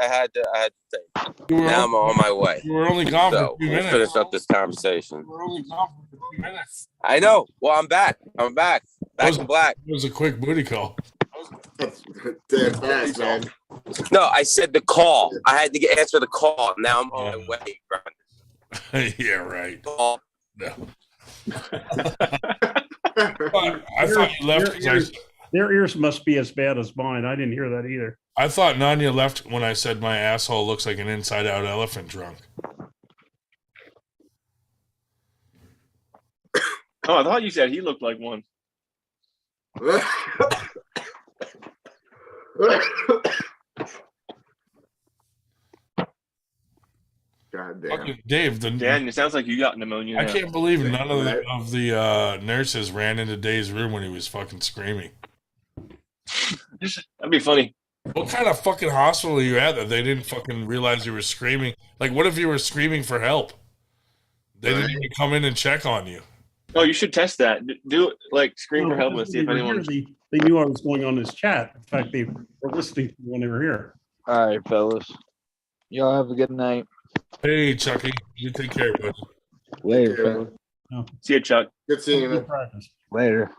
had to take it. Now I'm on my way. You were only gone So for 2 we'll minutes. finish up this conversation. You were only gone for 2 minutes. I know. Well, I'm back. Back in black. It was a quick booty call. Damn fast, man. No, I said the call. I had to answer the call. Now I'm on my way. Yeah, right. Call. No. I thought you left because Their ears must be as bad as mine. I didn't hear that either. I thought Nanya left when I said my asshole looks like an inside-out elephant drunk. Oh, I thought you said he looked like one. God damn. Fucking Dave, Dan, it sounds like you got pneumonia. I now. can't believe none of the nurses ran into Dave's room when he was fucking screaming. That'd be funny. What kind of fucking hospital are you at that they didn't fucking realize you were screaming? Like, what if you were screaming for help? They didn't even come in and check on you. Oh, you should test that. Do it, like scream for help and see if anyone. They knew I was going on this chat. In fact, they were listening when they were here. All right, fellas. Y'all have a good night. Hey, Chucky, you take care, bud. Later, fellas. See you, Chuck. Good seeing you, man. Later.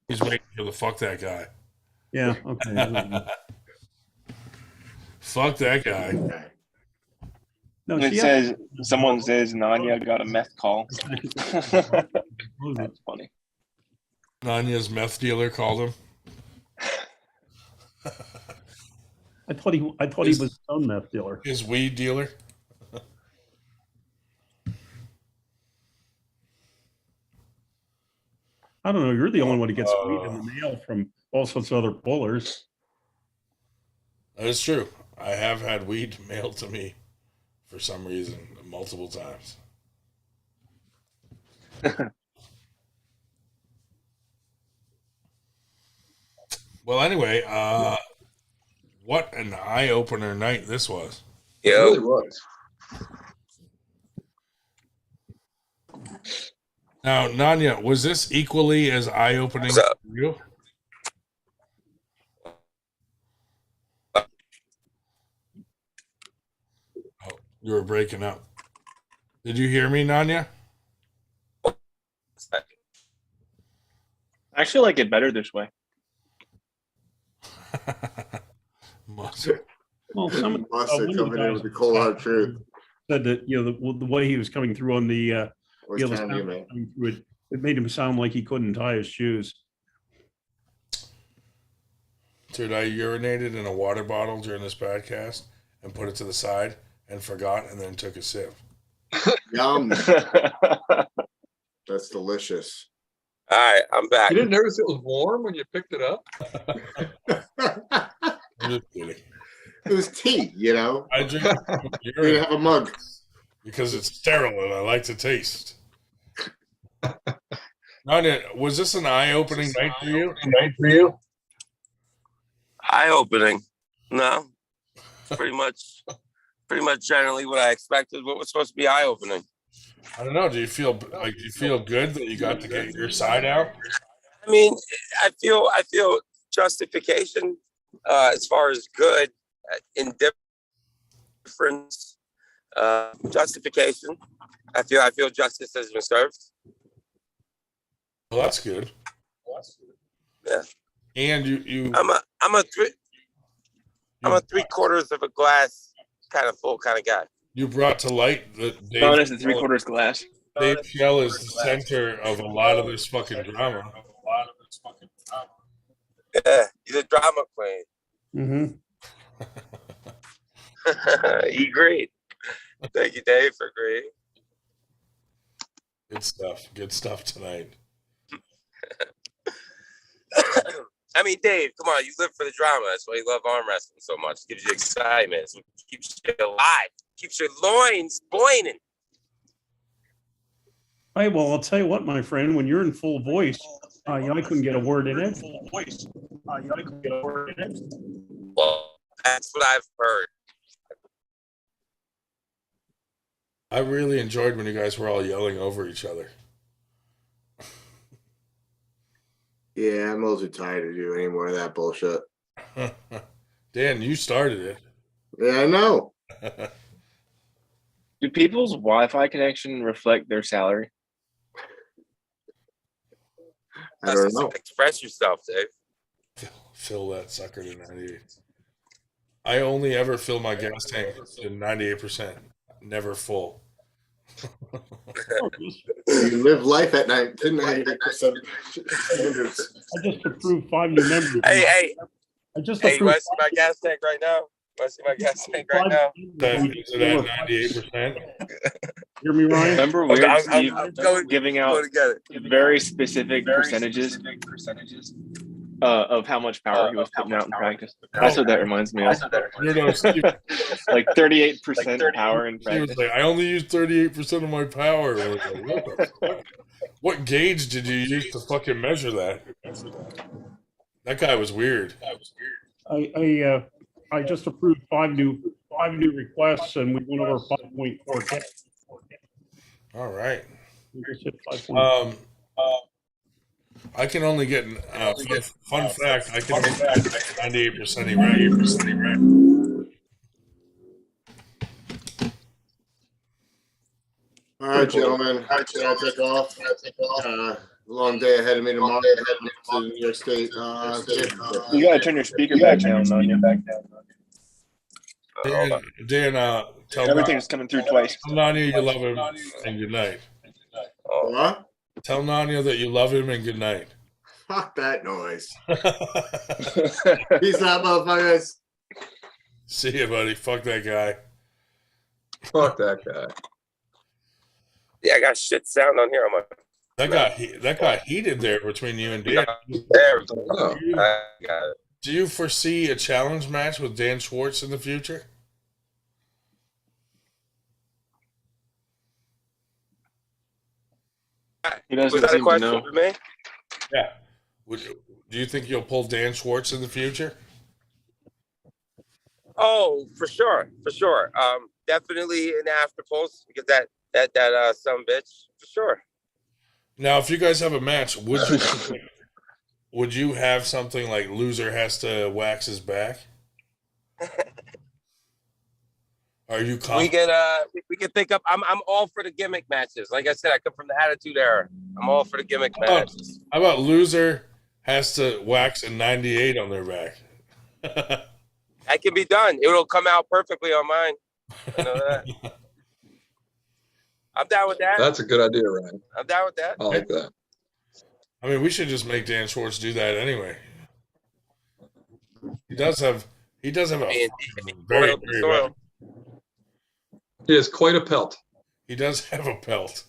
He's waiting for the fuck that guy. Yeah, okay. Fuck that guy. No, It says someone says Nanya got a meth call. That's funny. Nanya's meth dealer called him. I thought he was his own meth dealer. His weed dealer. I don't know. You're the only one who gets weed in the mail from all sorts of other pullers. That is true. I have had weed mailed to me for some reason multiple times. Well, anyway, what an eye-opener night this was. It really was. Now, Nanya, was this equally as eye-opening for you? Oh, you were breaking up. Did you hear me, Nanya? I actually like it better this way. Well, some Must have coming in with the cold hard truth. Said that the way he was coming through on the Was the telling you, sound man. coming through it made him sound like he couldn't tie his shoes. Dude, I urinated in a water bottle during this podcast and put it to the side and forgot and then took a sip. Yum. That's delicious. All right, I'm back. You didn't notice it was warm when you picked it up? I'm just kidding. It was tea, you know. I drink You didn't have a mug. because it's sterile and I like to taste. Nanya, was this an eye-opening night for you? Eye-opening. No. Pretty much generally what I expected. What was supposed to be eye-opening? I don't know. Do you feel good that you got to get your side out? I mean, I feel justification as far as good, indifference, justification. I feel justice has been served. Well, that's good. Yeah. And you I'm a 3/4 of a glass kind of full kind of guy. You brought to light that Bonus and 3/4 glass. Dave Schell is the center of a lot of this fucking drama. Yeah, he's a drama queen. Mm-hmm. He agreed. Thank you, Dave, for agreeing. Good stuff. Good stuff tonight. I mean, Dave, come on, you live for the drama. That's why you love arm wrestling so much. It gives you excitement. It keeps you alive. Keeps your loins boiling. Hey, well, I'll tell you what, my friend, when you're in full voice, I couldn't get a word in it. Well, that's what I've heard. I really enjoyed when you guys were all yelling over each other. Yeah, I'm a little too tired to do any more of that bullshit. Dan, you started it. Yeah, I know. Do people's Wi-Fi connection reflect their salary? I don't know. Express yourself, Dave. Fill that sucker to 98. I only ever fill my gas tank to 98%. Never full. You live life at 98% standards. I just approved 5 new members. Hey, I just you want approved to see my gas tank right now? Want to see my gas tank right now? Is it at 98%? Hear me, Ryan? Remember Weird Steve giving out to get it. very specific percentages of how much power he was putting out in practice. That's what that reminds me of. Like 38% power in He was practice. like, I only use 38% of my power. I was like, what the fuck? What gauge did you use to fucking measure that? That guy was weird. I just approved 5 new requests, and we went over 5.4K. All right. We just hit 5.4. I can only get fun fact. I can only get 98% erect. All right, gentlemen. I'll take off. Long day ahead of me tomorrow. Heading to New York State. You gotta turn your speaker back down, Nanya. Dan, tell Everything's coming through twice. Tell Nanya you love him and good night. What? Tell Nanya that you love him and good night. Fuck that noise. Peace out, motherfuckers. See you, buddy. Fuck that guy. Fuck that guy. Yeah, I got shit sound on here. I'm like, that got heated there between you and Dan. there we go. I got it. Do you foresee a challenge match with Dan Schwartz in the future? He doesn't Was that a seem to question know. for me? Yeah. Do you think you'll pull Dan Schwartz in the future? Oh, for sure. Definitely an after pulse because that some bitch for sure. Now, if you guys have a match, would you have something like loser has to wax his back? Are you confident? We can think up. I'm all for the gimmick matches. Like I said, I come from the Attitude Era. I'm all for the gimmick matches. How about loser has to wax a 98 on their back? That can be done. It'll come out perfectly on mine. I know that. I'm down with that. That's a good idea, Ryan. I'm down with that. I like that. I mean, we should just make Dan Schwartz do that anyway. He does have a very, very well. He has quite a pelt. He does have a pelt.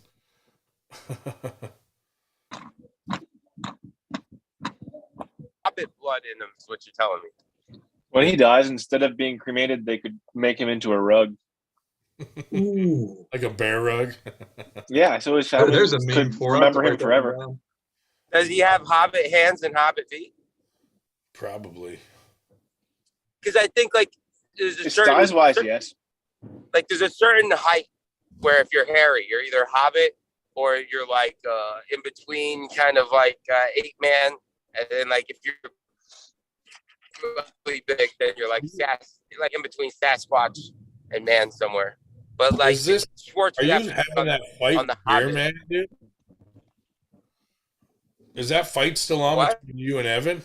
Hobbit blood in him is what you're telling me. When he dies, instead of being cremated, they could make him into a rug. Ooh. Like a bear rug. Yeah, so his family there's a meme could for it. remember him forever. Does he have Hobbit hands and Hobbit feet? Probably. Because I think like there's a certain Size-wise, yes. Like there's a certain height where if you're hairy, you're either Hobbit or you're like in between, kind of like 8-man, and then like if you're really big, then you're like you're like in between Sasquatch and man somewhere. But like Schwartz, are you having that fight on the Bear Hobbit. Man, dude? Is that fight still on What? between you and Evan?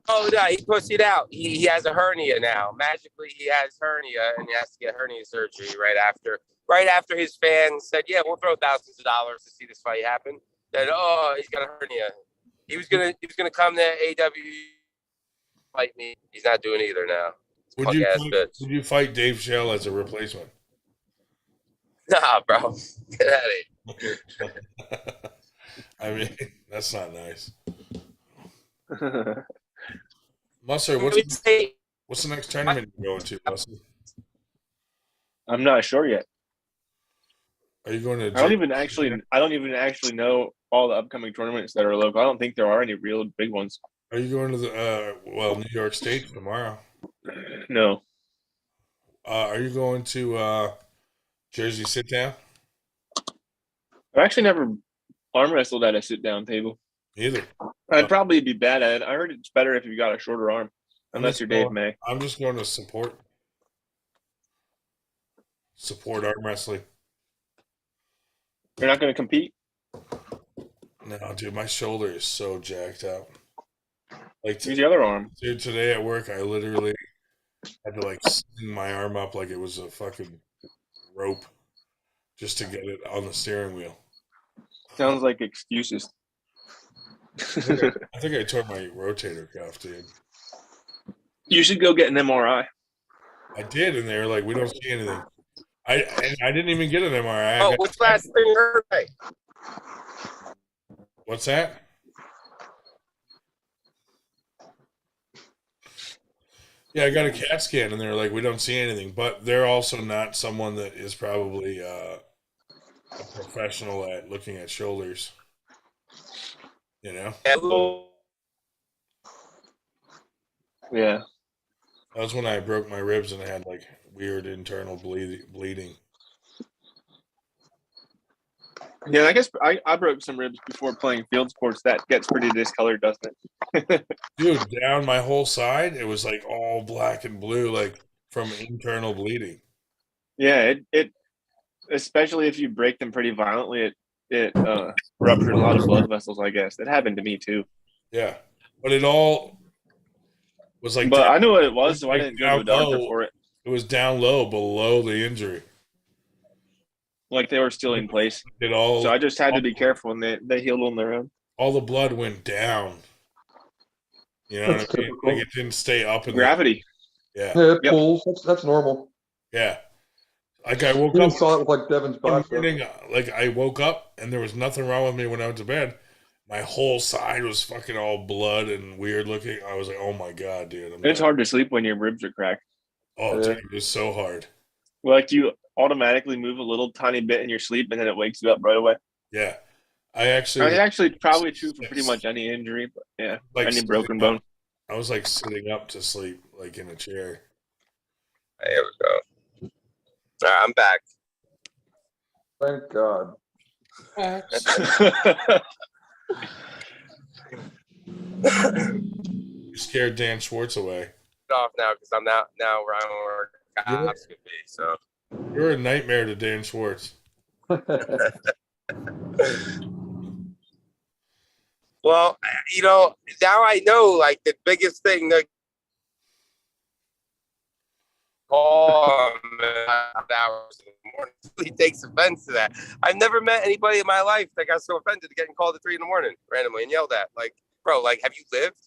Oh no, he pussied out. He has a hernia now. Magically, he has hernia, and he has to get hernia surgery right after. Right after his fans said, "Yeah, we'll throw thousands of dollars to see this fight happen." Then, oh, he's got a hernia. He was gonna come to AW fight me. He's not doing either now. Would you fight Dave Schell as a replacement? Nah, bro. Get out of here. I mean, that's not nice. Musser, what's the next tournament you're going to, Musser? I'm not sure yet. Are you going to? I don't even actually know all the upcoming tournaments that are local. I don't think there are any real big ones. Are you going to the New York State tomorrow? No. Are you going to Jersey Sit Down? I've actually never arm wrestled at a sit down table. Either. I'd probably be bad at it. I heard it's better if you got a shorter arm, unless you're Dave May. I'm just going to support arm wrestling. You're not going to compete? No, dude, my shoulder is so jacked up. Like use the other arm. Dude, today at work, I literally had to like swing my arm up like it was a fucking rope just to get it on the steering wheel. Sounds like excuses. I think I tore my rotator cuff, dude. You should go get an MRI. I did, and they were like, "We don't see anything." I didn't even get an MRI. Oh, what's last thing you heard? What's that? Yeah, I got a CAT scan, and they're like, "We don't see anything," but they're also not someone that is probably a professional at looking at shoulders. You know? Yeah. That was when I broke my ribs and I had like weird internal bleeding. Yeah, I guess I broke some ribs before playing field sports. That gets pretty discolored, doesn't it? Dude, down my whole side, it was like all black and blue, like from internal bleeding. Yeah, it especially if you break them pretty violently, it ruptured a lot of blood vessels, I guess. It happened to me too. Yeah. But it all was like, but I knew what it was, so I didn't go to a doctor for it. It was down low below the injury. Like they were still in place. So I just had to be careful, and they healed on their own. All the blood went down. You know what I mean? Like it didn't stay up in gravity. Yeah. Yeah, it pulls. That's normal. Yeah. Like I woke You up. saw it with like Devin's bicep. Like I woke up and there was nothing wrong with me when I went to bed. My whole side was fucking all blood and weird looking. I was like, oh my God, dude. It's hard to sleep when your ribs are cracked. Oh, dude, it was so hard. Like you automatically move a little tiny bit in your sleep and then it wakes you up right away. Yeah. It's actually probably true for pretty much any injury, but yeah, like any broken bone. I was like sitting up to sleep, like in a chair. There we go. All right, I'm back. Thank God. You scared Dan Schwartz away. Off now because I'm now where I'm where cops could be. So you're a nightmare to Dan Schwartz. Well, you know, now I know like the biggest thing that call him at hours in the morning. He takes offense to that. I've never met anybody in my life that got so offended to getting called at 3 a.m. randomly and yelled at. Like, bro, like, have you lived?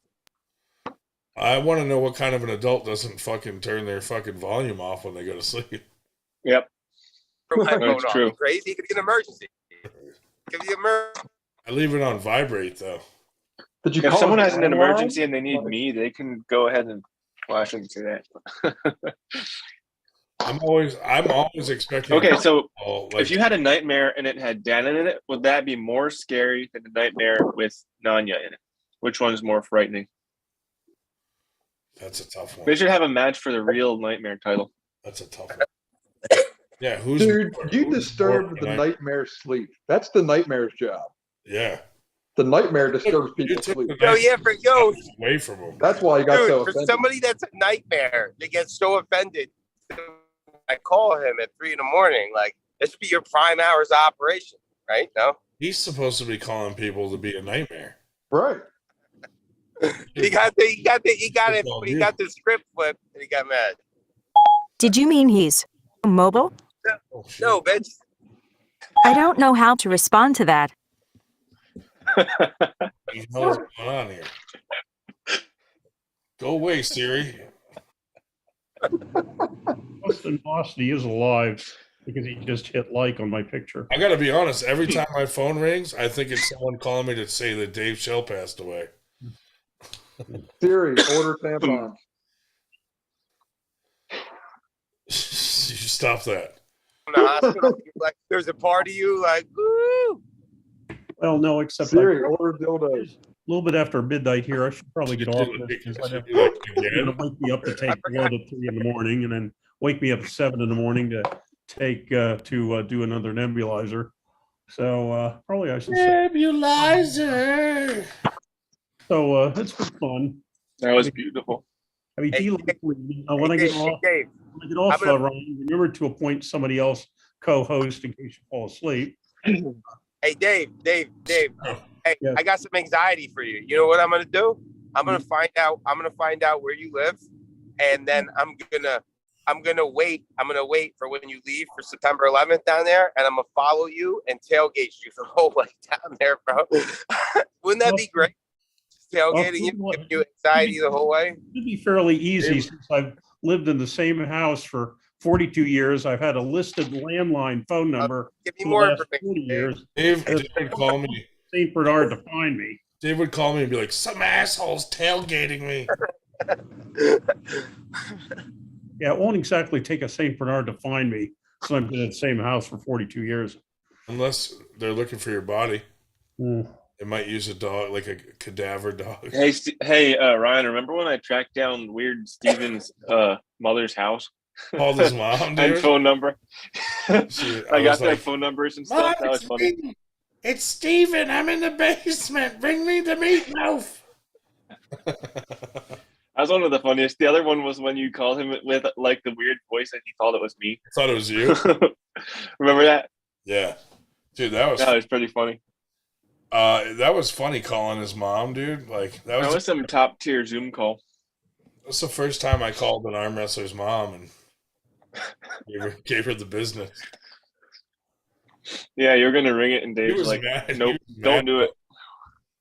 I want to know what kind of an adult doesn't fucking turn their fucking volume off when they go to sleep. Yep. That's true. Off. Crazy. It could be an emergency. I leave it on vibrate though. If someone has an emergency and they need me, they can go ahead and flash and say that. I'm always expecting. Okay, so if you had a nightmare and it had Dana in it, would that be more scary than a nightmare with Nanya in it? Which one is more frightening? That's a tough one. They should have a match for the real nightmare title. That's a tough one. Yeah, Dude, you disturbed the nightmare sleep. That's the nightmare's job. Yeah. The nightmare disturbs people's sleep. Away from them. That's why you got so for offended. somebody that's a nightmare, they get so offended. I call him at 3 a.m. Like, this would be your prime hours of operation, right? No? He's supposed to be calling people to be a nightmare. Right. He got the script flipped and he got mad. Did you mean he's mobile? No, bitch. I don't know how to respond to that. What the hell's going on here? Go away, Siri. Austin Boston is alive because he just hit like on my picture. I gotta be honest, every time my phone rings, I think it's someone calling me to say that Dave Schell passed away. Siri, order tampons. You should stop that. In the hospital, like there's a part of you like, woo. Well, no, except Siri, order dildos. A little bit after midnight here. I should probably get off this because you're gonna wake me up to take blood at 3 a.m. and then wake me up at 7 a.m. to take to do another nebulizer. So probably I should say nebulizer. So it's been fun. That was beautiful. I mean, when I get off, Ryan, remember to appoint somebody else co-host in case you fall asleep. Hey, Dave. Hey, Yes. I got some anxiety for you. You know what I'm gonna do? I'm gonna find out where you live, and then I'm gonna wait for when you leave for September 11th down there, and I'm gonna follow you and tailgate you the whole way down there, bro. Wouldn't that be great? Tailgating you, giving you anxiety the whole way. It'd be fairly easy since I've lived in the same house for 42 years. I've had a listed landline phone number Give me for more the last information, 40 years. Dave would call me. St. Bernard to find me. Dave would call me and be like, "Some assholes tailgating me." Yeah, it won't exactly take a St. Bernard to find me, so I've been in the same house for 42 years. Unless they're looking for your body. Mm. They might use a dog, like a cadaver dog. Hey, Ryan, remember when I tracked down Weird Steven's mother's house? Called his mom, dude. And phone number. Shit, I got their like, phone numbers and stuff. That was funny. It's Steven. I'm in the basement. Bring me the meatloaf. That was one of the funniest. The other one was when you called him with like the weird voice and he thought it was me. I thought it was you. Remember that? Yeah. Dude, that was pretty funny. That was funny calling his mom, dude. Like that was some top tier Zoom call. That's the first time I called an arm wrestler's mom and gave her the business. Yeah, you're gonna ring it, and Dave's like, mad. "Nope, don't do it."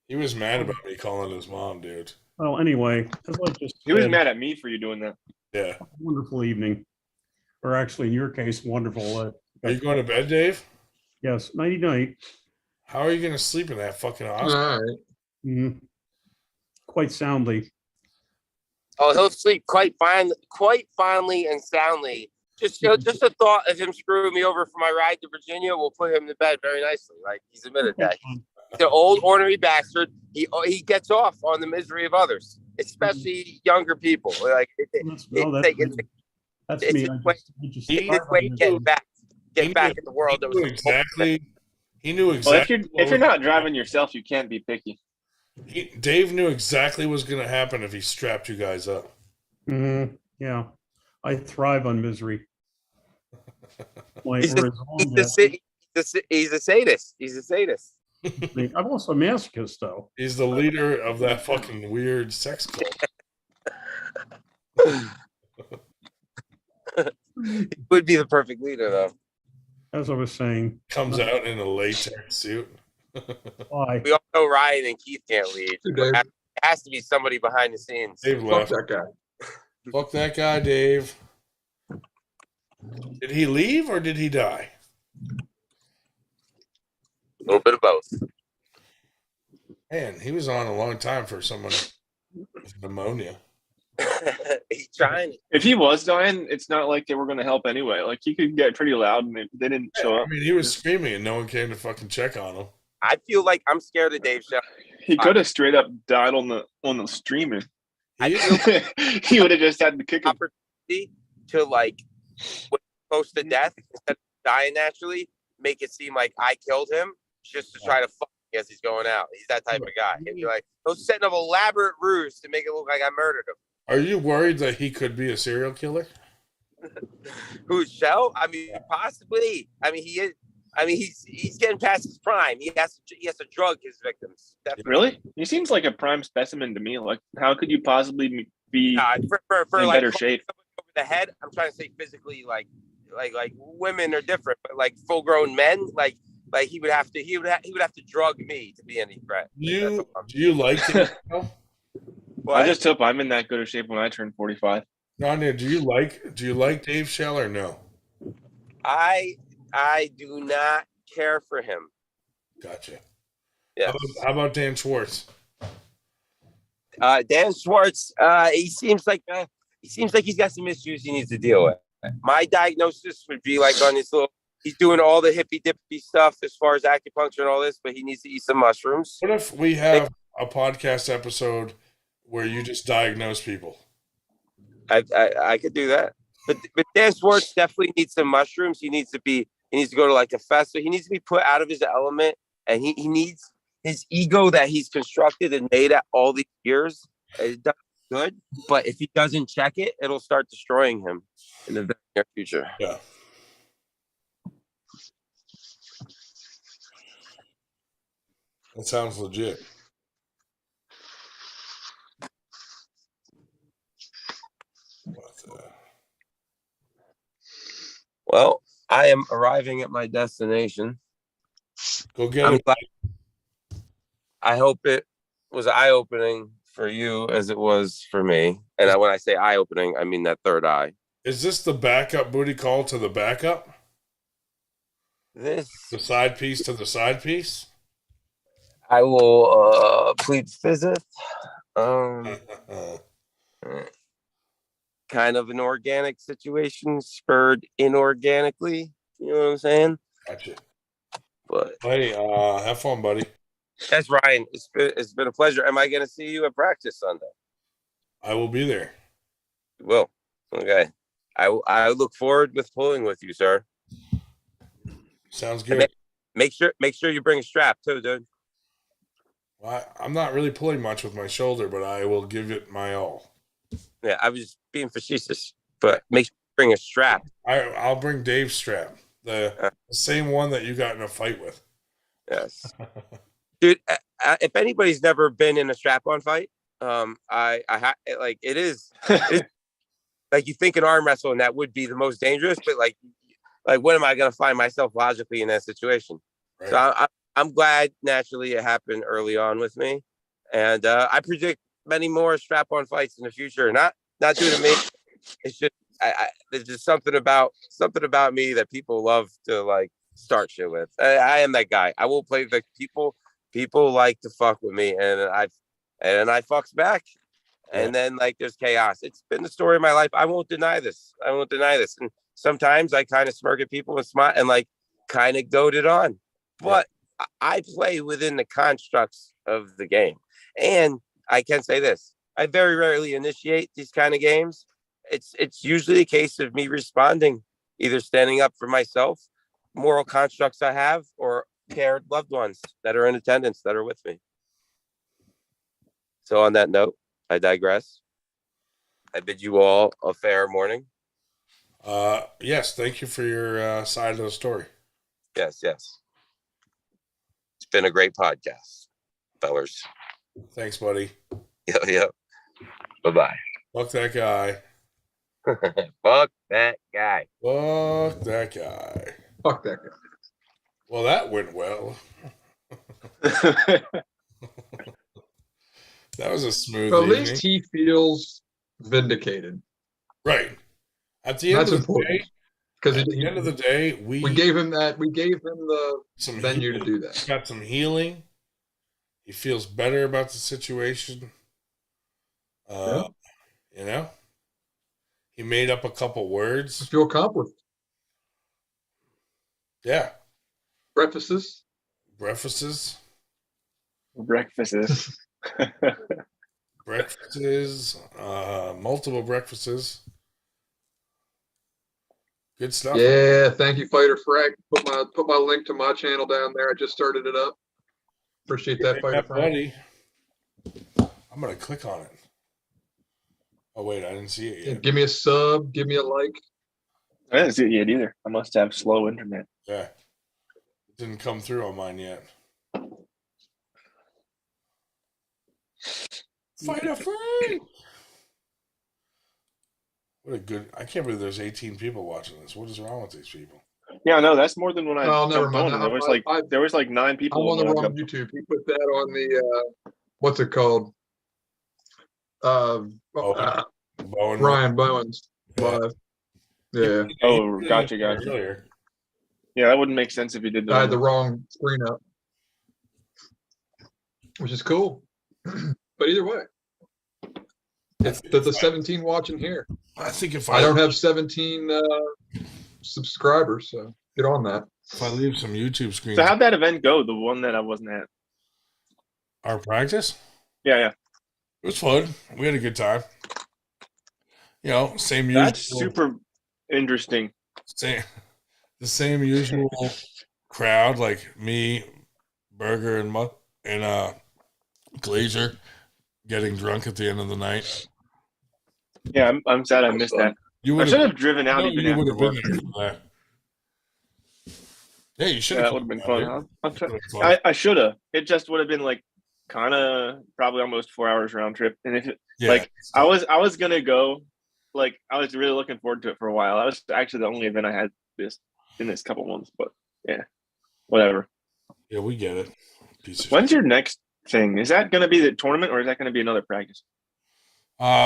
He was mad about me calling his mom, dude. Well, anyway, as I just He was said, mad at me for you doing that. Yeah. wonderful evening, or actually, in your case, wonderful. Are you going to bed, Dave? Yes, nighty night. How are you going to sleep in that fucking hospital? Quite soundly. Oh, he'll sleep quite finely and soundly. Just a thought of him screwing me over for my ride to Virginia will put him to bed very nicely. Like he's admitted that. The old ornery bastard. He gets off on the misery of others, especially younger people. Like it's me. his way of getting back in the world. That was exactly. He knew exactly. Well, if you're not driving yourself, you can't be picky. Dave knew exactly what was going to happen if he strapped you guys up. Yeah, I thrive on misery. He's a sadist. He's a sadist. I'm also a masochist, though. He's the leader of that fucking weird sex cult. He would be the perfect leader, though. As I was saying, comes out in a latex suit. Why? We all know Ryan and Keith can't lead. It has to be somebody behind the scenes. Dave Fuck left. that guy. Fuck that guy, Dave. Did he leave or did he die? A little bit of both. Man, he was on a long time for someone with pneumonia. He's trying. If he was dying, it's not like they were going to help anyway. Like he could get pretty loud, and they didn't show up. I mean, he was screaming, and no one came to fucking check on him. I feel like I'm scared of Dave Schell. He could have straight up died on the streamer. He would have just had to kick him. Opportunity to like close to death instead of dying naturally, make it seem like I killed him just to try to fuck him as he's going out. He's that type of guy. He'd be like, he's setting up elaborate ruse to make it look like I murdered him. Are you worried that he could be a serial killer? Who's Schell? I mean, possibly. I mean, he is. I mean, he's getting past his prime. He has to drug his victims. Definitely. Really? He seems like a prime specimen to me. Like, how could you possibly be For in like better shape? over the head, I'm trying to say physically, like women are different, but like full grown men, like he would have to drug me to be any threat. Do you like it? I just hope I'm in that good of shape when I turn 45. Rania, do you like Dave Schell or no? I do not care for him. Gotcha. Yes. How about Dan Schwartz? Dan Schwartz, he seems like he's got some issues he needs to deal with. My diagnosis would be like on his little. He's doing all the hippy dippy stuff as far as acupuncture and all this, but he needs to eat some mushrooms. What if we have a podcast episode where you just diagnose people? I could do that, but Dan Schwartz definitely needs some mushrooms. He needs to go to like a festival. He needs to be put out of his element, and he needs his ego that he's constructed and made at all these years. It does good, but if he doesn't check it, it'll start destroying him in the very near future. Yeah. That sounds legit. Well, I am arriving at my destination. Go get it. I hope it was eye-opening for you as it was for me. And when I say eye-opening, I mean that third eye. Is this the backup booty call to the backup? The side piece to the side piece? I will plead fifth. Kind of an organic situation spurred inorganically. You know what I'm saying? Gotcha. But hey, have fun, buddy. That's Ryan. It's been a pleasure. Am I going to see you at practice Sunday? I will be there. You will. Okay. I look forward with pulling with you, sir. Sounds good. Make sure you bring a strap too, dude. Well, I'm not really pulling much with my shoulder, but I will give it my all. Yeah, I was just being facetious, but make sure you bring a strap. I'll bring Dave's strap, the same one that you got in a fight with. Yes, dude. If anybody's never been in a strap-on fight, like it is like you think an arm wrestle and that would be the most dangerous, but like when am I going to find myself logically in that situation? Right. So I'm glad naturally it happened early on with me, and I predict many more strap-on fights in the future. Not due to me. It's just there's just something about me that people love to like start shit with. I am that guy. I will play the people. People like to fuck with me, and I fucks back. Yeah. And then like there's chaos. It's been the story of my life. I won't deny this. And sometimes I kind of smirk at people and smile and like kind of goad it on. But I play within the constructs of the game. And I can say this. I very rarely initiate these kind of games. It's usually a case of me responding, either standing up for myself, moral constructs I have, or cared loved ones that are in attendance that are with me. So on that note, I digress. I bid you all a fair morning. Yes, thank you for your side of the story. Yes. It's been a great podcast, fellers. Thanks, buddy. Yep. Bye-bye. Fuck that guy. Fuck that guy. Fuck that guy. Fuck that guy. Well, that went well. That was a smooth At evening. least he feels vindicated. Right. At the end of the day, because at the end of the day, we gave him the venue to do that. He got some healing. He feels better about the situation. You know, he made up a couple words. I feel accomplished. Yeah. Breakfasts. Breakfasts. Breakfasts. Multiple breakfasts. Good stuff. Yeah, thank you, Fighter Frank. Put my link to my channel down there. I just started it up. Appreciate that, Fighter Frank. Buddy. I'm gonna click on it. Oh wait, I didn't see it yet. Yeah, give me a sub. Give me a like. I didn't see it yet either. I must have slow internet. Yeah. Didn't come through on mine yet. Fight a friend. What a good! I can't believe there's 18 people watching this. What is wrong with these people? Yeah, no, that's more than when I Oh, never jumped mind. on. There was like 9 I'm people. on the when I wrong jumped. YouTube. He put that on the what's it called? Ryan Bowen's live. Yeah. Oh, gotcha. Earlier. Yeah, that wouldn't make sense if you did that. I had the wrong screen up, which is cool. But either way, it's the 17 watching here. I think if I don't have 17 subscribers, so get on that. If I leave some YouTube screens. So how'd that event go? The one that I wasn't at. Our practice? Yeah. It was fun. We had a good time. You know, same That's usual. super interesting. The same usual crowd, like me, Burger, and Glazer getting drunk at the end of the night. Yeah, I'm sad I missed that. I should have driven out even you after work. been there for that. Yeah, you should Yeah, have. that would have been fun. I should have. It just would have been like kind of probably almost 4 hours round trip. And if I was gonna go, like I was really looking forward to it for a while. That was actually the only event I had in this couple months. But yeah, whatever. Yeah, we get it. When's your next thing? Is that gonna be the tournament or is that gonna be another practice?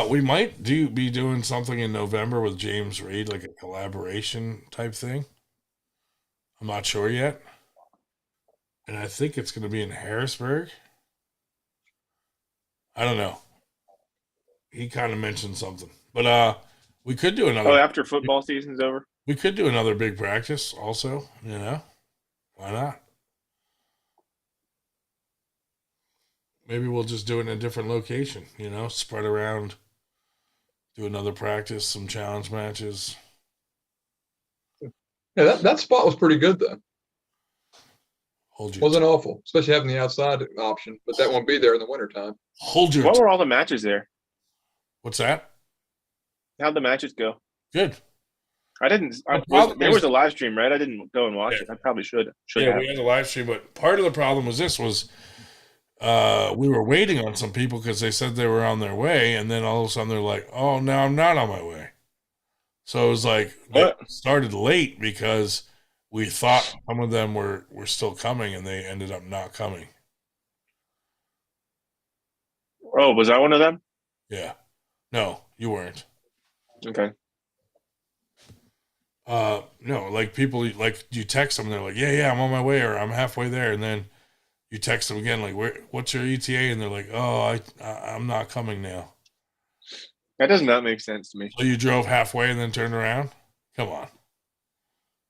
We might be doing something in November with James Reed, like a collaboration type thing. I'm not sure yet. And I think it's going to be in Harrisburg. I don't know. He kind of mentioned something. But we could do another. Oh, after football season's over? We could do another big practice also, you know. Why not? Maybe we'll just do it in a different location, you know, spread around, do another practice, some challenge matches. Yeah, that spot was pretty good though. Wasn't awful, especially having the outside option, but that won't be there in the wintertime. Hold your. What were all the matches there? What's that? How'd the matches go? Good. I didn't. There was a live stream, right? I didn't go and watch it. I probably should. Yeah, we had a live stream, but part of the problem was we were waiting on some people because they said they were on their way, and then all of a sudden they're like, "Oh, no, I'm not on my way." So it was like it started late because we thought some of them were still coming, and they ended up not coming. Oh, was I one of them? Yeah. No, you weren't. Okay. No, like people, like you text them, and they're like, yeah, I'm on my way, or I'm halfway there, and then you text them again, like, what's your ETA? And they're like, oh, I'm not coming now. That does not make sense to me. So you drove halfway and then turned around? Come on.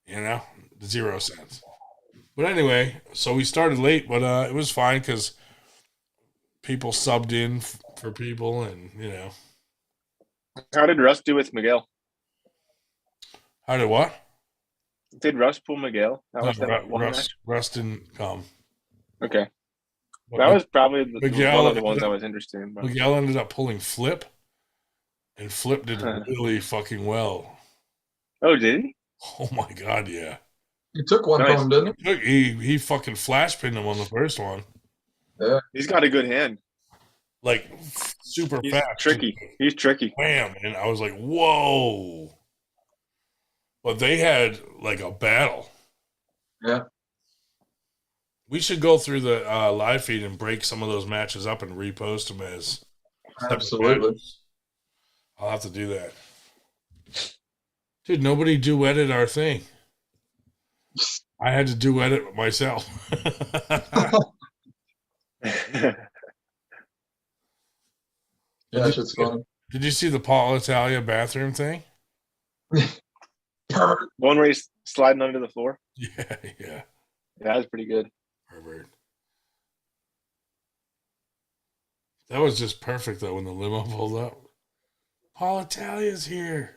You know, 0 sense. But anyway, so we started late, but it was fine because people subbed in for people, and you know. How did Russ do with Miguel? How did what? Did Russ pull Miguel? Russ didn't come. Okay. But that was probably Miguel, one of the ones I was interested in. But. Miguel ended up pulling Flip, and Flip did really fucking well. Oh, did he? Oh my god, yeah. He took one from him, didn't he? He fucking flash pinned him on the first one. Yeah. He's got a good hand. Like super He's fast. Tricky. He's tricky. Wham. And I was like, whoa. But they had like a battle. Yeah. We should go through the live feed and break some of those matches up and repost them as absolutely. Matches. I'll have to do that. Dude, nobody duetted our thing. I had to duet it myself. Yeah, that shit's funny. Did you see the Paul Italia bathroom thing? One where he's sliding under the floor? Yeah. Yeah, that was pretty good. Herbert. That was just perfect, though, when the limo pulled up. Paul Italia's here.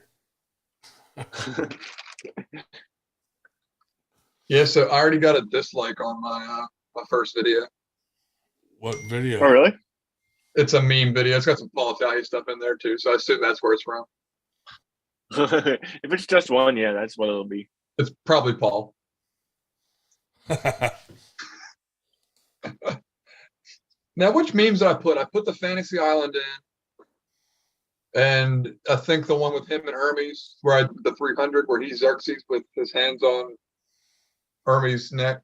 Yeah, so I already got a dislike on my first video. What video? Oh, really? It's a meme video. It's got some Paul Italia stuff in there too, so I assume that's where it's from. If it's just one, yeah, that's what it'll be. It's probably Paul. Now, which memes did I put? I put the Fantasy Island in, and I think the one with him and Hermes, where I did the 300, where he's Xerxes with his hands on Hermes' neck.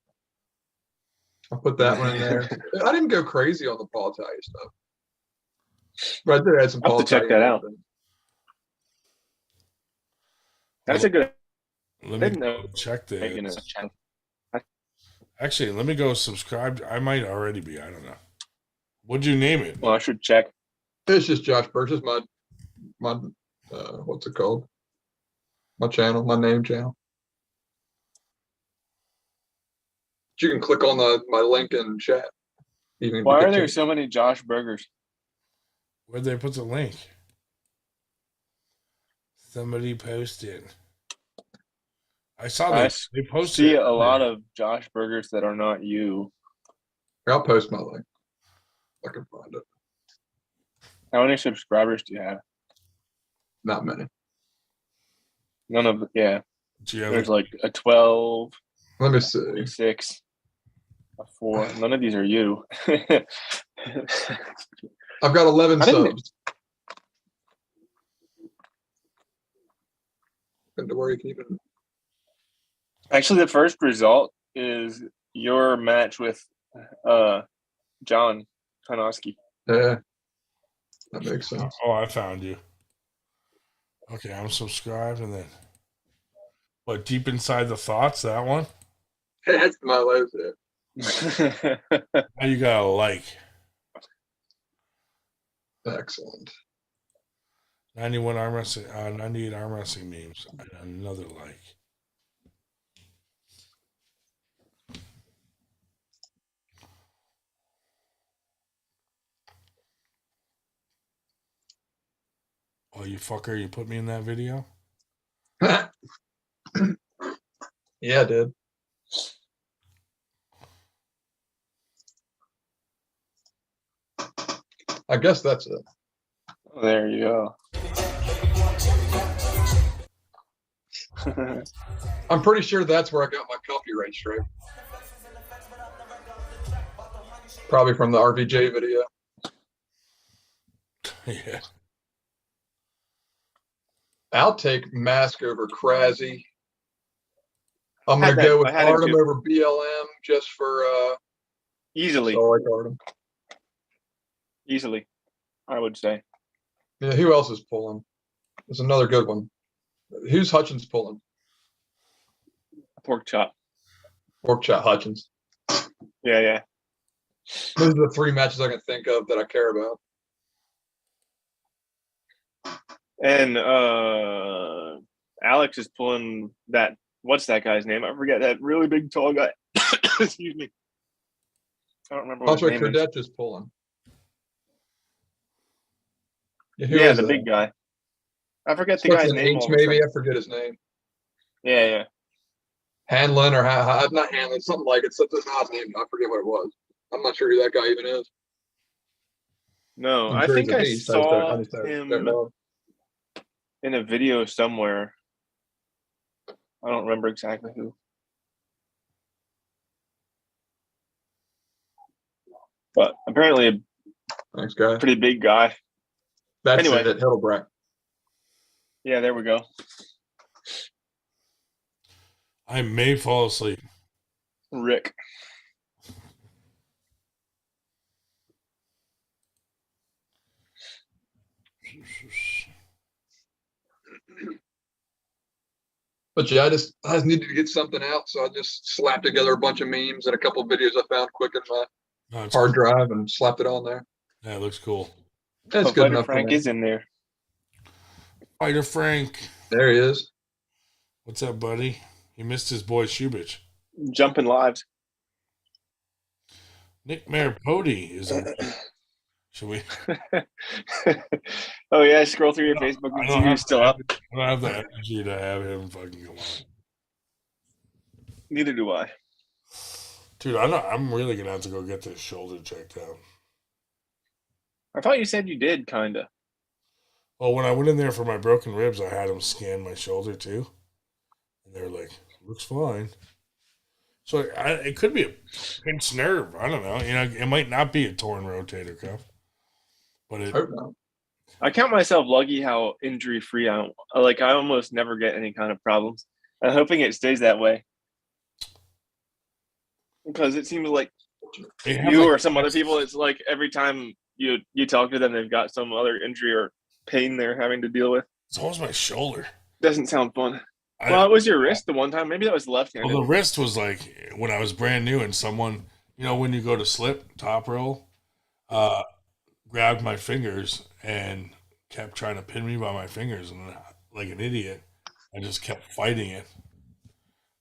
I put that one in there. I didn't go crazy on the Paul Italia stuff, but I did add some I'll Paul have to check Italia that out. things. That's a good. Let me go check this. Actually, let me go subscribe. I might already be. I don't know. What'd you name it? Well, I should check. It's just Josh Burgess, my what's it called? My channel, my name channel. You can click on my link in chat. Why are there so many Josh Burgers? Where'd they put the link? Somebody posted. I saw that they posted. See a lot of Josh Burgers that are not you. I'll post my link. I can find it. How many subscribers do you have? Not many. None of yeah. There's like a 12. Let me see. 6. A 4. None of these are you. I've got 11 subs. And to where you can even. Actually, the first result is your match with John Tanoski. Yeah, that makes sense. Oh, I found you. Okay, I'm subscribed, and then what? Deep inside the thoughts, that one. That's my life there. Now you got a like. Excellent. 91 arm wrestling, 98 arm wrestling memes. Another like. Oh, you fucker, you put me in that video? Yeah, I did. I guess that's it. There you go. I'm pretty sure that's where I got my copyright strike. Probably from the RVJ video. Yeah. I'll take Mask over Krasny. I'm going to go with Artem over BLM just for easily. I like Artem. Easily, I would say. Yeah, who else is pulling? There's another good one. Who's Hutchins pulling? Pork chop. Pork chop Hutchins. Yeah, yeah. Those are the 3 matches I can think of that I care about. And Alex is pulling that. What's that guy's name? I forget. That really big, tall guy. Excuse me. I don't remember what his name is. is pulling. Yeah, the big guy. I forget the guy's name. Maybe I forget his name. Yeah, yeah. Hanlon or not Hanlon, something like it. Something odd name. I forget what it was. I'm not sure who that guy even is. No, I think I saw him in a video somewhere. I don't remember exactly who. But apparently thanks, guy. Pretty big guy. That's anyway. it, Hiddlebrecht. Yeah, there we go. I may fall asleep. Rick. But yeah, I just needed to get something out, so I just slapped together a bunch of memes and a couple of videos I found quick in my hard drive and slapped it on there. Yeah, it looks cool. That's good enough. Frank is in there. Fighter Frank. There he is. What's up, buddy? He missed his boy Shubich. Jumping lives. Nick Maripodi is in there. Should we? Oh yeah, scroll through your Facebook and see who's still up. I don't have the energy to have him fucking come on. Neither do I. Dude, I'm really gonna have to go get this shoulder checked out. I thought you said you did, kinda. Well, when I went in there for my broken ribs, I had them scan my shoulder too, and they were like, "Looks fine." So it could be a pinched nerve. I don't know. It might not be a torn rotator cuff, but I count myself lucky how injury free I am. Like I almost never get any kind of problems. I'm hoping it stays that way because it seems like you or some other people, it's like every time you talk to them, they've got some other injury or pain they're having to deal with. It's almost my shoulder. Doesn't sound fun. Well, it was your wrist the one time. Maybe that was left-handed. Well, the wrist was like when I was brand new, and someone, when you go to slip top roll, grabbed my fingers and kept trying to pin me by my fingers, and like an idiot, I just kept fighting it.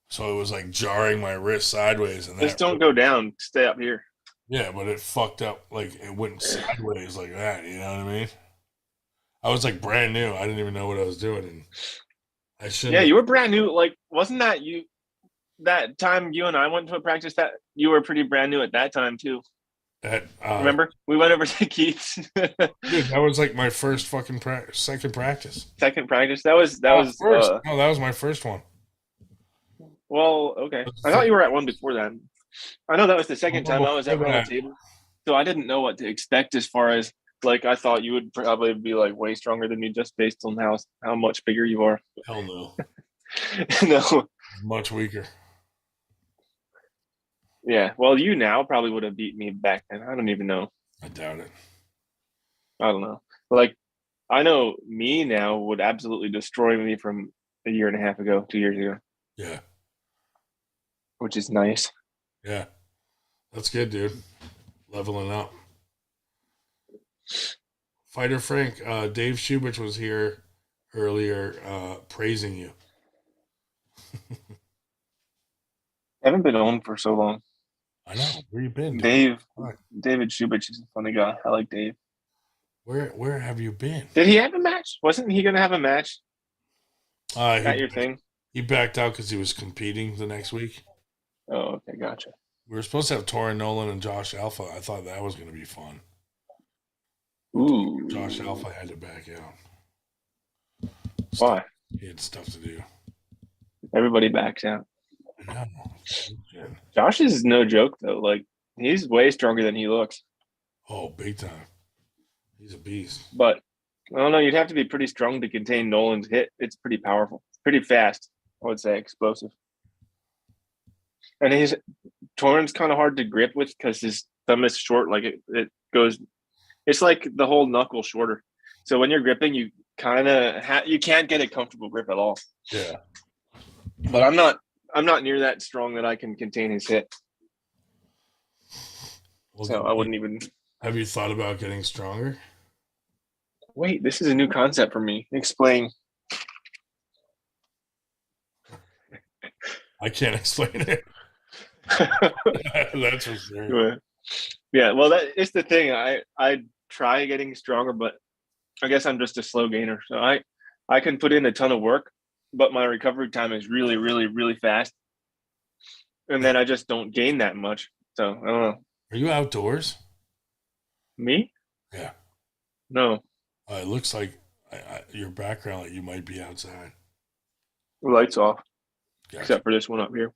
So it was like jarring my wrist sideways, and just don't go down. Stay up here. Yeah, but it fucked up. Like it went sideways like that. You know what I mean? I was like brand new. I didn't even know what I was doing, and I shouldn't. Yeah, you were brand new. Like, wasn't that you? That time you and I went to a practice, that you were pretty brand new at that time too. Remember, we went over to Keith's. Dude, that was like my first fucking second practice. Second practice. That was first. No, that was my first one. Well, okay. I thought you were at one before that. I know that was the second time I was at the table, so I didn't know what to expect as far as like I thought you would probably be like way stronger than me just based on how much bigger you are. Hell no. No. Much weaker. Yeah. Well, you now probably would have beat me back then. I don't even know. I doubt it. I don't know. Like, I know me now would absolutely destroy me from a year and a half ago, 2 years ago. Yeah. Which is nice. Yeah. That's good, dude. Leveling up. Fighter Frank, Dave Shubich was here earlier praising you. I haven't been on for so long. I know. Where you been, David Shubich is a funny guy. I like Dave. Where have you been? Did he have a match? Wasn't he going to have a match? That your thing? He backed out because he was competing the next week. Oh, okay, gotcha. We were supposed to have Torrin Nolan and Josh Alpha. I thought that was going to be fun. Ooh. Josh Alpha had to back out. Why? He had stuff to do. Everybody backs out. Yeah. Josh is no joke though. Like he's way stronger than he looks. Oh, big time. He's a beast. But I don't know. You'd have to be pretty strong to contain Nolan's hit. It's pretty powerful. Pretty fast. I would say explosive. And Torrin's kind of hard to grip with because his thumb is short. Like it goes. It's like the whole knuckle shorter. So when you're gripping, you kind of you can't get a comfortable grip at all. Yeah. But I'm not near that strong that I can contain his hit. Well, so I wouldn't even. Have you thought about getting stronger? Wait, this is a new concept for me. Explain. I can't explain it. That's for sure. Yeah, well, it's the thing. I try getting stronger, but I guess I'm just a slow gainer. So I can put in a ton of work, but my recovery time is really, really, really fast. And then I just don't gain that much. So I don't know. Are you outdoors? Me? Yeah. No. It looks like your background, like you might be outside. Lights off. Gotcha. Except for this one up here.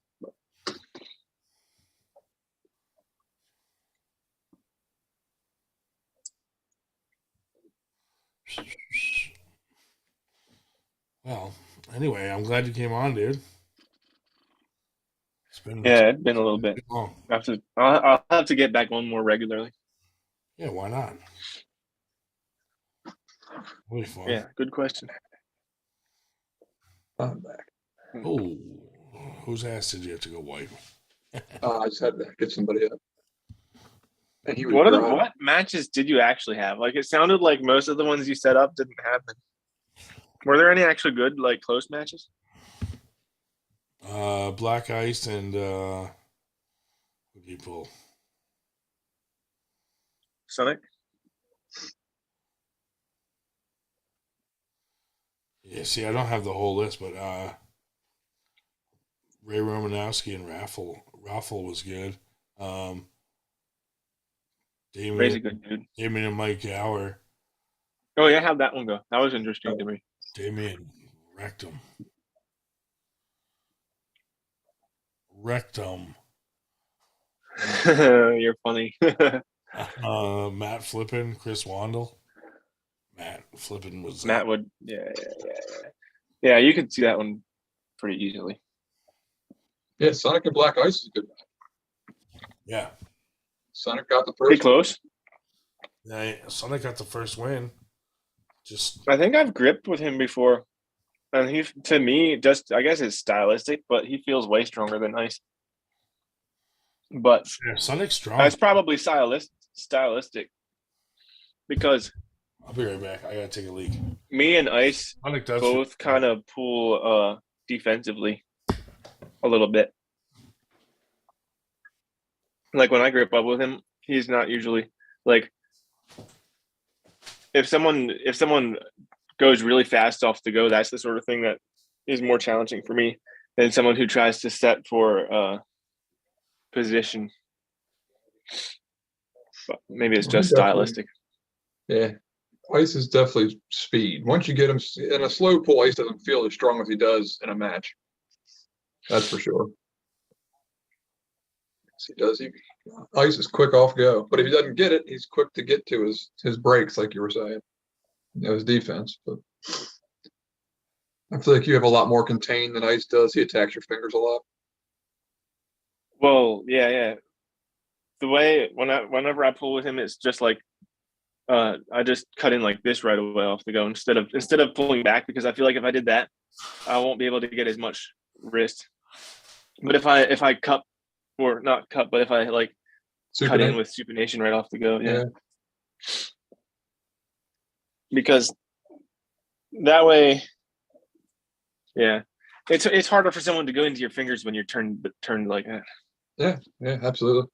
Well, anyway, I'm glad you came on, dude. It's been a little bit. I'll have to get back on more regularly. Yeah, why not? Really fun. Yeah, good question. I'm back. Oh, whose ass did you have to go wipe? I just had to get somebody up. And he was what matches did you actually have? Like, it sounded like most of the ones you set up didn't happen. Were there any actually good, like, close matches? Black Ice and what do you pull? Sonic? Yeah, see, I don't have the whole list, but Ray Romanowski and Raffle was good. Ray's a good dude. Damien and Mike Gower. Oh yeah, how'd that one go? That was interesting to me. Damien wrecked him. You're funny. Matt Flippin, Chris Wandel. Matt Flippin was Matt would, yeah. Yeah, you could see that one pretty easily. Yeah, Sonic and Black Ice is a good match. Yeah. Sonic got the first. Pretty close. Yeah, Sonic got the first win. I think I've gripped with him before. And he, to me, just, I guess it's stylistic, but he feels way stronger than Ice. But yeah, Sonic's strong. That's probably stylistic. Because I'll be right back. I gotta take a leak. Me and Ice both kind of pull defensively a little bit. Like when I grip up with him, he's not usually like if someone goes really fast off the go, that's the sort of thing that is more challenging for me than someone who tries to set for position. But maybe it's just stylistic. Yeah. Ice is definitely speed. Once you get him in a slow pull, Ice doesn't feel as strong as he does in a match. That's for sure. Yes, he does. Ice is quick off go, but if he doesn't get it, he's quick to get to his breaks, like you were saying. His defense. But I feel like you have a lot more contained than Ice does. He attacks your fingers a lot. Well, yeah. The way whenever I pull with him, it's just like I just cut in like this right away off the go instead of pulling back, because I feel like if I did that, I won't be able to get as much wrist. But if I cup or not cup, but if I like cut in with supination right off the go, yeah. Because that way, yeah, it's harder for someone to go into your fingers when you're turned like that. Yeah, absolutely.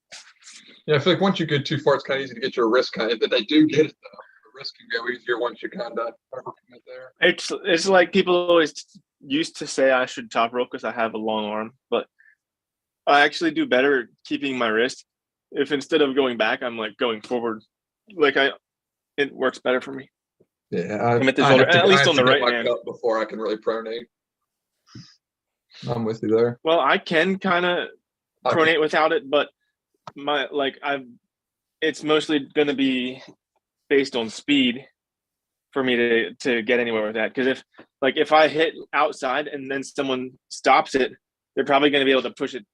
Yeah, I feel like once you get too far, it's kind of easy to get your wrist kind of. But they do get it though. The wrist can go easier once you kind of commit there. It's like people always used to say I should top rope because I have a long arm, but I actually do better keeping my wrist if instead of going back, I'm like going forward. Like it works better for me. Yeah, I'm at the shoulder, at least on the right hand. Before I can really pronate. I'm with you there. Well, I can kind of pronate without it, but it's mostly going to be based on speed for me to get anywhere with that. Because if I hit outside and then someone stops it, they're probably going to be able to push it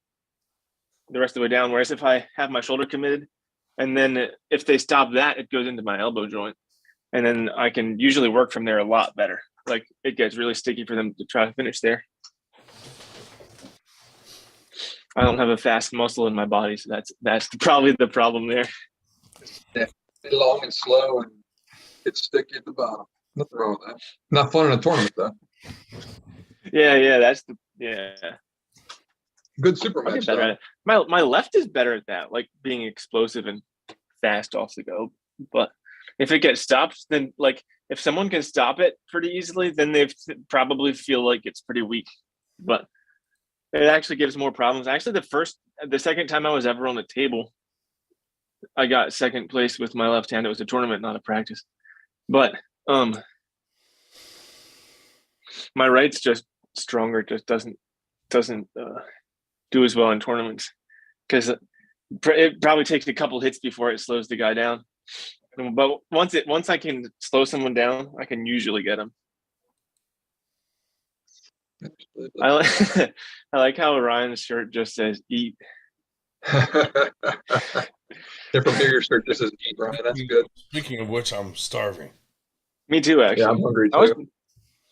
the rest of the way down. Whereas if I have my shoulder committed, and then if they stop that, it goes into my elbow joint, and then I can usually work from there a lot better. Like it gets really sticky for them to try to finish there. I don't have a fast muscle in my body, so that's probably the problem there. Yeah, long and slow, and it's sticky at the bottom. Nothing wrong with that. Not fun in a tournament though. Yeah, that's good super match. My left is better at that, like being explosive and fast off the go. But if it gets stopped, then like if someone can stop it pretty easily, then they probably feel like it's pretty weak. But it actually gives more problems. Actually, the second time I was ever on the table, I got second place with my left hand. It was a tournament, not a practice. But my right's just stronger. Just doesn't do as well in tournaments because it probably takes a couple hits before it slows the guy down. But once I can slow someone down, I can usually get him. I like how Ryan's shirt just says "eat." Different bigger shirt just says "eat." Ryan, that's good. Speaking of which, I'm starving. Me too, actually. Yeah, I'm hungry too.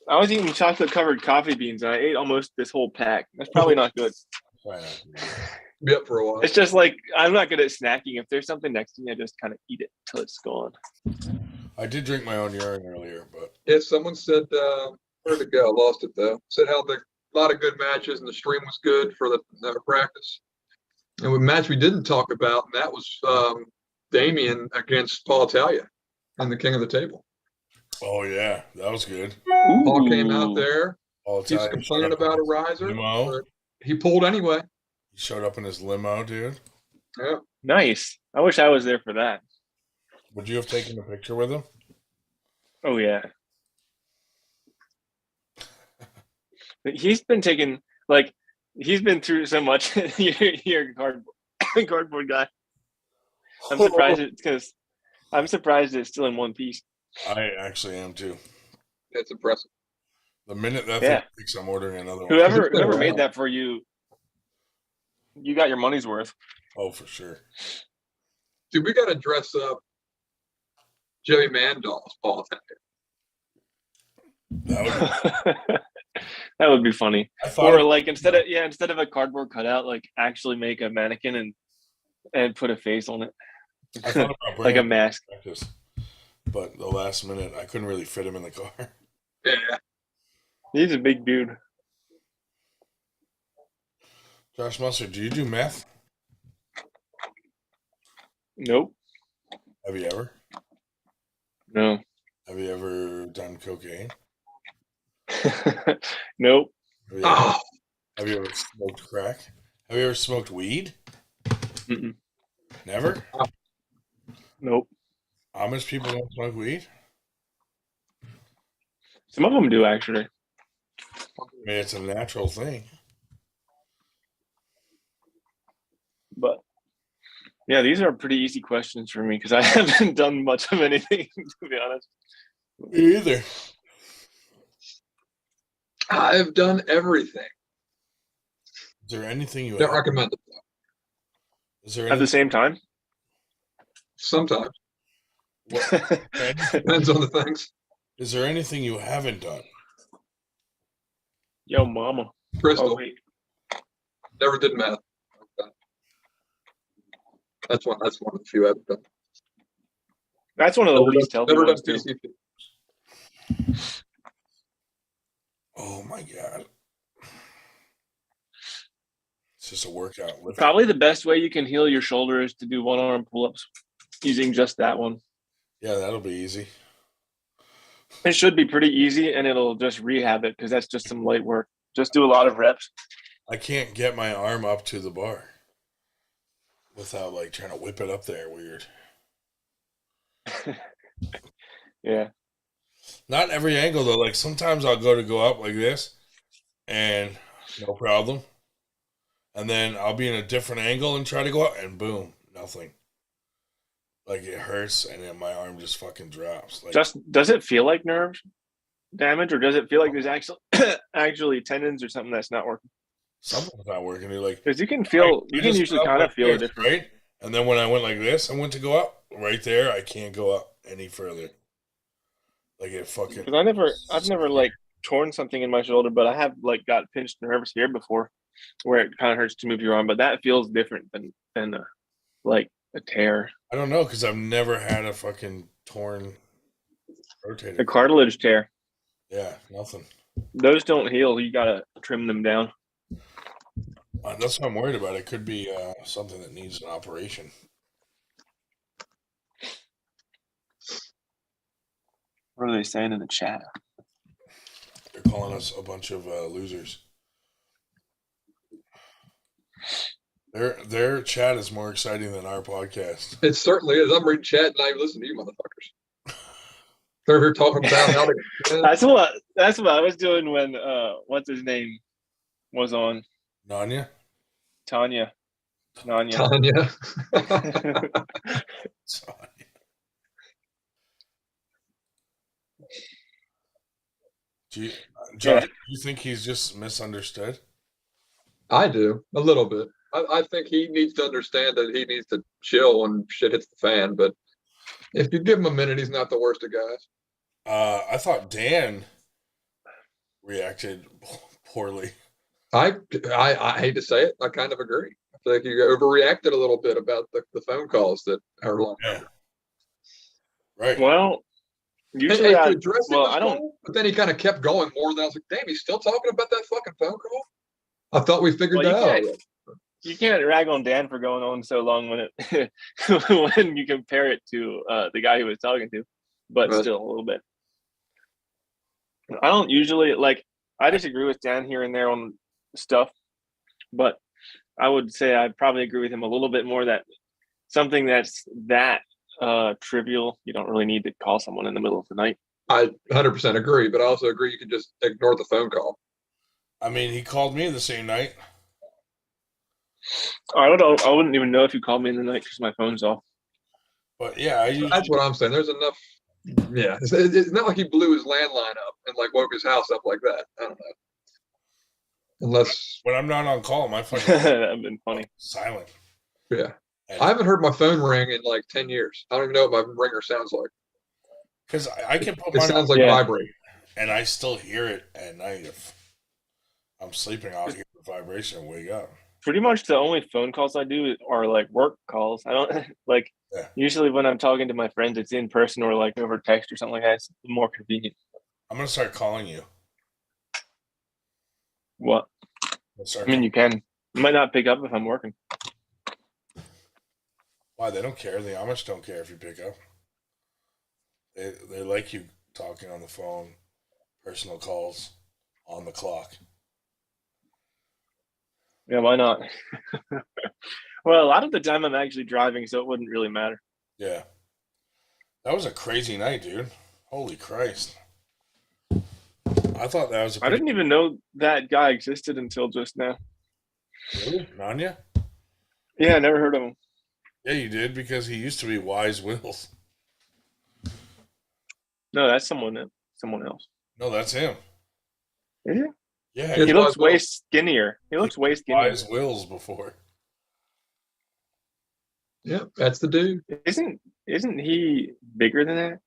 I was eating chocolate covered coffee beans, and I ate almost this whole pack. That's probably not good. Be up for a while. It's just like I'm not good at snacking. If there's something next to me, I just kind of eat it until it's gone. I did drink my own urine earlier, but yeah, someone said. Where'd it go? I lost it though. Said how a lot of good matches and the stream was good for the practice. And one match we didn't talk about, and that was Damien against Paul Italia and the King of the Table. Oh yeah, that was good. Paul came out there. He's complaining about a riser, but he pulled anyway. He showed up in his limo, dude. Yeah. Nice. I wish I was there for that. Would you have taken a picture with him? Oh yeah. He's been through so much here in cardboard. the cardboard guy. I'm surprised it's still in one piece. I actually am too. That's impressive. The minute that thing picks, I'm ordering another one. Whoever made that for you, you got your money's worth. Oh, for sure. Dude, we got to dress up Joey Mandol's Paul That would be funny. Or like instead of a cardboard cutout, like actually make a mannequin and put a face on it. I thought about like a mask. Practice, but the last minute I couldn't really fit him in the car. Yeah. He's a big dude. Josh Mustard, do you do meth? Nope. Have you ever? No. Have you ever done cocaine? Nope. Have you ever smoked crack? Have you ever smoked weed? Mm-mm. Never? Nope. Amish people don't smoke weed? Some of them do, actually. I mean, it's a natural thing. But yeah, these are pretty easy questions for me because I haven't done much of anything, to be honest. Me either. I've done everything. Is there anything you don't recommend it? Is there at the same time? Sometimes. Depends on the things. Is there anything you haven't done? Yo, mama. Crystal. Oh, wait. Never did math. That's one of the few I've done. That's one of the least healthy never ones, done too. PCP. Oh my god. It's just a workout. Probably the best way you can heal your shoulder is to do one arm pull-ups using just that one. Yeah, that'll be easy. It should be pretty easy, and it'll just rehab it because that's just some light work. Just do a lot of reps. I can't get my arm up to the bar without like trying to whip it up there weird. Yeah. Not every angle though. Like sometimes I'll go up like this and no problem. And then I'll be in a different angle and try to go up and boom, nothing. Like it hurts and then my arm just fucking drops. Like, Does it feel like nerve damage, or does it feel like there's actually tendons or something that's not working? Something's not working. You're like, because you can usually kind of feel a difference, right? And then when I went like this, I went to go up right there. I can't go up any further. Like it fucking. Because I've never like torn something in my shoulder, but I have like got pinched nerves here before, where it kind of hurts to move your arm. But that feels different than like a tear. I don't know because I've never had a fucking torn rotator. A cartilage tear. Yeah, nothing. Those don't heal. You gotta trim them down. That's what I'm worried about. It could be something that needs an operation. What are they saying in the chat? They're calling us a bunch of losers. Their chat is more exciting than our podcast. It certainly is. I'm reading chat and I listen to you motherfuckers. They're here talking about how to. That's what I was doing when what's his name was on. Nanya. Tanya. Tanya. Josh, do you think he's just misunderstood? I do a little bit. I think he needs to understand that he needs to chill when shit hits the fan. But if you give him a minute, he's not the worst of guys. I thought Dan reacted poorly. I hate to say it. I kind of agree. I feel like you overreacted a little bit about the phone calls that are long. Yeah. Right. Well, usually I don't. But then he kind of kept going more than I was like, damn, he's still talking about that fucking phone call. I thought we figured that out. You can't rag on Dan for going on so long when it when you compare it to the guy he was talking to, but still a little bit. I don't usually I disagree with Dan here and there on stuff, but I would say I probably agree with him a little bit more that something that's that trivial, you don't really need to call someone in the middle of the night. I 100% agree, but I also agree you can just ignore the phone call. I mean, he called me the same night. I don't know. I wouldn't even know if you called me in the night because my phone's off. But yeah, that's what I'm saying. There's enough. Yeah, it's not like he blew his landline up and like woke his house up like that. I don't know. Unless when I'm not on call, my phone that'd been funny. Silent. Yeah, I haven't heard my phone ring in like 10 years. I don't even know what my ringer sounds like. Because I can put It mine sounds on like vibrate, and I still hear it at night. If I'm sleeping, I'll hear the vibration and wake up. Pretty much the only phone calls I do are like work calls. I don't like. Yeah. Usually when I'm talking to my friends, it's in person or like over text or something like that. It's more convenient. I'm gonna start calling you. What? I mean, you can. You might not pick up if I'm working. Why? They don't care. The Amish don't care if you pick up. They like you talking on the phone, personal calls, on the clock. Yeah, why not? Well, a lot of the time I'm actually driving, so it wouldn't really matter. Yeah. That was a crazy night, dude. Holy Christ. I thought that was I didn't even know that guy existed until just now. Really? Nanya? Yeah, I never heard of him. Yeah, you did, because he used to be Wise Wills. No, that's someone else. No, that's him. Is it? Yeah. He looks way skinnier. He looks way skinnier. Wise Wills before. Yep, that's the dude. Isn't he bigger than that?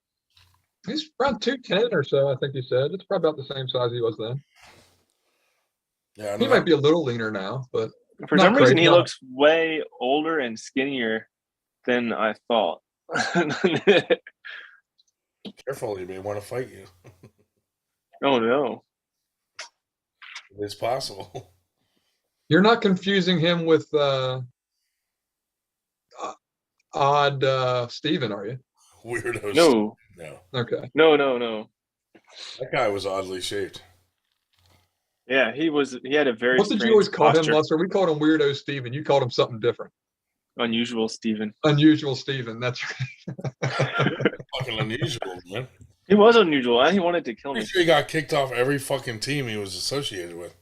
He's around 210 or so, I think he said. It's probably about the same size he was then. Yeah, he might be a little leaner now, but for some reason he looks way older and skinnier than I thought. Careful, he may want to fight you. Oh no. It's possible. You're not confusing him with odd Steven, are you? Weirdo. No. No. Okay. No. That guy was oddly shaped. Yeah, he had a very What did you always call posture. him, Lester? We called him Weirdo Steven. You called him something different. Unusual Steven. Unusual Steven. That's right. Fucking unusual, man. He was unusual. He wanted to kill me. I'm sure he got kicked off every fucking team he was associated with.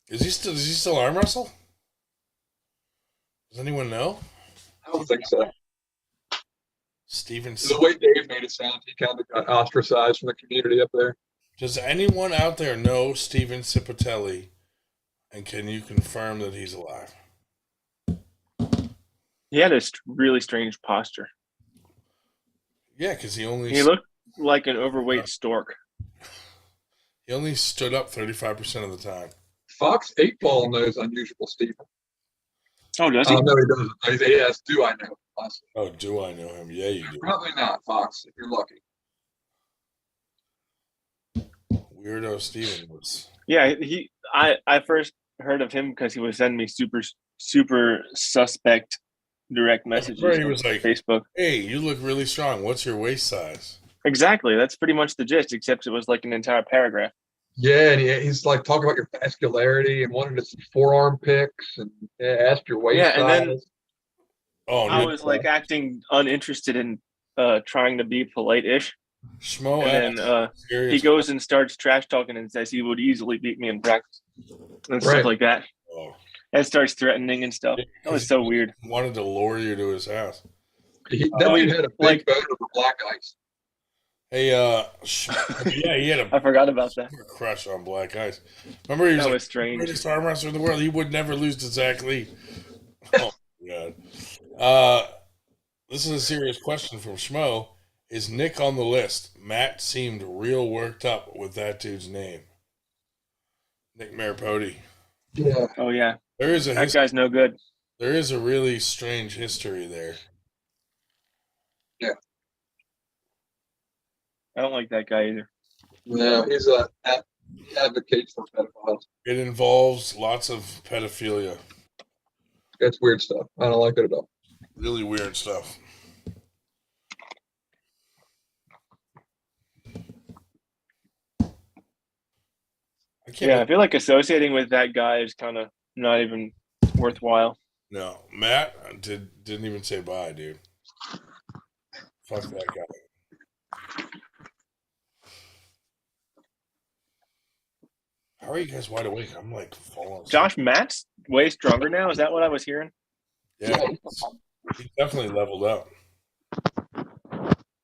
Does he still arm wrestle? Does anyone know? I don't think so. Steven. The way Dave made it sound, he kind of got ostracized from the community up there. Does anyone out there know Steven Cipatelli? And can you confirm that he's alive? He had a really strange posture. Yeah, because he looked like an overweight stork. He only stood up 35% of the time. Fox 8 Ball knows Unusual Steven. Oh, does he? No, he doesn't. Yes, do I know? Oh, do I know him? Yeah, you do. Probably not, Fox, if you're lucky. Weirdo Steven was. Yeah, I first heard of him because he was sending me super suspect direct messages. Right, he was like, Facebook. Hey, you look really strong. What's your waist size? Exactly. That's pretty much the gist, except it was like an entire paragraph. Yeah, and he's like talking about your vascularity and wanted to see forearm pics and asked your waist size. And then I no. was like acting uninterested in trying to be polite-ish. Schmo, and then he goes and starts trash talking and says he would easily beat me in practice and stuff like that. Oh. And starts threatening and stuff. That was so weird. He wanted to lure you to his house. That dude had a big boner for black ice. Hey, yeah, he had I forgot about that. Crush on Black Ice. Remember, he was That like was strange. the greatest arm wrestler in the world. He would never lose to Zach Lee. Oh my god. This is a serious question from Schmo. Is Nick on the list? Matt seemed real worked up with that dude's name. Nick Maripodi. Yeah. Oh yeah. There is that guy's no good. There is a really strange history there. Yeah. I don't like that guy either. No, he's advocates for pedophiles. It involves lots of pedophilia. It's weird stuff. I don't like it at all. Really weird stuff. I feel like associating with that guy is kind of not even worthwhile. No, Matt didn't even say bye, dude. Fuck that guy. How are you guys wide awake? I'm like falling. Josh Matt's way stronger now. Is that what I was hearing? Yeah, he's definitely leveled up.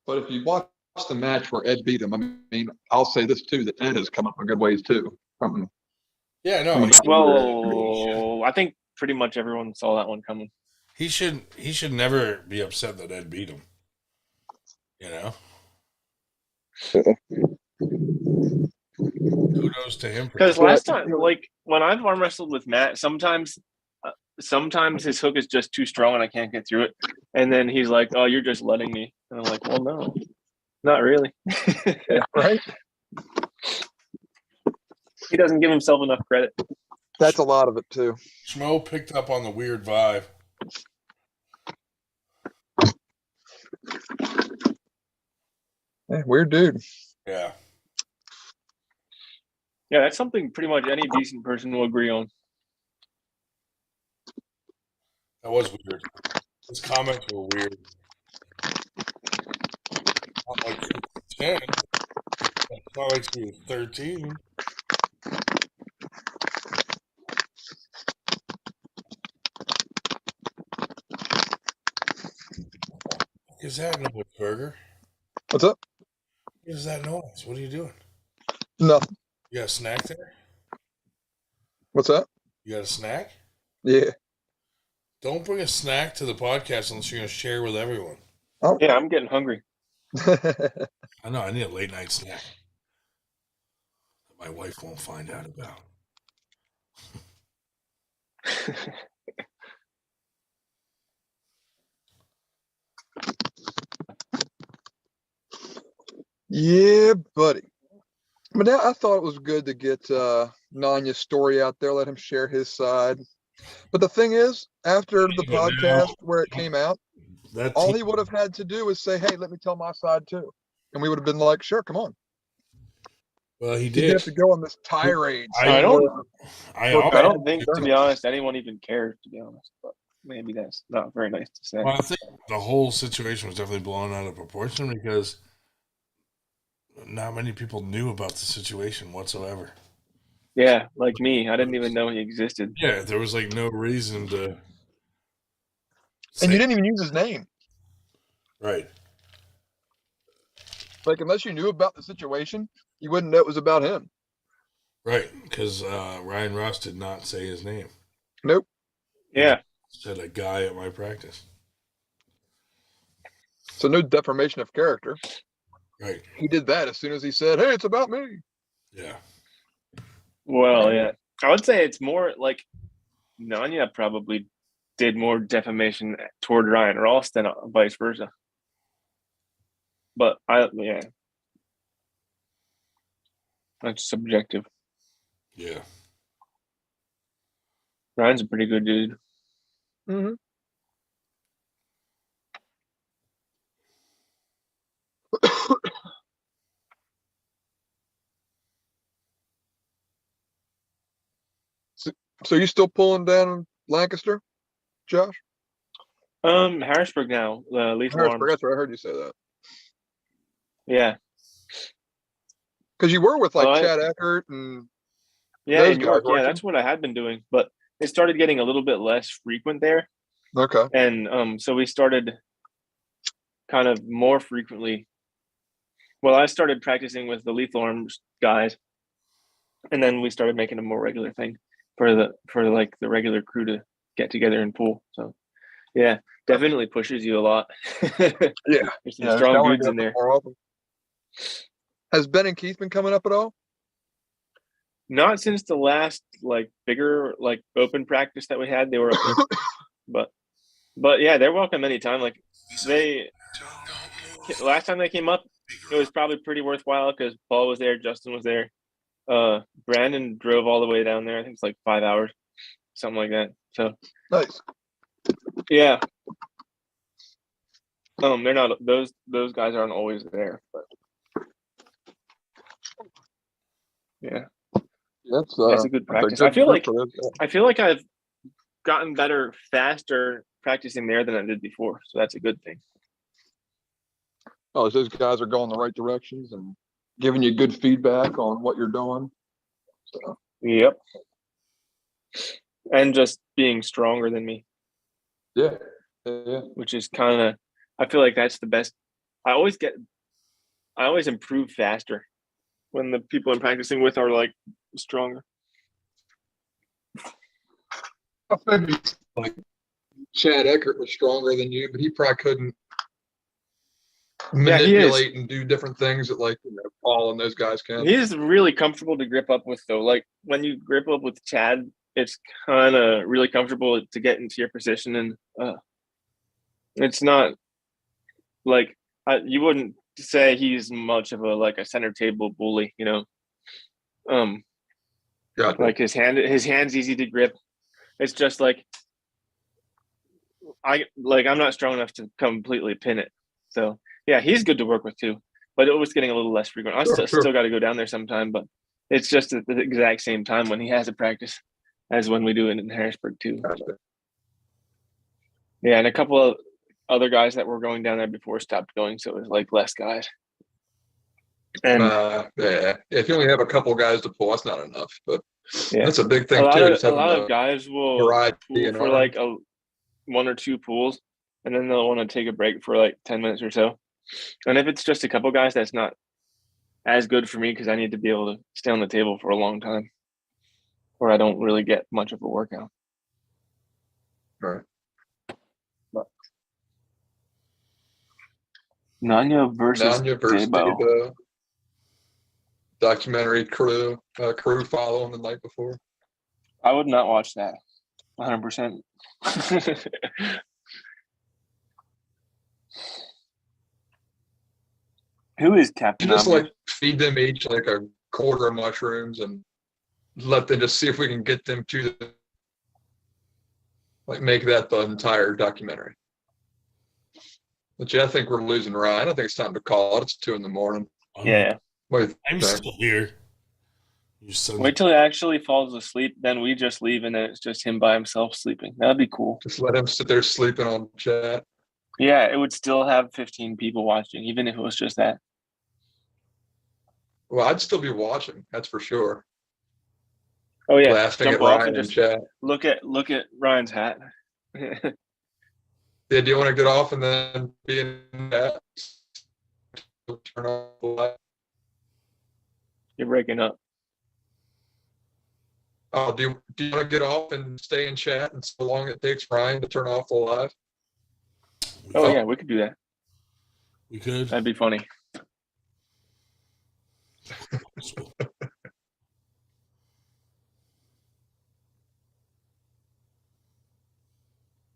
But if you watch the match where Ed beat him, I mean, I'll say this too, that Ed has come up a good ways too. Yeah, no. Well, I think pretty much everyone saw that one coming. He should never be upset that Ed beat him. You know? Kudos to him. Because last time, like when I've arm wrestled with Matt, sometimes his hook is just too strong and I can't get through it. And then he's like, "Oh, you're just letting me." And I'm like, "Well, no, not really." Right? He doesn't give himself enough credit. That's a lot of it too. Schmo picked up on the weird vibe. Yeah, weird dude. Yeah. Yeah, that's something pretty much any decent person will agree on. That was weird. His comments were weird. Not like she was 10. It's not like she was 13. What is that noise, Burger? What's up? What is that noise? What are you doing? Nothing. You got a snack there? What's that? You got a snack? Yeah. Don't bring a snack to the podcast unless you're going to share with everyone. Oh. Yeah, I'm getting hungry. I know. I need a late night snack that my wife won't find out about. Yeah, buddy. But now I thought it was good to get Nanya's story out there, let him share his side. But the thing is, after the podcast where it came out, all he would have had to do is say, "Hey, let me tell my side too," and we would have been like, "Sure, come on." Well, he He did. didn't have to go on this tirade. I don't I think, to be honest, anyone even cares. To be honest, but maybe that's not very nice to say. Well, I think the whole situation was definitely blown out of proportion because not many people knew about the situation whatsoever. Yeah, like me, I didn't even know he existed. Yeah, there was like no reason to. And you didn't even use his name. Right. Like, unless you knew about the situation, you wouldn't know it was about him. Right, because Ryan Ross did not say his name. Nope. Yeah. Said a guy at my practice. So no defamation of character. Right. He did that as soon as he said, "Hey, it's about me." Yeah. Well, yeah, I would say it's more like Nanya probably did more defamation toward Ryan Ross than vice versa. But yeah, that's subjective. Yeah. Ryan's a pretty good dude. Mm-hmm. So you still pulling down Lancaster, Josh? Harrisburg now. Lethal Harrisburg. Arms. That's right. I heard you say that. Yeah. Because you were with like Chad Eckert and yeah, those in guys, York. Yeah, weren't you? that's what I had been doing, but it started getting a little bit less frequent there. Okay. And so we started kind of more frequently. Well, I started practicing with the Lethal Arms guys, and then we started making a more regular thing for the regular crew to get together and pool. So yeah, definitely pushes you a lot. Yeah. There's some strong dudes in there. Has Ben and Keith been coming up at all? Not since the last like bigger like open practice that we had. They were up there. But yeah, they're welcome anytime. Like last time they came up, it was probably pretty worthwhile because Paul was there, Justin was there. Brandon drove all the way down there. I think it's like 5 hours, something like that. So nice. Yeah. They're not those guys aren't always there, but yeah. That's a good practice. I feel like I've gotten better faster practicing there than I did before. So that's a good thing. Oh, those guys are going the right directions and giving you good feedback on what you're doing. So Yep. And just being stronger than me. Yeah. Yeah. Which is kind of, I feel like that's the best. I always improve faster when the people I'm practicing with are like stronger. Maybe like Chad Eckert was stronger than you, but he probably couldn't manipulate and do different things that Paul and those guys can. He's really comfortable to grip up with though. Like when you grip up with Chad, it's kind of really comfortable to get into your position, and it's not like you wouldn't say he's much of a center table bully, you know. Gotcha. Like his hand's easy to grip. It's just like I'm not strong enough to completely pin it. So yeah, he's good to work with too, but it was getting a little less frequent. I still got to go down there sometime, but it's just at the exact same time when he has a practice as when we do it in Harrisburg too. Yeah, and a couple of other guys that were going down there before stopped going, so it was like less guys. And yeah, if you only have a couple guys to pull, that's not enough. But yeah, that's a big thing a too. lot of guys will pull for like one or two pulls, and then they'll want to take a break for like 10 minutes or so. And if it's just a couple guys, that's not as good for me because I need to be able to stay on the table for a long time, or I don't really get much of a workout. Right. But Nanya versus Debo. Documentary crew following the night before. I would not watch that. 100%. Who is Captain? You just feed them each like a quarter of mushrooms and let them just see if we can get them to make that the entire documentary. But yeah, I think we're losing Ryan. I think it's time to call it. It's 2 a.m. Yeah. I'm still here. Wait till he actually falls asleep, then we just leave and then it's just him by himself sleeping. That'd be cool. Just let him sit there sleeping on chat. Yeah, it would still have 15 people watching, even if it was just that. Well, I'd still be watching, that's for sure. Oh yeah, laughing at Ryan in chat. Look at Ryan's hat. Yeah, do you want to get off and then be in that? Turn off the light. You're breaking up. Oh, do you want to get off and stay in chat and so long it takes Ryan to turn off the live? Oh yeah, we could do that. We could. That'd be funny.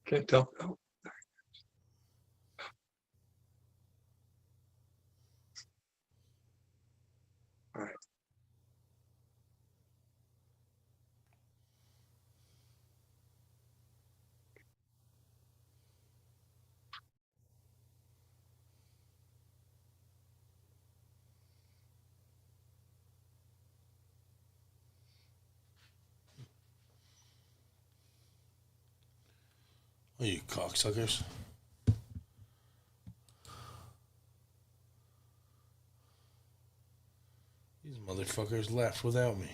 Can't tell. Oh. All right. Oh, you cocksuckers. These motherfuckers left without me.